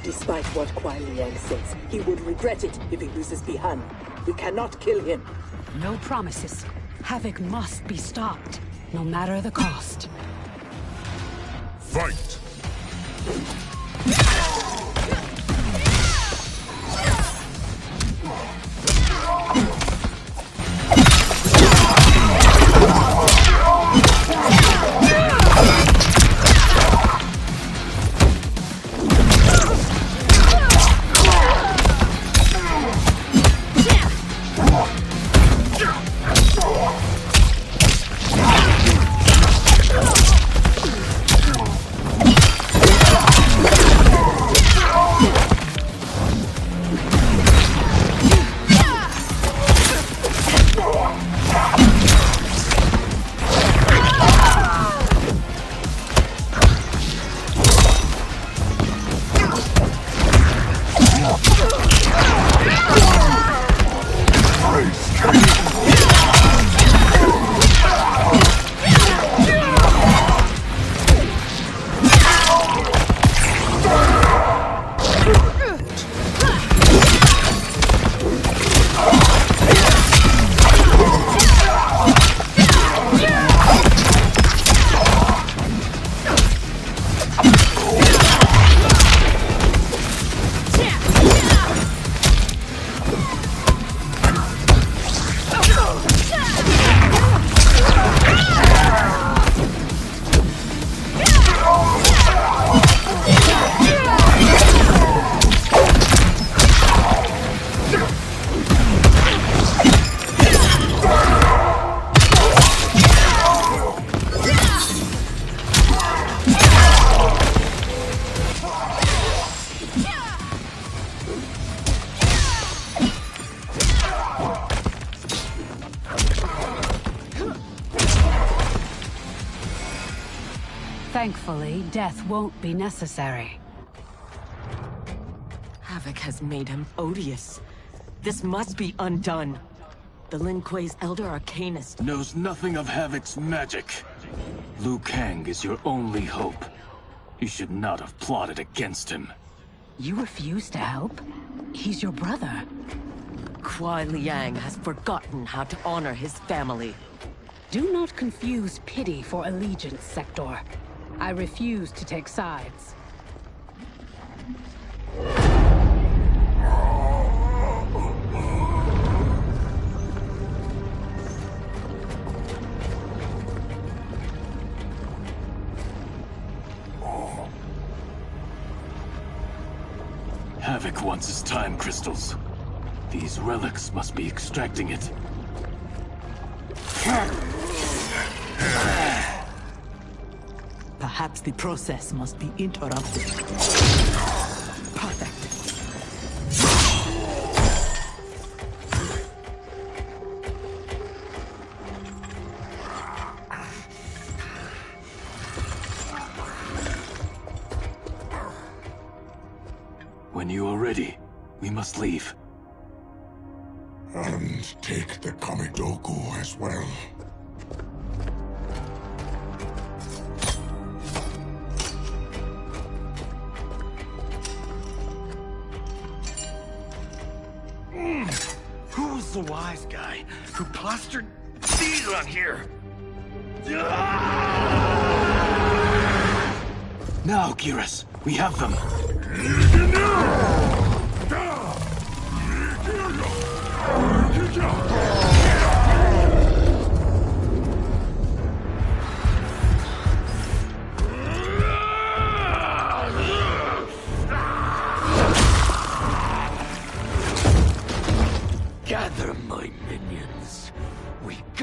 Despite what Kuai Liang says, he would regret it if he loses Bihan. We cannot kill him. No promises. Havoc must be stopped, no matter the cost. Fight! Thankfully, death won't be necessary. Havoc has made him odious. This must be undone. The Lin Kuei's Elder Arcanist Knows nothing of Havoc's magic. Liu Kang is your only hope. You should not have plotted against him. You refuse to help? He's your brother. Kuai Liang has forgotten how to honor his family. Do not confuse pity for allegiance, Sector. I refuse to take sides. Havoc wants his time crystals. These relics must be extracting it. Perhaps the process must be interrupted. Perfect. When you are ready, we must leave. And take the Kamidoku as well. Who was the wise guy who plastered these on here? Now, Geras, we have them. No!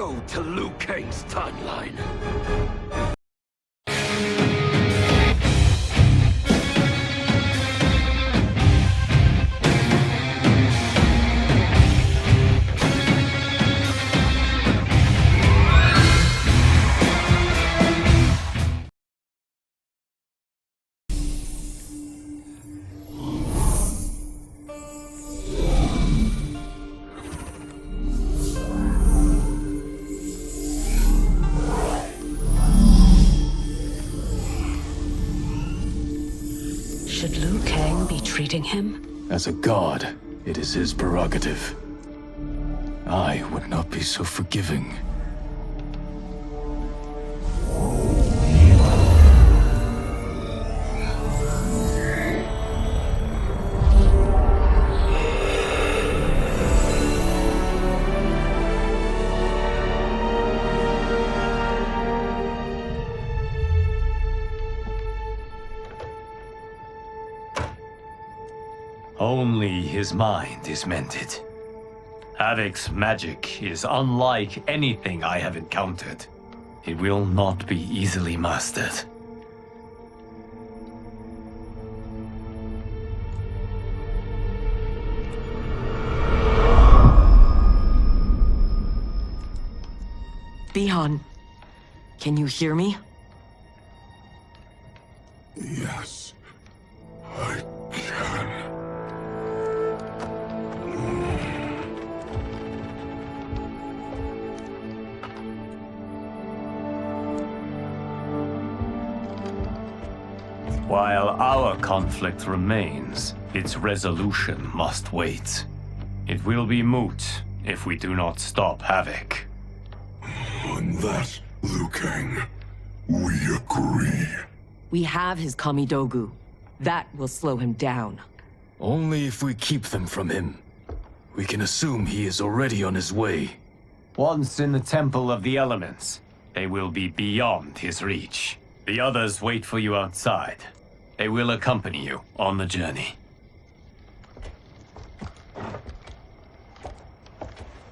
go to Liu Kang's timeline. Should Liu Kang be treating him? As a god, it is his prerogative. I would not be so forgiving. Only his mind is mended. Havoc's magic is unlike anything I have encountered. It will not be easily mastered. Bihan, can you hear me? Yes, I can. While our conflict remains, its resolution must wait. It will be moot if we do not stop Havoc. On that, Liu Kang, we agree. We have his Kamidogu. That will slow him down. Only if we keep them from him. We can assume he is already on his way. Once in the Temple of the Elements, they will be beyond his reach. The others wait for you outside. They will accompany you on the journey.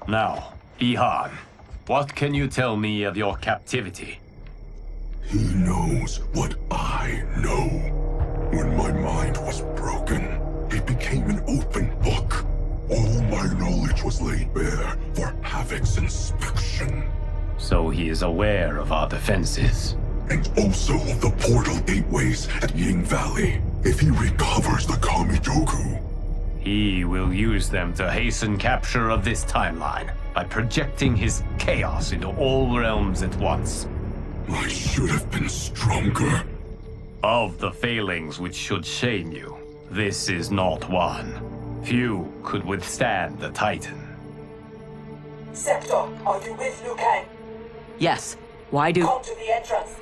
Now, Bihan, what can you tell me of your captivity? He knows what I know. When my mind was broken, it became an open book. All my knowledge was laid bare for Havoc's inspection. So he is aware of our defenses. And also of the portal gateways at Ying Valley. If he recovers the Kamidogu, he will use them to hasten capture of this timeline by projecting his chaos into all realms at once. I should have been stronger. Of the failings which should shame you, this is not one. Few could withstand the Titan. Sector, are you with Liu Kang? Yes. Why do... Come to the entrance.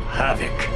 Havoc.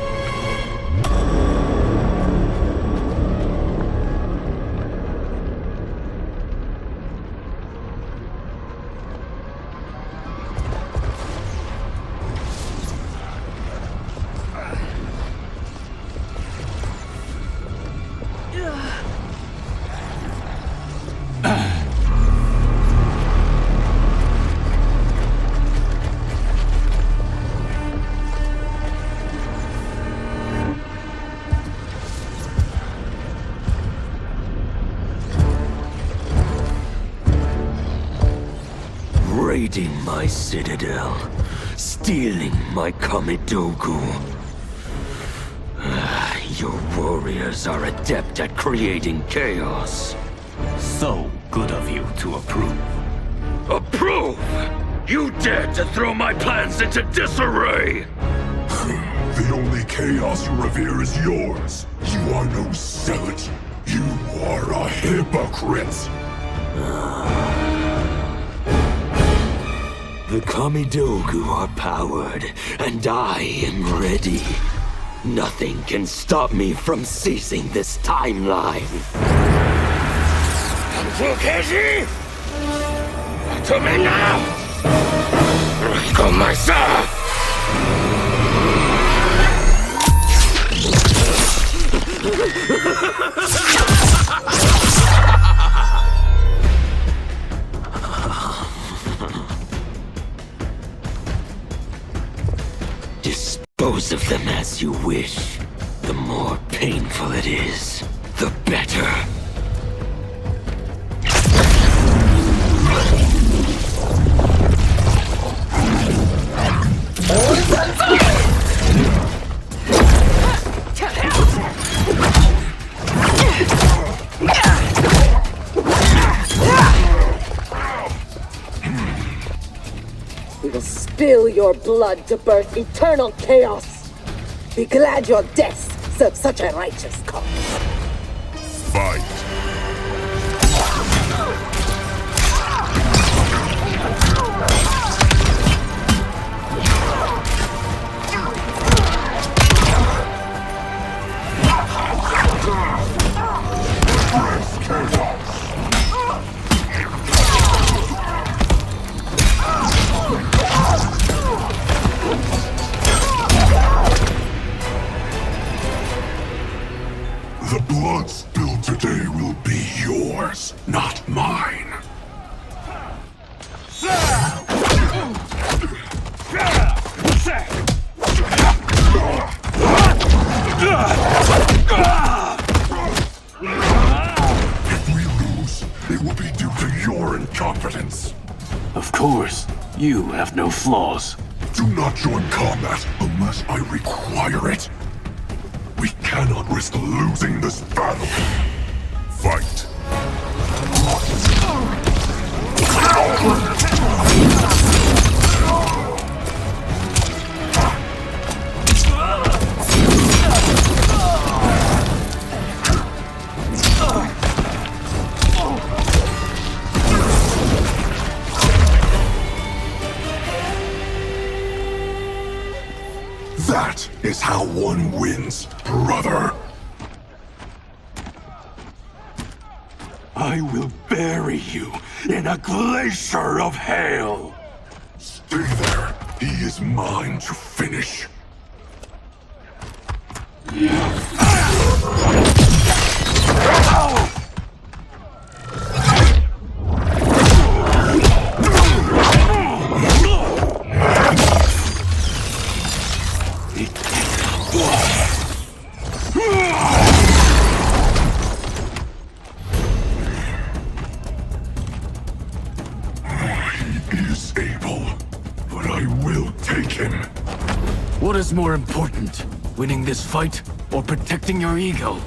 Raiding my citadel, stealing my Kamidogu. Your warriors are adept at creating chaos. So good of you to approve. Approve? You dared to throw my plans into disarray! The only chaos you revere is yours. You are no zealot. You are a hypocrite. The Kamidogu are powered, and I am ready. Nothing can stop me from seizing this timeline. Fukeshi! To me now! Rikomasa! Dispose of them as you wish. The more painful it is, the better. We will spill your blood to birth eternal chaos. Be glad your deaths serve such a righteous cause. Fight. The blood spilled today will be yours, not mine. If we lose, it will be due to your incompetence. Of course, you have no flaws. Do not join combat unless I require it. We cannot risk losing this battle. Fight. That is how one wins, brother. I will bury you in a glacier of hail. Stay there. He is mine to finish. What is more important, winning this fight or protecting your ego?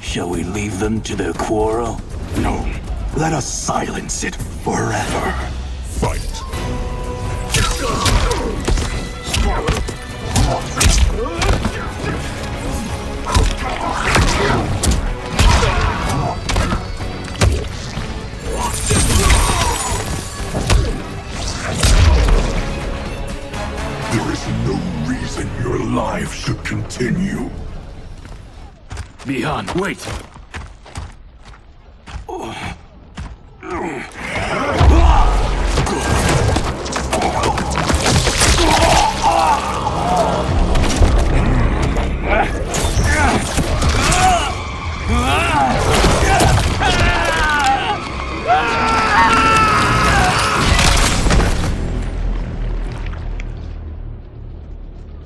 Shall we leave them to their quarrel? No. Let us silence it forever. Fight. There is no reason your life should continue. Bihan, wait!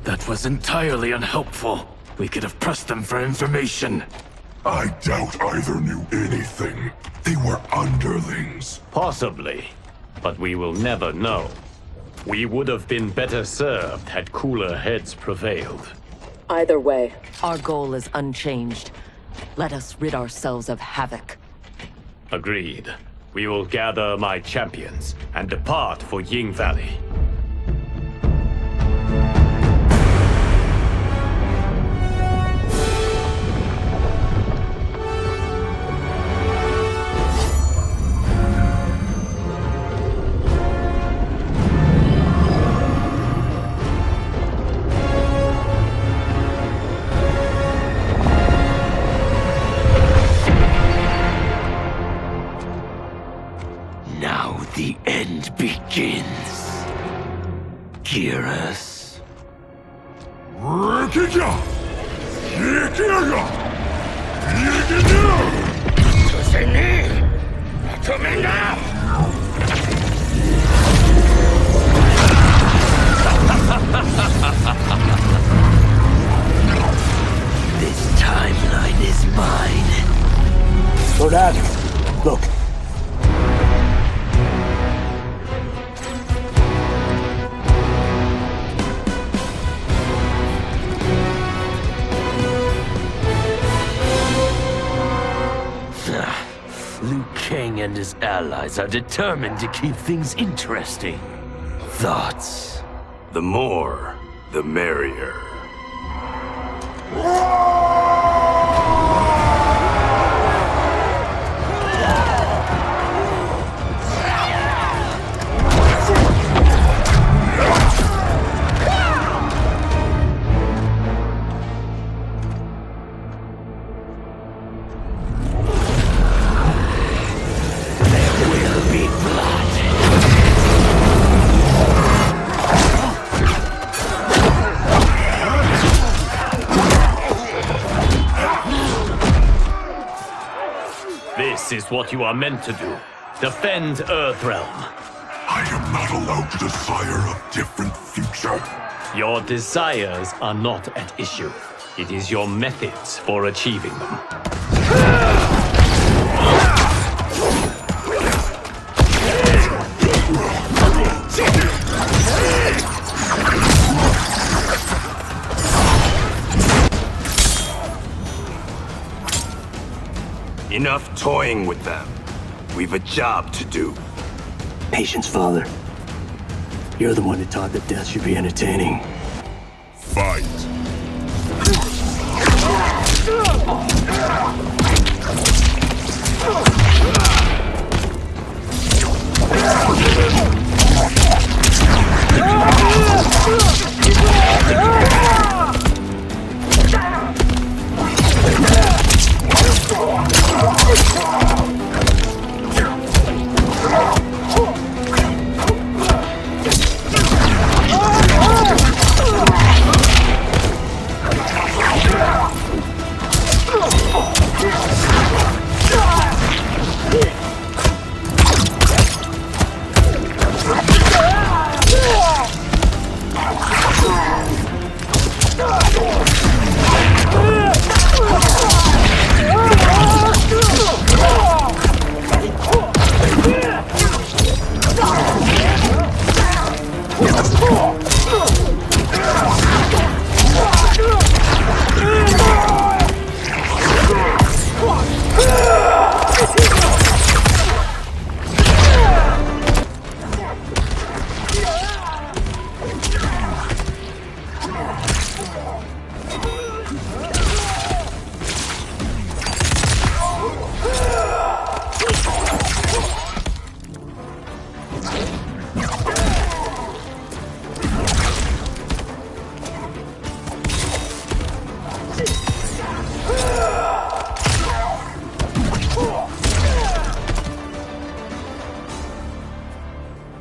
That was entirely unhelpful. We could have pressed them for information. I doubt either knew anything. They were underlings. Possibly, but we will never know. We would have been better served had cooler heads prevailed. Either way. Our goal is unchanged. Let us rid ourselves of Havoc. Agreed. We will gather my champions and depart for Ying Valley. The end begins. Geras. This timeline is mine. Lord Admiral, look. Liu Kang and his allies are determined to keep things interesting. Thoughts? The more, the merrier. This is what you are meant to do. Defend Earthrealm. I am not allowed to desire a different future. Your desires are not at issue. It is your methods for achieving them. Enough toying with them. We've a job to do. Patience, Father. You're the one who taught that death should be entertaining. Fight.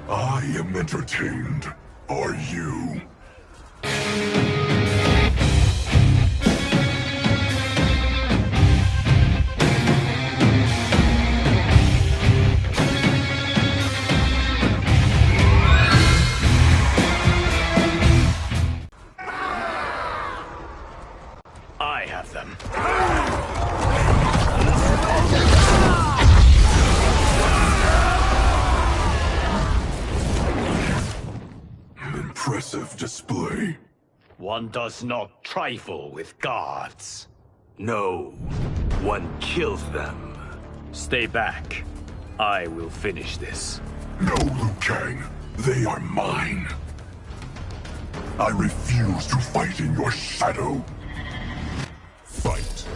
I am entertained. Are you? I have them. Impressive display. One does not trifle with gods. No, one kills them. Stay back. I will finish this. No, Liu Kang. They are mine. I refuse to fight in your shadow. Fight.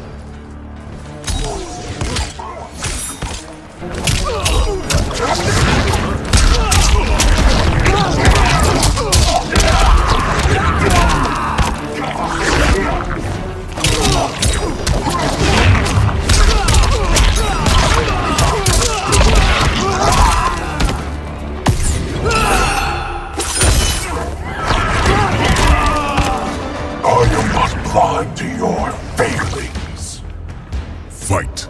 I am not blind to your failings. Fight.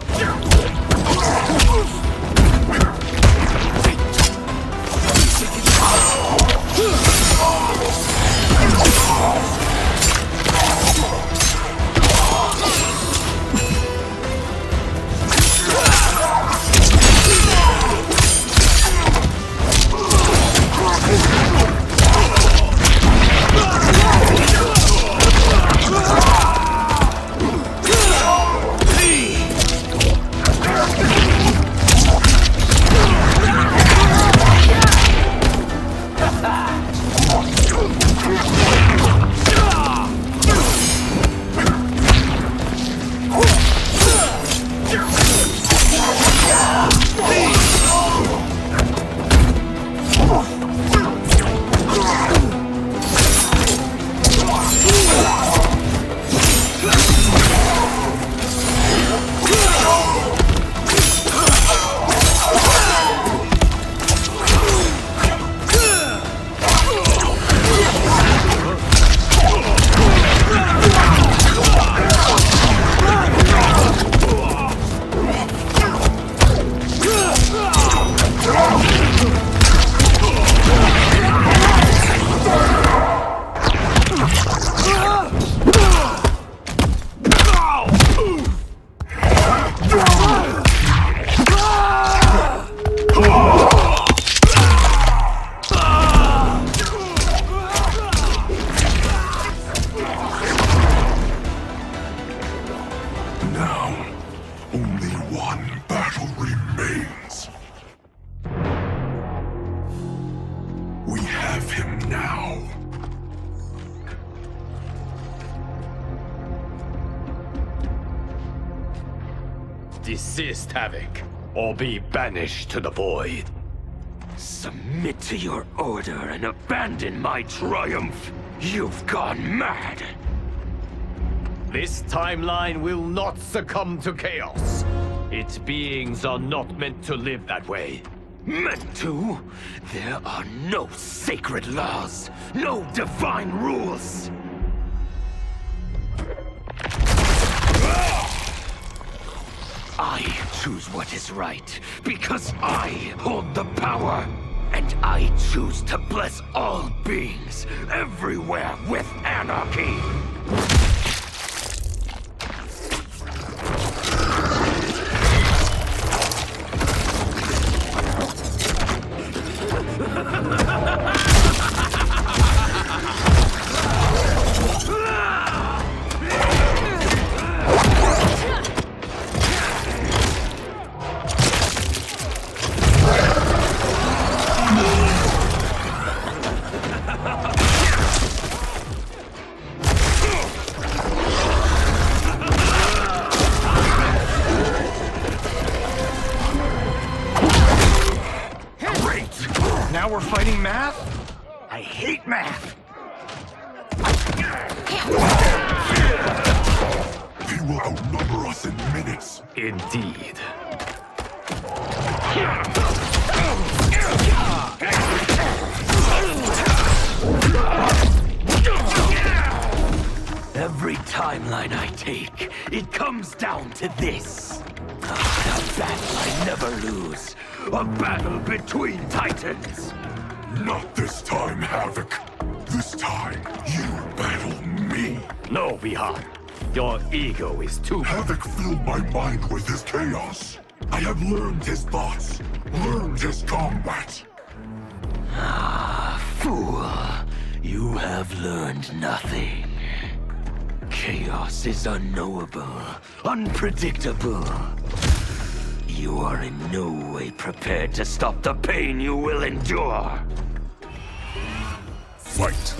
now. Only one battle remains. We have him now. Desist, Havoc, or be banished to the void. Submit to your order and abandon my triumph. You've gone mad. This timeline will not succumb to chaos. Its beings are not meant to live that way. Meant to? There are no sacred laws, no divine rules. I choose what is right, because I hold the power. And I choose to bless all beings, everywhere, with anarchy. Now we're fighting math? I hate math! He will outnumber us in minutes. Indeed. Every timeline I take, it comes down to this. A battle I never lose. A battle between titans. Not this time, Havoc. This time, you battle me. No, Bihar. Your ego is too... Havoc filled my mind with his chaos. I have learned his thoughts, learned his combat. Ah, fool. You have learned nothing. Chaos is unknowable, unpredictable. You are in no way prepared to stop the pain you will endure. Fight.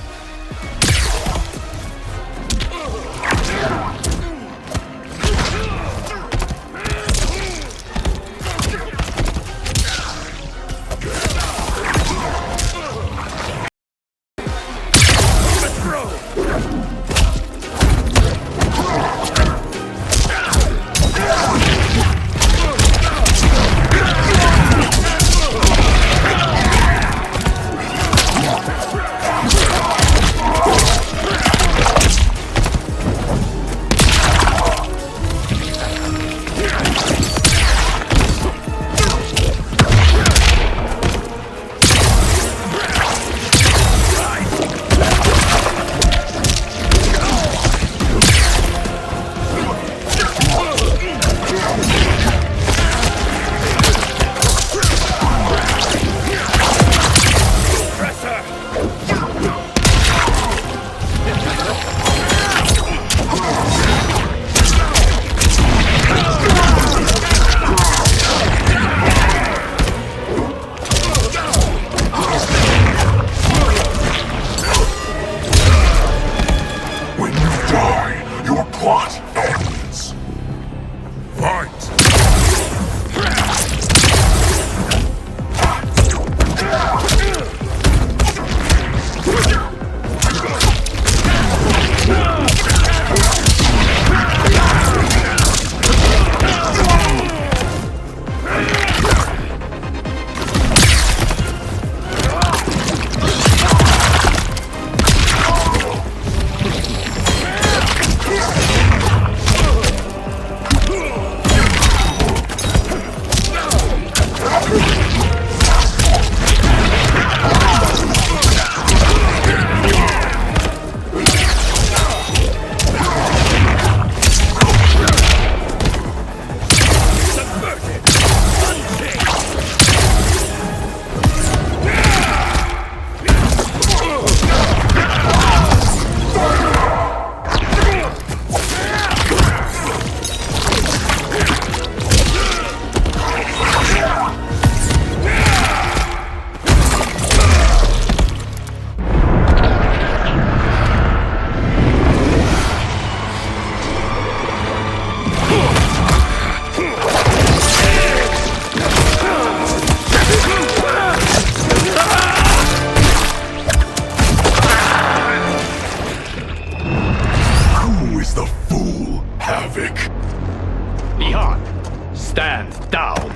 stand down.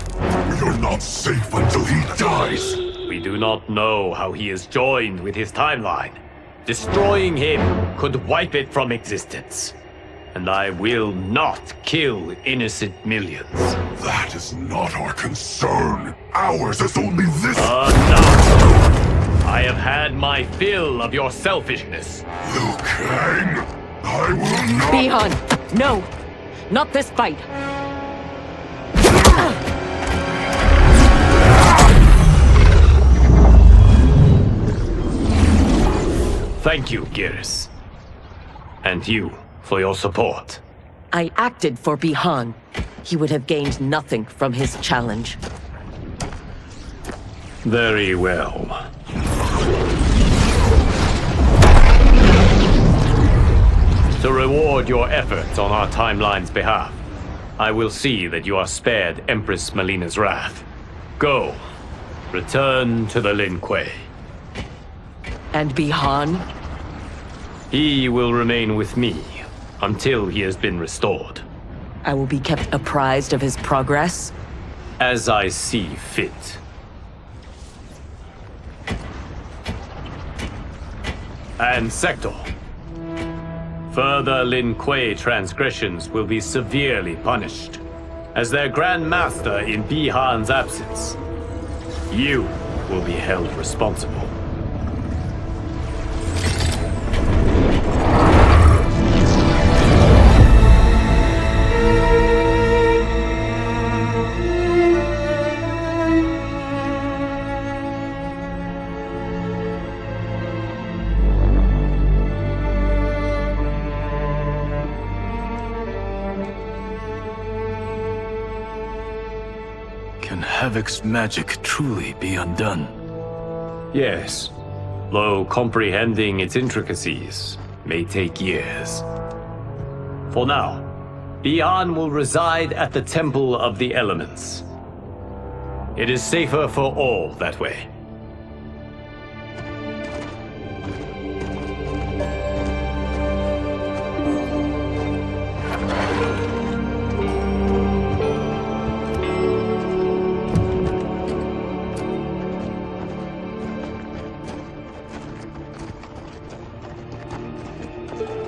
You're not safe until he dies. We do not know how he is joined with his timeline. Destroying him could wipe it from existence. And I will not kill innocent millions. That is not our concern. Ours is only this. Enough! I have had my fill of your selfishness. Liu Kang, I will not. Bi-Han, no! Not this fight! Thank you, Geras. And you, for your support. I acted for Bi-Han. He would have gained nothing from his challenge. Very well. To reward your efforts on our timeline's behalf, I will see that you are spared Empress Melina's wrath. Go. Return to the Lin Kuei. And Bi-Han? He will remain with me until he has been restored. I will be kept apprised of his progress? As I see fit. And Sector. Further Lin Kuei transgressions will be severely punished. As their Grand Master in Bi-Han's absence, you will be held responsible. Can Havoc's magic truly be undone? Yes, though comprehending its intricacies may take years. For now, Bi-Han will reside at the Temple of the Elements. It is safer for all that way.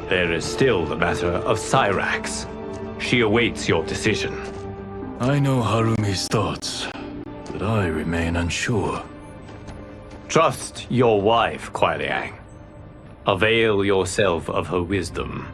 There is still the matter of Cyrax. She awaits your decision. I know Harumi's thoughts, but I remain unsure. Trust your wife, Kuai Liang. Avail yourself of her wisdom.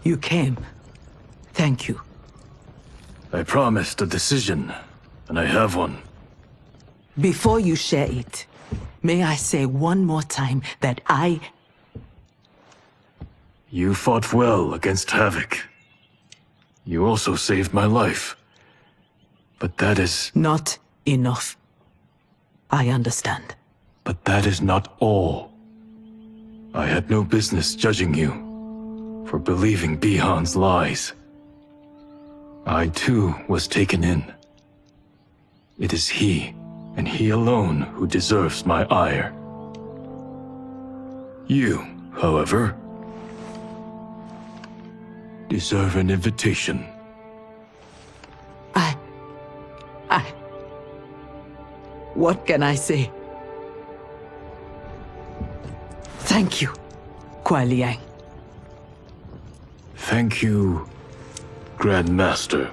You came. Thank you. I promised a decision, and I have one. Before you share it, may I say one more time that You fought well against Havoc. You also saved my life. But that is... Not enough. I understand. But that is not all. I had no business judging you for believing Bi-Han's lies. I too was taken in. It is he, and he alone, who deserves my ire. You, however, deserve an invitation. What can I say? Thank you, Kuai Liang. Thank you, Grand Master.